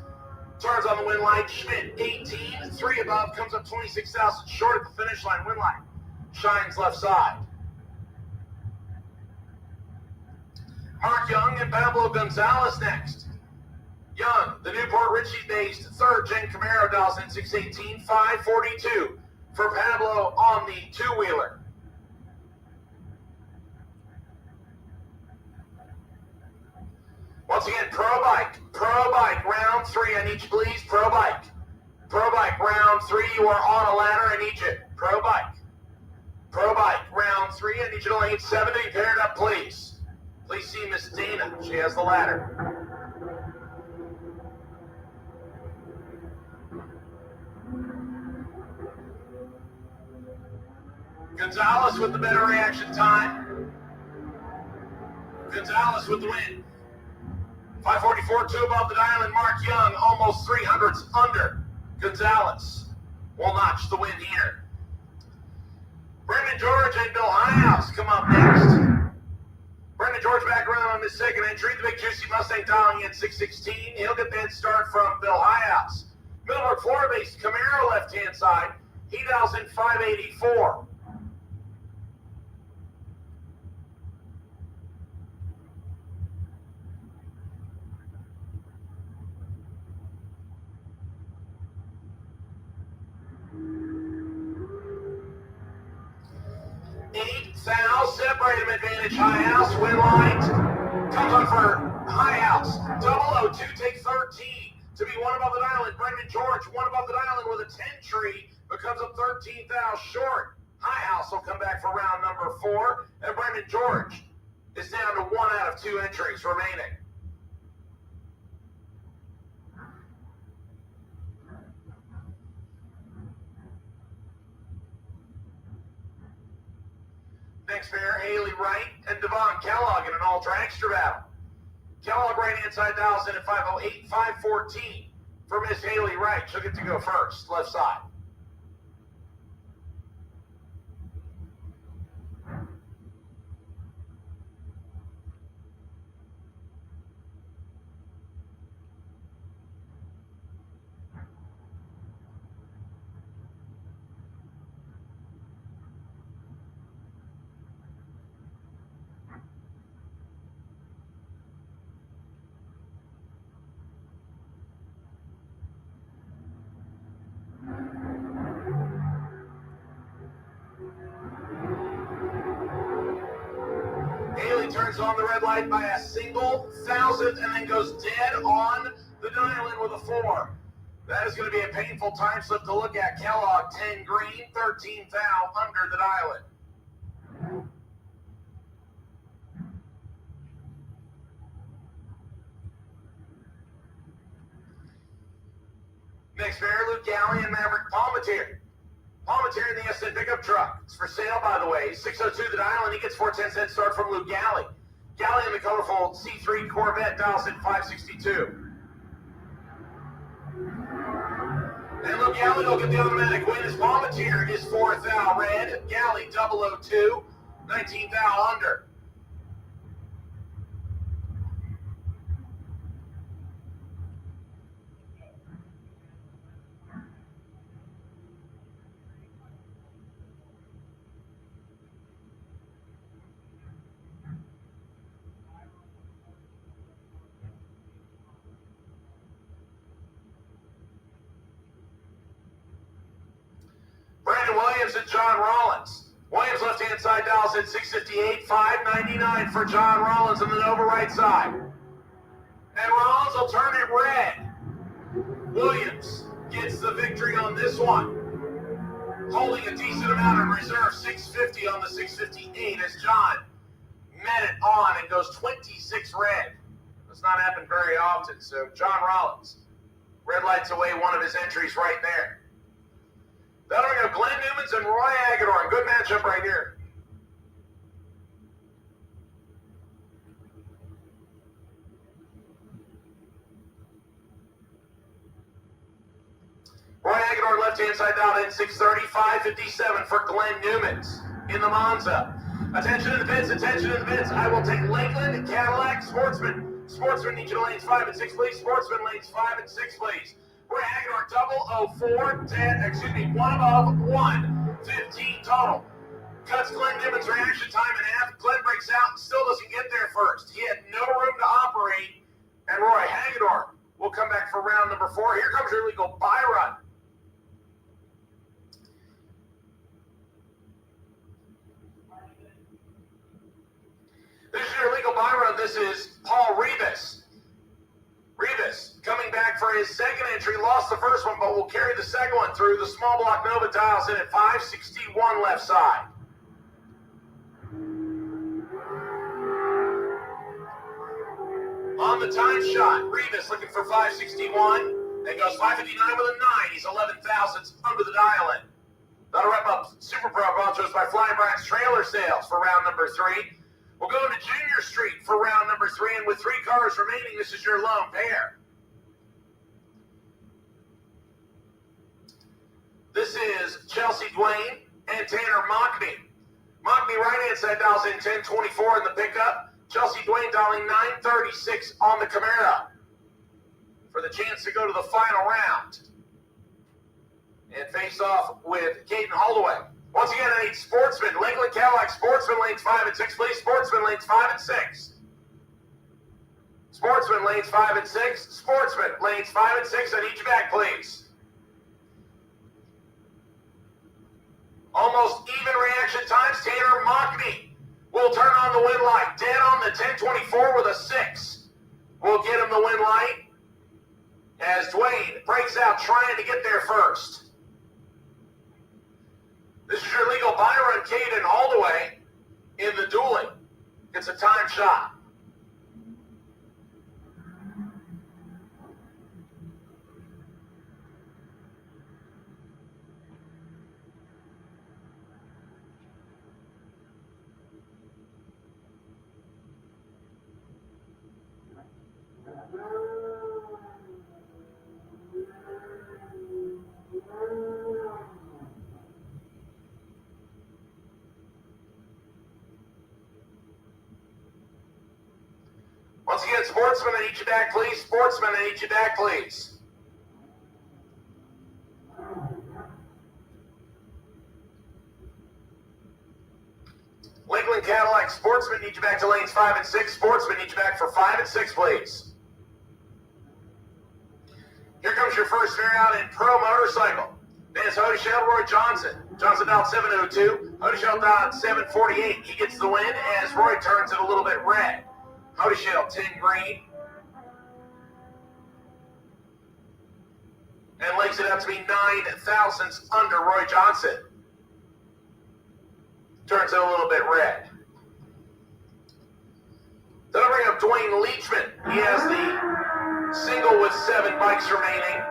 Turns on the win line. Schmidt, 18, 3 above, comes up 26,000 short at the finish line. Win line shines left side. Mark Young and Pablo Gonzalez next. Young, the Newport Richie-based third gen Camaro, dials in 618, 542 for Pablo on the two-wheeler. Once again, Pro Bike, round 3, I need you please, Pro Bike, round 3, you are on a ladder, I need you, Pro Bike, round 3, I need you to lane 7 to be paired up, please. Please see Miss Dana, she has the ladder. Gonzalez with the better reaction time. Gonzalez with the win. 544, 2 above the dial, and Mark Young, almost 300s under. Gonzalez will notch the win here. Brendan George and Bill Highhouse come up next. Brendan George back around on his second entry. The big juicy Mustang dialing in 616. He'll get the head start from Bill Highhouse. Middleburg, Florida-based Camaro left-hand side. He dials in 584. Separate him, advantage Highhouse, win line, comes on for Highhouse, 002, take 13, to be 1 above the dial, and Brendan George, 1 above the dial, with a 10 tree, becomes up 13 thou short. Highhouse will come back for round number 4, and Brendan George is down to 1 out of 2 entries remaining. Next pair, Haley Wright and Devon Kellogg in an ultra extra battle. Kellogg right-hand side dials in at 508, 514 for Miss Haley Wright. She'll get to go first, left side. Turns on the red light by a single thousandth and then goes dead on the dial-in with a 4. That is going to be a painful time slip to look at. Kellogg, 10 green, 13 thou under the dial-in. Next pair, Luke Galley and Maverick Palmetier. Palmetier in the SN pickup truck. It's for sale, by the way. 602 the dial, and he gets 410 start from Luke Galley. Galley in the colorful C3 Corvette dials in 562. And Luke Galley will get the automatic win as Palmetier is 4 thou red. Galley 002, 19 thou under. Williams and John Rollins. Williams left-hand side dials at 658, 599 for John Rollins on the Nova right side. And Rollins will turn it red. Williams gets the victory on this one. Holding a decent amount in reserve, 650 on the 658 as John met it on and goes 26 red. Does not happen very often, so John Rollins. Red lights away one of his entries right there. That'll go Glenn Newmans and Roy Agadorn. Good matchup right here. Hagedorn left-hand side dialed in 630, 557 for Glenn Newmans in the Monza. Attention in the pits, attention in the pits. I will take Lakeland, Cadillac, Sportsman. Sportsman, need you to lanes 5 and 6, please. Sportsman, lanes 5 and 6, please. We're Hagedorn double 04, 10, excuse me, 1 above 1, 15 total. Cuts Glenn Newman's reaction time in half. Glenn breaks out and still doesn't get there first. He had no room to operate, and Roy Hagedorn will come back for round number 4. Here comes your legal buy run. This is your legal buy run. This is Paul Rivas. Rivas coming back for his second entry. Lost the first one, but will carry the second one through. The small block Nova dials in at 561 left side. On the time shot, Rivas looking for 561. Then goes 559 with a 9. He's 11 thousandths under the dial-in. That'll wrap up Super Pro Ponchos by Flying Brian's trailer sales for round number 3. We'll go into Junior Street for round number 3, and with 3 cars remaining, this is your lone pair. This is Chelsea Dwayne and Tanner Mockney. Mockney right-hand side dials in 1024 in the pickup. Chelsea Dwayne dialing 936 on the Camaro for the chance to go to the final round and face off with Caden Holloway. Once again, I need Sportsman, Lakeland Cadillac, Sportsman lanes 5 and 6, please. Sportsman lanes 5 and 6. Sportsman lanes 5 and 6. Sportsman lanes 5 and 6. I need you back, please. Almost even reaction times. Tanner Mockney will turn on the win light. Dead on the 1024 with a 6. We'll get him the win light as Dwayne breaks out trying to get there first. This is your legal buy run, Caden Holloway in the dueling. It's a time shot. Once again, Sportsman, I need you back, please. Sportsman, I need you back, please. Lakeland Cadillac, Sportsman, need you back to lanes 5 and 6. Sportsman, need you back for 5 and 6, please. Here comes your first pair out in Pro Motorcycle. There's Hodeschel, Roy Johnson. Johnson dialed 702. Hodeschel dialed 748. He gets the win as Roy turns it a little bit red. Hodeschel 10 green. And legs it up to be 9 thousandths under Roy Johnson. Turns it a little bit red. Then I'll bring up Dwayne Leachman. He has the single with 7 bikes remaining.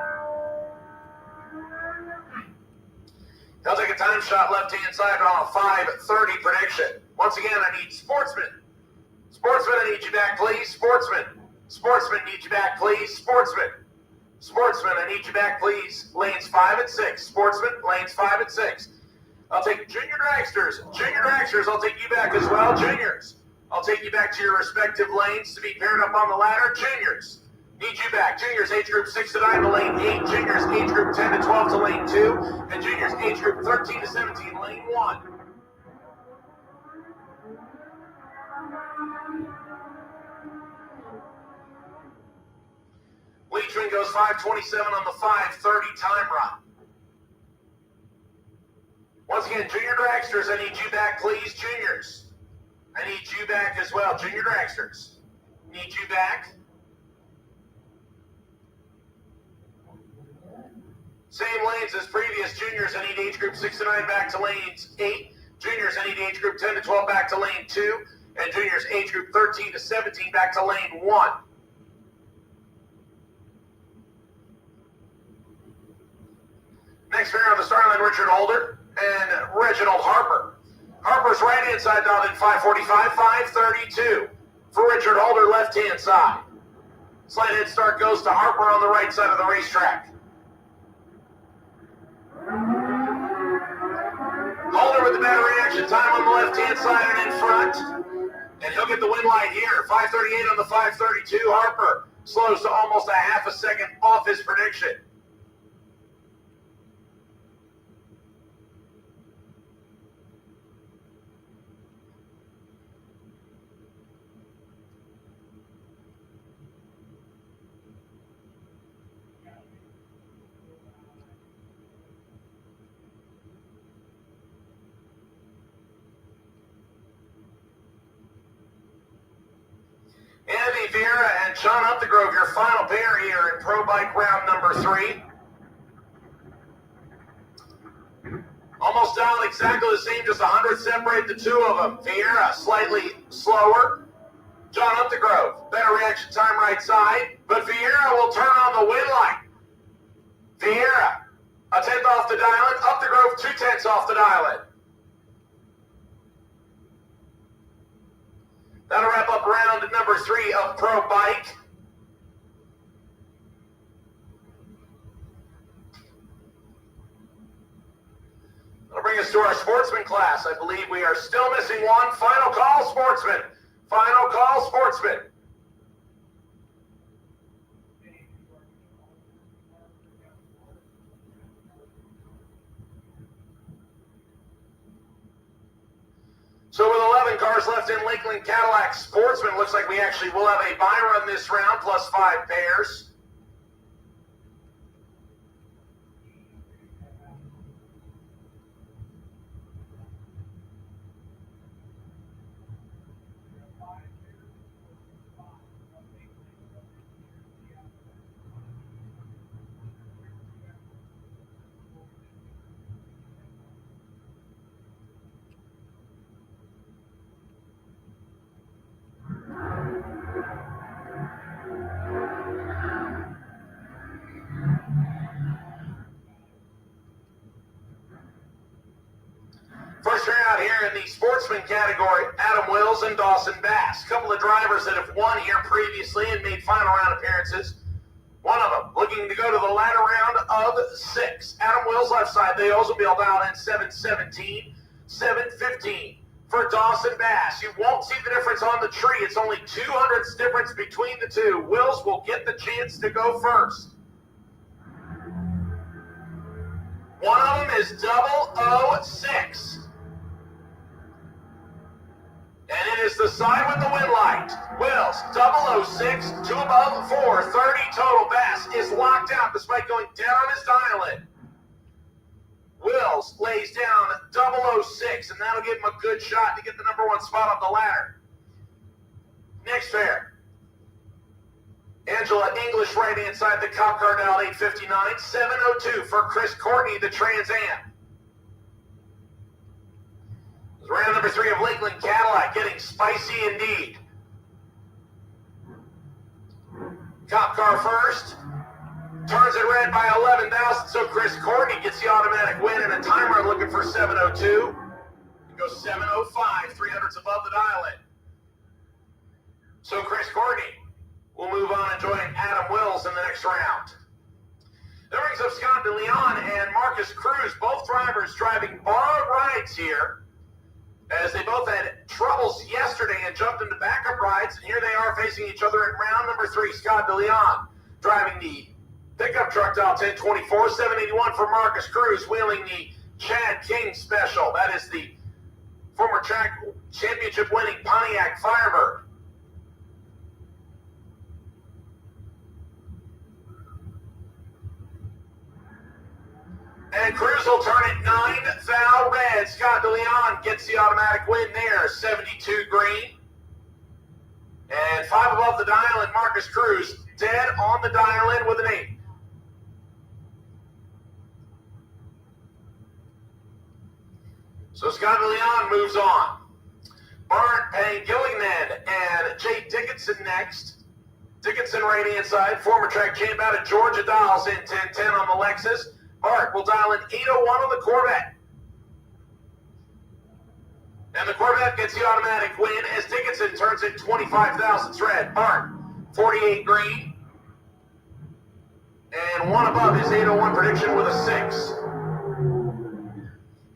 He'll take a time shot left-hand side on a 5:30 prediction. Once again, I need Sportsman. Sportsman, I need you back, please. Sportsman. Sportsman, need you back, please. Sportsman. Sportsman, I need you back, please. Lanes 5 and 6. Sportsman, lanes 5 and 6. I'll take Junior Dragsters. Junior Dragsters, I'll take you back as well. Juniors, I'll take you back to your respective lanes to be paired up on the ladder. Juniors, need you back. Juniors, age group 6 to 9 to lane 8. Juniors, age group 10 to 12 to lane 2. And juniors, age group 13 to 17, lane 1. Leachman goes 5:27 on the 5:30 time run. Once again, Junior Dragsters, I need you back, please. Juniors, I need you back as well. Junior Dragsters, need you back. Same lanes as previous. Juniors, I need age group 6 to 9 back to lanes 8. Juniors, I need age group 10 to 12 back to lane 2. And juniors, age group 13 to 17 back to lane 1. Next pair on the start line, Richard Holder and Reginald Harper. Harper's right-hand side dialed in 545, 532 for Richard Holder, left-hand side. Slight head start goes to Harper on the right side of the racetrack. reaction time on the left-hand side and in front. And he'll get the win light here. 5:38 on the 5:32. Harper slows to almost a half a second off his prediction. Andy Vieira and Sean Upthegrove, your final pair here in Pro Bike round number 3. Almost dialed exactly the same, just 100 separate the two of them. Vieira slightly slower. John Upthegrove, better reaction time right side, but Vieira will turn on the win light. Vieira, a 10th off the dial-in. Upthegrove, 2/10 off the dial-in. That'll wrap up round number 3 of Pro Bike. That'll bring us to our sportsman class. I believe we are still missing one. Final call, sportsman. Final call, sportsman. So with 11 cars left in Lakeland Cadillac Sportsman, looks like we actually will have a buy run this round, plus 5 pairs. First round here in the sportsman category, Adam Wills and Dawson Bass. A couple of drivers that have won here previously and made final round appearances. One of them looking to go to the latter round of 6. Adam Wills left side, the Oldsmobile dialed in 7:17, 7:15 for Dawson Bass. You won't see the difference on the tree. It's only 200ths difference between the two. Wills will get the chance to go first. One of them is 006. And it is the side with the win light. Wills, 006, 2 above, 430 total. Bass is locked out despite going dead on his dial-in. Wills lays down 006, and that'll give him a good shot to get the number 1 spot on the ladder. Next pair. Angela English right inside the cop car dial 859, 702 for Chris Courtney, the Trans Am. Round number 3 of Lakeland Cadillac, getting spicy indeed. Cop car first. Turns it red by 11 thousandths, so Chris Courtney gets the automatic win, and a timer looking for 702. It goes 705, 300ths above the dial-in. So Chris Courtney will move on and join Adam Wills in the next round. That brings up Scott DeLeon and Marcus Cruz, both drivers driving borrowed rides here, as they both had troubles yesterday and jumped into backup rides, and here they are facing each other in round number 3. Scott DeLeon driving the pickup truck dial 1024, 781 for Marcus Cruz, wheeling the Chad King Special. That is the former track championship winning Pontiac Firebird. And Cruz will turn it 9 thou red. Scott DeLeon gets the automatic win there, 72 green. And 5 above the dial, and Marcus Cruz dead on the dial-in with an 8. So Scott DeLeon moves on. Barnt Pangillinan and Jake Dickinson next. Dickinson right inside, former track champ out of Georgia, dials in 1010 on the Lexus. Bart will dial in 801 on the Corvette. And the Corvette gets the automatic win as Dickinson turns it 25 thousandths red. Bart, 48 green. And 1 above his 801 prediction with a 6.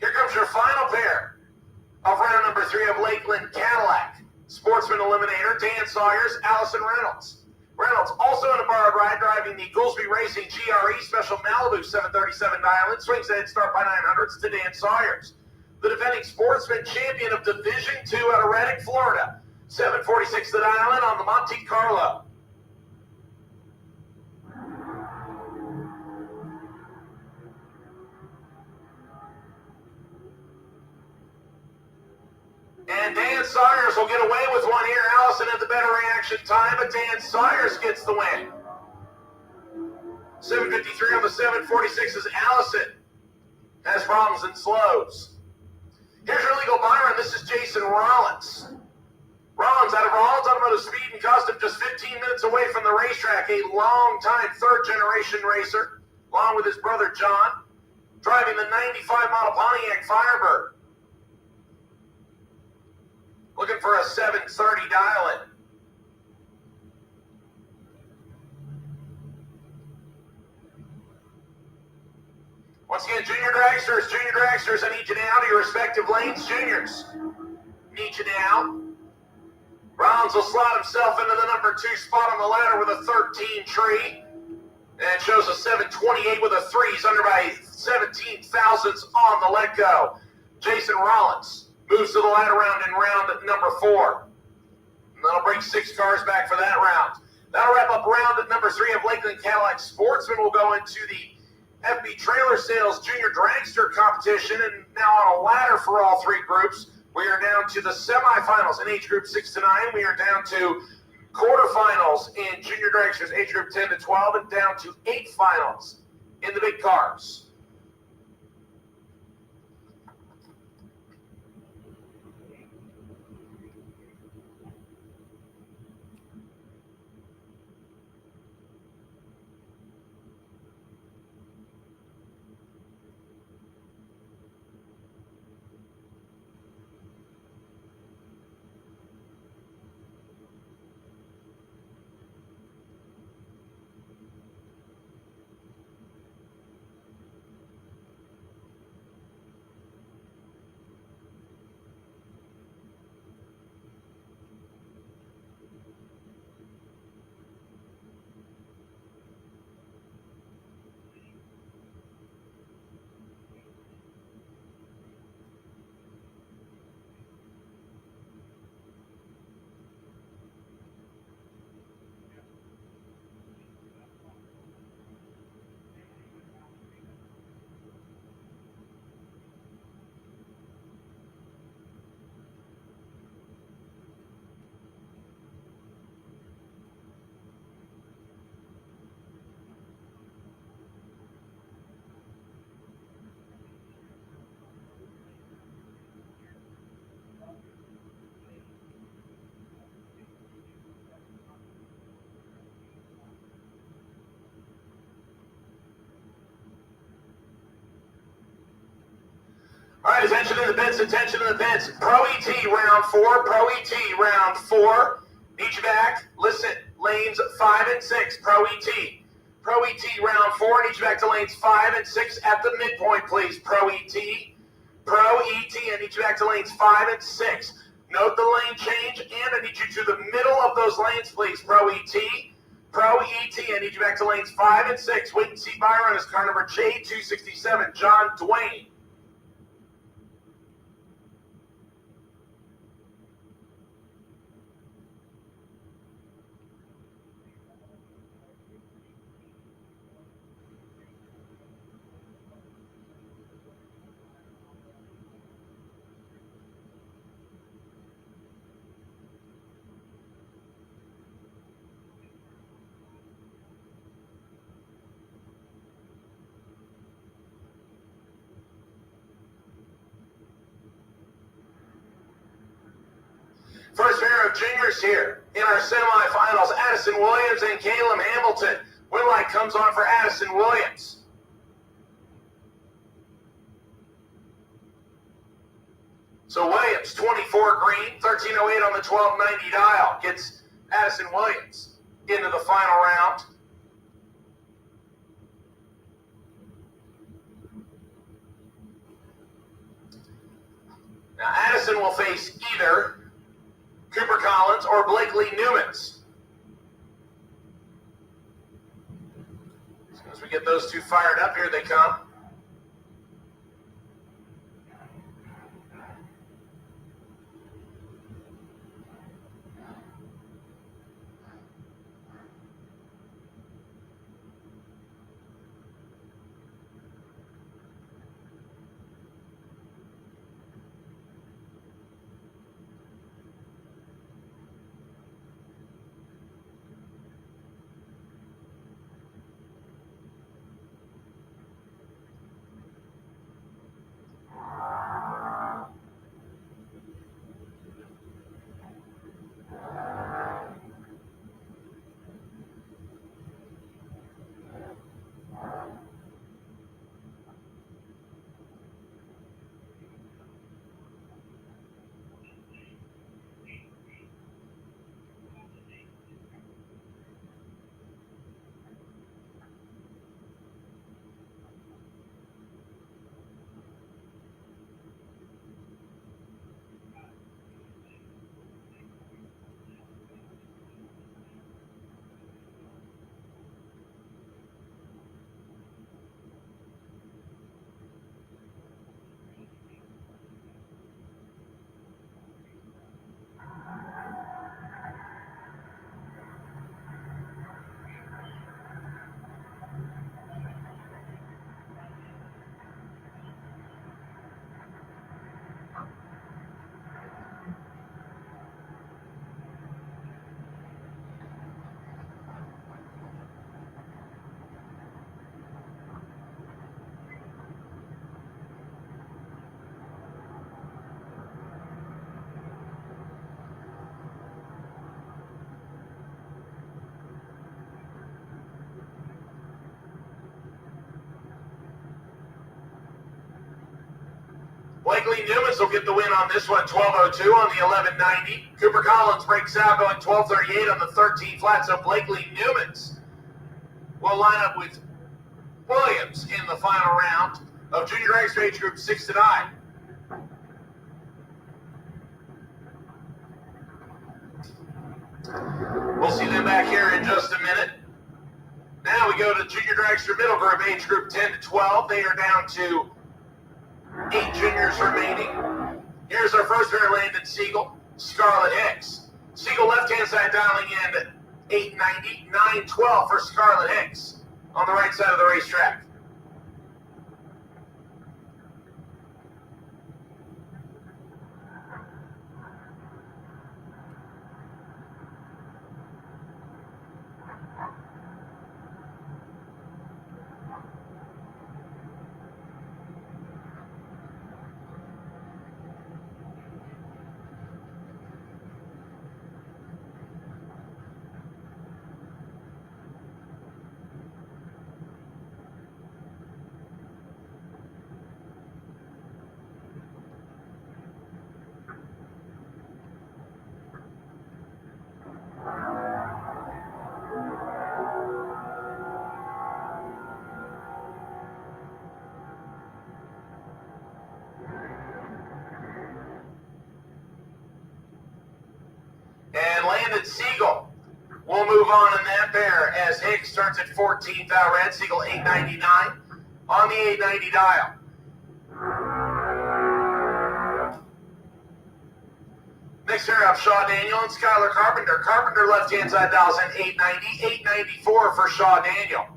Here comes your final pair. Of round number 3 of Lakeland Cadillac, Sportsman Eliminator, Dan Sawyers, Allison Reynolds. Reynolds also in a borrowed ride driving the Goolsby Racing GRE Special Malibu 737 Diamond. Swings the head start by 900s to Dan Sawyers. The defending Sportsman champion of Division II out of Reddick, Florida. 746 to the Diamond on the Monte Carlo. And Dan Sawyers will get away with one here. Allison had the better reaction time, but Dan Sawyers gets the win. 753 on the 746 is Allison. Has problems and slows. Here's your legal Byron. This is Jason Rollins. Rollins out of Rollins Automotive Speed and Custom, just 15 minutes away from the racetrack. A long-time third-generation racer, along with his brother John, driving the 95 model Pontiac Firebird. Looking for a 730 dial-in. Once again, junior dragsters, I need you now to your respective lanes. Juniors, need you now. Rollins will slot himself into the number 2 spot on the ladder with a 13 tree. And shows a 728 with a 3. He's under by 17 thousandths on the let-go. Jason Rollins moves to the ladder round in round number 4. And that'll bring 6 cars back for that round. That'll wrap up round at number 3 of Lakeland Cadillac Sportsman. Will go into the FB Trailer Sales Junior Dragster competition. And now on a ladder for all 3 groups, we are down to the semifinals in age group 6 to 9. We are down to quarterfinals in junior dragsters age group 10 to 12, and down to 8 finals in the big cars. All right, attention to the pits, attention to the pits. Pro ET round 4, Pro ET round 4. Need you back. Listen, lanes 5 and 6, Pro ET. Pro ET round 4, need you back to lanes 5 and 6 at the midpoint, please. Pro ET. Pro ET, I need you back to lanes 5 and 6. Note the lane change, and I need you to the middle of those lanes, please. Pro ET. Pro ET, I need you back to lanes 5 and 6. Wait and see Byron is car number J267, John Dwayne. First pair of juniors here in our semifinals, Addison Williams and Caleb Hamilton. Win light comes on for Addison Williams. So Williams, 24 green, 1308 on the 1290 dial, gets Addison Williams into the final round. Now, Addison will face either Cooper Collins or Blakely Newmans. As soon as we get those two fired up, here they come. Blakely Newmans will get the win on this one, 12:02 on the 1190. Cooper Collins breaks out going 12:38 on the 13 flat, so Blakely Newmans will line up with Williams in the final round of Junior Dragster age group 6 to 9. We'll see them back here in just a minute. Now we go to Junior Dragster middle group age group 10 to 12. They are down to 8 juniors remaining. Here's our first pair, Landon Siegel, Scarlett Hicks. Siegel left-hand side dialing in 890, 912 for Scarlett Hicks on the right side of the racetrack. And Landon Siegel will move on in that pair as Hicks starts at 14th out red. Siegel 899 on the 890 dial. Next pair up, Shaw Daniel and Skylar Carpenter. Carpenter left-hand side dials in 890, 894 for Shaw Daniel.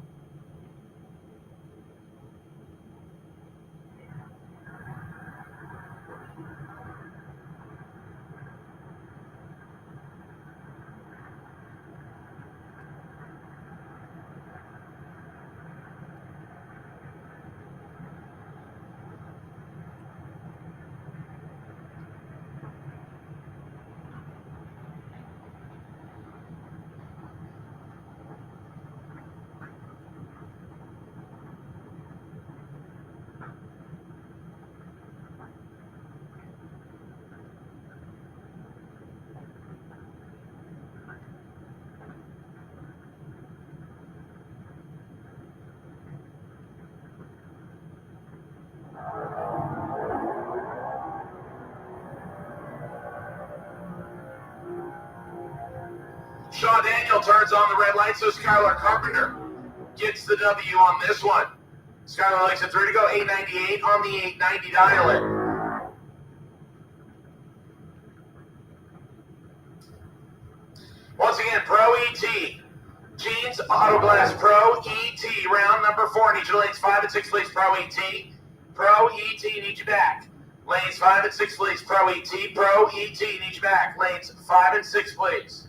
Daniel turns on the red light, so Skylar Carpenter gets the W on this one. Skylar likes it 3 to go, 898 on the 890 dial-in. Once again, Pro ET. Jeans Auto Glass Pro ET, round number 4. Need your lanes 5 and 6, please. Pro ET. Pro ET, need you back. Lanes 5 and 6, please. Pro ET. Pro ET, need you back. Lanes 5 and 6, please.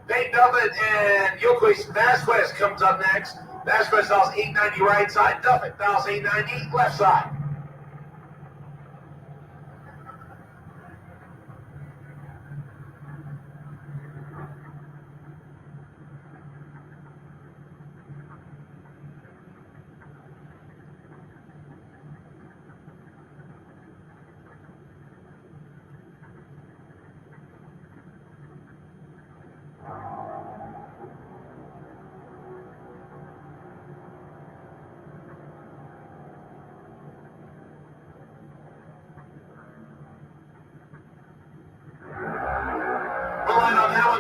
Nate Duffett and Yoquis Vasquez comes up next. Vasquez dials 890 right side. Duffett dials 890 left side.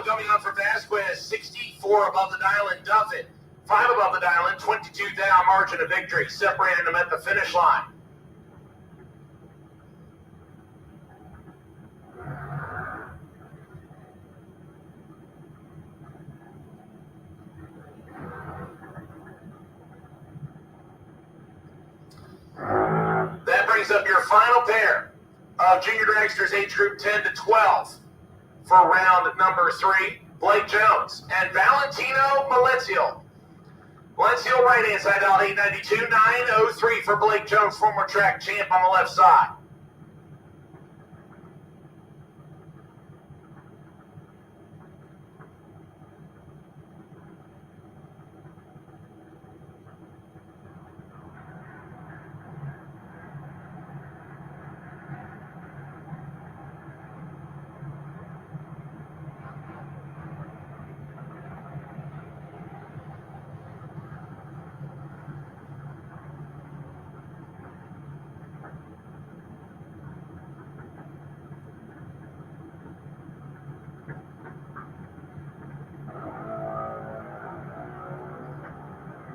Coming up for Vasquez, 64 above the dial in Duffett, 5 above the dial in, 22 down, margin of victory, separated them at the finish line. That brings up your final pair of junior dragsters age group 10 to 12. For round number 3, Blake Jones and Valentino Valencia. Valencia right hand side out 892, 903 for Blake Jones, former track champ on the left side.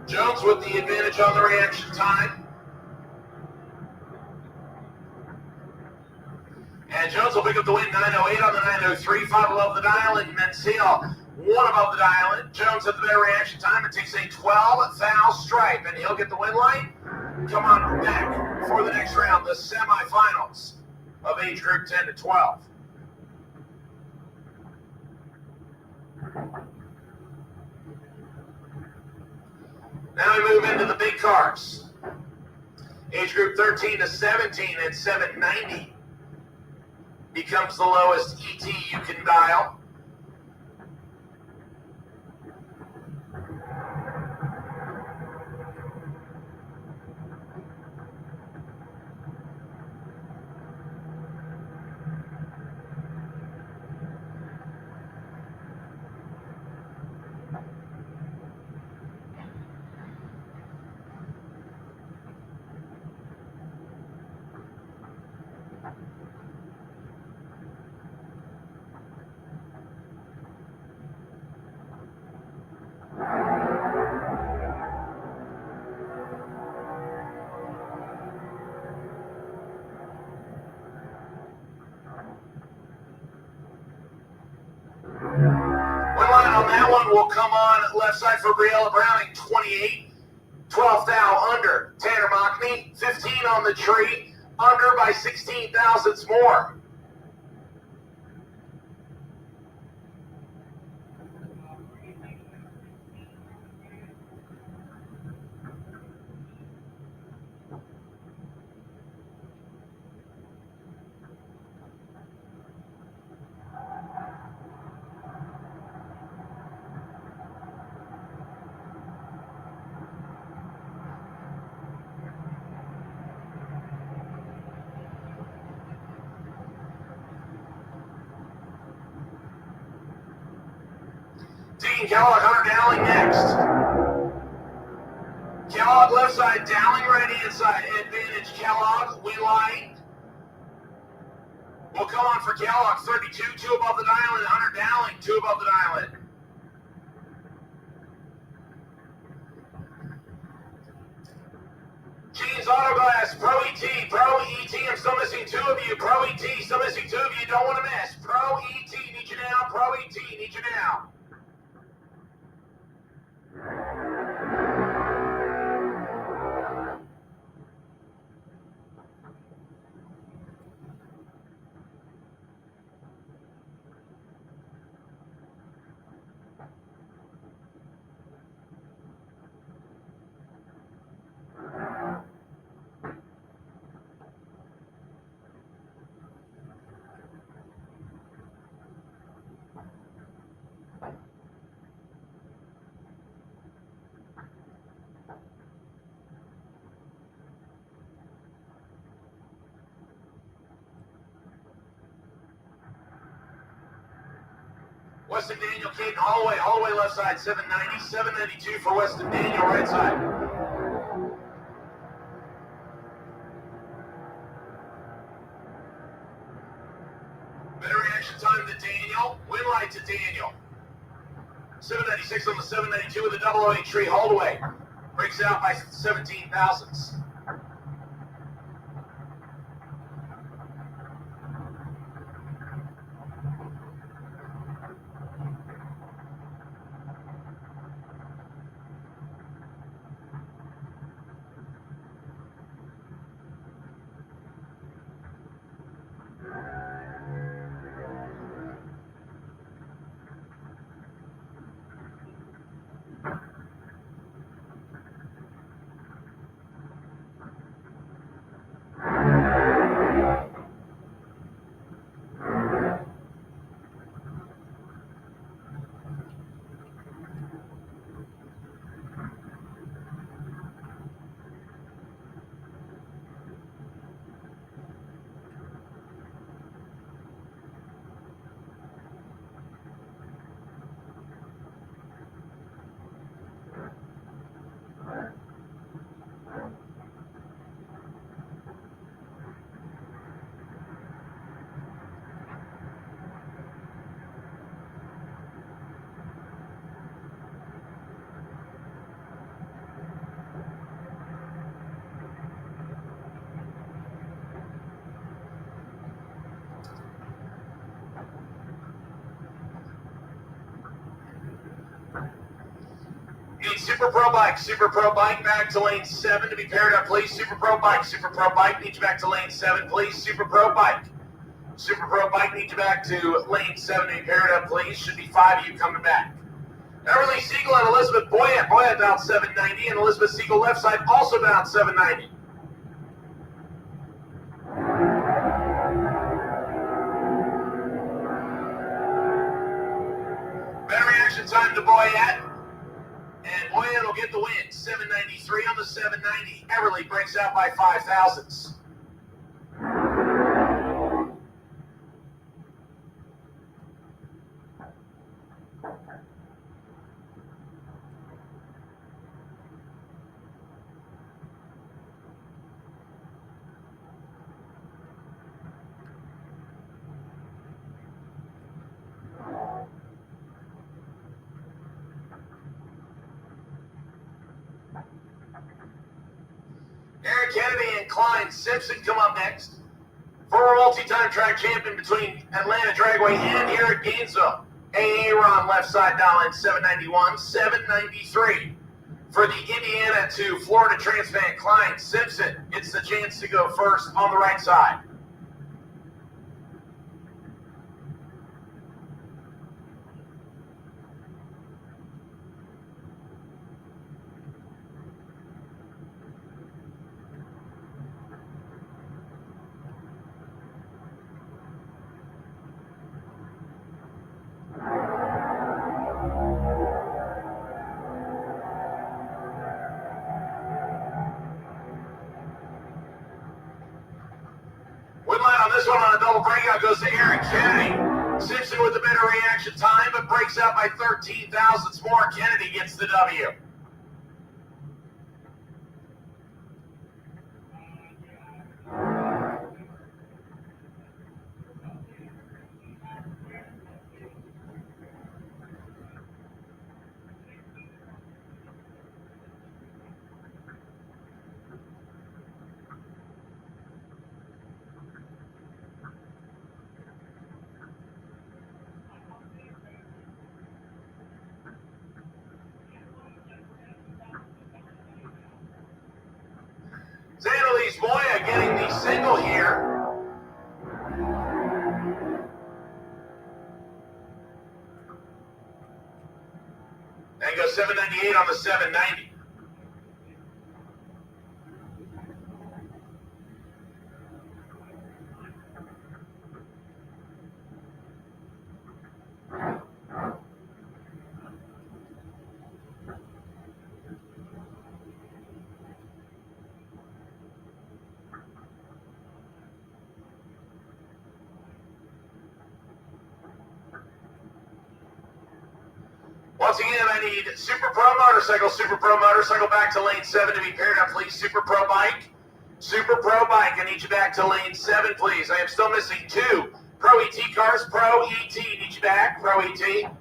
Jones with the advantage on the reaction time. And Jones will pick up the win, 908 on the 903, 5 above the dial, and Mencil 1 above the dial. Jones at the better reaction time. It takes a 12-foul stripe, and he'll get the win light. Come on back for the next round, the semifinals of age group 10 to 12. Now we move into the big cars. Age group 13 to 17 and 790 becomes the lowest ET you can dial. That one will come on left side for Briella Browning, 28. 12th thou under. Tanner Mockney, 15 on the tree, under by 16 thousandths more. Dean Kellogg, Hunter Dowling next. Kellogg left side, Dowling right hand side. Advantage Kellogg, win line. We'll come on for Kellogg, 32, 2 above the dial, and Hunter Dowling, 2 above the dial. Jeans Autoglass, Pro ET, I'm still missing 2 of you. Pro ET, still missing 2 of you, don't want to miss. Pro ET, need you now. Pro ET, need you now. Weston Daniel, Caden Holloway left side, 790, 792 for Weston Daniel, right side. Better reaction time to Daniel, win light to Daniel. 796 on the 792 with a 008 tree, Holloway. Breaks it out by 17 thousandths. Super Pro Bike back to lane 7 to be paired up, please. Super Pro Bike needs you back to lane 7, please. Super Pro Bike needs you back to lane 7 to be paired up, please. Should be 5 of you coming back. Everly Siegel and Elizabeth Boyett down 790, and Elizabeth Siegel left side also down 790. Better reaction time to Boyett. And Boyett will get the win. 793 on the 790. Everly breaks out by 5 thousandths. Kennedy and Klein Simpson come up next. Former multi-time track champion between Atlanta Dragway and here at Gainesville. Aaron left side dial in 791, 793. For the Indiana to Florida transplant, Klein Simpson gets the chance to go first on the right side. This one on a double breakout goes to Aaron Kennedy. Simpson with the better reaction time, but breaks out by 13 thousandths more. Kennedy gets the W. getting the single here. And goes 798 on the 790. Once again, I need Super Pro Motorcycle back to lane 7 to be paired up, please. Super Pro Bike, I need you back to lane 7, please. I am still missing 2 Pro ET cars. Pro ET, need you back, Pro ET.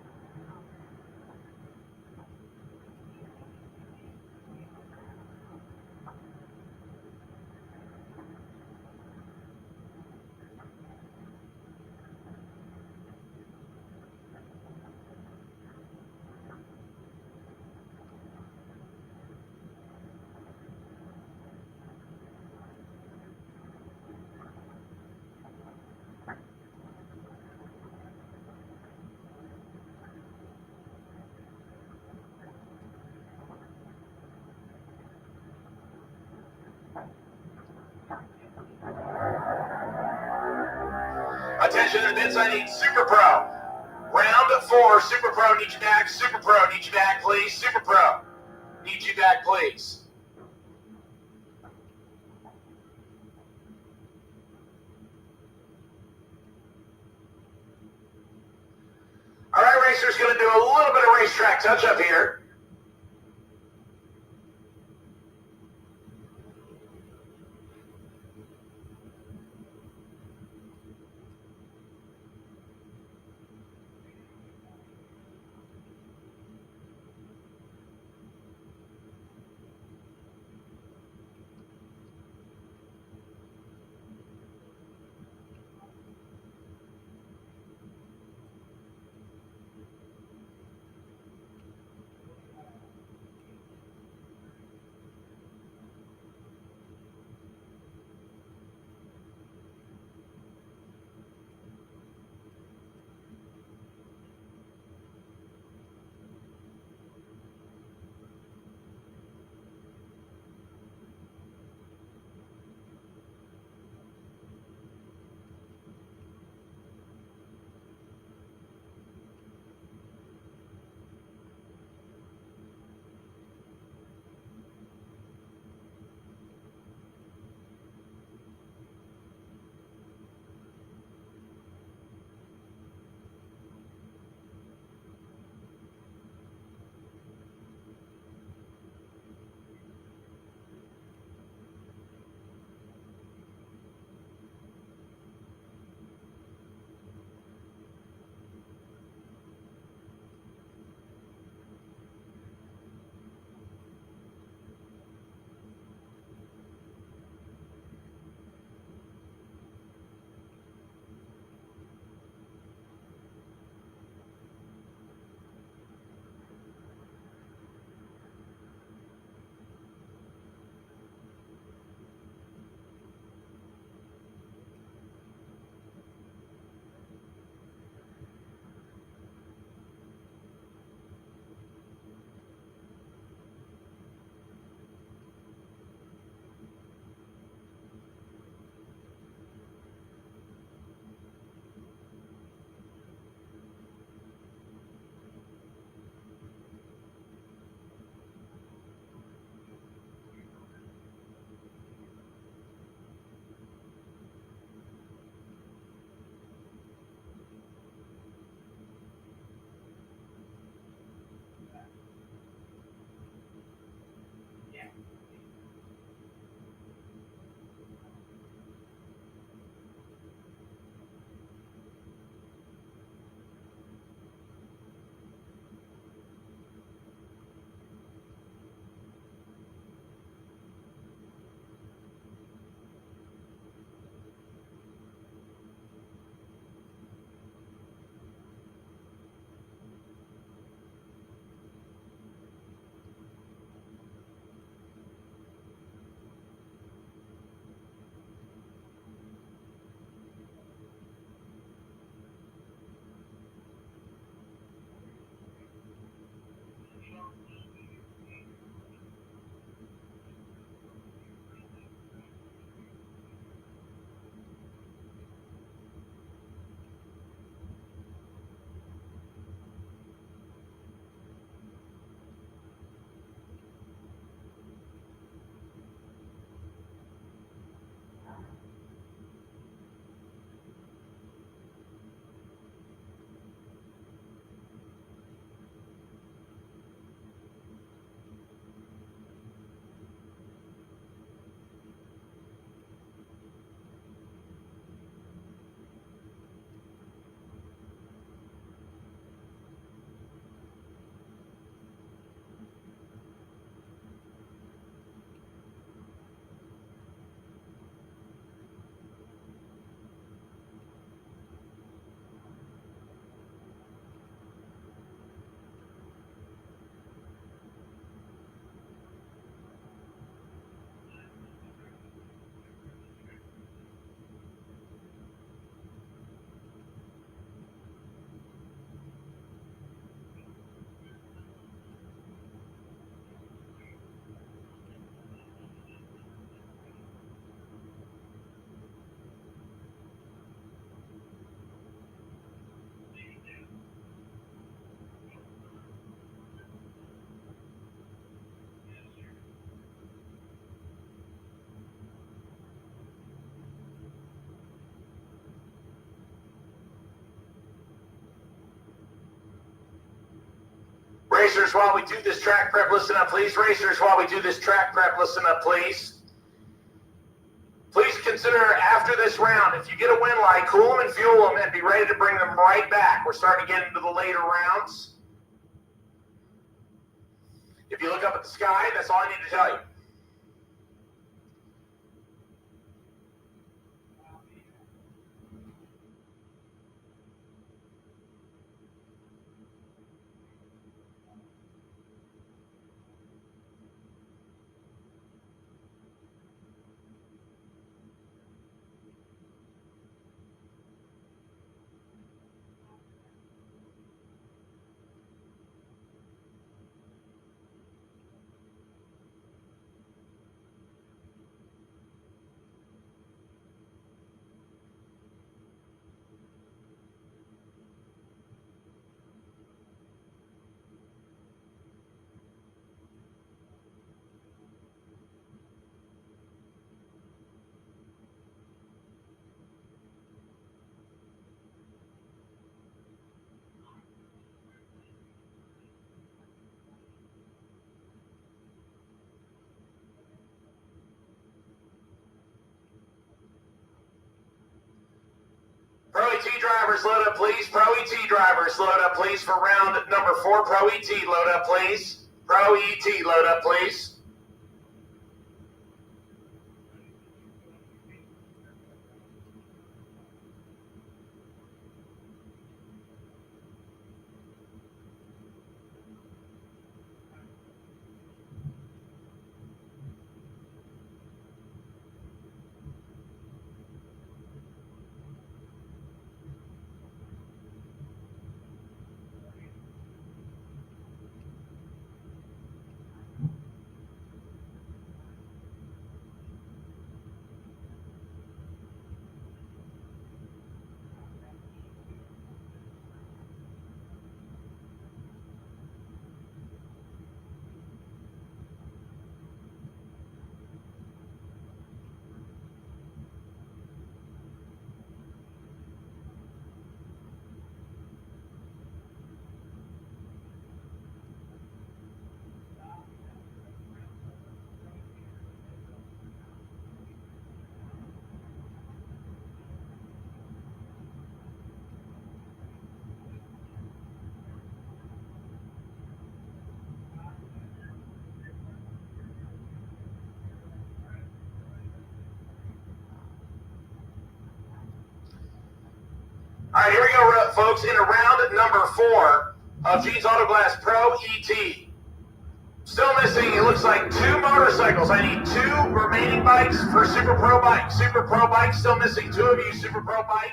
Attention to the bits, I need Super Pro. Round 4, Super Pro, need you back. Super Pro, need you back, please. Super Pro, need you back, please. All right, racers, going to do a little bit of racetrack touch-up here. Racers, while we do this track prep, listen up, please. Racers, while we do this track prep, listen up, please. Please consider after this round, if you get a win light, cool them and fuel them and be ready to bring them right back. We're starting to get into the later rounds. If you look up at the sky, that's all I need to tell you. Pro ET drivers, load up, please. Pro ET drivers, load up, please, for round number 4. Pro ET, load up, please. Pro ET, load up, please. All right, here we go, folks. In round number 4 of Gene's Autoglass Pro ET. Still missing, it looks like 2 motorcycles. I need 2 remaining bikes for Super Pro Bike. Super Pro Bike, still missing 2 of you, Super Pro Bike.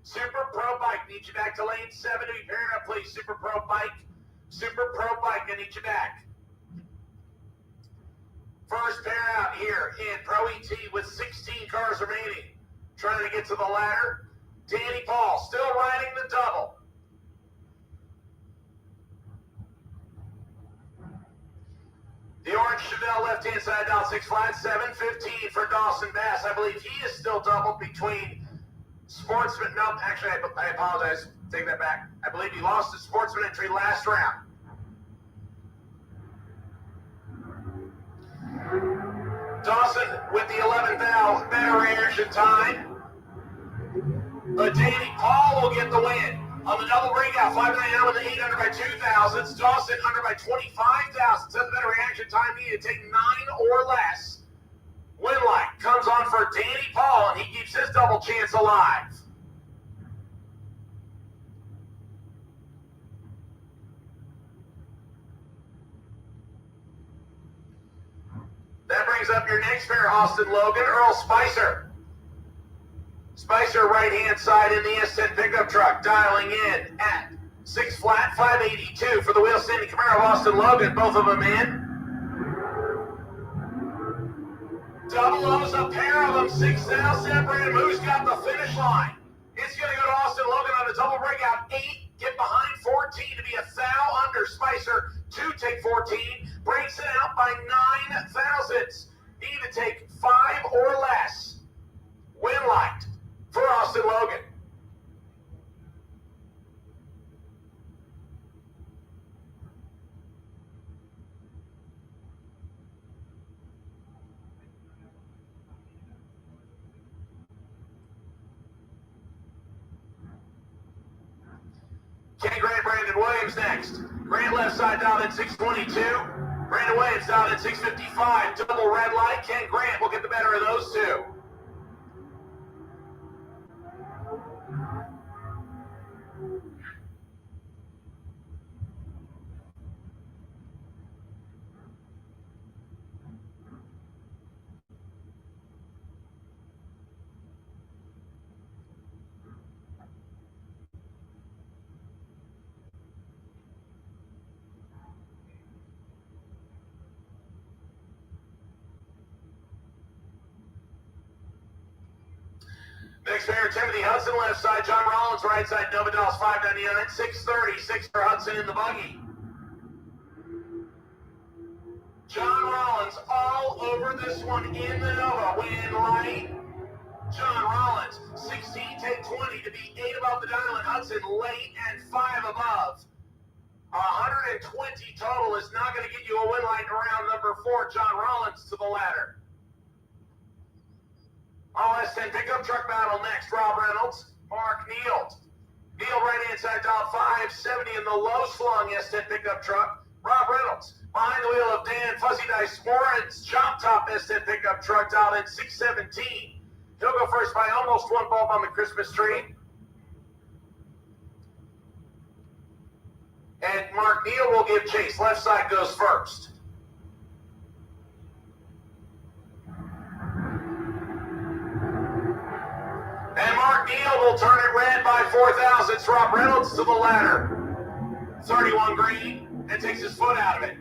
Super Pro Bike, need you back to lane 7 to be paired up, please. Super Pro Bike. Super Pro Bike, I need you back. First pair out here in Pro ET with 16 cars remaining. Trying to get to the ladder. Danny Paul still riding the double. The orange Chevelle left-hand side dial 6 flat, 715 for Dawson Bass. I believe he is still doubled between Sportsman. No, actually, I apologize. Take that back. I believe he lost his Sportsman entry last round. Dawson with the 11th valve, better reaction time. But Danny Paul will get the win. On the double breakout, 599 with the 800 by 2,000s. Dawson under by 25,000. 7 better reaction time needed to take 9 or less. Win light comes on for Danny Paul, and he keeps his double chance alive. That brings up your next pair, Austin Logan, Earl Spicer. Spicer right-hand side in the S10 pickup truck, dialing in at 6 flat, 582 for the wheel standing Camaro of Austin Logan, both of them in. Double O's, a pair of them, 6 now separated. Who's got the finish line? It's going to go to Austin Logan on the double breakout. 8, get behind 14 to be a thou under. Spicer, 2 take 14, breaks it out by 9 thousandths. Need to take 5 or less. Win light for Austin Logan. Brandon Williams next. Grant left side down at 622. Brandon Williams down at 655. Double red light. Ken Grant will get the better of those two. Next pair, Timothy Hudson, left side. John Rollins, right side. Nova Dallas, 599. 630. 6 for Hudson in the buggy. John Rollins all over this one in the Nova. Win light. John Rollins, 16, take 20 to be 8 above the dial, and Hudson late and 5 above. 120 total is not going to get you a win light in round number 4. John Rollins to the ladder. All S10 pickup truck battle next. Rob Reynolds, Mark Neal. Neal right-hand side dial 570 in the low slung S10 pickup truck. Rob Reynolds behind the wheel of Dan Fuzzy Dice Morin's chop top S10 pickup truck dialed in 617. He'll go first by almost 1 bulb on the Christmas tree. And Mark Neal will give chase. Left side goes first. And Mark Neal will turn it red by 4 thousandths. Rob Reynolds to the ladder. 31 green and takes his foot out of it.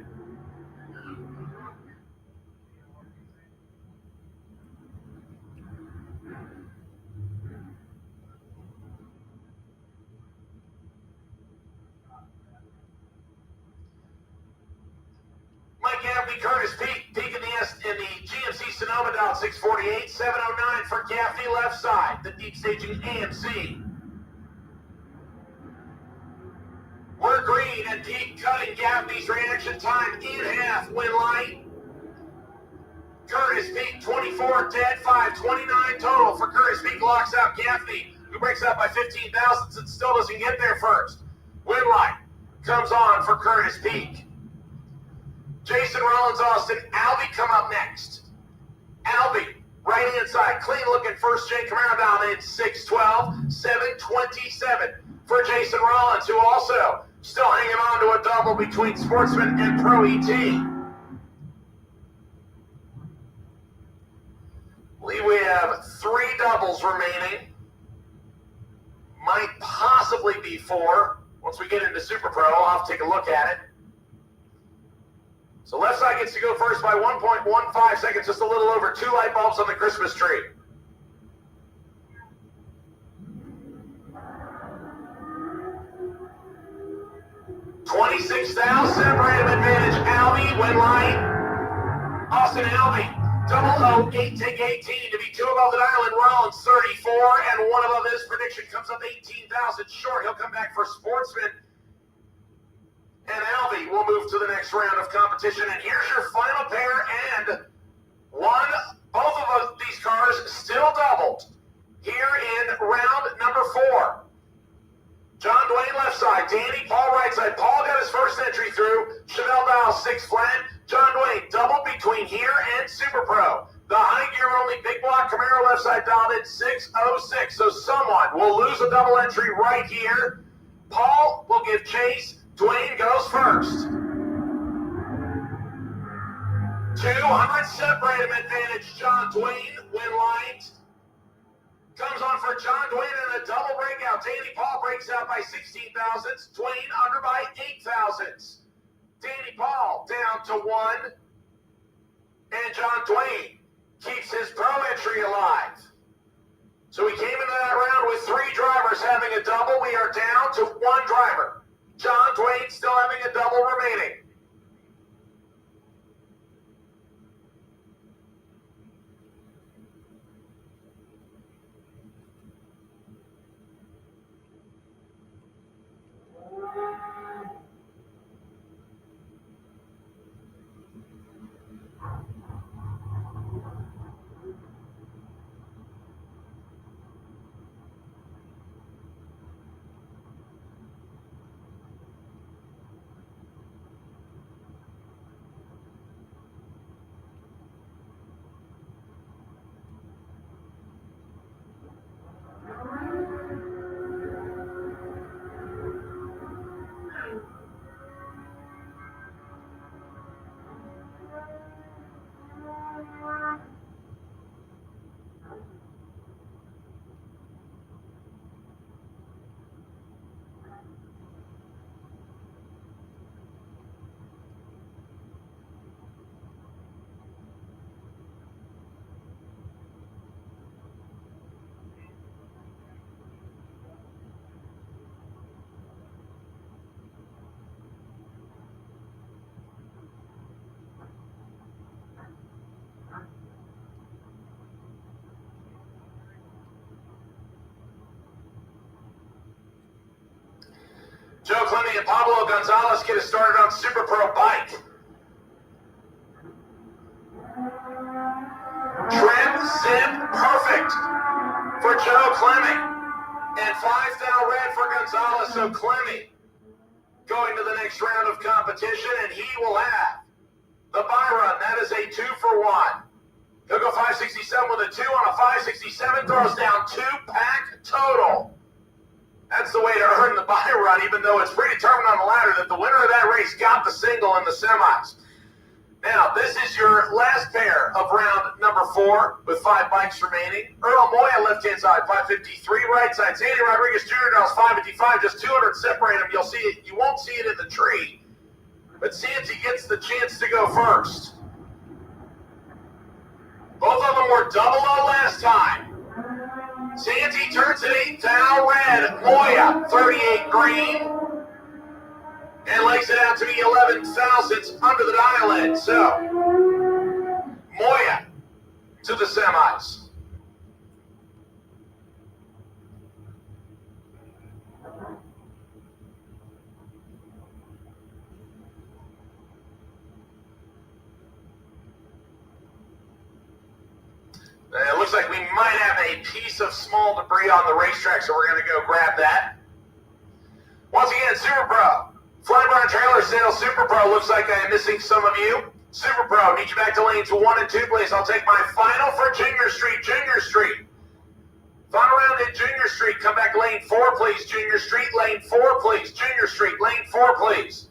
Mike Gaffney, Curtis Peak in the GMC Sonoma dial 648, 709 for Gaffney left side, the deep staging AMC. We're green and Peak cutting Gaffney's reaction time in half, win light. Curtis Peak 24 dead, 529 total for Curtis Peak, locks out Gaffney, who breaks out by 15 thousandths and still doesn't get there first. Win light comes on for Curtis Peak. Jason Rollins, Austin, Albie come up next. Albie, right-hand side, clean-looking first Jay Camaro down in 612, 727 for Jason Rollins, who also still hanging on to a double between Sportsman and Pro ET. I believe we have 3 doubles remaining. Might possibly be 4. Once we get into Super Pro, I'll have to take a look at it. So left side gets to go first by 1.15 seconds, just a little over 2 light bulbs on the Christmas tree. $26,000 separated advantage. Albie, win light. Austin Albie, 008, take 18 to be 2 above the dial, and Rollins 34, and 1 above his prediction comes up 18,000 short. He'll come back for Sportsman. And Albie will move to the next round of competition. And here's your final pair, and both of these cars still doubled here in round number 4. John Dwayne left side, Danny Paul right side. Paul got his first entry through. Chevelle Dial 6 flat. John Dwayne doubled between here and Super Pro. The high gear only big block Camaro left side dialed in 606. So someone will lose a double entry right here. Paul will give chase. Dwayne goes first. 200 separated advantage. John Dwayne, win light. Comes on for John Dwayne and a double breakout. Danny Paul breaks out by 16 thousandths. Dwayne under by 8 thousandths. Danny Paul down to 1. And John Dwayne keeps his pro entry alive. So we came into that round with 3 drivers having a double. We are down to 1 driver. John Dwayne still having a double remaining. Joe Clemmy and Pablo Gonzalez get us started on Super Pro Bike. Trim, zip, perfect for Joe Clemmy. And 5-thou red for Gonzalez. So Clemmy going to the next round of competition, and he will have the buy run. That is a 2-for-1. He'll go 567 with a 2 on a 567, throws down 2-pack total. That's the way to earn the buy run, even though it's predetermined on the ladder that the winner of that race got the single in the semis. Now, this is your last pair of round number 4 with 5 bikes remaining. Earl Moya, left-hand side, 553. Right side, Sandy Rodriguez Jr. Down 555. Just 200 separate them. You'll see it. You won't see it in the tree. But Sandy gets the chance to go first. Both of them were double O last time. Sandy turns it 8-thou red. Moya, 38 green. And legs it out to be 11 thousandths under the dial end. So, Moya to the semis. It looks like we might have a piece of small debris on the racetrack, so we're going to go grab that. Once again, Super Pro. Flybarn Trailer Sales Super Pro. Looks like I am missing some of you. Super Pro, need you back to lanes 1 and 2, please. I'll take my final for Junior Street. Junior Street. Final round at Junior Street. Come back lane 4, please. Junior Street, lane 4, please. Junior Street, lane 4, please.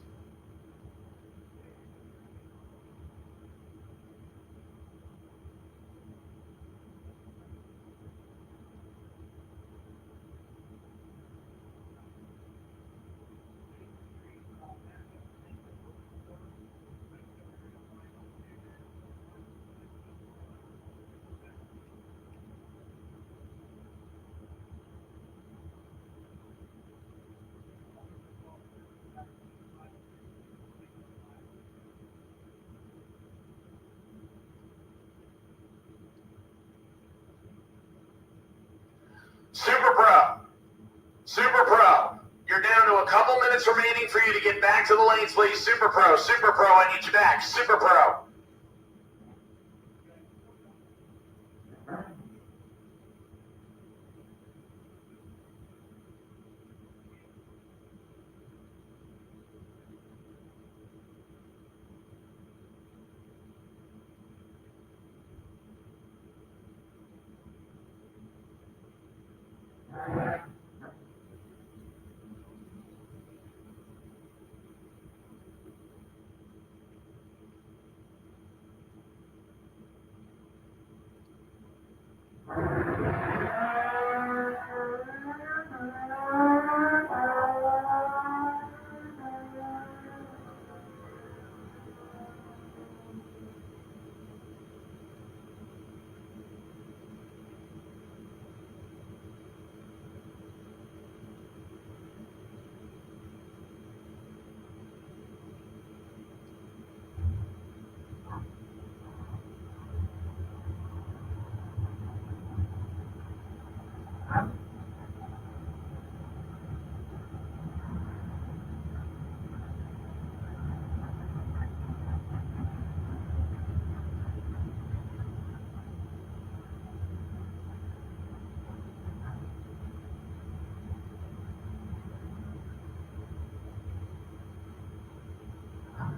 Super Pro. Super Pro. You're down to a couple minutes remaining for you to get back to the lanes, please. Super Pro. Super Pro, I need you back. Super Pro.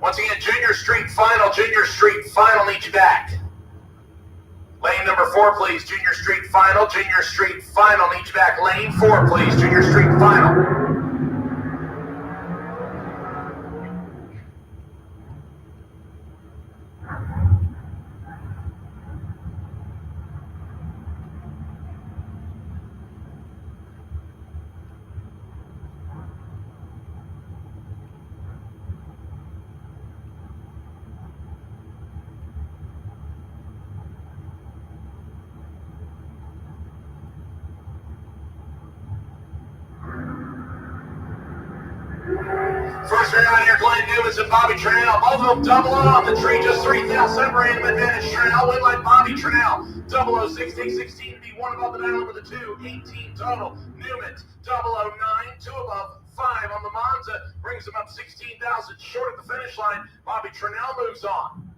Once again, Junior Street Final. Junior Street Final, need you back. Lane number 4, please. Junior Street Final. Junior Street Final, need you back. Lane 4, please. Junior Street Final. First round here, Glenn Newman's and Bobby Trinnell. Both of them double on the tree, just 3 thousand. Separating them advantage. Trinnell win like Bobby Trinnell. 006, take 16 to be 1 above the dial over the 2. 18 total. Newman's 009, 2 above. 5 on the Monza. Brings them up 16,000 short at the finish line. Bobby Trinnell moves on.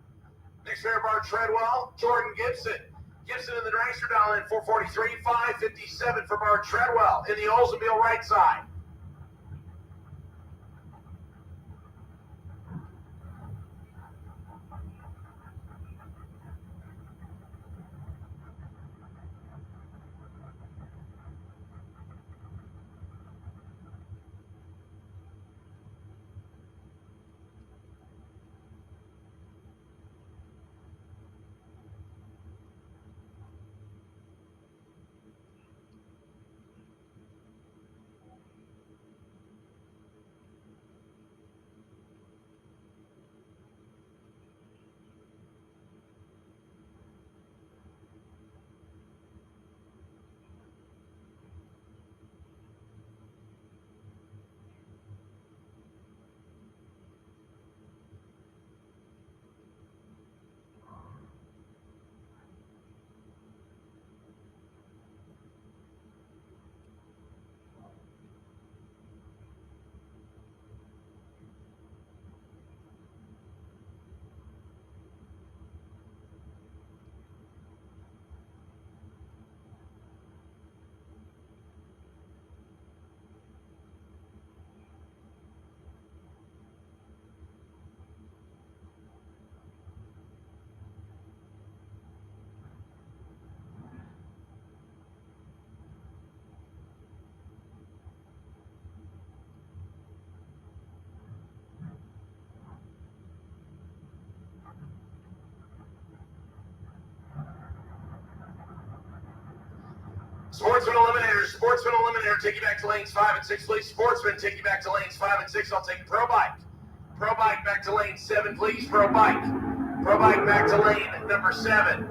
Next pair, Bart Treadwell, Jordan Gibson. Gibson in the dragster dial in 443, 557 for Bart Treadwell in the Oldsmobile right side. Sportsman Eliminator, take you back to lanes 5 and 6, please. Sportsman, take you back to lanes 5 and 6. I'll take Pro Bike. Pro Bike back to lane 7, please. Pro Bike. Pro Bike back to lane number 7.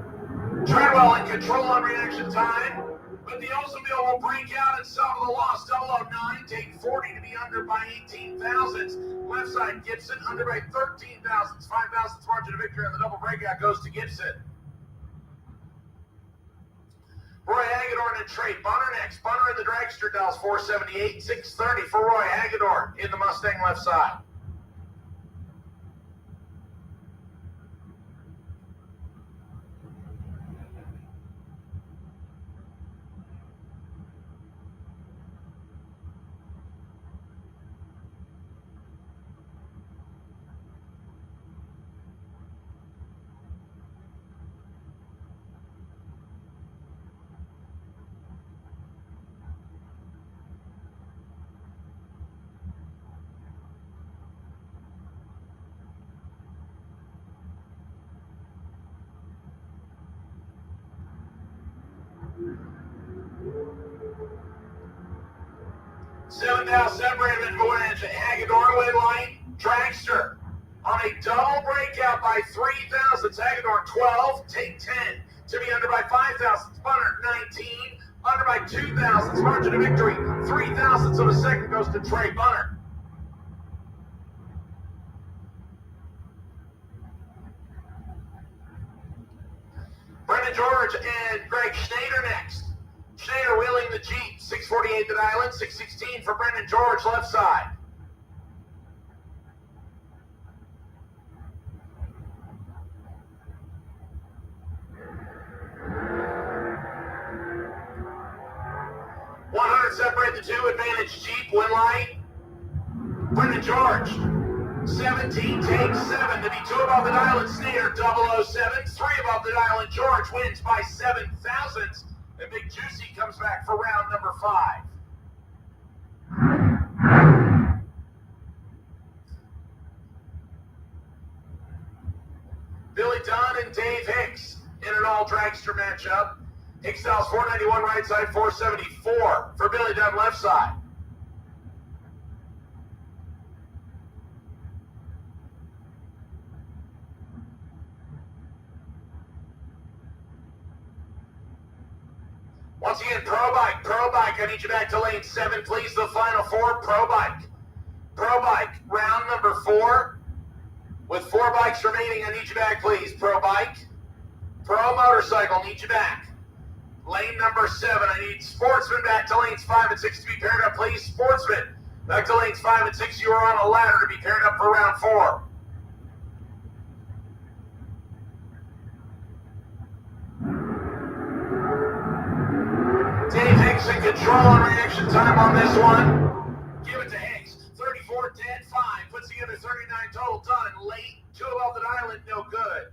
Treadwell in control on reaction time, but the Oldsmobile will break out and suffer the loss. 009, take 40 to be under by 18 thousandths. Left side, Gibson under by 13 thousandths. 5 thousandths margin of victory on the double breakout goes to Gibson. Roy Hagedorn and Trey Bunner next. Bunner in the dragster dials 478, 630 for Roy Hagedorn in the Mustang left side. Seven now separated advantage. Hagedorn win line. Dragster on a double breakout by 3 thousandths. Hagedorn 12, take 10 to be under by 5 thousandths. Bunner 19, under by 2 thousandths. Margin of victory 3 thousandths of a second goes to Trey Bunner. Brendan George and Greg Schneider next. Schneider wheeling the Jeep, 648 at Island, 616 for Brendan George, left side. Separate the two, advantage Jeep, win light. Brendan George, 17 takes 7 to be 2 above the dial and Sneer, 007, 3 above the dial and George wins by 7 thousandths. And Big Juicy comes back for round number 5. Billy Dunn and Dave Hicks in an all dragster matchup. Hicks dials 491 right side, 474 for Billy Dunn left side. Once again, Pro Bike, I need you back to lane 7, please. The final 4, Pro Bike. Pro Bike, round number 4. With 4 bikes remaining, I need you back, please. Pro Bike. Pro Motorcycle, need you back. Lane number 7, I need Sportsman back to lanes 5 and 6 to be paired up, please. Sportsman, back to lanes 5 and 6. You are on a ladder to be paired up for round 4. Dave Hicks in control on reaction time on this one. Give it to Hicks. 34 dead, 5. Puts together 39 total, done. Late, 2 above the island, no good.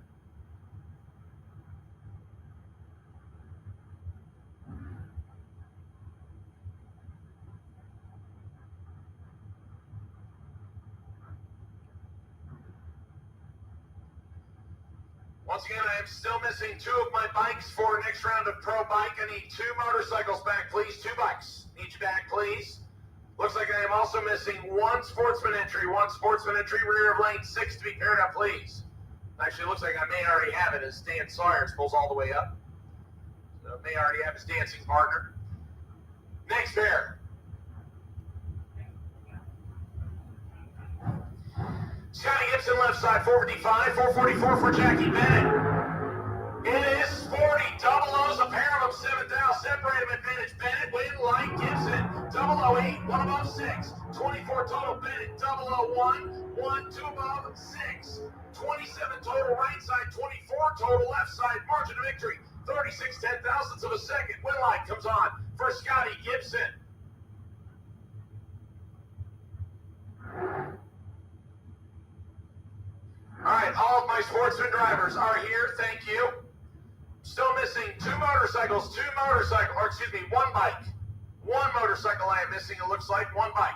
Once again, I am still missing 2 of my bikes for next round of Pro Bike. I need 2 motorcycles back, please. 2 bikes. Need you back, please. Looks like I am also missing 1 Sportsman entry. 1 Sportsman entry, rear of lane 6 to be paired up, please. Actually, looks like I may already have it as Dan Sawyers pulls all the way up. So may already have his dancing partner. Next pair. Scotty Gibson left side, 455, 444 for Jackie Bennett. It is Sporty, double O's, a pair of them, 7th out, separated advantage. Bennett win like Gibson, 008, 1 above 6, 24 total Bennett, 001, 1, 2 above 6, 27 total right side, 24 total left side, margin of victory, 36 10,000ths of a second. Win light comes on for Scotty Gibson. All right, all of my Sportsman drivers are here. Thank you. Still missing 2 motorcycles, 1 bike. 1 motorcycle I am missing, it looks like. 1 bike.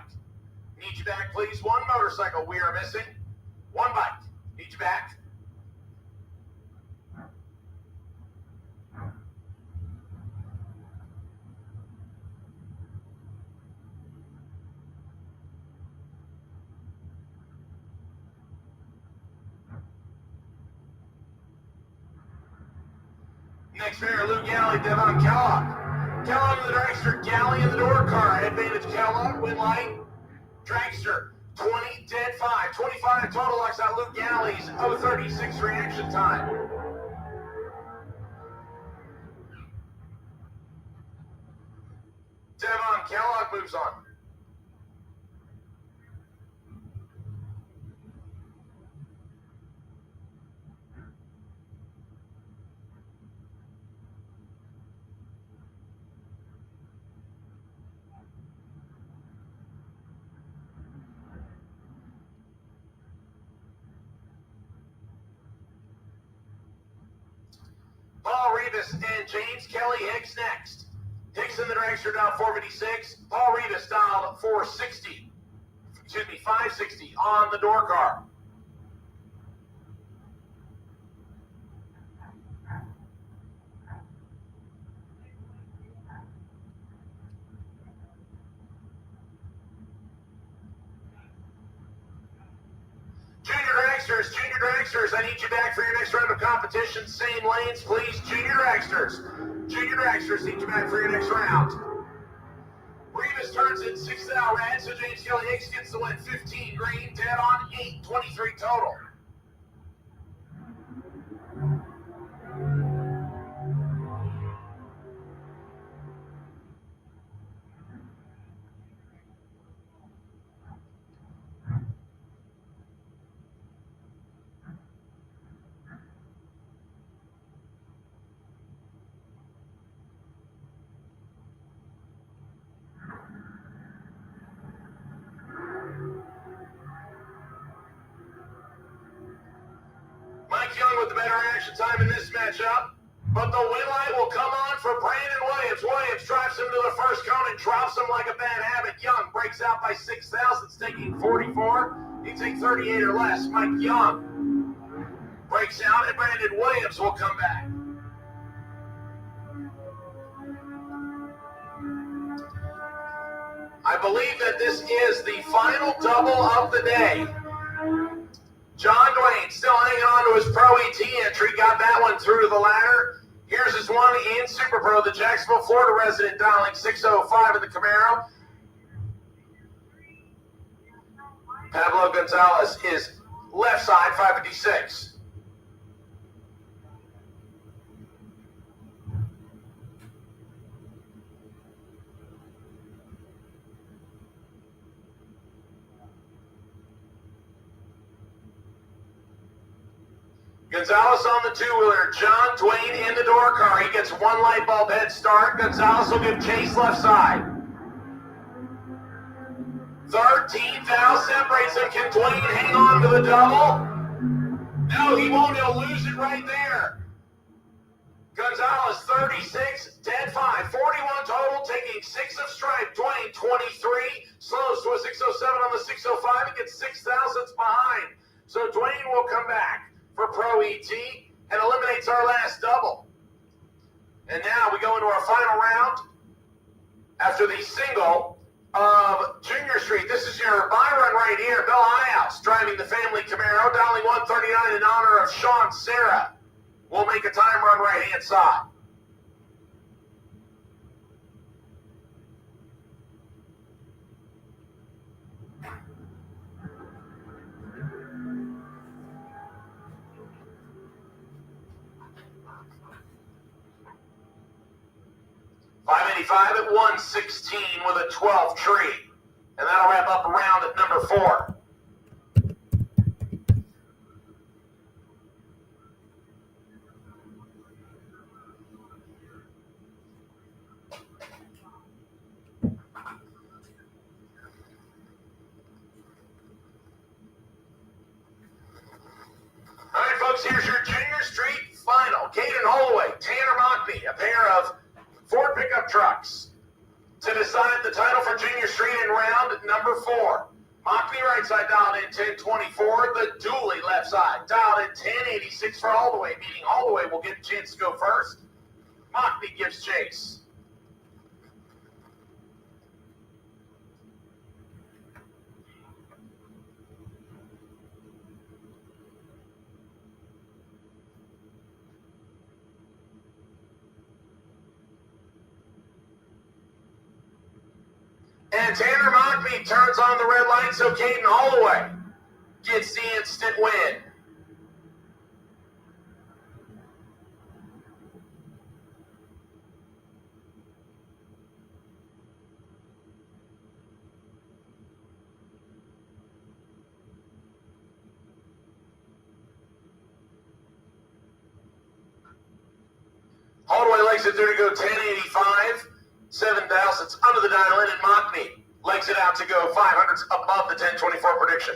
Need you back, please. 1 motorcycle we are missing. 1 bike. Need you back. Next pair, Luke Galley, Devon Kellogg. Kellogg in the dragster, Galley in the door car. Advantage Kellogg, win light. Dragster, 20, dead 5. 25 total locks out Luke Galley's 036 reaction time. Devon Kellogg moves on. Paul Rivas and James Kelly Hicks next. Hicks in the dragster dialed 456. Paul Rivas dialed 560 on the door car. Junior dragsters, I need you back for your next round of competition. Same lanes, please. Junior dragsters, need you back for your next round. Rivas turns in 6th out red, so James Kelly Hicks gets the win. 15 green, dead on 8, 23 total. Young with the better action time in this matchup, but the win light will come on for Brandon Williams. Williams drives him to the first cone and drops him like a bad habit. Young breaks out by 6 thousandths, taking 44. He takes 38 or less. Mike Young breaks out, and Brandon Williams will come back. I believe that this is the final double of the day. John Dwayne still hanging on to his Pro ET entry. Got that one through to the ladder. Here's his one in Super Pro, the Jacksonville, Florida resident, dialing 605 in the Camaro. Pablo Gonzalez is left side, 556. Gonzalez on the two-wheeler. John Dwayne in the door car. He gets one light bulb head start. Gonzalez will give chase left side. 13th out separates him. Can Dwayne hang on to the double? No, he won't. He'll lose it right there. Gonzalez, 36, dead 5. 41 total, taking 6 of stripe. Dwayne, 23. Slows to a 607 on the 605. He gets 6 thousandths behind. So Dwayne will come back for Pro ET and eliminates our last double. And now we go into our final round after the single of Junior Street. This is your buy run right here. Bill Highhouse driving the family Camaro, dialing 139 in honor of Sean Serra. We'll make a time run right-hand side. .585 at 116 with a 12 tree. And that'll wrap up around at number 4. All right, folks, here's your Junior Street final. Caden Holloway, Tanner Mockney, a pair of Ford pickup trucks to decide the title for Junior Street in round number 4. Mockney right side dialed in 1024. The Dooley left side dialed in 1086 for Holloway, meaning Holloway will get a chance to go first. Mockney gives chase. And Tanner Mockney turns on the red light, so Caden Holloway gets the instant win. Holloway legs it through to go 1085. 7 thousandths under the dial in, and Mockney legs it out to go 500s above the 1024 prediction.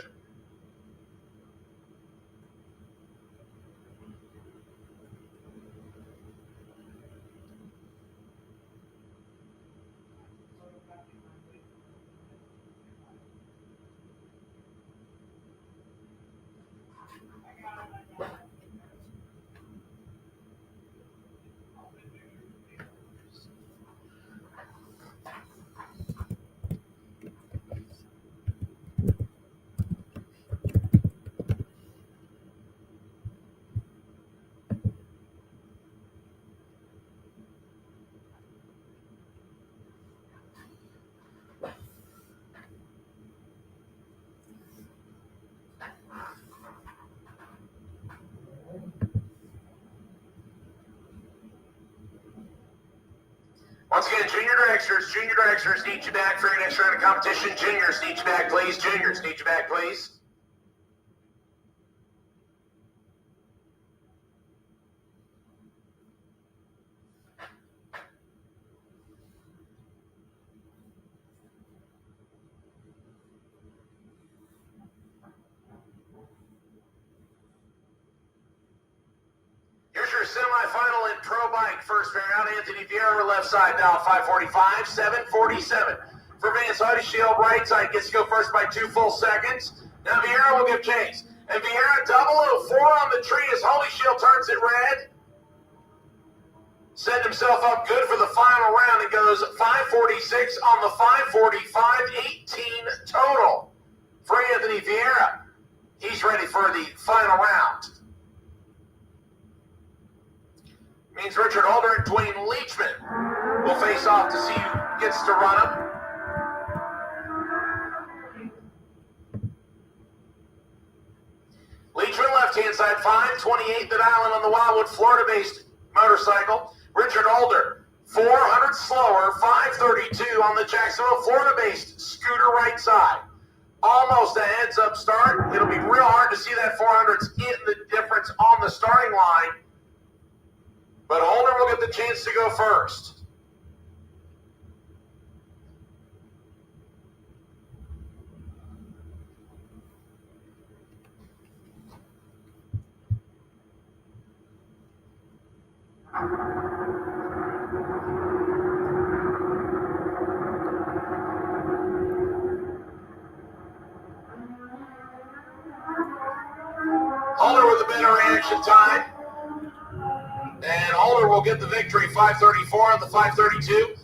Once again, junior dragsters need you back for your next round of competition. Juniors need you back, please. Juniors need you back, please. Here's your semifinal in Pro Bike. First pair out, Anthony Vieira, left side, dial 545, 747. For Vance Hardy Shield, right side, gets to go first by 2 full seconds. Now Vieira will give chase. And Vieira 004 on the tree as Holy Shield turns it red. Set himself up good for the final round. It goes 546 on the 545, 18 total for Anthony Vieira. He's ready for the final round. Means Richard Holder and Dwayne Leachman will face off to see who gets to run him. 5:28 that island on the Wildwood, Florida-based motorcycle. Richard Alder, 400 slower, 5:32 on the Jacksonville, Florida-based scooter right side. Almost a heads-up start. It'll be real hard to see that 400s in the difference on the starting line. But Holder will get the chance to go first. Holder with a better reaction time. And Holder will get the victory, 5:34 on the 5:32.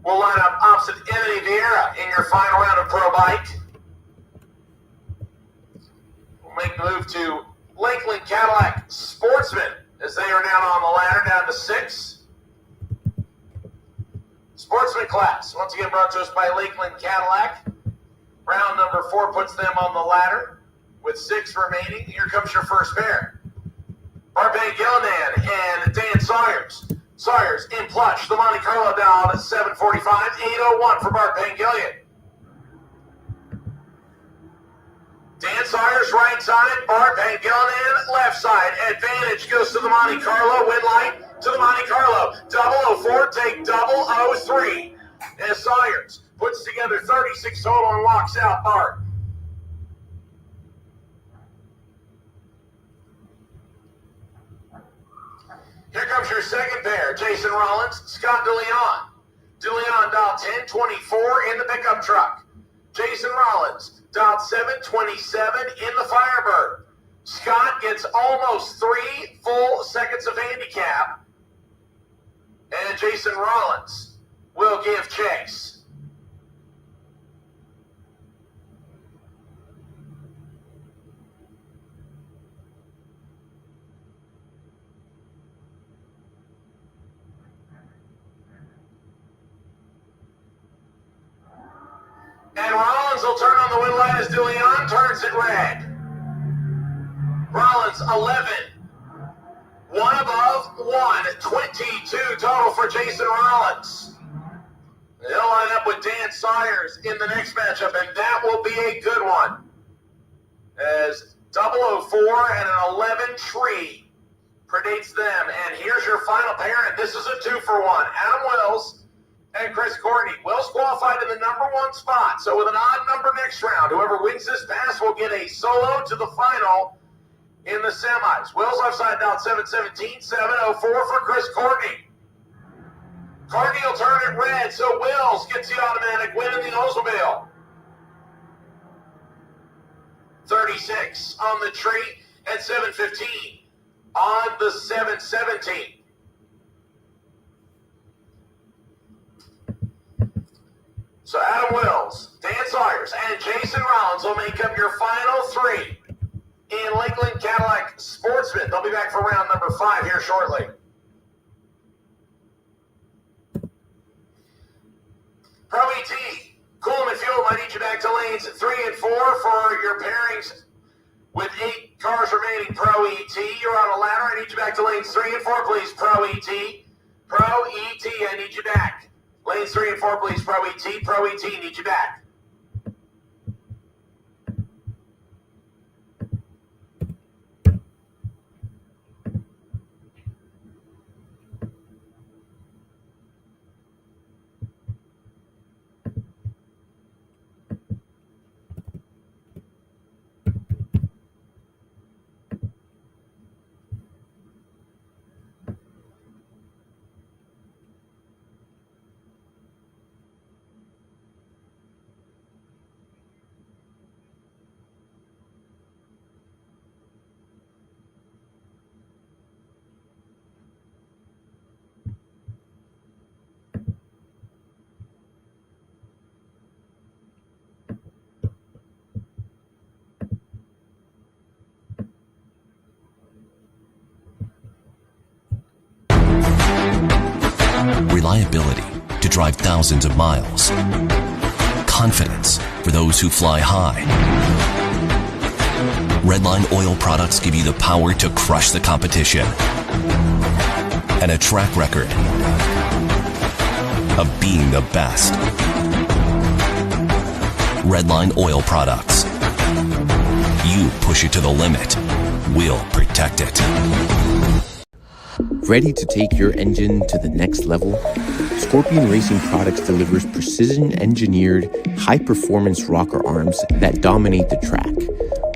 We'll line up opposite Emily Vieira in your final round of Pro Bike. We'll make the move to Lakeland Cadillac Sportsman as they are down on the ladder, down to 6. Sportsman class, once again brought to us by Lakeland Cadillac. Round number 4 puts them on the ladder with 6 remaining. Here comes your first pair. Barban Gillinan and Dan Sawyers. Sawyers in plush, the Monte Carlo down at 7:45, 8:01 for Barban Gillian. Dan Sawyers right side, Barban Gillinan left side. Advantage goes to the Monte Carlo, win light to the Monte Carlo. 004, take 003. As Sawyers puts together 36 total and walks out Bart. Here comes your second pair, Jason Rollins, Scott DeLeon. DeLeon dialed 1024 in the pickup truck. Jason Rollins dialed 727 in the Firebird. Scott gets almost 3 full seconds of handicap. And Jason Rollins will give chase. And Rollins will turn on the win light as DeLeon turns it red. Rollins 11. 1 above, 1. 22 total for Jason Rollins. He'll line up with Dan Sawyers in the next matchup, and that will be a good one. As 004 and an 11 tree predates them. And here's your final pair, and this is a 2-for-1. Adam Wills and Chris Courtney. Wills qualified in the number 1 spot. So with an odd number next round, whoever wins this pass will get a solo to the final in the semis. Wills left side down 717, 704 for Chris Courtney. Courtney will turn it red, so Wills gets the automatic win in the Oldsmobile. 36 on the tree and 715 on the 717. So Adam Wills, Dan Sawyers, and Jason Rollins will make up your final 3 in Lakeland Cadillac Sportsman. They'll be back for round number 5 here shortly. Pro ET, Coolman Fuel might need you back to lanes 3 and 4 for your pairings with 8 cars remaining. Pro ET, you're on a ladder. I need you back to lanes 3 and 4, please. Pro ET, Pro ET, I need you back. Lanes 3 and 4, please. Pro ET, Pro ET, need you back. Reliability to drive thousands of miles. confidence for those who fly high. Redline oil products give you the power to crush the competition and a track record of being the best. Redline oil products. You push it to the limit, we'll protect it. Ready to take your engine to the next level? Scorpion Racing Products delivers precision-engineered, high-performance rocker arms that dominate the track.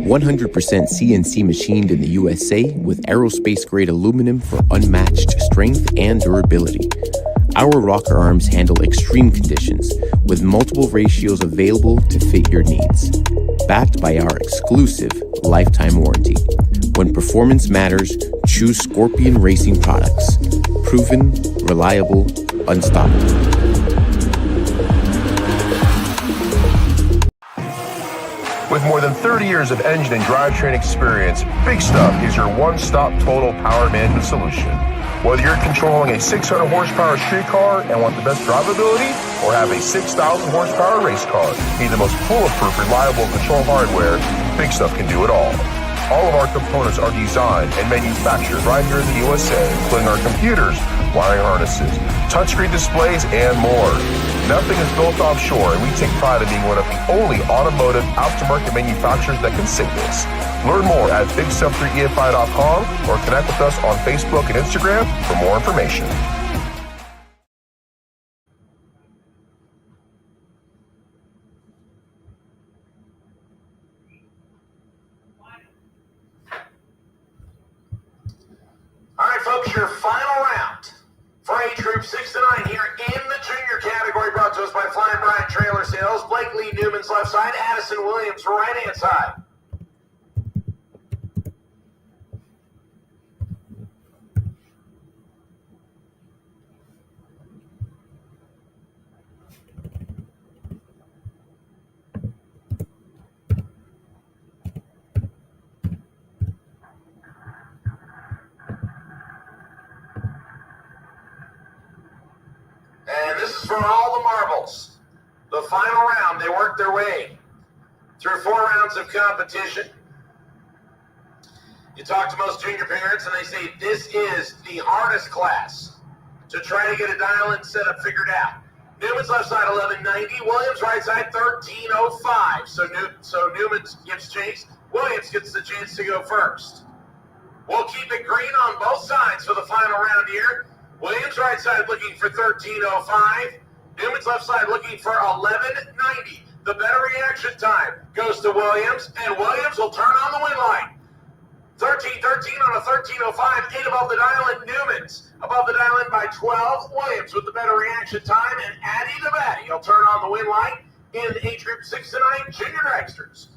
100% CNC machined in the USA with aerospace-grade aluminum for unmatched strength and durability. Our rocker arms handle extreme conditions with multiple ratios available to fit your needs. Backed by our exclusive lifetime warranty. When performance matters, choose Scorpion Racing Products. Proven, reliable, unstoppable. With more than 30 years of engine and drivetrain experience, Big Stuff is your one-stop total power management solution. Whether you're controlling a 600 horsepower street car and want the best drivability, or have a 6,000 horsepower race car, need the most bulletproof, reliable control hardware, Big Stuff can do it all. All of our components are designed and manufactured right here in the USA, including our computers, wiring harnesses, touchscreen displays, and more. Nothing is built offshore, and we take pride in being one of the only automotive aftermarket manufacturers that can say this. Learn more at BigStuff3EFI.com or connect with us on Facebook and Instagram for more information. All right, folks, your final round for age group 6 to 9 here in the junior category, brought to us by Flying Brian Trailer Sales. Blake Lee Newman's left side, Addison Williams right-hand side. And this is for all the marbles. The final round, they worked their way through 4 rounds of competition. You talk to most junior parents and they say this is the hardest class to try to get a dial-in setup figured out. Newman's left side 1190, Williams right side 1305. So Newman gets chase. Williams gets the chance to go first. We'll keep it green on both sides for the final round here. Williams right side looking for 1305. Newman's left side looking for 1190. The better reaction time goes to Williams, and Williams will turn on the win light. 13-13 on a 1305, 8 above the dial in Newman's. Above the dial in by 12, Williams with the better reaction time, and Addy the Batty will turn on the win light in age group 6 to 9 junior dragsters.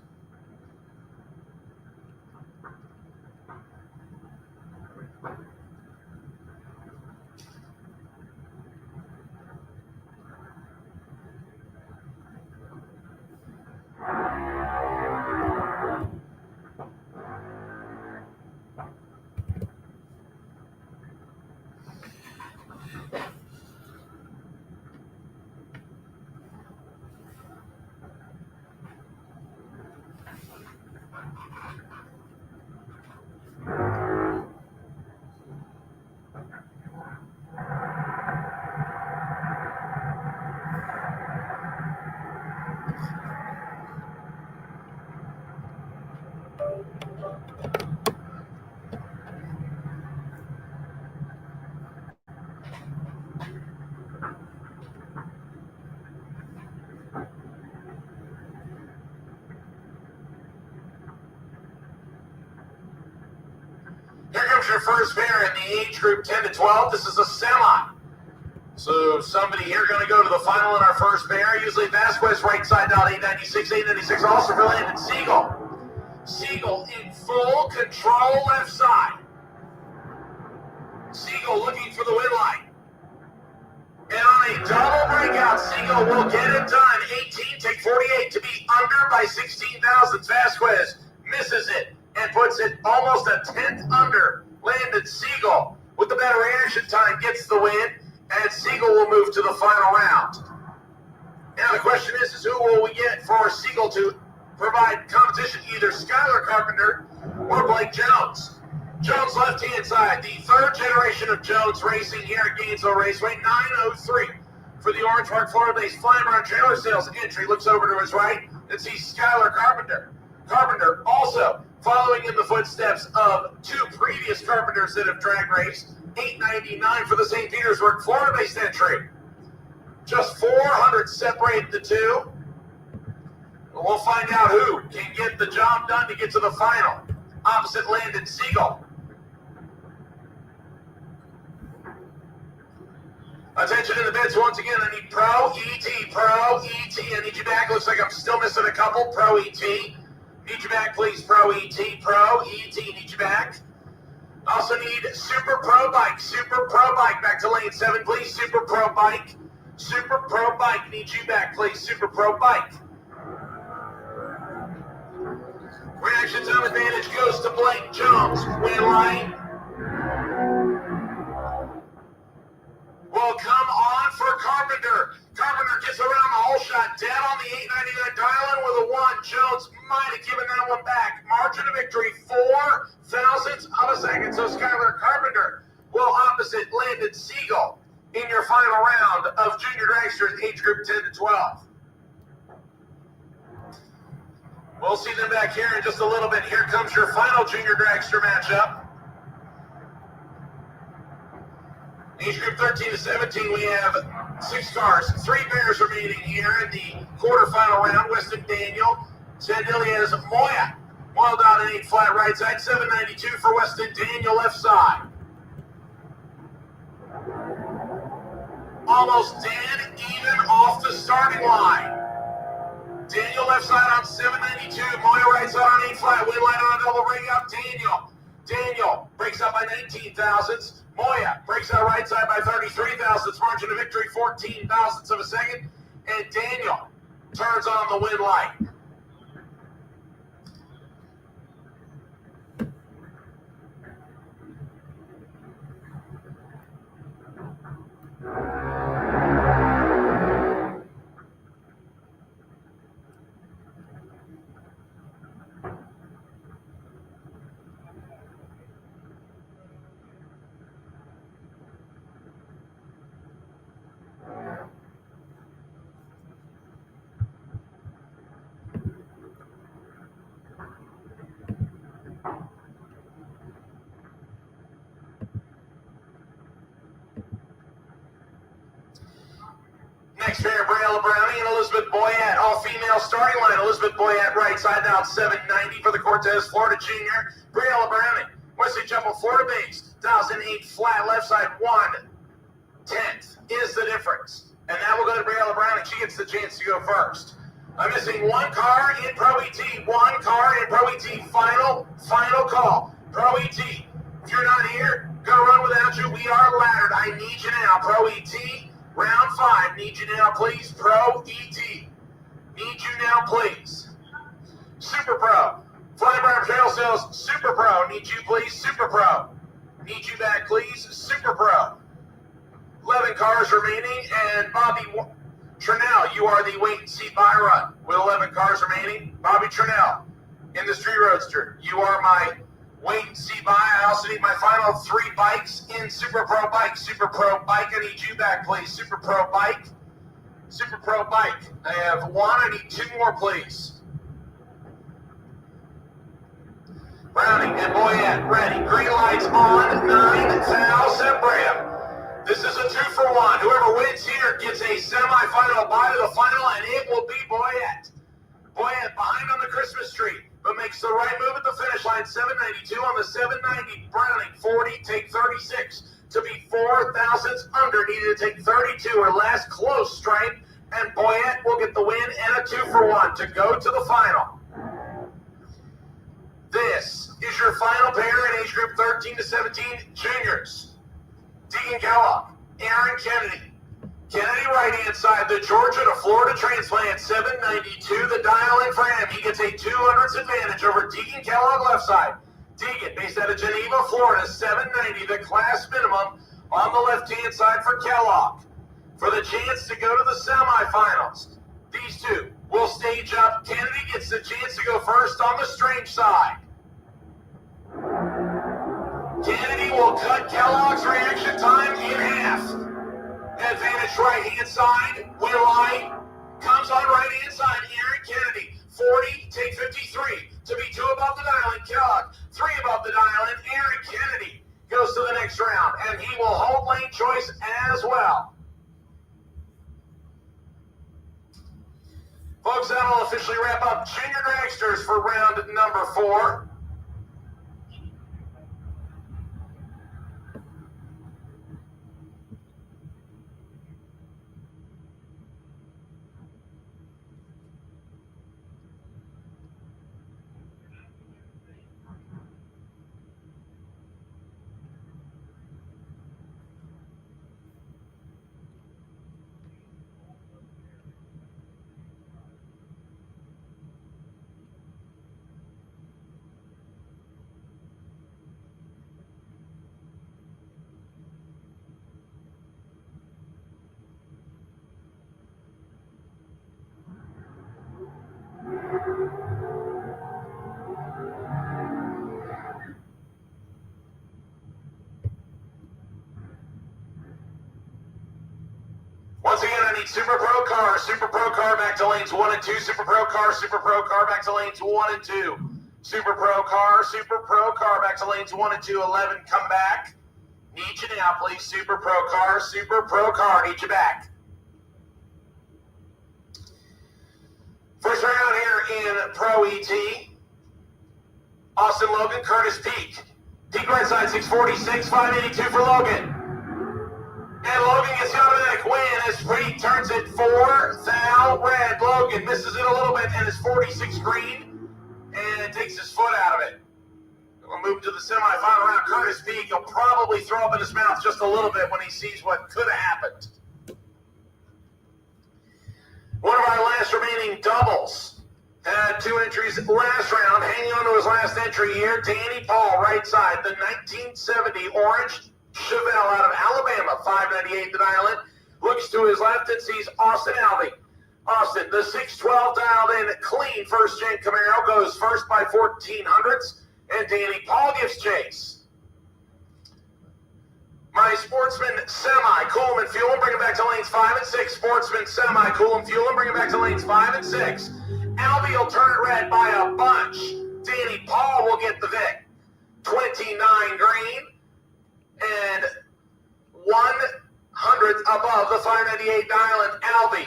Here comes your first pair in the age group 10 to 12. This is a semi. So somebody here going to go to the final in our first pair. Usually Vasquez right side down 896, 896 also for Landon Siegel. Siegel in full control left side. Siegel looking for the win light. And on a double breakout, Siegel will get in time. 18, take 48 to be under by 16 thousandths. Vasquez misses it and puts it almost a tenth under. Landon Siegel with the better reaction time gets the win, and Siegel will move to the final round. Now the question is who will we get for Siegel to provide competition? Either Skylar Carpenter or Blake Jones. Jones left-hand side, the third generation of Jones racing here at Gainesville Raceway, 903 for the Orange Park, Florida-based Flying Brown Trailer Sales entry. Looks over to his right and sees Skylar Carpenter. Carpenter also following in the footsteps of two previous Carpenters that have drag raced, 899 for the St. Petersburg, Florida-based entry. Just 400 separate the two. We'll find out who can get the job done to get to the final. Opposite Landon Siegel. Attention in the bits once again. I need Pro ET. Pro ET. I need you back. Looks like I'm still missing a couple. Pro ET. Need you back, please. Pro ET. Pro ET. Need you back. Also need Super Pro Bike. Super Pro Bike. Back to lane 7, please. Super Pro Bike. Super Pro Bike. Need you back, please. Super Pro Bike. Reaction time advantage goes to Blake Jones. Win line. Will come on for Carpenter. Carpenter gets around the whole shot. Dead on the 899 dial-in with a 1. Jones might have given that one back. Margin of victory, 4 thousandths of a second. So Skylar Carpenter will opposite Landon Siegel in your final round of junior dragsters, age group 10 to 12. We'll see them back here in just a little bit. Here comes your final junior dragster matchup. Age group 13 to 17, we have 6 cars, 3 pairs remaining here in the quarterfinal round. Weston Daniel, Sandilia's Moya. Wild out an 8 flat right side, 792 for Weston Daniel left side. Almost dead even off the starting line. Daniel left side on 792, Moya right side on 8 flat, win line on a double ring up. Daniel breaks up by 19 thousandths. Moya breaks out right side by 33 thousandths. Margin of victory, 14 thousandths of a second. And Daniel turns on the win light. Next pair, Briella Browning and Elizabeth Boyette, all female starting line. Elizabeth Boyette right side down 790 for the Cortez Florida Junior. Briella Browning, Wesley Chapel, Florida based, dials in 8 flat left side, 1/10 is the difference. And that will go to Briella Browning. She gets the chance to go first. I'm missing 1 car in Pro ET, 1 car in Pro ET. Final call. Pro ET, if you're not here, gonna run without you. We are laddered. I need you now. Pro ET. Round 5, need you now, please. Pro ET. Need you now, please. Super Pro. Flying Brown Trail Sales, Super Pro. Need you, please. Super Pro. Need you back, please. Super Pro. 11 cars remaining, and Bobby Trinnell, you are the wait and see buy run with 11 cars remaining. Bobby Trinnell, Industry Roadster, you are my wait and see buy. I also need my final 3 bikes in Super Pro Bike. Super Pro Bike, I need you back, please. Super Pro Bike. Super Pro Bike. I have 1, I need 2 more, please. Browning and Boyette, ready. Green lights on, 9,000 Bram. This is a 2-for-1. Whoever wins here gets a semifinal bye to the final, and it will be Boyette. Boyette behind on the Christmas tree, but makes the right move at the finish line. 792 on the 790. Browning 40, take 36 to be 4 thousandths under. Needed to take 32 or less. Close stripe, and Boyette will get the win and a 2-for-1 to go to the final. This is your final pair in age group 13 to 17 juniors. Deegan Kellogg, Aaron Kennedy. Kennedy right-hand side, the Georgia to Florida transplant, 792, the dial-in for him. He gets a 200ths advantage over Deegan Kellogg left side. Deegan, based out of Geneva, Florida, 790, the class minimum on the left-hand side for Kellogg. For the chance to go to the semifinals, These two will stage up. Kennedy gets the chance to go first on the strange side. Kennedy will cut Kellogg's reaction time in half. Advantage right-hand side. Willie comes on right-hand side. Aaron Kennedy, 40, take 53. To be 2 above the dial in Kellogg, 3 above the dial in Aaron Kennedy goes to the next round, and he will hold lane choice as well. Folks, that'll officially wrap up junior dragsters for round number 4. Once again, I need Super Pro car back to lanes 1 and 2, Super Pro car back to lanes 1 and 2. Super Pro car back to lanes 1 and 2, 11, come back. Need you now, please, Super Pro car, need you back. First round here in Pro ET. Austin Logan, Curtis Peak. Peak right side, 646, 582 for Logan. And Logan gets the automatic win as Peak turns it 4-thou red. Logan misses it a little bit and is 46 green and takes his foot out of it. We'll move to the semifinal round. Curtis Peak will probably throw up in his mouth just a little bit when he sees what could have happened. One of our last remaining doubles had 2 entries last round. Hanging on to his last entry here, Danny Paul, right side, the 1970 orange Chevelle out of Alabama, 598 the dial in. Looks to his left and sees Austin Alvey. Austin, the 612 dialed in, clean first-gen Camaro, goes first by 1400ths, and Danny Paul gives chase. My Sportsman Semi, Coolman Fuel, bring it back to lanes 5 and 6. Sportsman Semi, Coolman Fuel, bring it back to lanes 5 and 6. Alvey will turn it red by a bunch. Danny Paul will get the Vic. 29 green. And 100th above the 598 dial, and Alvey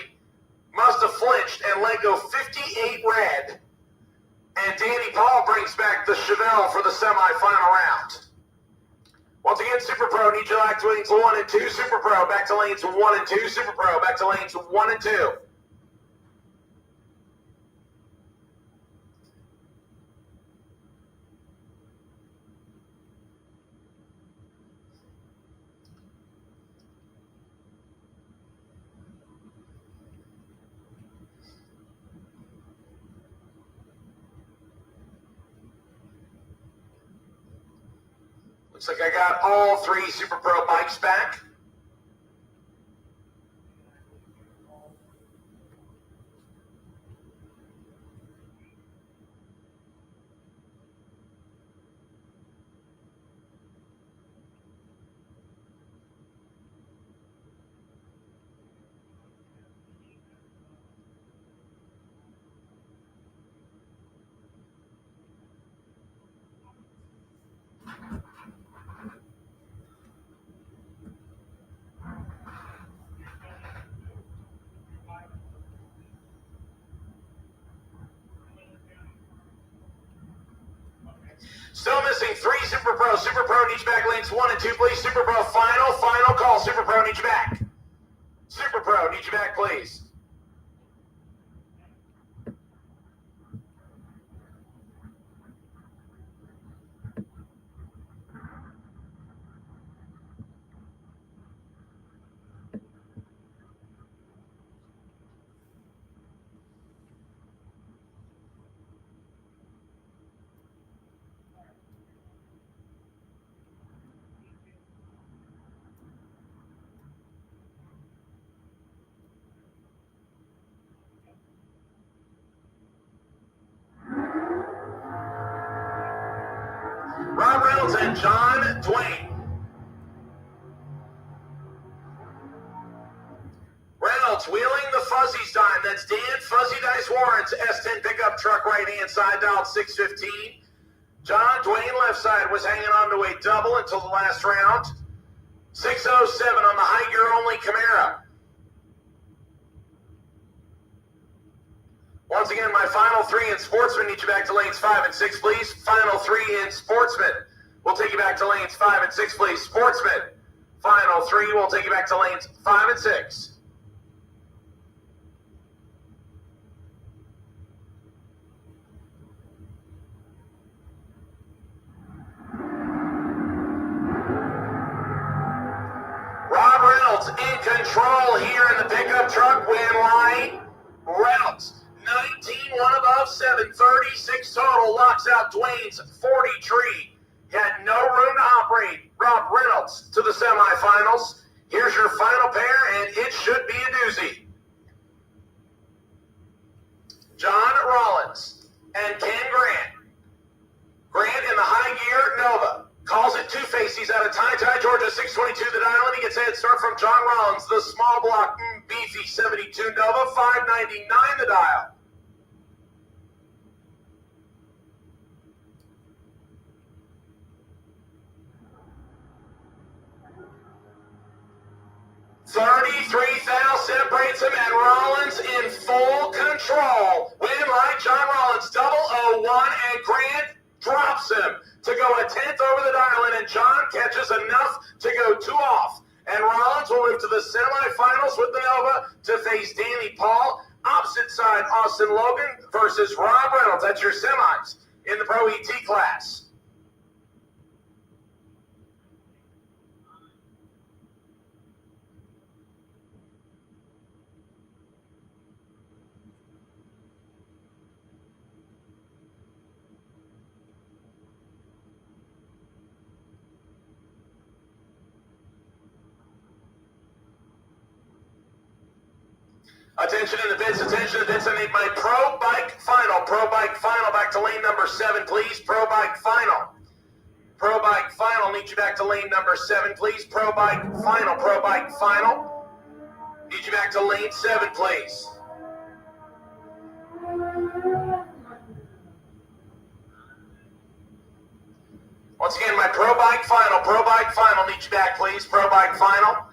must have flinched and let go 58 red. And Danny Paul brings back the Chevelle for the semifinal round. Once again, Super Pro, need you back to lanes 1 and 2. Super Pro, back to lanes 1 and 2. Super Pro, back to lanes 1 and 2. Looks like I got all 3 Super Pro bikes back. Still missing 3 Super Pro. Super Pro needs back lanes 1 and 2, please. Super Pro, final call. Super Pro needs you back. Super Pro needs you back, please. Rob Reynolds and John Dwayne. Reynolds wheeling the Fuzzy's dime. That's Dan Fuzzy Dice Warren's S10 pickup truck right-hand side, dialed 615. John Dwayne left side was hanging on to a double until the last round. 607 on the high gear only Camaro. Once again, my final three in Sportsman need you back to lanes 5 and 6, please. Final three in Sportsman. We'll take you back to lanes 5 and 6, please. Sportsman. Final three. We'll take you back to lanes 5 and 6. Rob Reynolds in control here in the pickup truck. Win line. Reynolds. 19, one above, 736 total. Locks out Dwayne's 40 tree. Had no room to operate. Rob Reynolds to the semifinals. Here's your final pair, and it should be a doozy. John Rollins and Ken Grant. Grant in the high gear Nova. Calls it two-face. He's out of Ty, Georgia, 622 the dial, and he gets a head start from John Rollins. The small block, beefy, 72 Nova, 599 the dial. Separates him, and Rollins in full control. Win line, John Rollins, 001, and Grant drops him to go a 10th over the dial, and John catches enough to go 2 off. And Rollins will move to the semifinals with the Nova to face Danny Paul. Opposite side, Austin Logan versus Rob Reynolds. That's your semis in the Pro ET class. Attention in the pits, attention in the pits. I need my Pro Bike Final. Pro Bike Final, back to lane number 7, please. Pro Bike Final. Pro Bike Final, need you back to lane number 7, please. Pro Bike Final, Pro Bike Final. Need you back to lane 7, please. Once again, my Pro Bike Final, need you back, please. Pro Bike Final.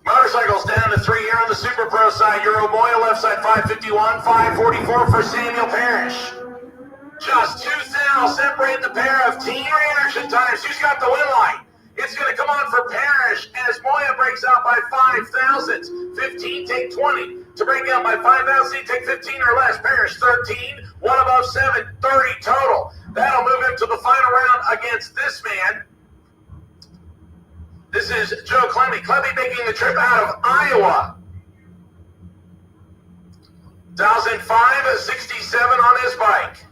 Motorcycles down to 3 here on the Super Pro side. Euro Moya left side 551, 544 for Samuel Parrish. Just 2 thou separate the pair of team reaction times. Who's got the win line? It's going to come on for Parrish as Moya breaks out by 5 thousandths. 15, take 20. To break out by 5 thousandths, take 15 or less. Parrish 13, 1 above 7, 30 total. That'll move him to the final round against this man. This is Joe Clemmy. Clemmy making the trip out of Iowa. 2005, 67 on his bike.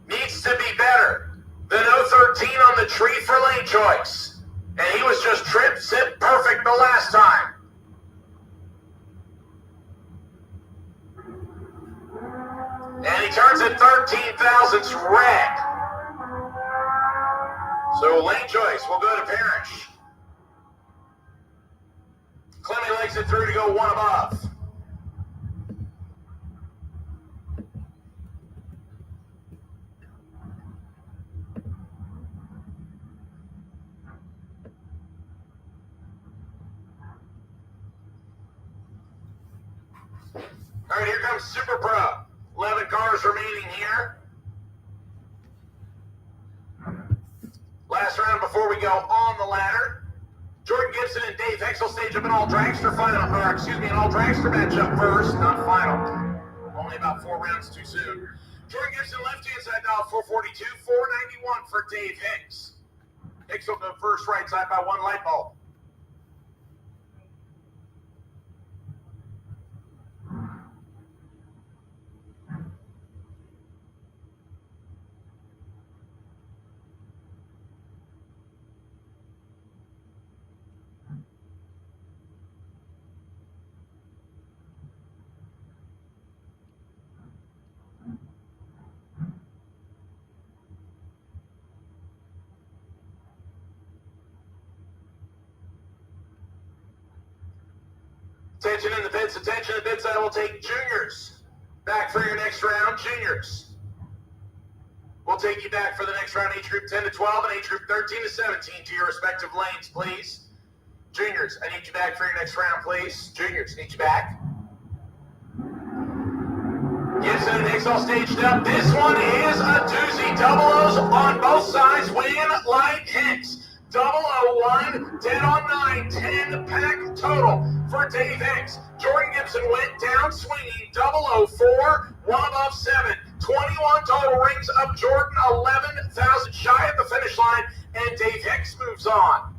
Needs to be better than 013 on the tree for lane choice. And he was just trip, sit perfect the last time. And he turns at 13 thousandths red. So lane choice will go to Parrish. Clemmy legs it through to go 1 above. All right, here comes Super Pro. 11 cars remaining here. Last round before we go on the ladder. Jordan Gibson and Dave Hexel stage up an all dragster final, an all dragster matchup first, not final. Only about 4 rounds too soon. Jordan Gibson left-hand side dial 442, 491 for Dave Hicks. Hicks will go first right side by 1 light bulb. Attention in the pits, attention in the pits. I will take juniors. Back for your next round, juniors. We'll take you back for the next round, age group 10 to 12 and age group 13 to 17 to your respective lanes, please. Juniors, I need you back for your next round, please. Juniors, need you back. Gibson and Hicks all staged up. This one is a doozy. Double O's on both sides. Win like Hicks. 001, dead on 9, 10 pack total for Dave Hicks. Jordan Gibson went down swinging. 004, 1 above 7. 21 total rings up Jordan, 11,000 shy of the finish line, and Dave Hicks moves on.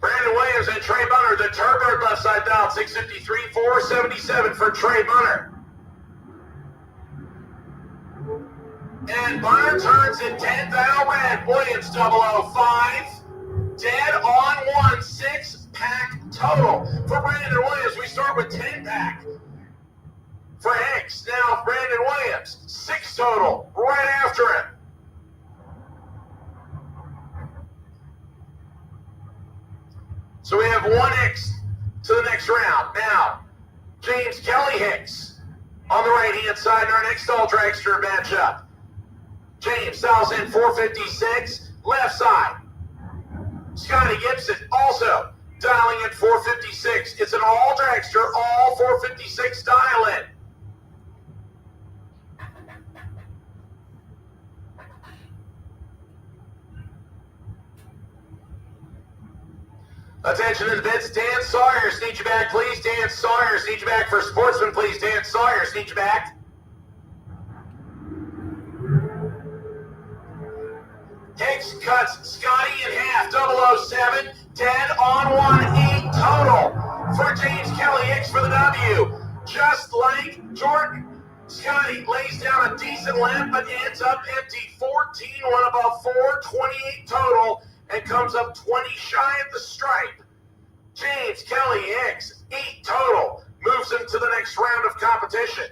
Brandon Williams and Trey Bunner, the Turbird left side dial, 653, 477 for Trey Bunner. And Bunner turns in 10th out red. Williams 005. Dead on 1, 6 pack total. For Brandon Williams, we start with 10 pack. For Hicks, now Brandon Williams, 6 total, right after him. So we have 1 Hicks to the next round. Now, James Kelly Hicks on the right-hand side in our next all dragster matchup. James dials in 456, left side. Scotty Gibson also dialing in 456. It's an all dragster, all 456 dial in. Attention in the pits. Dan Sawyers, need you back, please. Dan Sawyers, need you back for Sportsman, please. Dan Sawyers, need you back. Hicks cuts Scotty in half. 007. Dead on 1, 8 total for James Kelly Hicks for the W. Just like Jordan. Scotty lays down a decent lap, but ends up empty. 14, 1 above 4, 28 total. And comes up 20 shy at the stripe. James Kelly Hicks, 8 total, moves him to the next round of competition.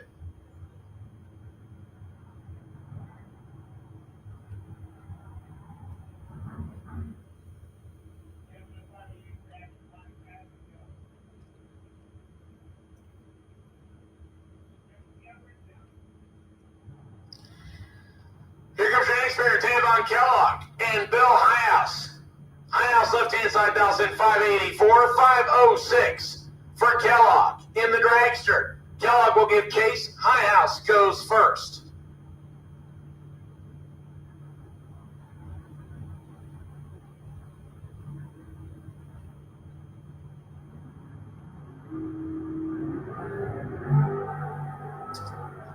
Here comes your next pair, Tavon Kellogg and Bill Highhouse. Highhouse left-hand side dials in 584, 506 for Kellogg in the dragster. Kellogg will give chase. Highhouse goes first.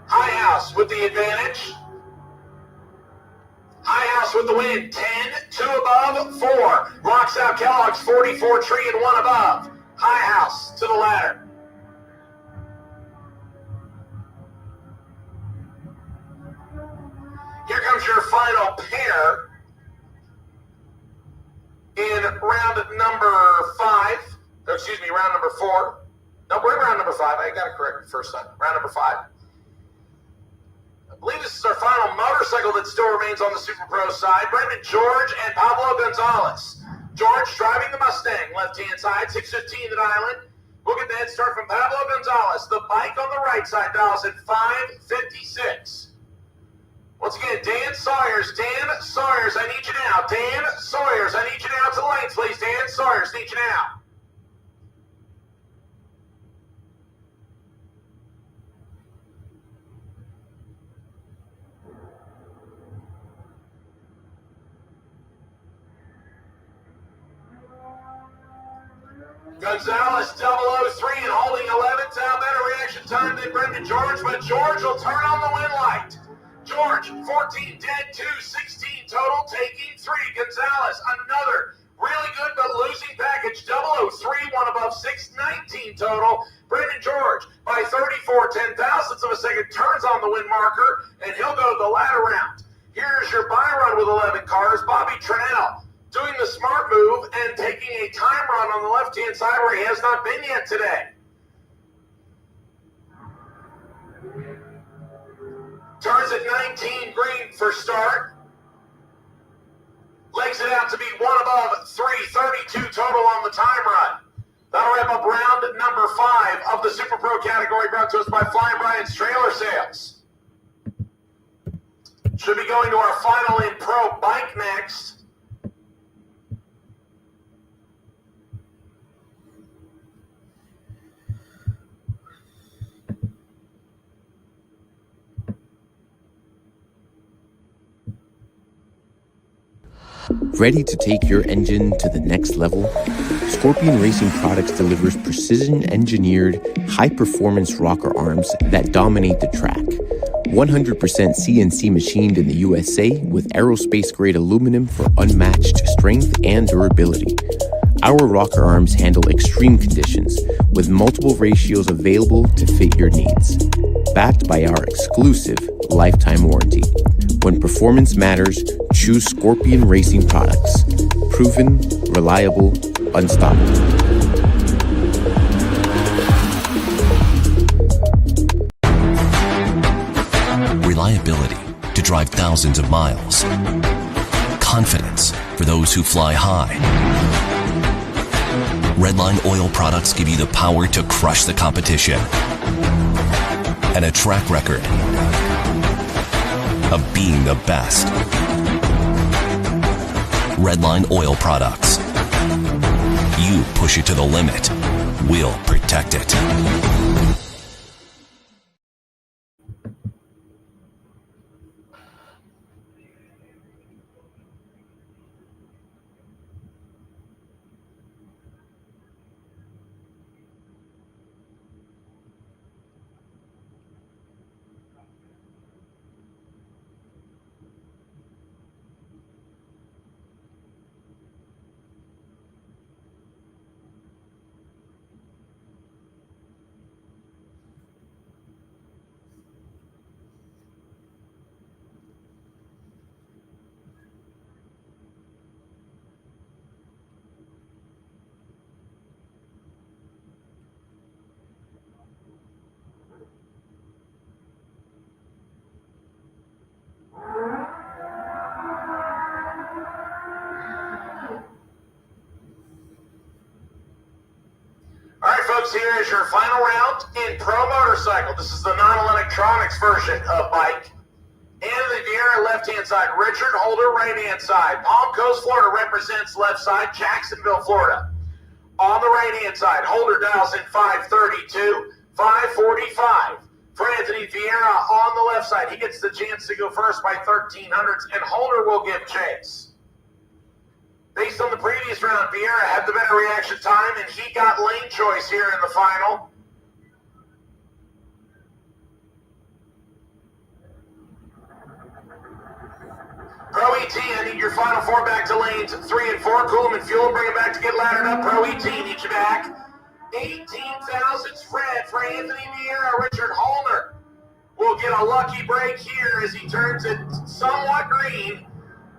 Highhouse with the advantage. Highhouse with the win, 10, 2 above, 4. Locks out Kellogg's 44 tree and 1 above. Highhouse to the ladder. Here comes your final pair in round number 5. Excuse me, round number 4. No, we're in round number 5. I got it correct the first time. Round number 5. I believe this is our final motorcycle that still remains on the Super Pro side. Brendan George and Pablo Gonzalez. George driving the Mustang, left-hand side, 615 at Island. We'll get the head start from Pablo Gonzalez. The bike on the right side dials at 556. Once again, Dan Sawyers. Dan Sawyers, I need you now. Dan Sawyers, I need you now to the lanes, please. Dan Sawyers, need you now. Gonzalez 003 and holding 11th out. Better reaction time than Brendan George, but George will turn on the win light. George, 14 dead, 2, 16 total, taking 3. Gonzalez, another really good but losing package. 003, 1 above 6, 19 total. Brendan George, by 34 10,000ths of a second, turns on the win marker, and he'll go to the ladder round. Here's your buy run with 11 cars. Bobby Tranell, doing the smart move and taking a time run on the left-hand side where he has not been yet today. Turns at 19 green for start. Legs it out to be one above 3:32 total on the time run. That'll wrap up round number 5 of the Super Pro category, brought to us by Flying Brian's Trailer Sales. Should be going to our final in Pro Bike next. Ready to take your engine to the next level? Scorpion Racing Products delivers precision-engineered, high-performance rocker arms that dominate the track. 100% CNC machined in the USA with aerospace-grade aluminum for unmatched strength and durability. Our rocker arms handle extreme conditions with multiple ratios available to fit your needs. Backed by our exclusive lifetime warranty. When performance matters, choose Scorpion Racing Products. Proven, reliable, unstoppable. Reliability to drive thousands of miles. Confidence for those who fly high. Redline oil products give you the power to crush the competition. And a track record of being the best. Redline oil products. You push it to the limit, we'll protect it. Here is your final round in Pro Motorcycle. This is the non-electronics version of bike. Anthony Vieira, left-hand side. Richard Holder, right-hand side. Palm Coast, Florida represents left side. Jacksonville, Florida. On the right-hand side, Holder dials in 532, 545. For Anthony Vieira on the left side, he gets the chance to go first by 1300s, and Holder will give chase. Based on the previous round, Vieira had the better reaction time, and he got lane choice here in the final. Pro ET, I need your final 4 back to lanes 3 and 4. Cool them and fuel them, bring them back to get laddered up. Pro ET, need you back. 18,000 spread for Anthony Vieira. Richard Holder will get a lucky break here as he turns it somewhat green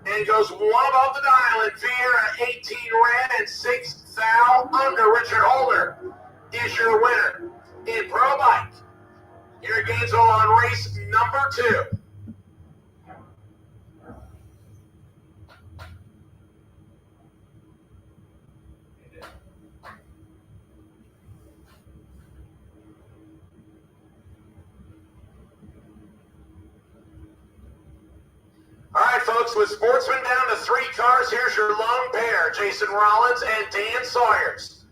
and goes one above the dial, and Vieira 18 red and 6 thou under. Richard Holder is your winner in Pro Bike here at Gainesville on race number 2. All right, folks, with Sportsman down to 3 cars, here's your lone pair, Jason Rollins and Dan Sawyers.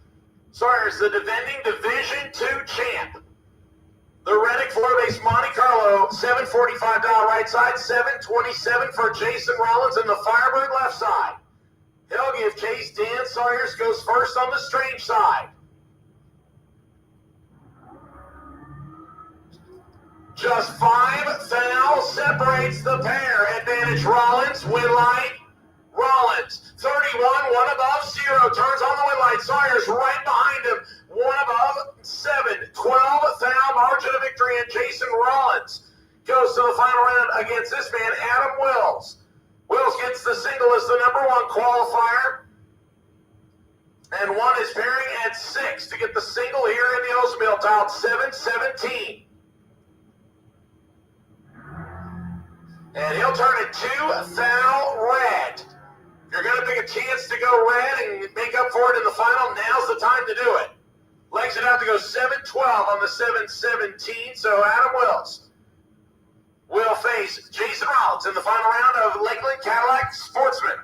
Sawyers, the defending Division II champ. The Reddick Floor-Based Monte Carlo, $745 right side, $727 for Jason Rollins and the Firebird left side. He'll give chase. Dan Sawyers goes first on the strange side. Just 5 thou separates the pair. Advantage Rollins, win light. Rollins, 31, 1 above 0, turns on the win light. Sawyers right behind him, 1 above 7, 12 thou margin of victory, and Jason Rollins goes to the final round against this man, Adam Wills. Wills gets the single as the number 1 qualifier. And 1 is pairing at 6 to get the single here in the Oldsmobile, dialed 717. And he'll turn it to thou red. If you're going to pick a chance to go red and make up for it in the final, now's the time to do it. Legs would have to go 712 on the 717, so Adam Wills will face Jason Rollins in the final round of Lakeland Cadillac Sportsman.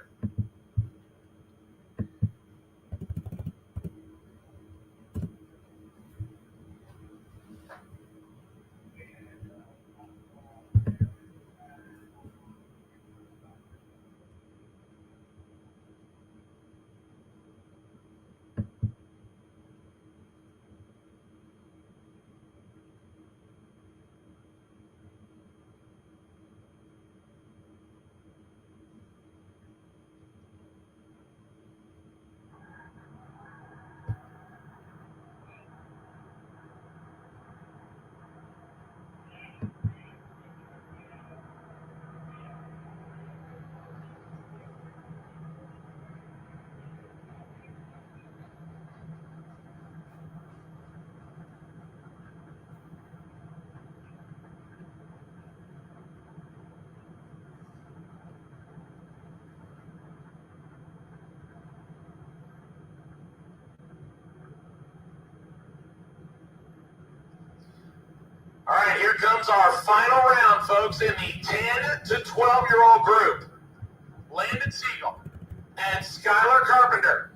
All right, here comes our final round, folks, in the 10 to 12-year-old group. Landon Siegel and Skylar Carpenter.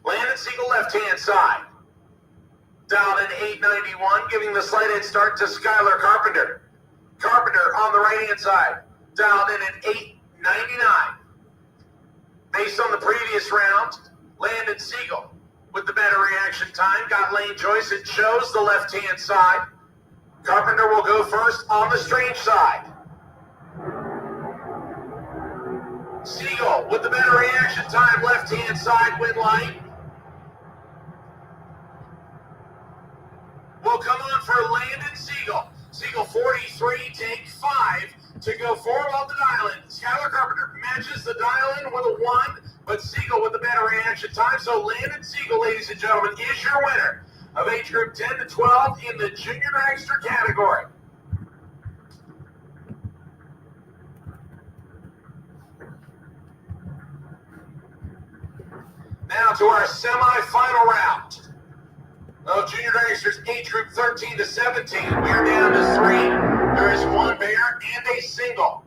Landon Siegel left-hand side. Down in 891, giving the slight head start to Skylar Carpenter. Carpenter on the right-hand side. Down in at 899. Based on the previous round, Landon Siegel with the better reaction time. Got lane choice. It shows the left-hand side. Carpenter will go first on the strange side. Siegel with the better reaction time. Left-hand side, win light. Will come on for Landon Siegel. Siegel 43, take 5 to go 4 off the dial-in. Skylar Carpenter matches the dial-in with a 1, but Siegel with the better reaction time. So Landon Siegel, ladies and gentlemen, is your winner of age group 10 to 12 in the junior dragster category. Now to our semifinal round of junior dragsters, age group 13 to 17. We are down to 3. There is 1 pair and a single.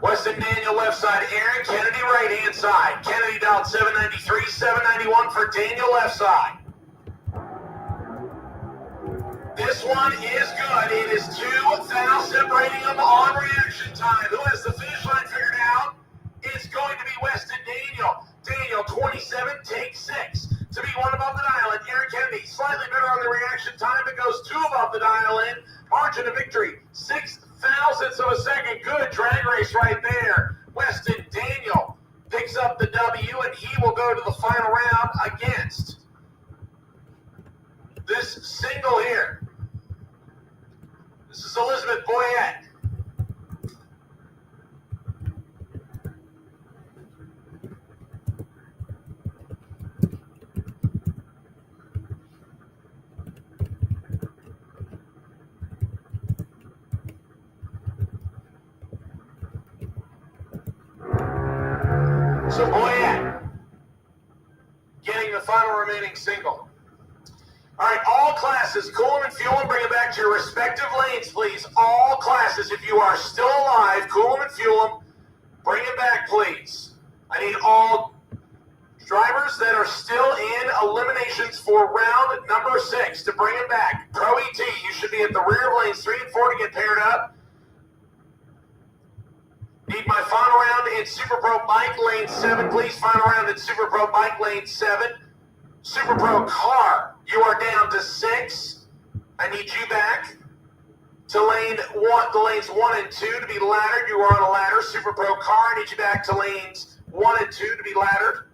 Weston Daniel left side, Aaron Kennedy right hand side. Kennedy dialed 793, 791 for Daniel left side. This one is good. It is 2 fouls separating them on reaction time. Who has the finish line figured out? It's going to be Weston Daniel. Daniel 27, take 6 to be 1 above the dial-in. Aaron Kennedy slightly better on the reaction time. It goes 2 above the dial-in. Margin of victory, 6 thousandths of a second. Good drag race right there. Weston Daniel picks up the W, and he will go to the final round against this single here. This is Elizabeth Boyette. getting the final remaining single. All right, all classes, cool them and fuel them, bring it back to your respective lanes, please. All classes, if you are still alive, cool them and fuel them, bring it back, please. I need all drivers that are still in eliminations for round number 6 to bring it back. Pro ET, you should be at the rear of lanes 3 and 4 to get paired up. Need my final round in Super Pro Bike lane 7, please. Final round in Super Pro Bike lane 7. Super Pro Car, you are down to 6. I need you back to lane 1, the lanes 1 and 2 to be laddered. You are on a ladder. Super Pro Car, I need you back to lanes 1 and 2 to be laddered.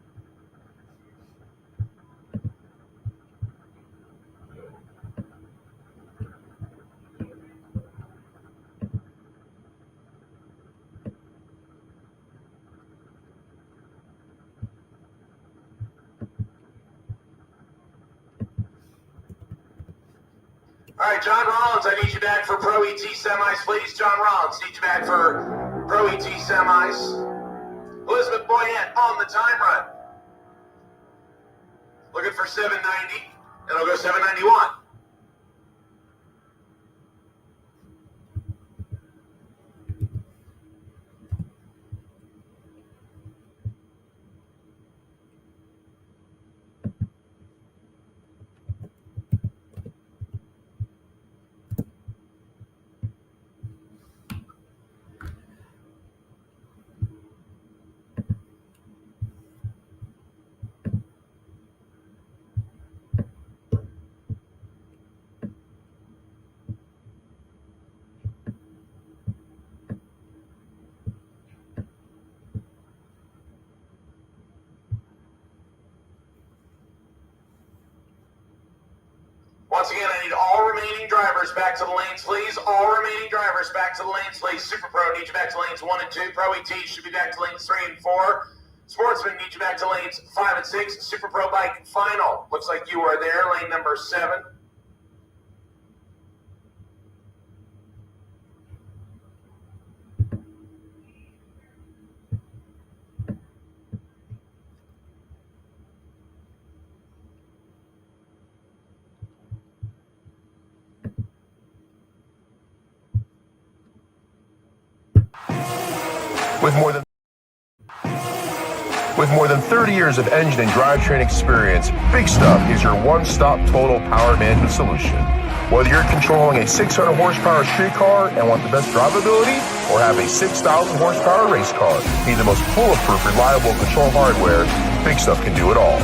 All right, John Rollins, I need you back for Pro ET semis, please. John Rollins, need you back for Pro ET semis. Elizabeth Boyette on the time run. Looking for 790, and I'll go 791. Once again, I need all remaining drivers back to the lanes, please. All remaining drivers back to the lanes, please. Super Pro, need you back to lanes 1 and 2. Pro ET should be back to lanes 3 and 4. Sportsman, need you back to lanes 5 and 6. Super Pro Bike Final. Looks like you are there, lane number 7. With more than 30 years of engine and drivetrain experience, Big Stuff is your one-stop total power management solution. Whether you're controlling a 600 horsepower street car and want the best drivability, or have a 6,000 horsepower race car, need the most foolproof, reliable control hardware, Big Stuff can do it all.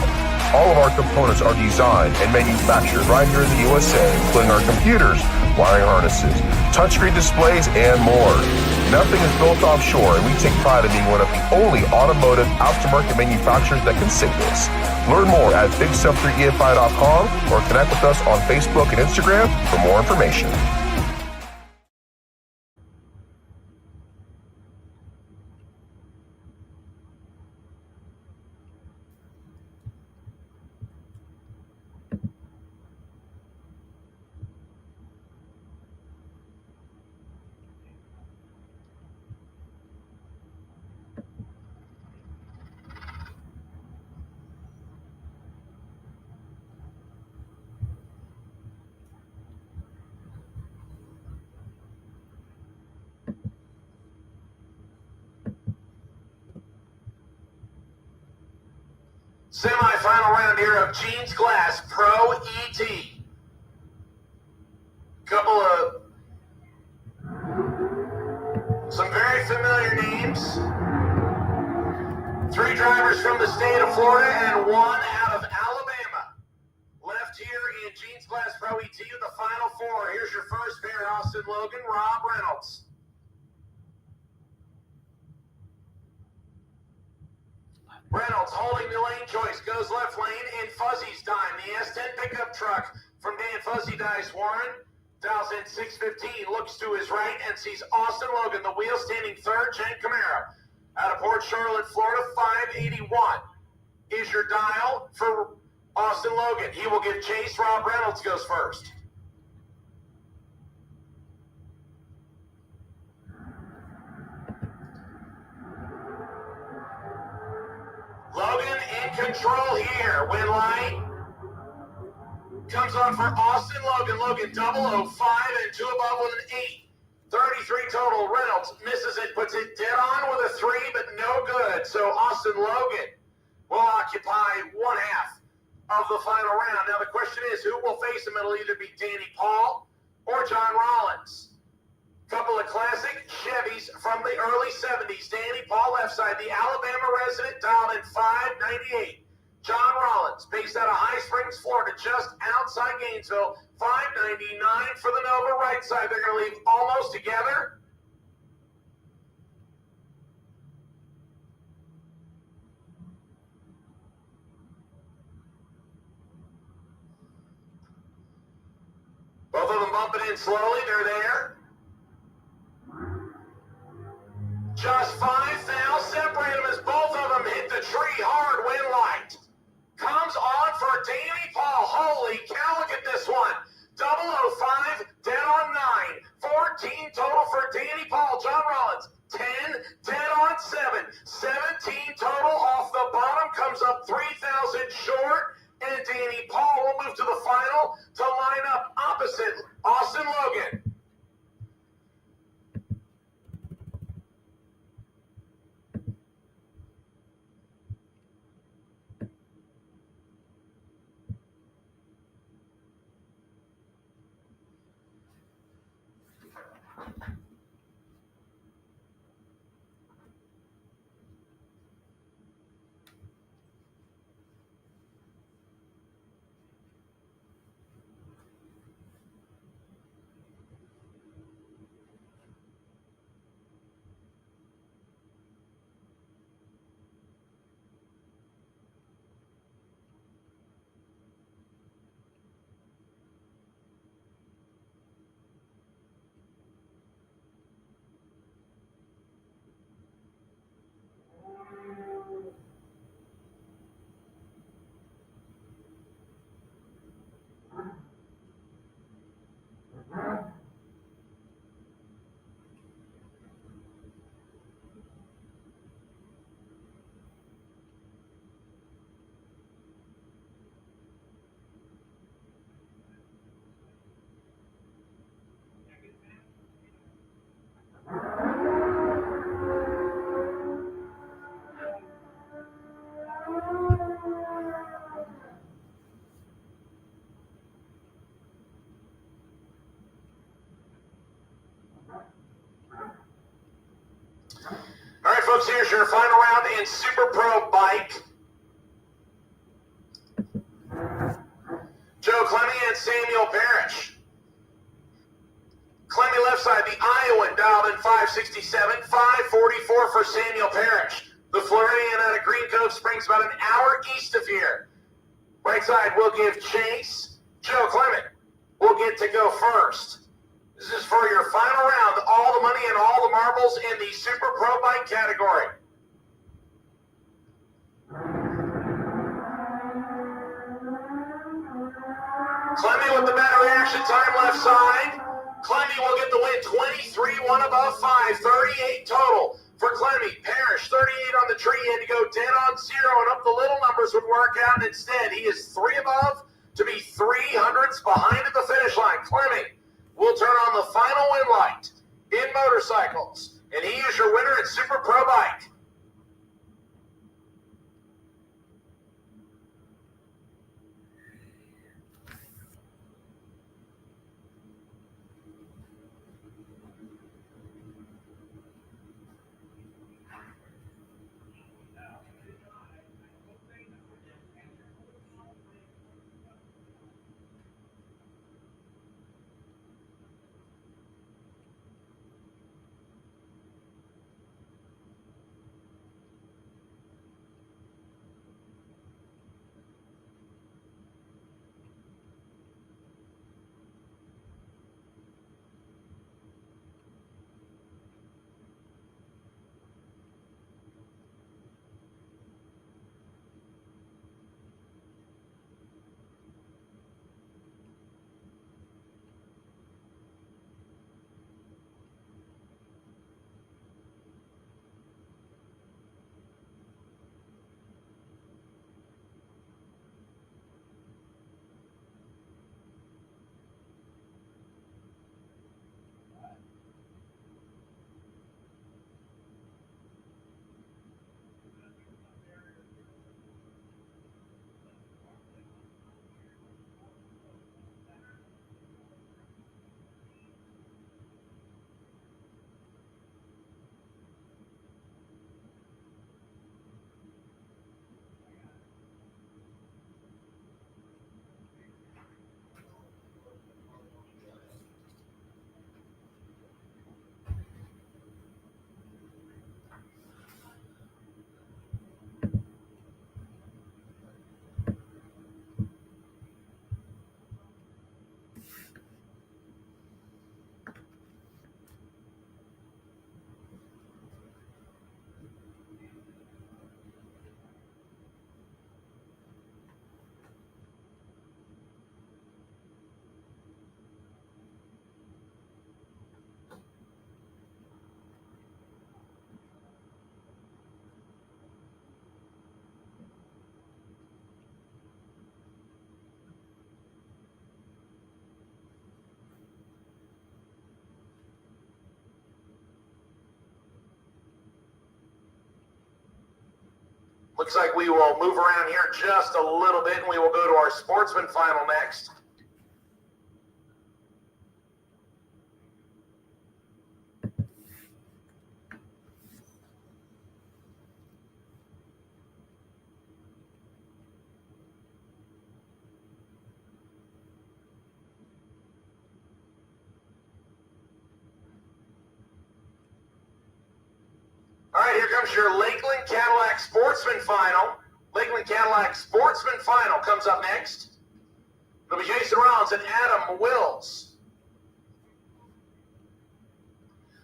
All of our components are designed and manufactured right here in the USA, including our computers, wiring harnesses, touchscreen displays, and more. Nothing is built offshore, and we take pride in being one of the only automotive aftermarket manufacturers that can say this. Learn more at bigstuff3efi.com or connect with us on Facebook and Instagram for more information. Semi-final round here of Jeans Glass Pro ET. Couple of some very familiar names. 3 drivers from the state of Florida and 1 out of Alabama. Left here in Jeans Glass Pro ET, the final 4. Here's your first pair, Austin Logan, Rob Reynolds. Reynolds holding the lane choice, goes left lane in Fuzzy's time. The S10 pickup truck from Dan Fuzzy Dice Warren. Dials in 615, looks to his right and sees Austin Logan, the wheel standing third, Chen Camaro. Out of Port Charlotte, Florida, 581 is your dial for Austin Logan. He will give chase. Rob Reynolds goes first. Logan in control. control here. Win light. Comes on for Austin Logan. Logan 005 and 2 above with an 8. 33 total. Reynolds misses it, puts it dead on with a 3, but no good. So Austin Logan will occupy one half of the final round. Now the question is, who will face him? It'll either be Danny Paul or John Rollins. Couple of classic Chevys from the early 70s. Danny Paul left side, the Alabama resident, dialed in 598. John Rollins, based out of High Springs, Florida, just outside Gainesville, 599 for the Nova right side. They're going to leave almost together. Both of them bumping in slowly. They're there. Just 5 now separate them as both of them hit the tree hard. Win light. Comes on for Danny Paul. Holy cow, look at this one. 005, dead on 9. 14 total for Danny Paul. John Rollins, 10, dead on 7. 17 total off the bottom. Comes up 3,000 short. And Danny Paul will move to the final to line up opposite Austin Logan. All right, folks, here's your final round in Super Pro Bike. Joe Clemmy and Samuel Parrish. Clemmy left side, the Iowan, dialed in 567, 544 for Samuel Parrish. The Floridian out of Green Cove Springs, about an hour east of here. Right side, we'll give chase. Joe Clement will get to go first. This is for your final round. All the money and all the marbles in the Super Pro Bike category. Clemmy with the better reaction time left side. Clemmy will get the win. 23, 1 above 5. 38 total for Clemmy. Parrish, 38 on the tree. He had to go dead on 0, and up the little numbers would work out. And instead, he is 3 above to be 300ths behind at the finish line. Clemmy will turn on the final win light in motorcycles. And he is your winner at Super Pro Bike. Looks like we will move around here just a little bit, and we will go to our sportsman final next. All right, here comes your Lakeland Cadillac Sportsman Final. Lakeland Cadillac Sportsman Final comes up next. It'll be Jason Rollins and Adam Wills.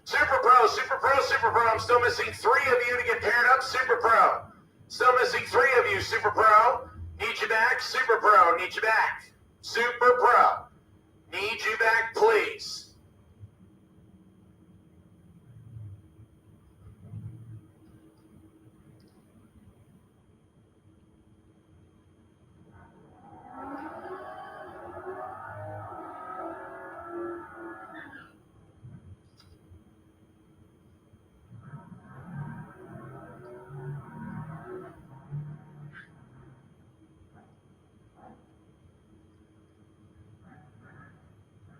Super Pro, Super Pro, Super Pro. I'm still missing 3 of you to get paired up. Super Pro. Still missing 3 of you. Super Pro. Need you back. Super Pro. Need you back. Super Pro. Need you back, please.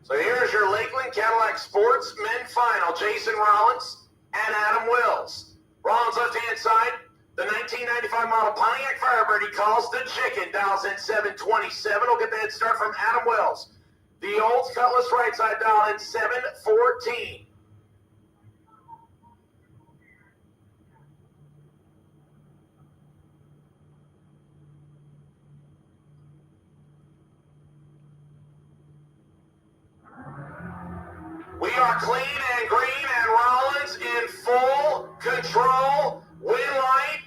So here's your Lakeland Cadillac Sportsmen Final. Jason Rollins and Adam Wills. Rollins left-hand side. The 1995 model Pontiac Firebird. He calls the chicken. Dials in 727. We'll get the head start from Adam Wills. The Olds Cutlass right side dial in 714. We are clean and green and Rollins in full control. Win light.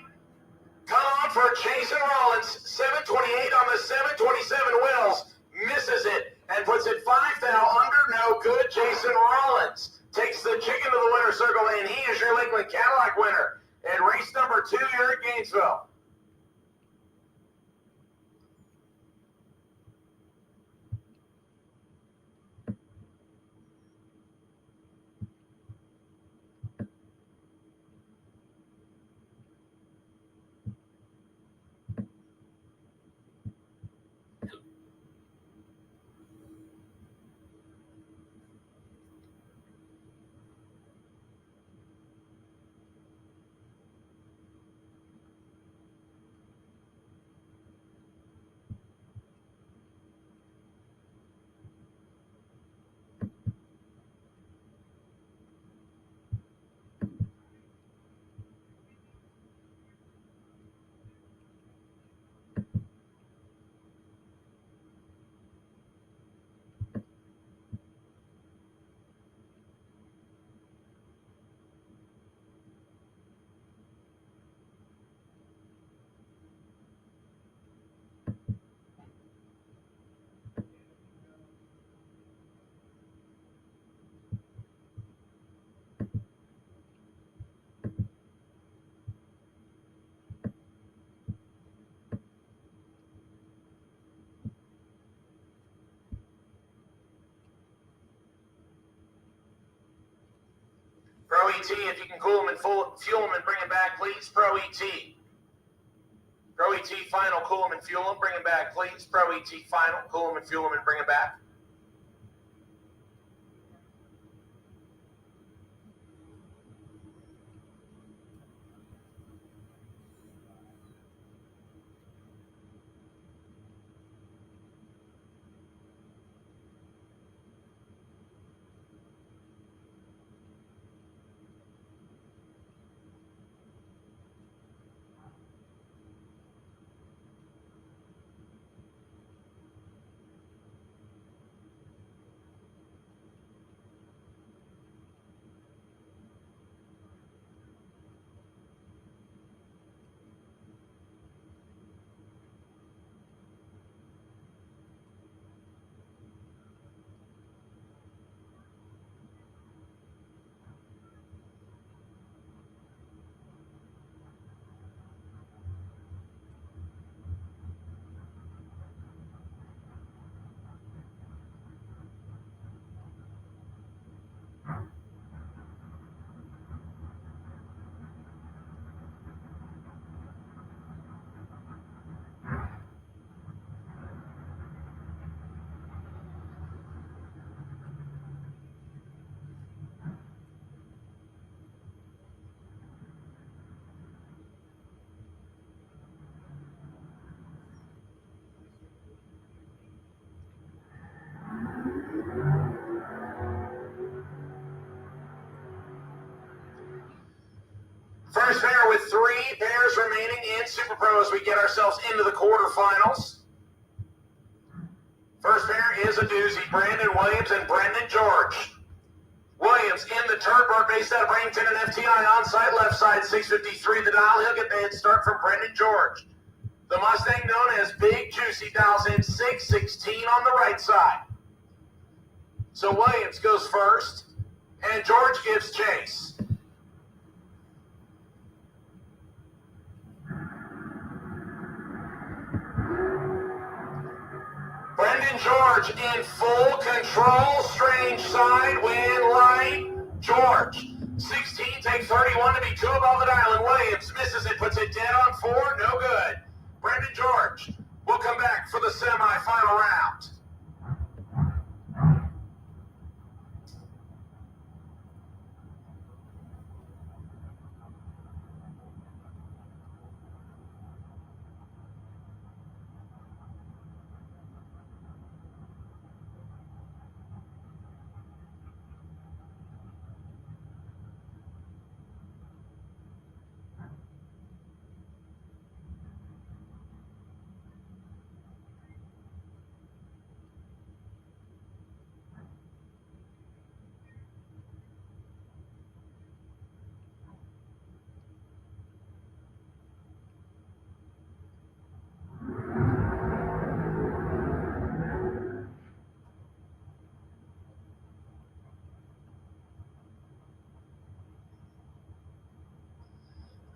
Come on for Jason Rollins. 728 on the 727 Wills. Misses it and puts it 5 thou under. No good. Jason Rollins takes the chicken to the winner circle, and he is your Lakeland Cadillac winner. And race number 2 here at Gainesville. Pro ET, if you can cool them and fuel them and bring them back, please. Pro ET. Pro ET final, cool them and fuel them, bring them back, please. Pro ET final, cool them and fuel them and bring them back. pair with 3 pairs remaining in Super Pro as we get ourselves into the quarterfinals. First pair is a doozy. Brandon Williams and Brendan George. Williams in the Turnberg based out of Bradenton and FTI onside left side, 653 the dial. He'll get the head start from Brendan George. The Mustang known as Big Juicy dials in 616 on the right side. So Williams goes first, and George gives chase. Brendan George in full control, strange side, wind light, George. 16, take 31 to be 2 above the dial, and Williams misses it, puts it dead on 4, no good. Brendan George will come back for the semi-final round.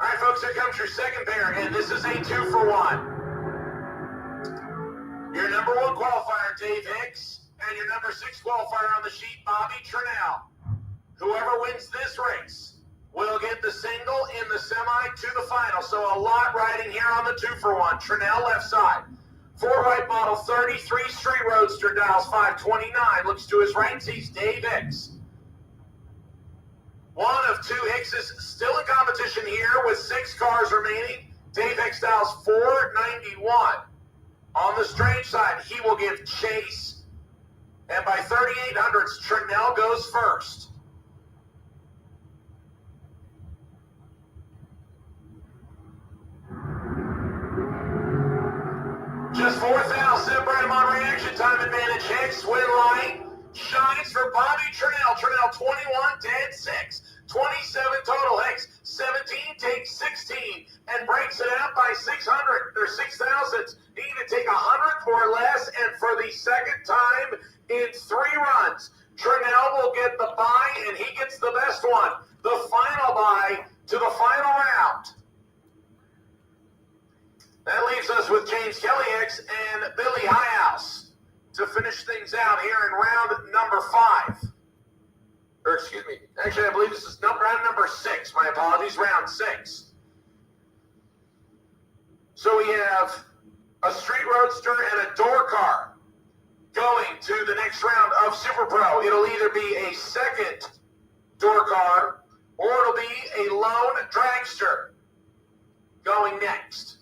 All right, folks, here comes your second pair, and this is a 2-for-1. Your number 1 qualifier, Dave Hicks, and your number 6 qualifier on the sheet, Bobby Trinnell. Whoever wins this race will get the single in the semi to the final. So a lot riding here on the 2-for-1. Trinnell left side. 4 right model, 33 Street Roadster, dials 529. Looks to his right, sees Dave Hicks. One of 2 Hickses still in competition here with 6 cars remaining. Dave Hicks dials 491. On the strange side, he will give chase. And by 3800s, Trinnell goes first. Just 4th out, separate him on reaction time advantage. Hicks, win light. Shines for Bobby Trinnell. Trinnell 21, dead 6. 27 total. Hicks 17, takes 16, and breaks it out by 600 or 6 thousandths. He need to take 100th or less, and for the second time in 3 runs, Trinnell will get the bye, and he gets the best one. The final bye to the final round. That leaves us with James Kelly Hicks and Billy Highhouse to finish things out here in round number 5. Or excuse me, actually I believe this is round number 6. My apologies, round 6. So we have a Street Roadster and a door car going to the next round of Super Pro. It'll either be a second door car or it'll be a lone dragster going next.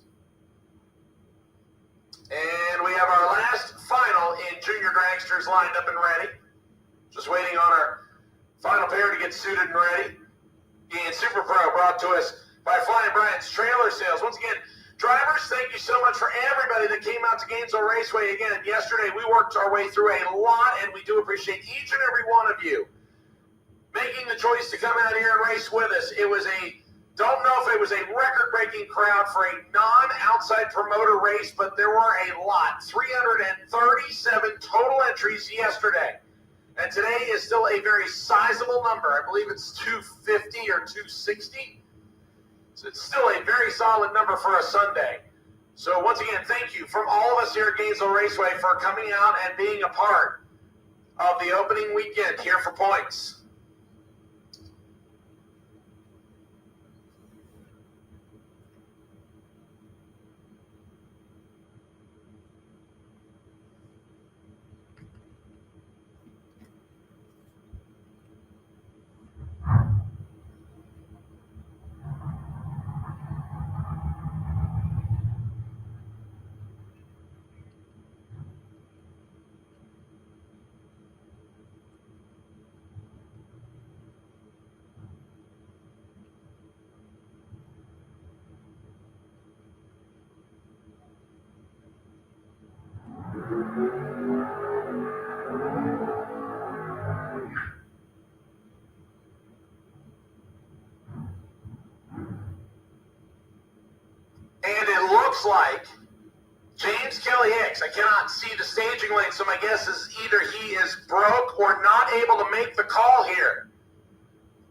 And we have our last final in junior dragsters lined up and ready. Just waiting on our final pair to get suited and ready. In Super Pro, brought to us by Flying Brian's Trailer Sales. Once again, drivers, thank you so much for everybody that came out to Gainesville Raceway. Again, yesterday we worked our way through a lot, and we do appreciate each and every one of you making the choice to come out here and race with us. It was don't know if it was a record-breaking crowd for a non-outside promoter race, but there were a lot. 337 total entries yesterday. And today is still a very sizable number. I believe it's 250 or 260. So it's still a very solid number for a Sunday. So once again, thank you from all of us here at Gainesville Raceway for coming out and being a part of the opening weekend here for points. looks like James Kelly Hicks. I cannot see the staging lane, so my guess is either he is broke or not able to make the call here.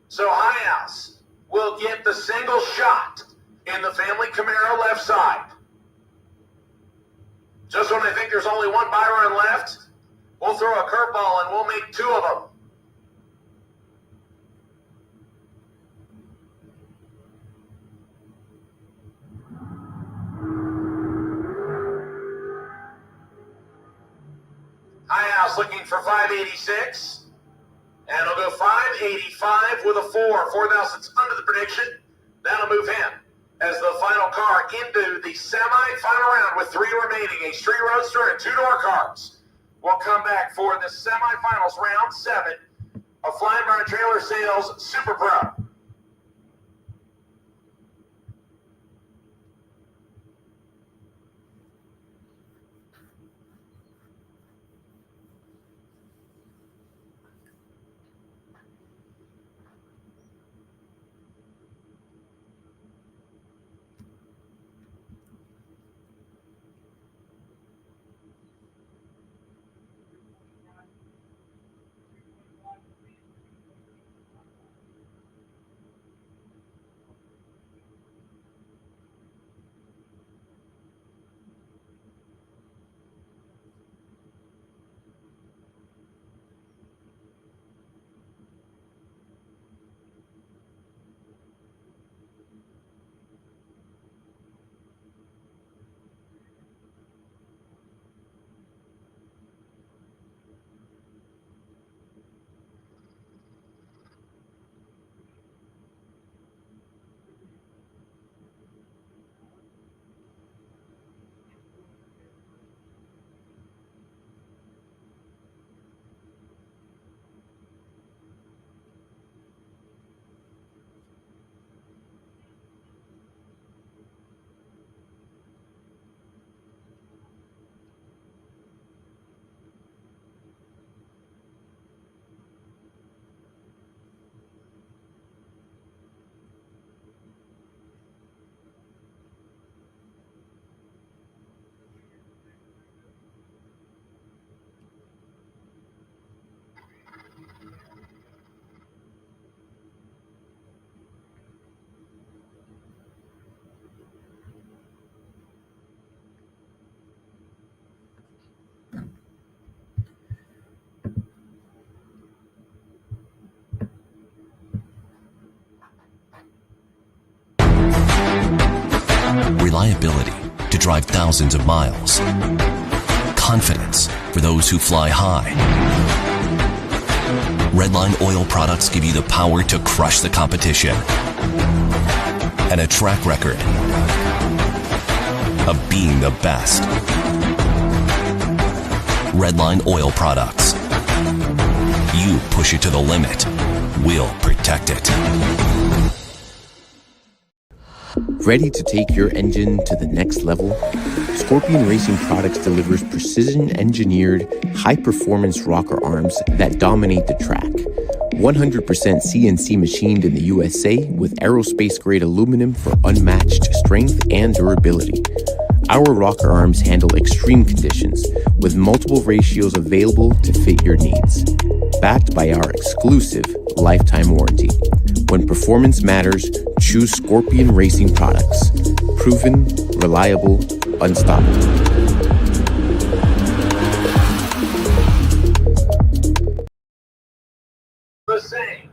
So High House will get the single shot in the family Camaro left side. Just when I think there's only one Byron left, we'll throw a curveball and we'll make two of them. High House looking for 586. And it'll go 585 with a 4. 4 thousandths under the prediction. That'll move him as the final car into the semi-final round with 3 remaining. A street roadster and 2-door cars. We'll come back for the semifinals round 7 of Flying Barn Trailer Sales Super Pro. Reliability to drive thousands of miles. Confidence for those who fly high. Redline oil products give you the power to crush the competition. And a track record of being the best. Redline oil products. You push it to the limit, we'll protect it. Ready to take your engine to the next level? Scorpion Racing Products delivers precision-engineered, high-performance rocker arms that dominate the track. 100% CNC machined in the USA with aerospace-grade aluminum for unmatched strength and durability. Our rocker arms handle extreme conditions with multiple ratios available to fit your needs. Backed by our exclusive lifetime warranty. When performance matters, choose Scorpion Racing Products. Proven, reliable, unstoppable. The same.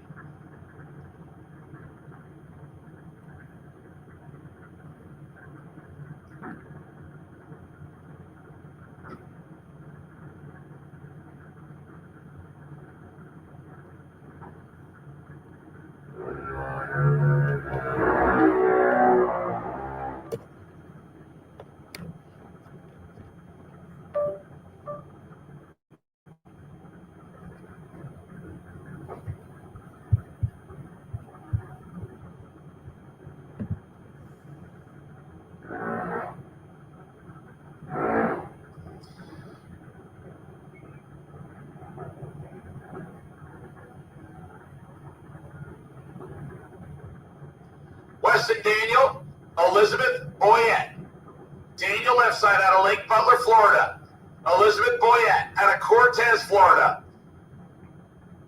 Weston Daniel, Elizabeth Boyette. Daniel left side out of Lake Butler, Florida. Elizabeth Boyette out of Cortez, Florida.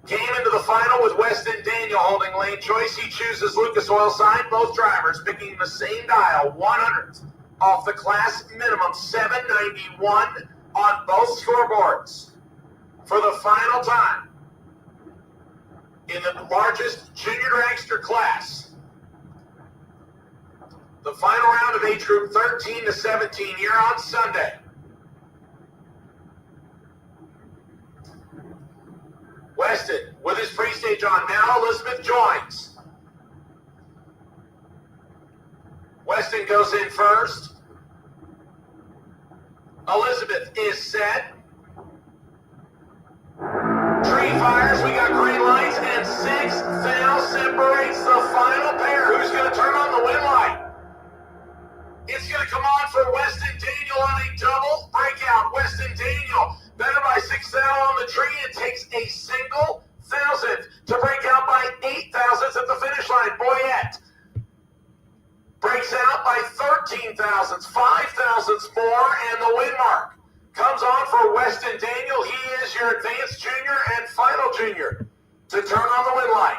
Came into the final with Weston Daniel holding lane choice. He chooses Lucas Oil side. Both drivers picking the same dial, 100 off the class minimum, 791 on both scoreboards. For the final time in the largest junior dragster class, the final round of age group 13 to 17 here on Sunday. Weston with his pre-stage on now. Elizabeth joins. Weston goes in first. Elizabeth is set. Tree fires, we got green lights, and 6th foul separates the final pair. Who's going to turn on the win light? It's going to come on for Weston Daniel on a double breakout. Weston Daniel, better by 6 thou on the tree. It takes a single thousandth to break out by 8 thousandths at the finish line. Boyette breaks out by 13 thousandths, 5 thousandths more, and the win mark comes on for Weston Daniel. He is your advanced junior and final junior to turn on the win light.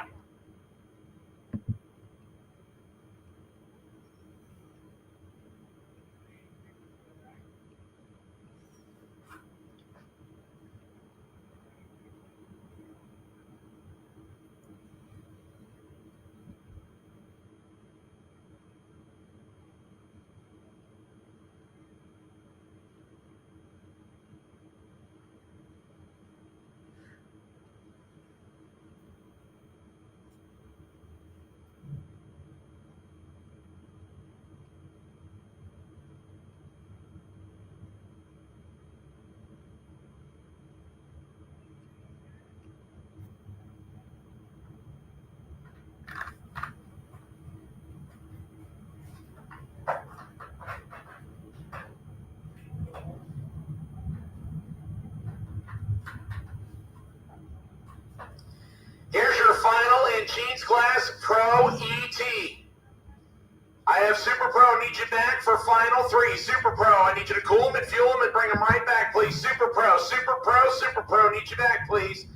Here's your final in Jeans Class Pro ET. I have Super Pro, need you back for final 3. Super Pro, I need you to cool them and fuel them and bring them right back, please. Super Pro, Super Pro, Super Pro, need you back, please.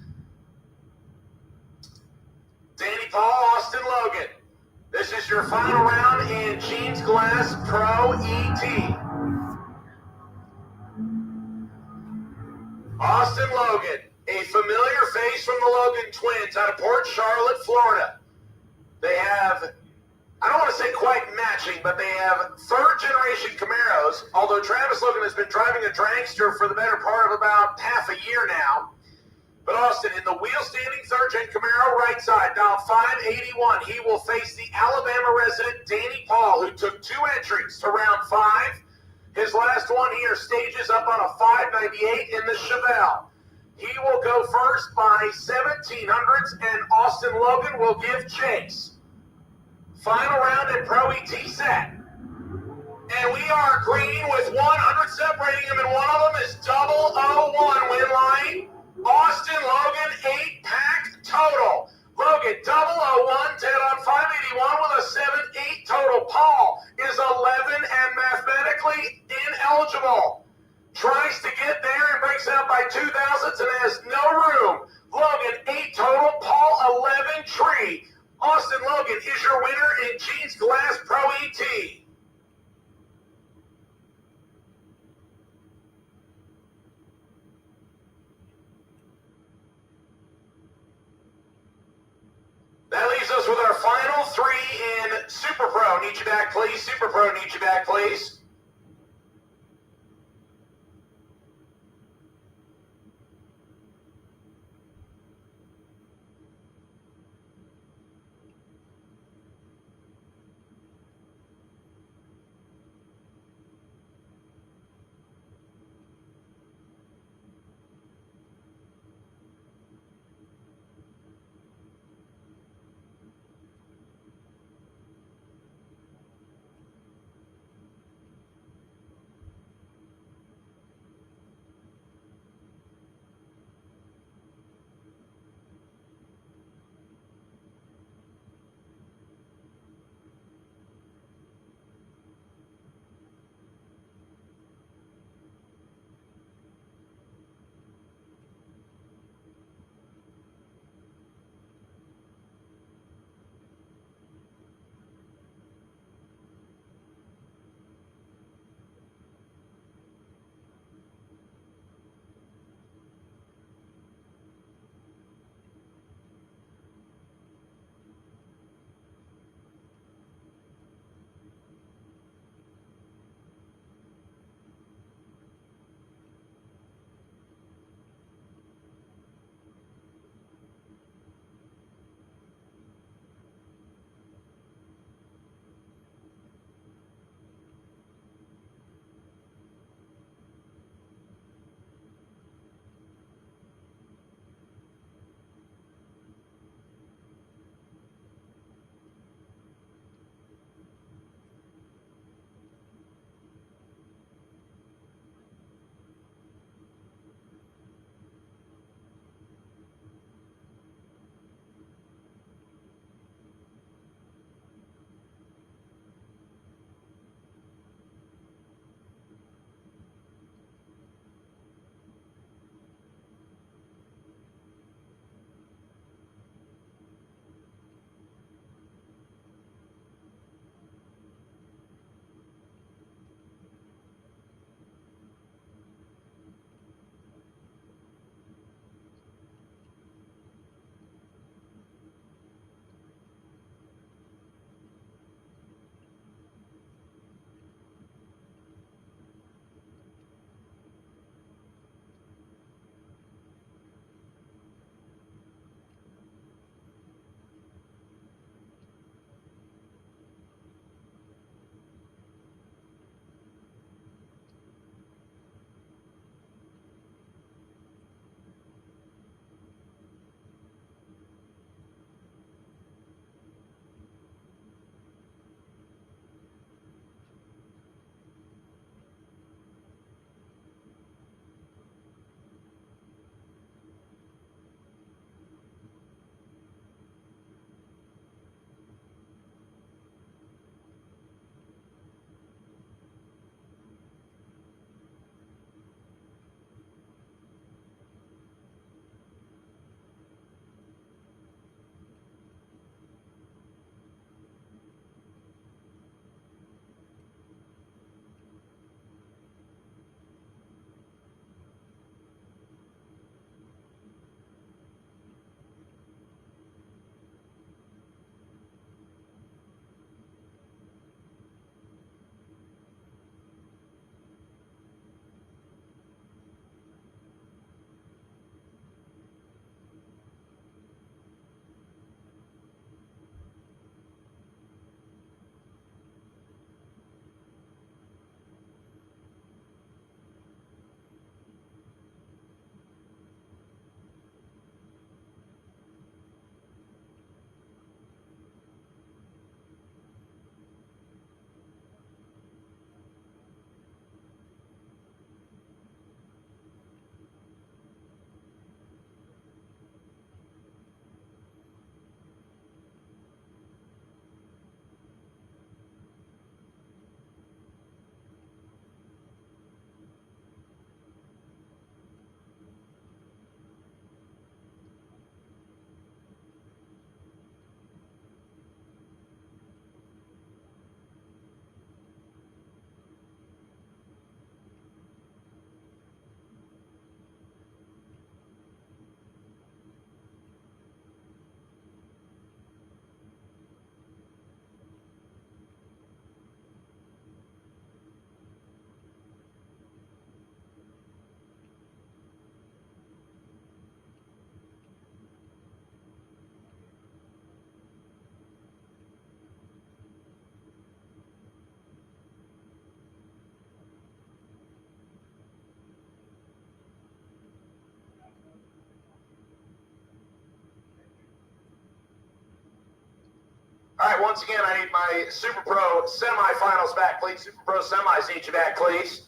Danny Paul, Austin Logan. This is your final round in Jeans Class Pro ET. Austin Logan, a familiar face from the Logan twins out of Port Charlotte, Florida. They have, I don't want to say quite matching, but they have third-generation Camaros, although Travis Logan has been driving a dragster for the better part of about half a year now. But Austin, in the wheel-standing third-gen Camaro right side, dial 581, he will face the Alabama resident Danny Paul, who took 2 entries to round 5. His last one here stages up on a 598 in the Chevelle. He will go first by 1700s, and Austin Logan will give chase. Final round in Pro ET set. And we are green with 100 separating them, and one of them is 001 win line. Austin Logan, 8-pack total. Logan, 001, dead on 581 with a 7-8 total. Paul is 11 and mathematically ineligible. Tries to get there and breaks out by 2 thousandths and has no room. Logan, 8 total. Paul, 11 tree. Austin Logan is your winner in Jeans Glass Pro ET. That leaves us with our final 3 in Super Pro. Need you back, please. Super Pro, need you back, please. right, once again, I need my Super Pro semifinals back, please. Super Pro semis need you back, please.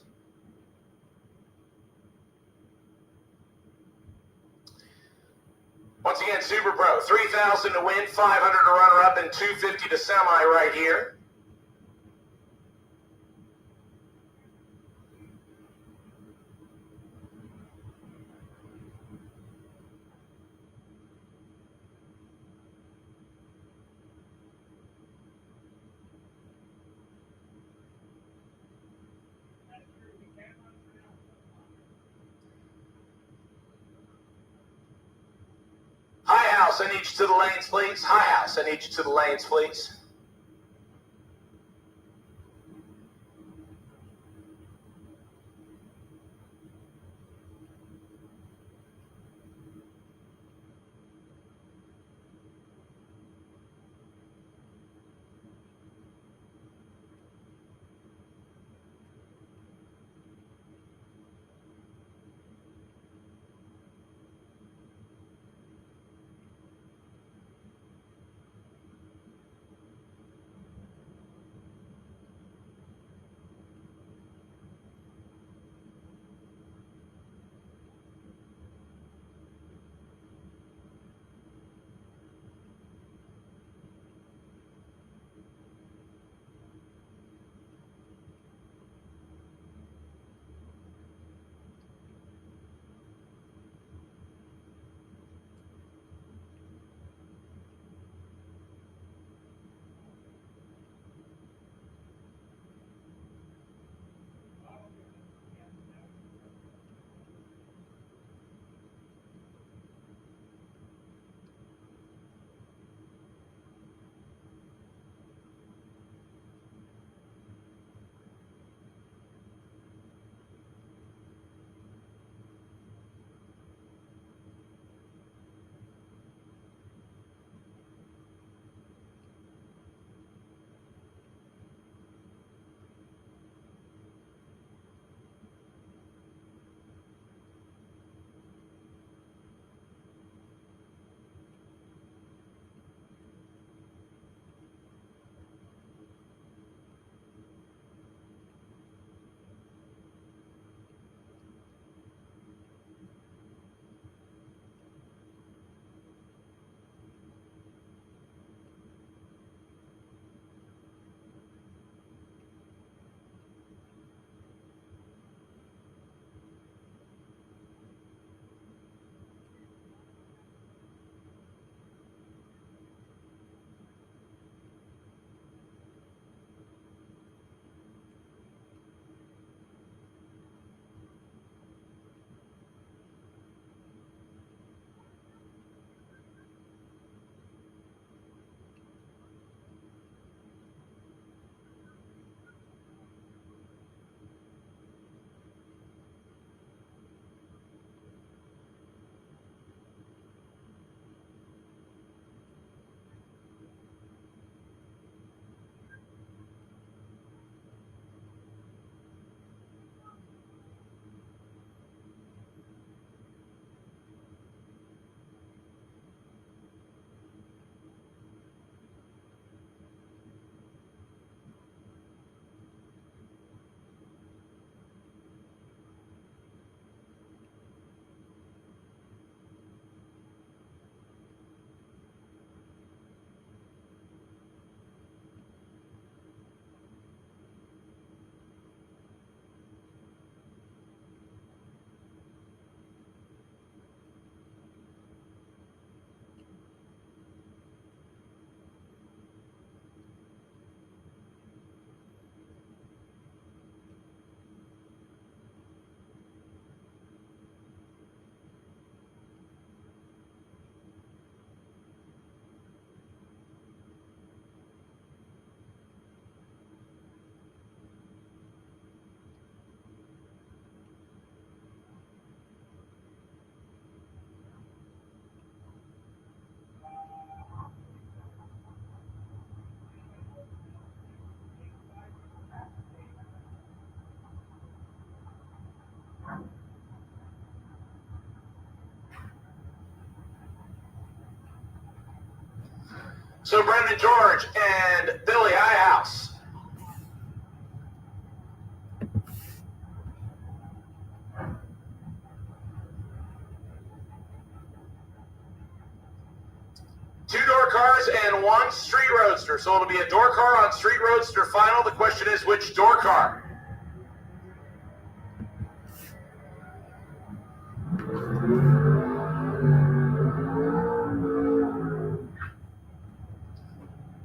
Once again, Super Pro, 3,000 to win, 500 to runner-up, and 250 to semi right here. High House, I need you to the lanes, please. High House, I need you to the lanes, please. So Brendan George and Billy Highhouse. Two-door cars and one street roadster. So it'll be a door car on street roadster final. The question is, which door car?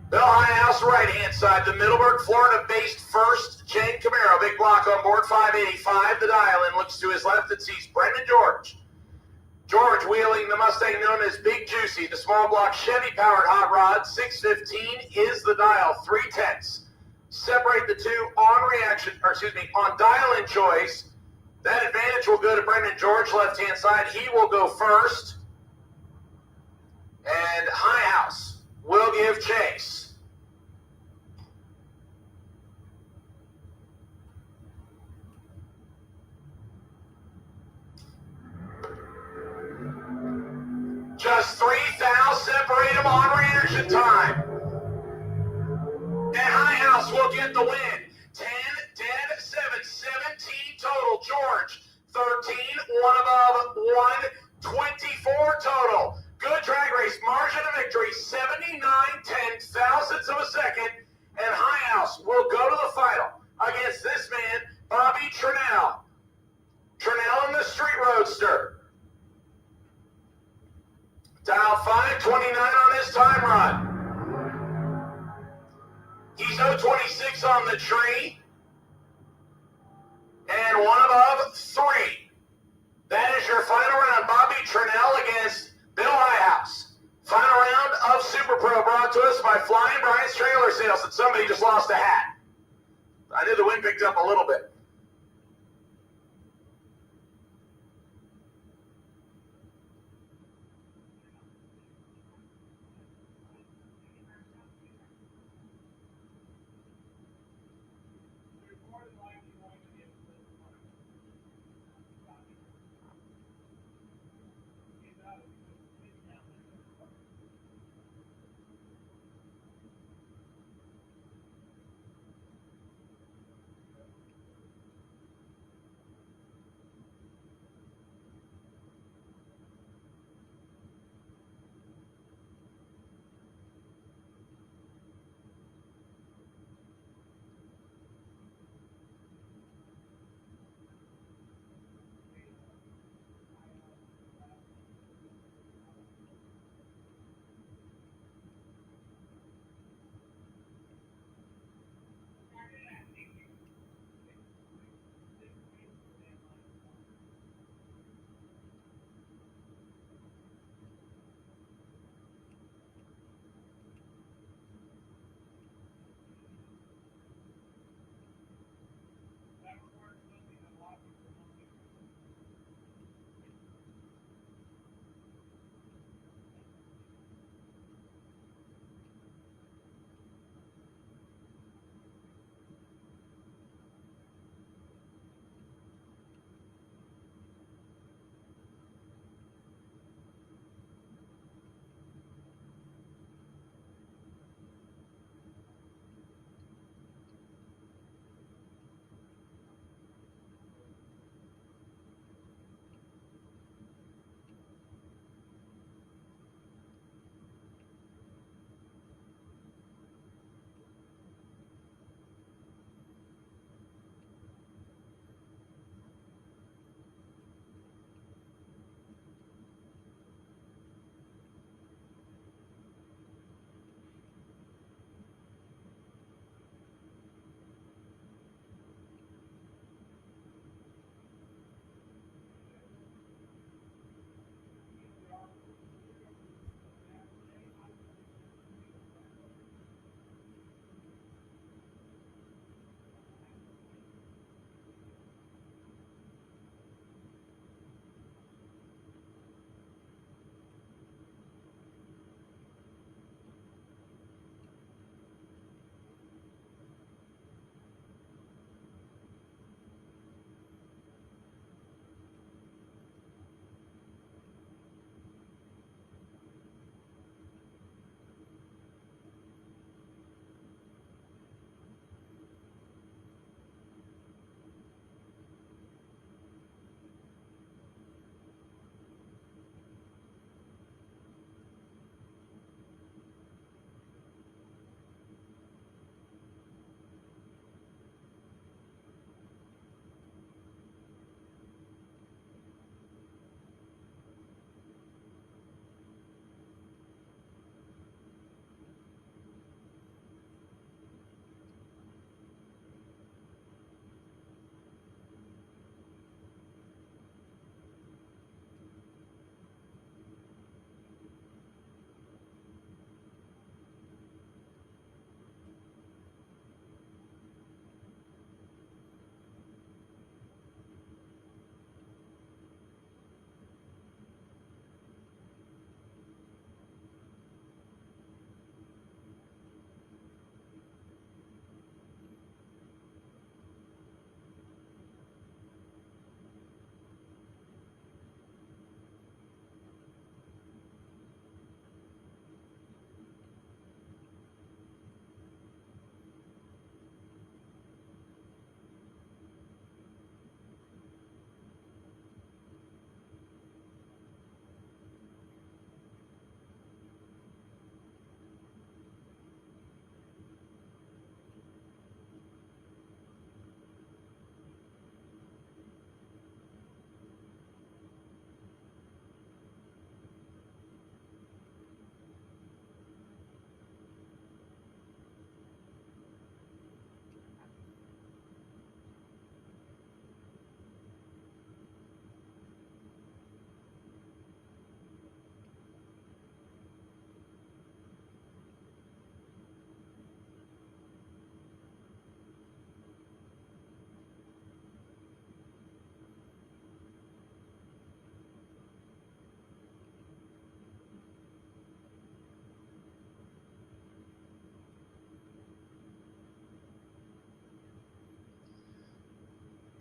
Bill Highhouse, right-hand side. The Middleburg, Florida-based first Jane Camaro. Big block on board, 585. The dial-in looks to his left and sees Brendan George. George wheeling the Mustang known as Big Juicy. The small block Chevy-powered hot rod, 615 is the dial, 3/10. Separate the two on reaction, or excuse me, on dial-in choice. That advantage will go to Brendan George, left-hand side. He will go first. And Highhouse will give chase. Just 3 thou separate them on reaction time. And Highhouse will get the win. 10, 10, 7, 17 total. George, 13, one above, 124 total. Good drag race, margin of victory, 79 ten-thousandths of a second. And Highhouse will go to the final against this man, Bobby Trinnell. Trinnell in the street roadster. Dial 529 on his time run. He's 026 on the tree. And one above, 3. That is your final round. Bobby Trinnell against Bill Highhouse. Final round of Super Pro brought to us by Flying Brian's Trailer Sales. And somebody just lost a hat. I knew the wind picked up a little bit.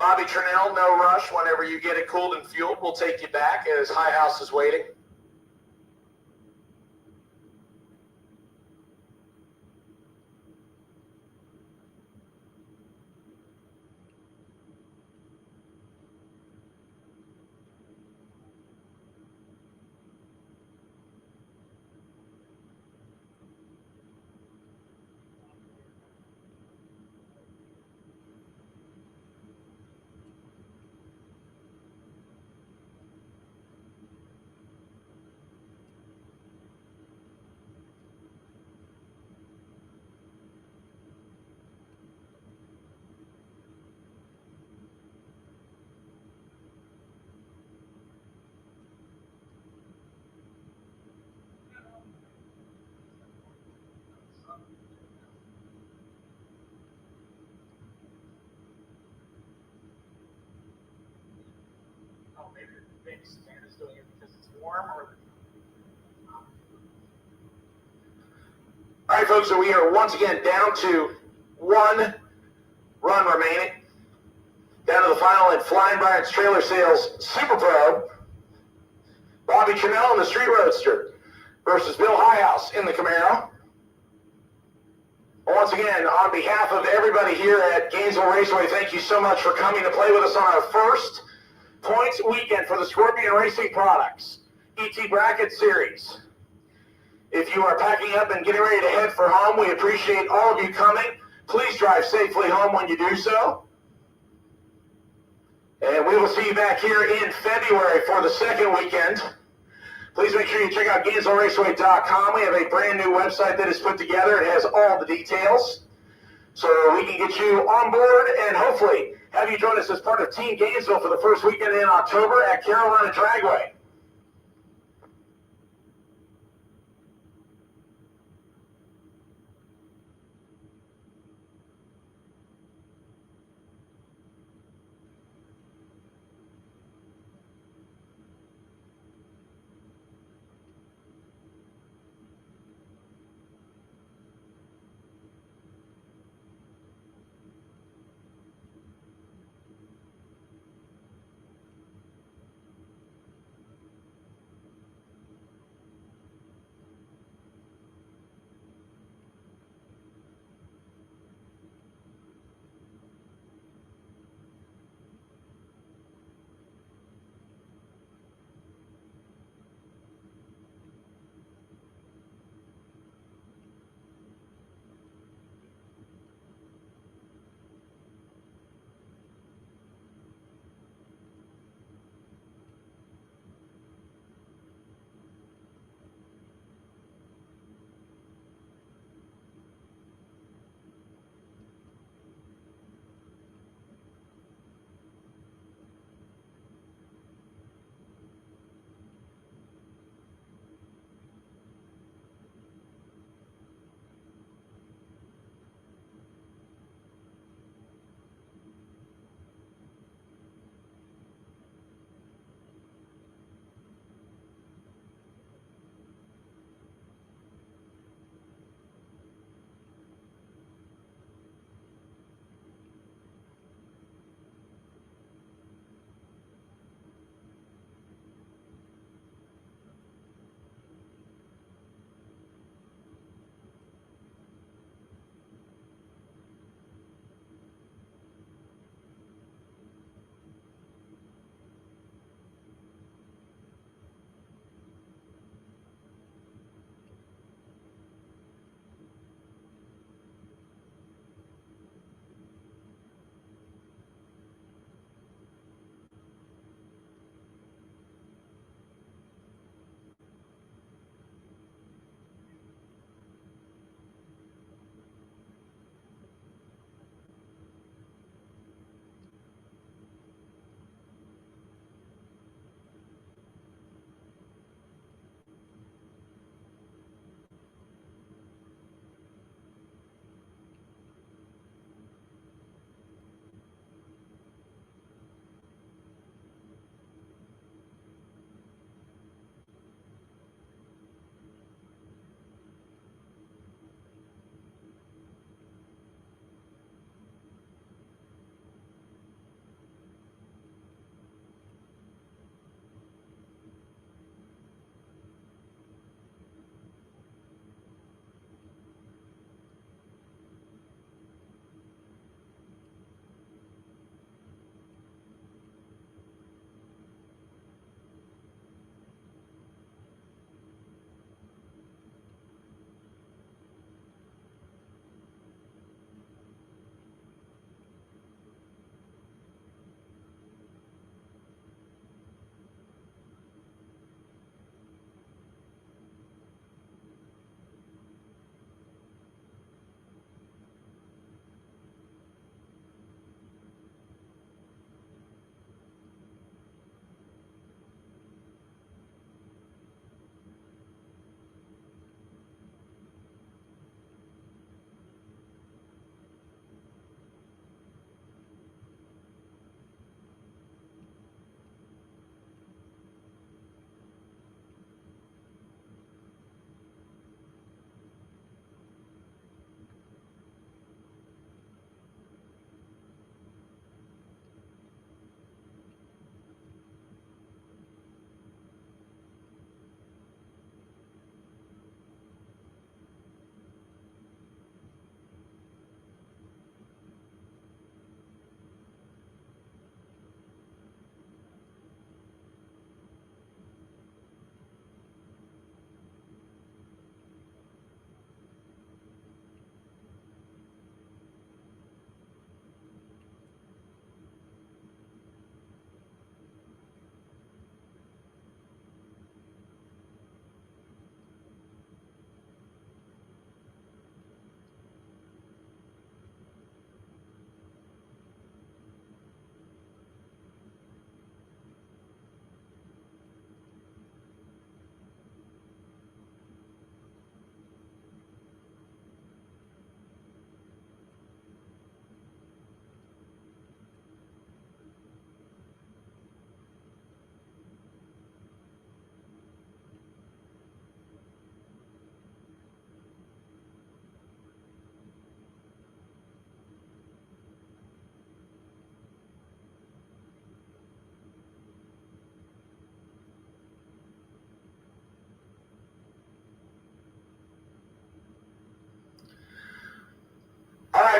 Bobby Trinnell, no rush. Whenever you get it cooled and fueled, we'll take you back as High House is waiting. Oh, maybe Stan is doing it because it's warm, or All right, folks, so we are once again down to one run remaining. Down to the final in Flying Bryant's Trailer Sales Super Pro. Bobby Trinnell in the Street Roadster versus Bill Highhouse in the Camaro. Once again, on behalf of everybody here at Gainesville Raceway, thank you so much for coming to play with us on our first points weekend for the Scorpion Racing Products ET Bracket Series. If you are packing up and getting ready to head for home, we appreciate all of you coming. Please drive safely home when you do so. And we will see you back here in February for the second weekend. Please make sure you check out GainesvilleRaceway.com. We have a brand new website that is put together. It has all the details. So we can get you on board and hopefully have you join us as part of Team Gainesville for the first weekend in October at Carolina Dragway.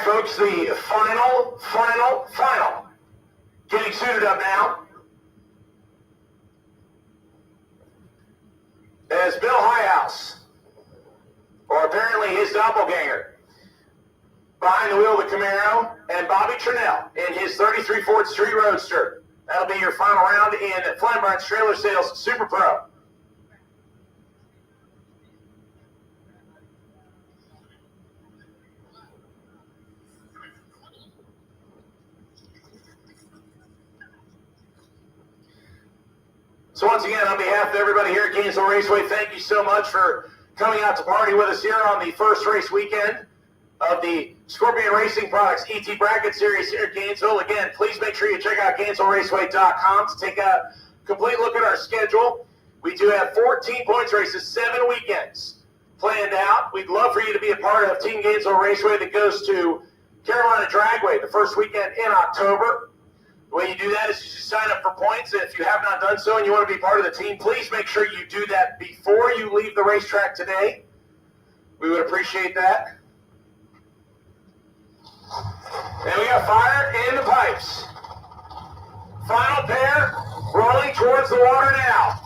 folks, the final. Getting suited up now. As Bill Highhouse, or apparently his doppelganger, behind the wheel of the Camaro, and Bobby Trinnell in his 33 Ford Street Roadster. That'll be your final round in Flying Brian's Trailer Sales Super Pro. So once again, on behalf of everybody here at Gainesville Raceway, thank you so much for coming out to party with us here on the first race weekend of the Scorpion Racing Products ET Bracket Series here at Gainesville. Again, please make sure you check out GainesvilleRaceway.com to take a complete look at our schedule. We do have 14 points races, 7 weekends planned out. We'd love for you to be a part of Team Gainesville Raceway that goes to Carolina Dragway the first weekend in October. The way you do that is you sign up for points. If you have not done so and you want to be part of the team, please make sure you do that before you leave the racetrack today. We would appreciate that. And we got fire in the pipes. Final pair rolling towards the water now.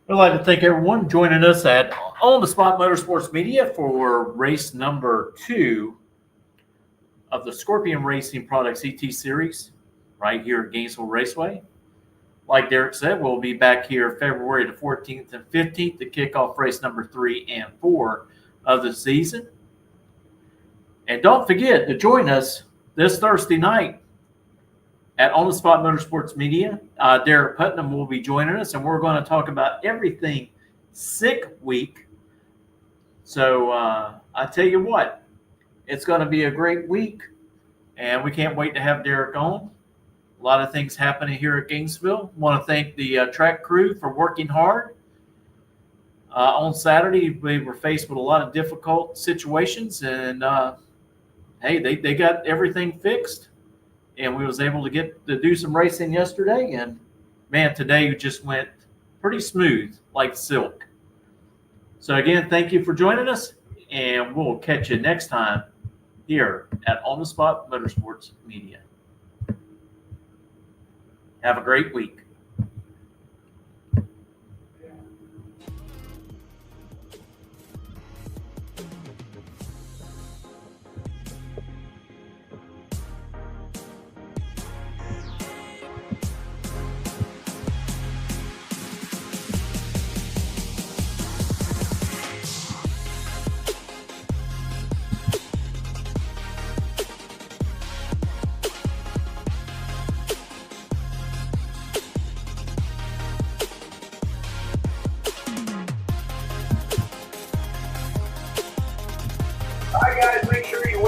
I'd like to thank everyone joining us at On the Spot Motorsports Media for race number 2 of the Scorpion Racing Products ET Series right here at Gainesville Raceway. Like Derek said, we'll be back here February the 14th and 15th to kick off race number 3 and 4 of the season. And don't forget to join us this Thursday night at On the Spot Motorsports Media. Derek Putnam will be joining us, and we're going to talk about everything Sick Week. So I tell you what, it's going to be a great week, and we can't wait to have Derek on. A lot of things happening here at Gainesville. I want to thank the track crew for working hard. On Saturday, we were faced with a lot of difficult situations, and hey, they got everything fixed. And we was able to get to do some racing yesterday. And, man, today just went pretty smooth like silk. So, again, thank you for joining us. And we'll catch you next time here at On the Spot Motorsports Media. Have a great week. guys, make sure you wait.